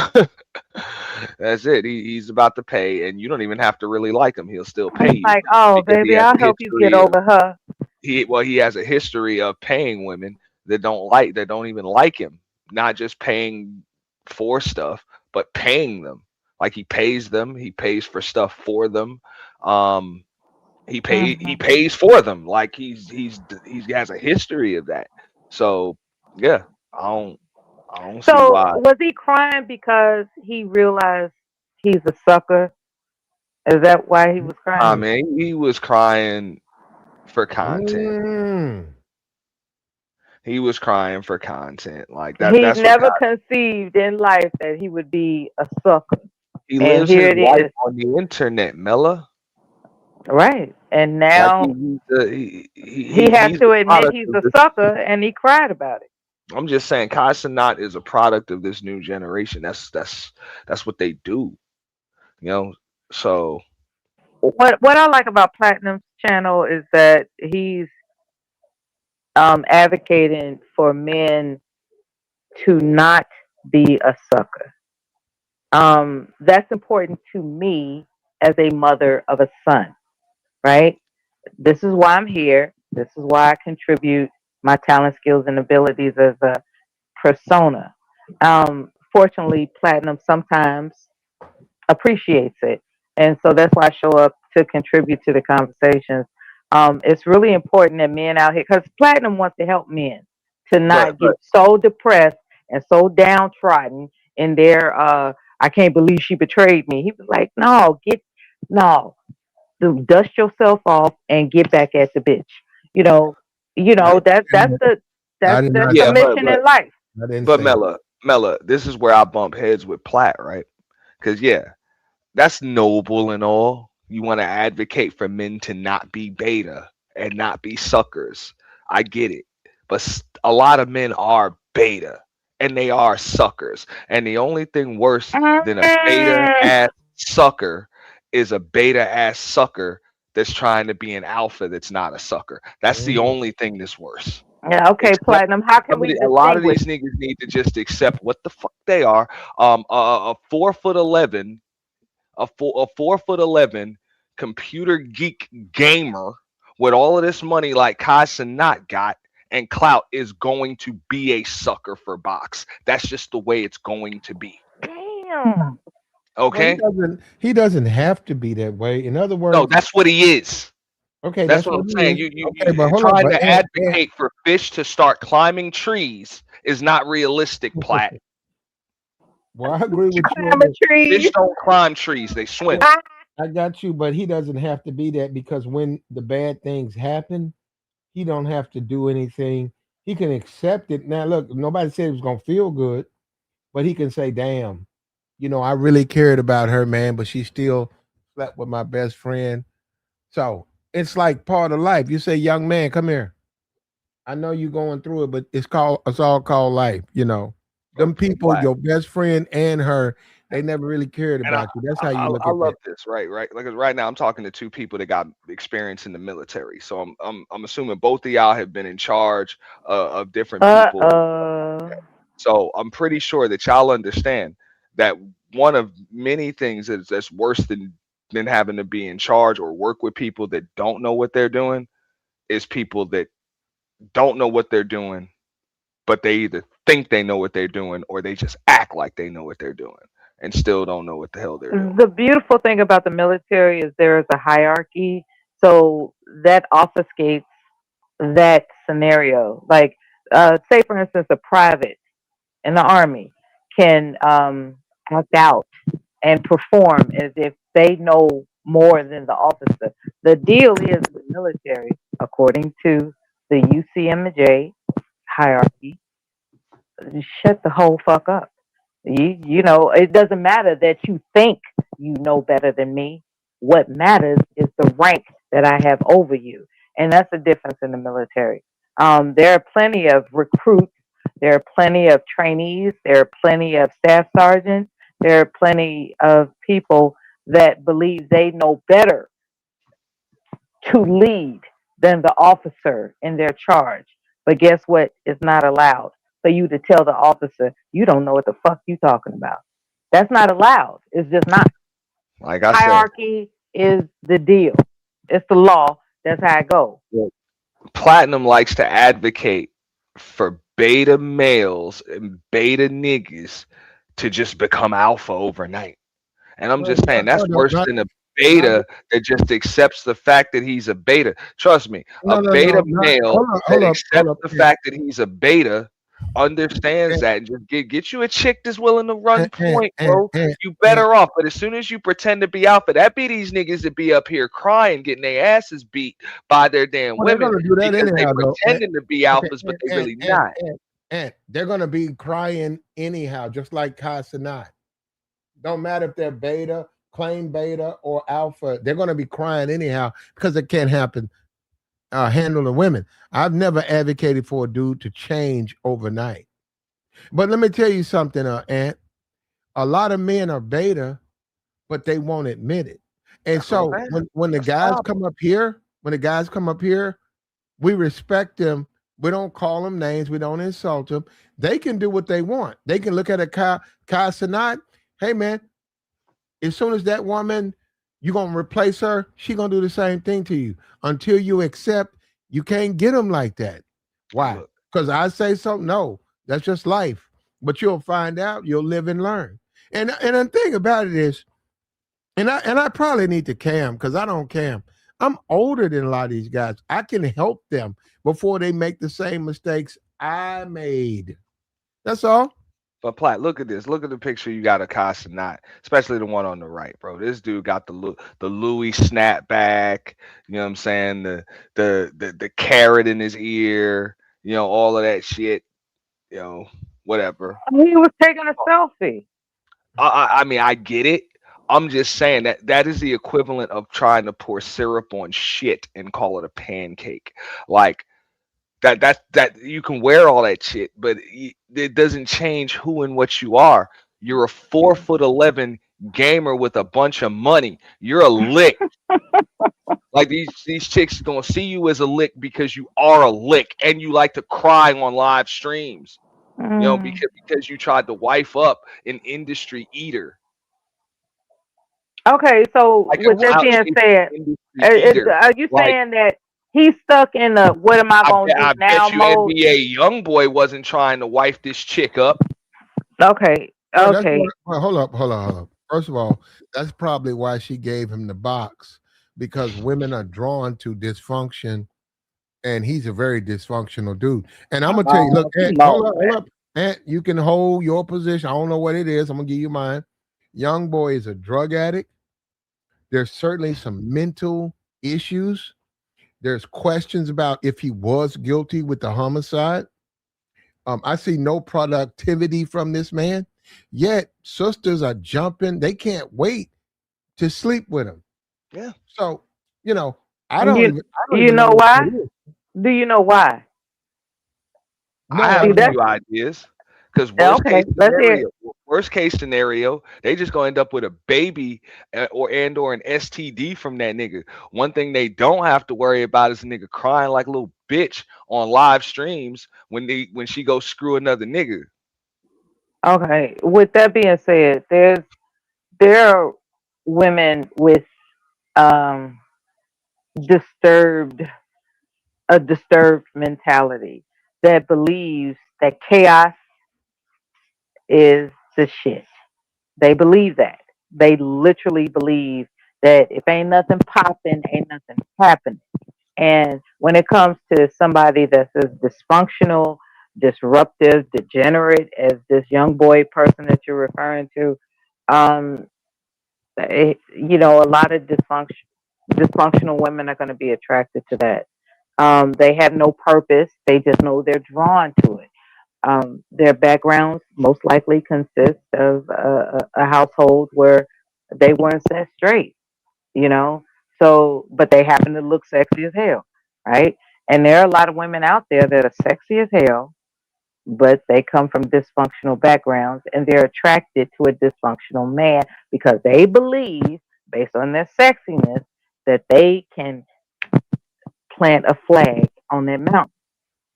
that's it. He's about to pay, and you don't even have to really like him. He'll still pay It's you like, oh, because he baby, has I'll a help you get history of over her. he has a history of paying women that don't even like him, not just paying for stuff, but paying them. Like he pays them, he pays for stuff for them. Um, he Hmm. pays for them. Like he has a history of that. So yeah, I don't I don't see So why. was he crying because he realized he's a sucker? Is that why he was I crying? mean, he was crying for content. Mm. He was crying for content. Like He's that's what never conceived in life that he would be a sucker. he And lives here his it life is. on the internet, Mella. Right. And Like now he has he's the to admit product he's of a this. sucker and he cried about it. I'm just saying, Kai Cenat is a product of this new generation. That's what they do, you know. So What I like about Platinum's channel is that he's advocating for men to not be a sucker. That's important to me as a mother of a son, right? This is why I'm here. This is why I contribute my talent, skills, and abilities as a persona. Fortunately, Platinum sometimes appreciates it. And so that's why I show up to contribute to the conversations. It's really important that men out here, because Platinum wants to help men to but not get so depressed and so downtrodden in their, I can't believe she betrayed me. He was like, no, no, dust yourself off and get back at the bitch. You know, I didn't say that's that. the, I did that's not the yeah, say that. mission in life. I didn't but say that. Mella, this is where I bump heads with Platt, right? Because yeah, that's noble and all. You want to advocate for men to not be beta and not be suckers. I get it. But a lot of men are beta and they are suckers. And the only thing worse than a beta Mm, ass sucker is a beta ass sucker that's trying to be an alpha that's not a sucker. That's the Mm. only thing that's worse. yeah, okay, Accept Platinum. How can we a lot of distinguish? these niggas need to just accept what the fuck they are. A 4'11", a 4'11" computer geek gamer with all of this money like Kai Cenat got and clout is going to be a sucker for box. That's just the way it's going to be. Damn. Well, Okay? he doesn't have to be that way. In other No, words, that's what he is. okay, That's that's what what I'm he saying. is. Okay, but You hold on, trying but to advocate for fish to start climbing trees is not realistic, Platt. well, I agree with you on Climate this. Fish trees. don't climb trees; they swim. Well, I got you, but he doesn't have to be that because when the bad things happen, he don't have to do anything. He can accept it. Now, look, nobody said it was gonna feel good, but he can say, "Damn, I really cared about her, man, but she still slept with my best friend." So it's like part of life. You say, "Young man, come here. I know you're going through it, but it's all called life." Them Okay, people, Platt. your best friend and her, they never really cared And about you. That's how you look I at love that. this, right? Right. Like 'cause right now, I'm talking to two people that got experience in the military. So I'm assuming both of y'all have been in charge of different Uh people. uh So I'm pretty sure that y'all understand that one of many things that's worse than having to be in charge or work with people that don't know what they're doing is people that don't know what they're doing, but they either think they know what they're doing or they just act like they know what they're doing and still don't know what the hell they're doing. The beautiful thing about the military is there is a hierarchy, so that obfuscates that scenario. Like, say for instance, a private in the army can act out and perform as if they know more than the officer. The deal is the military, according to the UCMJ hierarchy, shut the whole fuck up. It doesn't matter that you think you know better than me. What matters is the rank that I have over you. And that's the difference in the military. There are plenty of recruits, there are plenty of trainees, there are plenty of staff sergeants there are plenty of people that believe they know better to lead than the officer in their charge. But guess what? It's not allowed for you to tell the officer you don't know what the fuck you talking about. That's not allowed. It's just not. Like I said, Hierarchy is the deal. It's the law. That's how it goes. Platinum likes to advocate for beta males and beta niggas to just become alpha overnight. And I'm Well, just saying that's no, worse than a beta that just accepts the fact that he's a beta. Trust me, a beta not. male Hold up, that hold accepts up. the fact that he's a beta understands that and just get you a chick that's willing to run point, bro. You better off. But as soon as you pretend to be alpha, that be these niggas that be up here crying, getting their asses beat by their damn Well, they're women gonna do that because they anyhow, though. pretending to be alphas, but they really not. And they're gonna be crying anyhow, just like Kai Cenat. Don't matter if they're beta, claim beta, or alpha. They're gonna be crying anyhow because it can't happen. Handling women. I've never advocated for a dude to change overnight. But let me tell you something, Ant. A lot of men are beta, but they won't admit it. And That's what I'm so saying. when the That's the guys problem. come up here, we respect them. We don't call them names. We don't insult them. They can do what they want. They can look at a Kai Cenat. Hey, man, as soon as that woman, you're going to replace her, she going to do the same thing to you. Until you accept, you can't get them like that. Why? Look, Because I say so? No, that's just life. But you'll find out, you'll live and learn. And the thing about it is, and I probably need to cam because I don't cam. I'm older than a lot of these guys. I can help them before they make the same mistakes I made. That's all. But Platt, look at this. Look at the picture you got of Casanat, especially the one on the right, bro. This dude got the Louis snapback. You know what I'm saying? The carrot in his ear. You know all of that shit. You know whatever. He was taking a selfie. I mean I get it. I'm just saying that is the equivalent of trying to pour syrup on shit and call it a pancake. Like that you can wear all that shit, but it doesn't change who and what you are. You're a 4'11" gamer with a bunch of money. You're a lick. Like these chicks gonna see you as a lick because you are a lick and you like to cry on live streams. You know, Mm. because you tried to wife up an industry eater. Okay, so Like with a that being outdated said, industry eater. are you Like saying that he's stuck in the "what am I gonna do I now" bet you mode? NBA YoungBoy wasn't trying to wife this chick up. Okay, Well, that's okay. well, hold up. First of all, that's probably why she gave him the box because women are drawn to dysfunction, and he's a very dysfunctional dude. And I'm gonna tell you, look, Oh, Ant, come on, hold man. up, Ant, you can hold your position. I don't know what it is. I'm gonna give you mine. Young boy is a drug addict. There's certainly some mental issues. There's questions about if he was guilty with the homicide. I see no productivity from this man. Yet sisters are jumping. They can't wait to sleep with him. Yeah. So, you know, And I don't you even know know what why? that is. Do you know why? I No, I have See a don't. that? few ideas. Because Okay, let's hear it. worst case scenario, they just gonna end up with a baby or an STD from that nigga. One thing they don't have to worry about is a nigga crying like a little bitch on live streams when she goes screw another nigga. Okay. With that being said, there are women with um disturbed a disturbed mentality that believes that chaos is the shit. They believe that. They literally believe that if ain't nothing popping, ain't nothing happening. And when it comes to somebody that's as dysfunctional, disruptive, degenerate as this young boy person that you're referring to, um, a lot of dysfunctional women are going to be attracted to that. They have no purpose. They just know they're drawn to it. Their backgrounds most likely consist of a household where they weren't set straight, you know. So, but they happen to look sexy as hell, right? And there are a lot of women out there that are sexy as hell, but they come from dysfunctional backgrounds and they're attracted to a dysfunctional man because they believe, based on their sexiness, that they can plant a flag on that mountain.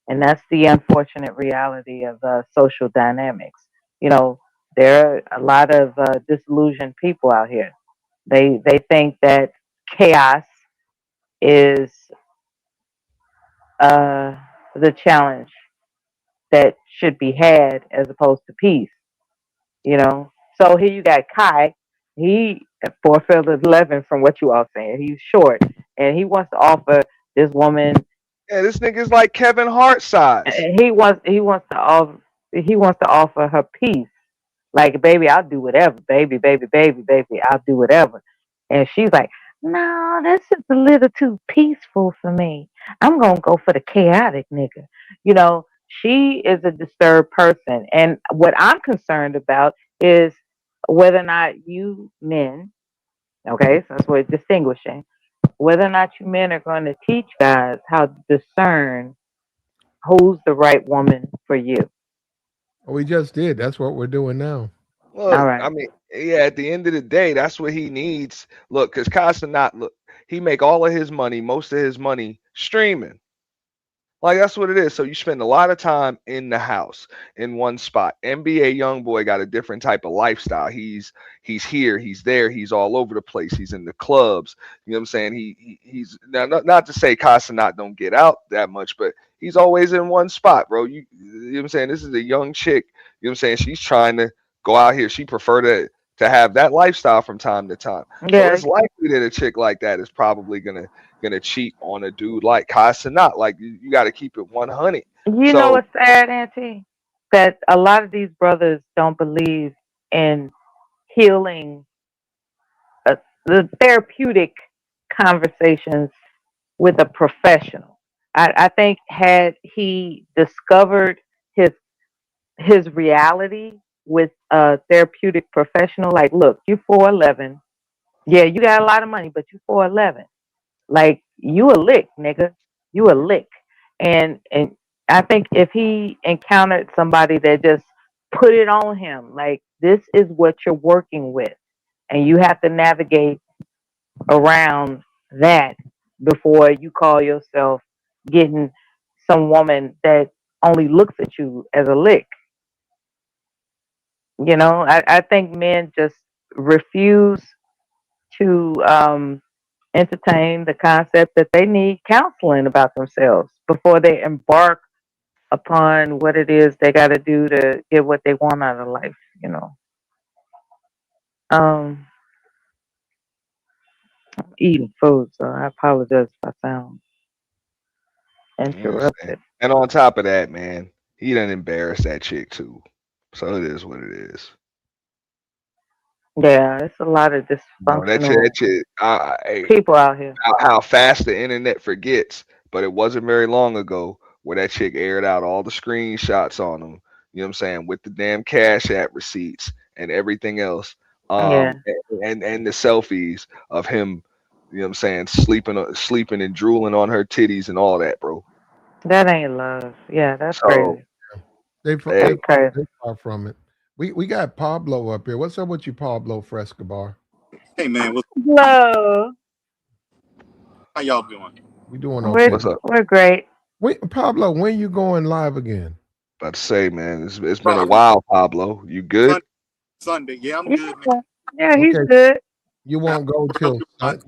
And that's the unfortunate reality of social dynamics. You know, there are a lot of disillusioned people out here. They think that chaos is uh, the challenge that should be had as opposed to peace. You know, so here you got Kai. He 4'11" from what you all saying. He's short, and he wants to offer this woman. Yeah, this nigga's like Kevin Hart size. He wants to offer her peace. Like, baby, I'll do whatever. Baby, baby, baby, baby, I'll do whatever. And she's like, no, this is a little too peaceful for me. I'm gonna go for the chaotic nigga. You know, she is a disturbed person. And what I'm concerned about is whether or not you men, okay, so that's what it's distinguishing, whether or not you men are going to teach guys how to discern who's the right woman for you. We just did. That's what we're doing now. All Look, right. I mean, yeah, at the end of the day, that's what he needs. Look, because Casanat, look, he make all of his money, most of his money streaming. Like that's what it is. So you spend a lot of time in the house in one spot. NBA YoungBoy got a different type of lifestyle. He's here, he's there, he's all over the place. He's in the clubs. You know what I'm saying? He's now not to say Casanat don't get out that much, but he's always in one spot, bro. You know what I'm saying? This is a young chick. You know what I'm saying? She's trying to go out here. She prefer to have that lifestyle from time to time. So Yeah. it's likely that a chick like that is probably gonna cheat on a dude like Casanat. Like you got to keep it 100. You know So what's sad, Auntie? That a lot of these brothers don't believe in healing, the therapeutic conversations with a professional. I think had he discovered his his reality with a therapeutic professional, like, look, you 4'11". Yeah, you got a lot of money, but you 4'11". Like, you a lick, nigga. You a lick. And I think if he encountered somebody that just put it on him, like, this is what you're working with, and you have to navigate around that before you call yourself getting some woman that only looks at you as a lick. You know, I think men just refuse to entertain the concept that they need counseling about themselves before they embark upon what it is they got to do to get what they want out of life. You know, um, I'm eating food, so I apologize if I sound you understand. interrupted. And on top of that, man, he done embarrassed that chick too. So it is what it is. Yeah, it's a lot of No, dysfunctional that chick. people out here. How fast the internet forgets, but it wasn't very long ago where that chick aired out all the screenshots on him. You know what I'm saying, with the damn Cash App receipts and everything else, Yeah, and the selfies of him. You know what I'm saying, sleeping and drooling on her titties and all that, bro. that ain't love. Yeah, that's So crazy. They That's hey, crazy. far from it. We got Pablo up here. What's up with you, Pablo Frescobar? Hey man, Hello. how y'all doing? We doing We're okay. what's up? we're great. Pablo, when you going live again? About to say, man, it's Bro, been a I'll be while, Pablo. You good? Sunday. Sunday. Yeah, I'm good, man. Yeah, yeah, he's Okay, good. you I won't go don't till do my,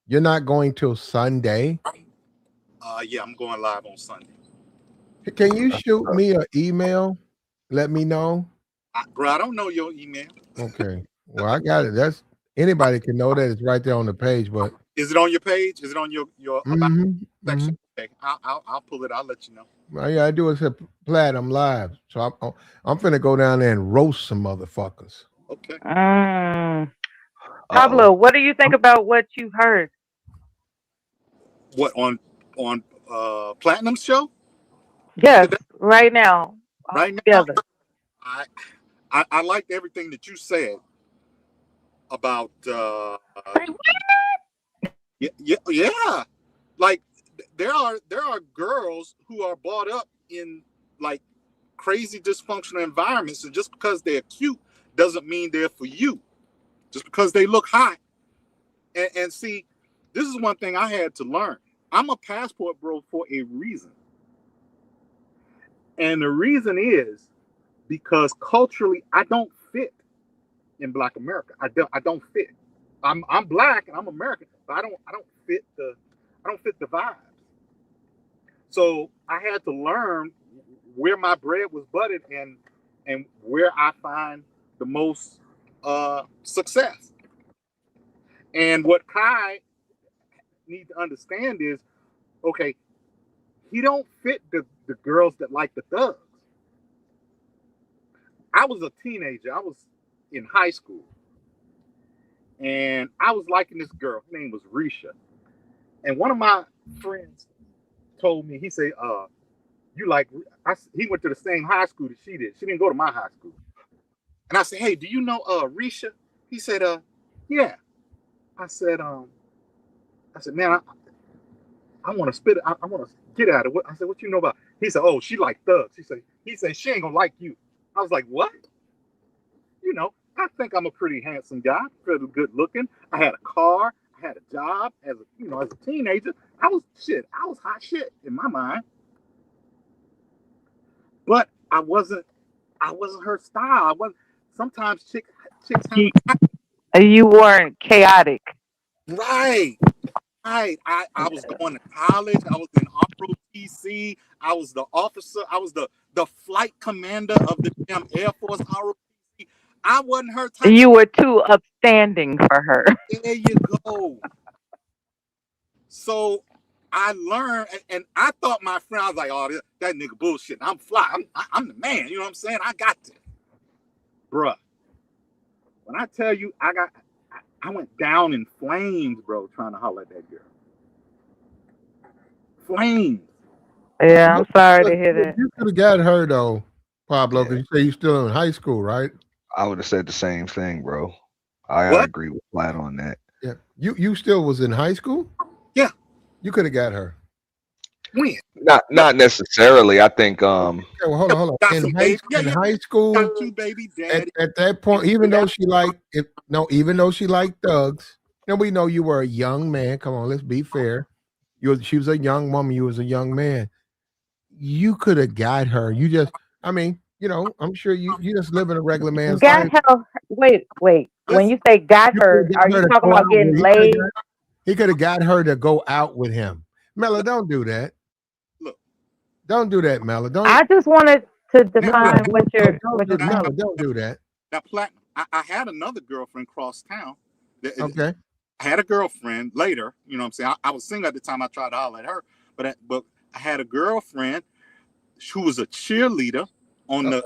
you're not going till Sunday. yeah, I'm going live on Sunday. Can you shoot me an email? Let me know. Bro, I don't know your email. Okay. Well, I got it. That's anybody can know that it's right there on the page. But Is it on your page? Is it on your about mm-hmm. section? Okay, I'll pull it. I'll let you know. All you gotta do is hit platinum live. So I'm finna go down there and roast some motherfuckers. Okay. Mm. Uh oh. Pablo, what do you think about what you heard? What on Platinum's show Yes, today? right now, all Right now, together. I I liked everything that you said about Say what? yeah. Like there are girls who are bought up in like crazy dysfunctional environments, and just because they're cute doesn't mean they're for you. Just because they look hot. And see, this is one thing I had to learn. I'm a passport bro for a reason. And the reason is because culturally I don't fit in Black America. I don't fit. I'm Black and I'm American, but I don't fit the vibes. So I had to learn where my bread was buttered and where I find the most success. And what Kai needs to understand is, okay, he don't fit the girls that like the thugs. I was a teenager. I was in high school. And I was liking this girl. Her name was Risha. And one of my friends told me, he said, you like, he went to the same high school that she did. She didn't go to my high school. And I said, hey, do you know Risha? He said, yeah. I said, man, I want to spit it. I want to get at it. I said, what you know about? He said, oh, she like thugs. He said, she ain't gonna like you. I was like, what? You know, I think I'm a pretty handsome guy, pretty good looking. I had a car, I had a job as a teenager. I was hot shit in my mind. But I wasn't her style. Sometimes chicks You weren't chaotic. Right. I was going to college. I was in ROTC. I was the officer. I was the flight commander of the damn Air Force ROTC. I wasn't her type. You were too upstanding for her. There you go. So I learned, and I thought my friend, I was like, oh, that nigga bullshit. I'm fly. I'm the man. You know what I'm saying? I got this. Bruh. When I tell you, I went down in flames, bro, trying to holler at that girl. Flames. Yeah, I'm sorry to hear that. You could have got her though, Pablo, because you say you're still in high school, right? I would have said the same thing, bro. I agree with Flat on that. Yeah. You still was in high school? Yeah. You could have got her. When? Not necessarily. I think Okay, well, hold on. In high school, got two baby daddy. At that point, even though she liked thugs, and we know you were a young man. Come on, let's be fair. She was a young woman, you was a young man. You could have got her. I'm sure you just live in a regular man's life. Wait. When you say got her, are you talking about getting laid? He could have got her to go out with him. Mela, don't do that. Look. Don't do that, Mela. I just wanted to define what you're Mela, don't do that. Now, Platinum, I had another girlfriend cross town. Okay. I had a girlfriend later, you know what I'm saying? I was single at the time I tried to holler at her, but I had a girlfriend who was a cheerleader on the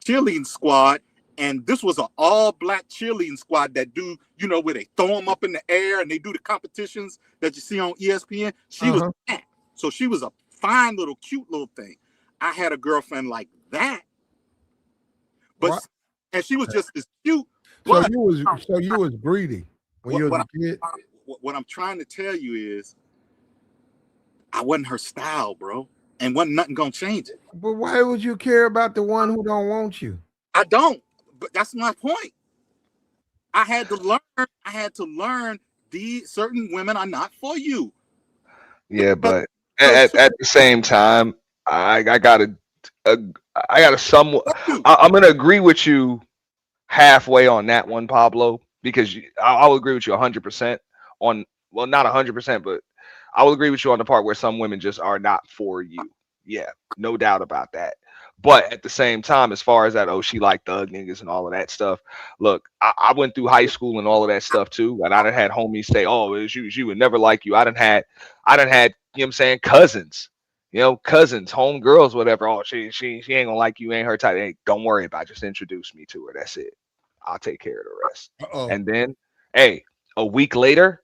cheerleading squad. And this was an all-black cheerleading squad that do, where they throw them up in the air and they do the competitions that you see on ESPN. She was that. So she was a fine little, cute little thing. I had a girlfriend like that. And she was just as cute. So you was greedy when you was a kid? What I'm trying to tell you is I wasn't her style, bro. And wasn't nothing going to change it. But why would you care about the one who don't want you? I don't. But that's my point. I had to learn these certain women are not for you. Yeah, but at the same time, I gotta somewhat. I'm gonna agree with you halfway on that one, Pablo, because I'll agree with you 100% on. Well, not 100%, but I will agree with you on the part where some women just are not for you. Yeah, no doubt about that. But at the same time, as far as that, she like thug niggas and all of that stuff. Look, I went through high school and all of that stuff too. And I done had homies say, oh, she would never like you. I done had, you know what I'm saying, cousins, homegirls, whatever. Oh, she ain't gonna like you, ain't her type. Hey, don't worry about it. Just introduce me to her. That's it. I'll take care of the rest. And then, hey, a week later,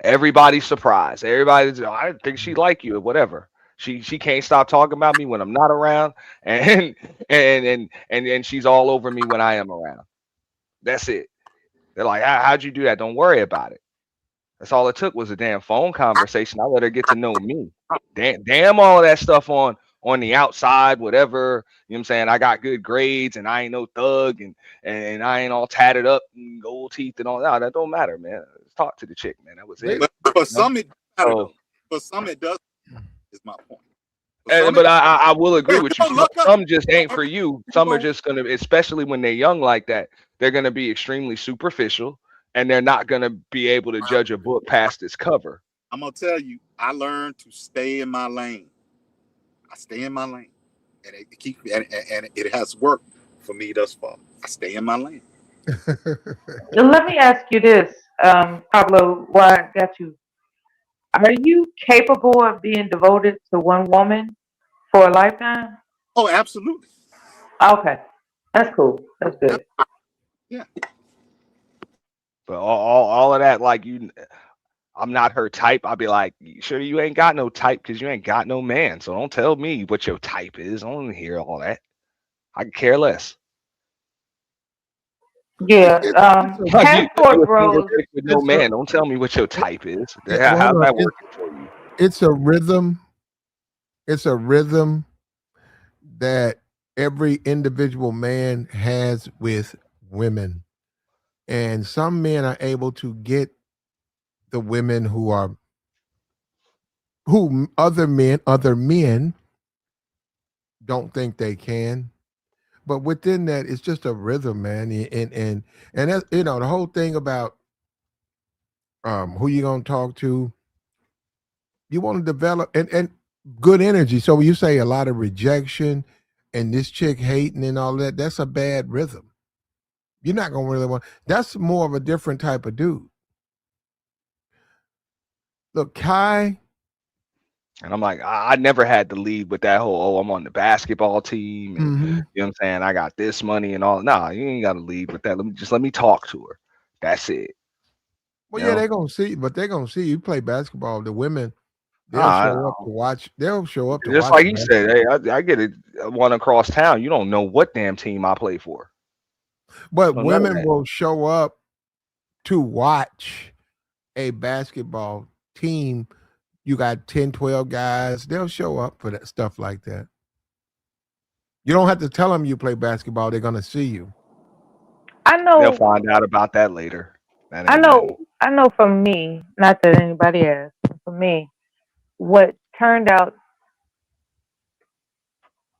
everybody's surprised. Everybody's, I didn't think she like you or whatever. She can't stop talking about me when I'm not around, and she's all over me when I am around. That's it. They're like, how'd you do that? Don't worry about it. That's all it took was a damn phone conversation. I let her get to know me. Damn all of that stuff on the outside, whatever. You know what I'm saying? I got good grades and I ain't no thug and I ain't all tatted up and gold teeth and all that. That don't matter, man. Just talk to the chick, man. That was it. But for You know? some it doesn't matter So, though. For some it does. Is my point. For some but it, I will agree if with you you. don't look up, Some just ain't for you. you Some are going just gonna, especially when they're young like that, they're gonna be extremely superficial and they're not gonna be able to judge a book past its cover. I'm gonna tell you, I learned to stay in my lane. I stay in my lane, and it keeps and it has worked for me thus far. I stay in my lane. Let me ask you this, Pablo, why I got you. Are you capable of being devoted to one woman for a lifetime? Oh, absolutely. Okay, that's cool. That's good. Yeah. But all of that, like I'm not her type. I'll be like, sure, you ain't got no type because you ain't got no man. So don't tell me what your type is. I don't wanna hear all that. I can care less. Yeah. It's a Like you Passport a single bros. chick with no it's a man. Don't tell me what your type is. hold How's on. that working for you? It's a rhythm. It's a rhythm that every individual man has with women. And some men are able to get the women who other men don't think they can. But within that, it's just a rhythm, man. And that's, the whole thing about who you gonna talk to, you want to develop and good energy. So when you say a lot of rejection and this chick hating and all that, that's a bad rhythm. You're not gonna really want. That's more of a different type of dude. Look, Kai. And I'm like, I never had to lead with that whole, oh, I'm on the basketball team and Mm-hmm. you know what I'm saying? I got this money and all. Nah, you ain't gotta lead with that. Let me talk to her. That's it. Well, You yeah, know? they're gonna see, but they're gonna see you play basketball. The women, they'll Nah, show up to watch. They'll show up to just watch like he said, basketball. hey, I get it one across town. You don't know what damn team I play for. But No, none of women that. will show up to watch a basketball team. You got 10, 12 guys. They'll show up for that stuff like that. You don't have to tell them you play basketball. They're gonna see you. I They'll know. find out about that later. That I ain't nothing. know. I know. For me, not that anybody else. For me, what turned out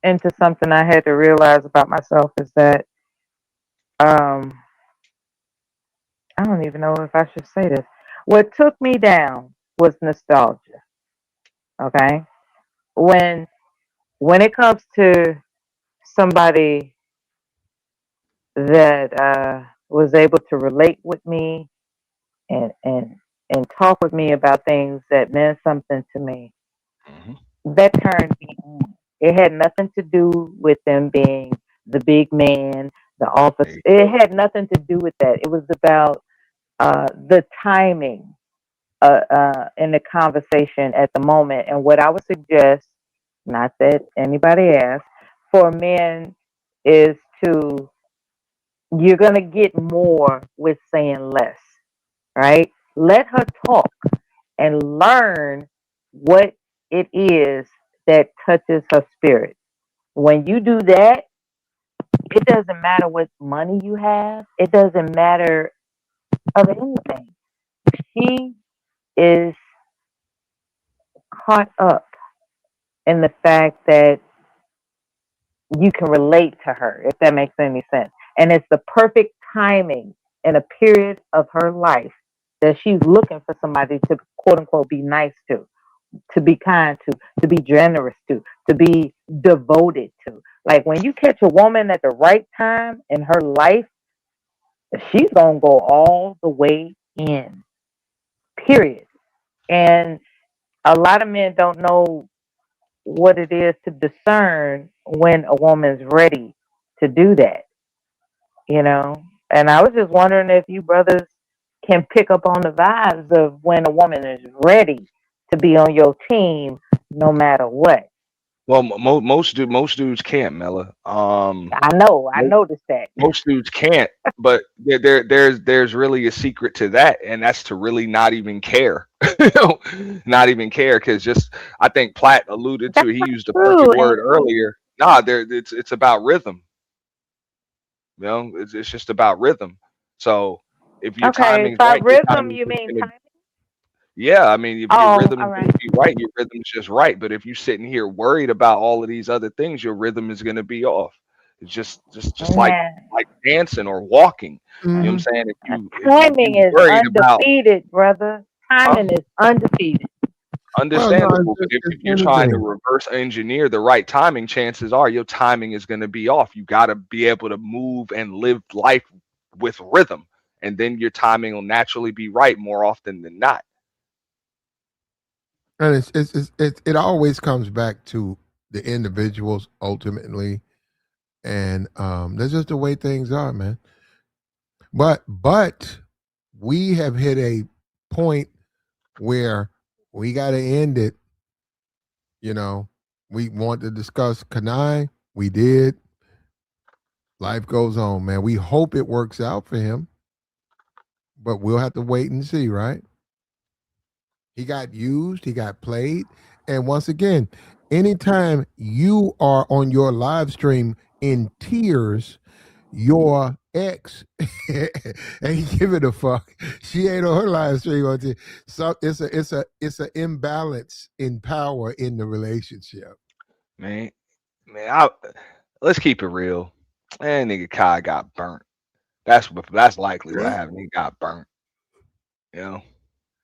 into something I had to realize about myself is that um, I don't even know if I should say this. What took me down was nostalgia. Okay, when when it comes to somebody that was able to relate with me and and and talk with me about things that meant something to me, Hmm. that turned me on. It had nothing to do with them being the big man, the office. There you It go. had nothing to do with that. It was about the timing in the conversation at the moment. And what I would suggest, not that anybody asked, for men is to, you're going to get more with saying less, right? Let her talk and learn what it is that touches her spirit. When you do that, it doesn't matter what money you have, it doesn't matter of anything. She is caught up in the fact that you can relate to her, if that makes any sense. And it's the perfect timing in a period of her life that she's looking for somebody to quote unquote be nice to be kind to be generous to be devoted to. Like when you catch a woman at the right time in her life, she's gonna go all the way in. Period. And a lot of men don't know what it is to discern when a woman's ready to do that, you know. And I was just wondering if you brothers can pick up on the vibes of when a woman is ready to be on your team no matter what. Well, most dudes can't, Mella. I noticed that. Most dudes can't, but there's really a secret to that, and that's to really not even care. Not even care, because just I think Platt alluded to it. He used a True. perfect word earlier. Nah, it's about rhythm. You know, it's just about rhythm. So if your Okay, timing's by right, your rhythm timing's you just mean gonna, timing? yeah. I mean, if your Oh, rhythm all is right. gonna be right, your rhythm's just right. But if you're sitting here worried about all of these other things, your rhythm is gonna be off. It's just Yeah. like dancing or walking. You know what I'm Mhm. saying? If Timing you is worried about, undefeated, brother. huh? Timing is undefeated. Well, no, Understandable, but if it's you're trying to anything. reverse engineer the right timing, chances are your timing is going to be off. You got to be able to move and live life with rhythm, and then your timing will naturally be right more often than not. And it always comes back to the individuals ultimately, and that's just the way things are, man. But we have hit a point where we got to end it. You know, we want to discuss Kanai. We did. Life goes on, man. We hope it works out for him, but we'll have to wait and see, right? He got used, he got played. And once again, anytime you are on your live stream in tears, your ex ain't giving a fuck. She ain't on her live stream on tears. So it's a imbalance in power in the relationship. Man, man, let's keep it real. Man, nigga Kai got burnt. That's likely what Yeah, happened. He got burnt. You know,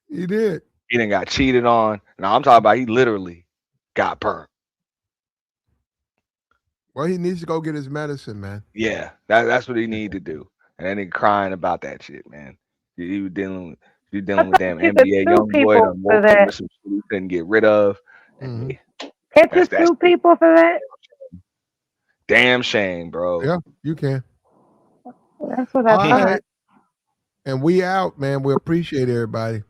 he did. he didn't got cheated on. No, I'm talking about he literally got burnt. Well, he needs to go get his medicine, man. Yeah, that's what he need to do. And that nigga crying about that shit, man. He was dealing with I dealing with thought damn you could NBA sue young boy people done for woke him that. with some shit he couldn't get rid of. And Hmm. yeah, Can't you that's sue people for that? damn shame, bro. Yeah, you can. That's what I All thought. right. And we out, man. We appreciate everybody.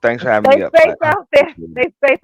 Thanks for having Stay me up, safe Platt. out there. Appreciate it. Stay safe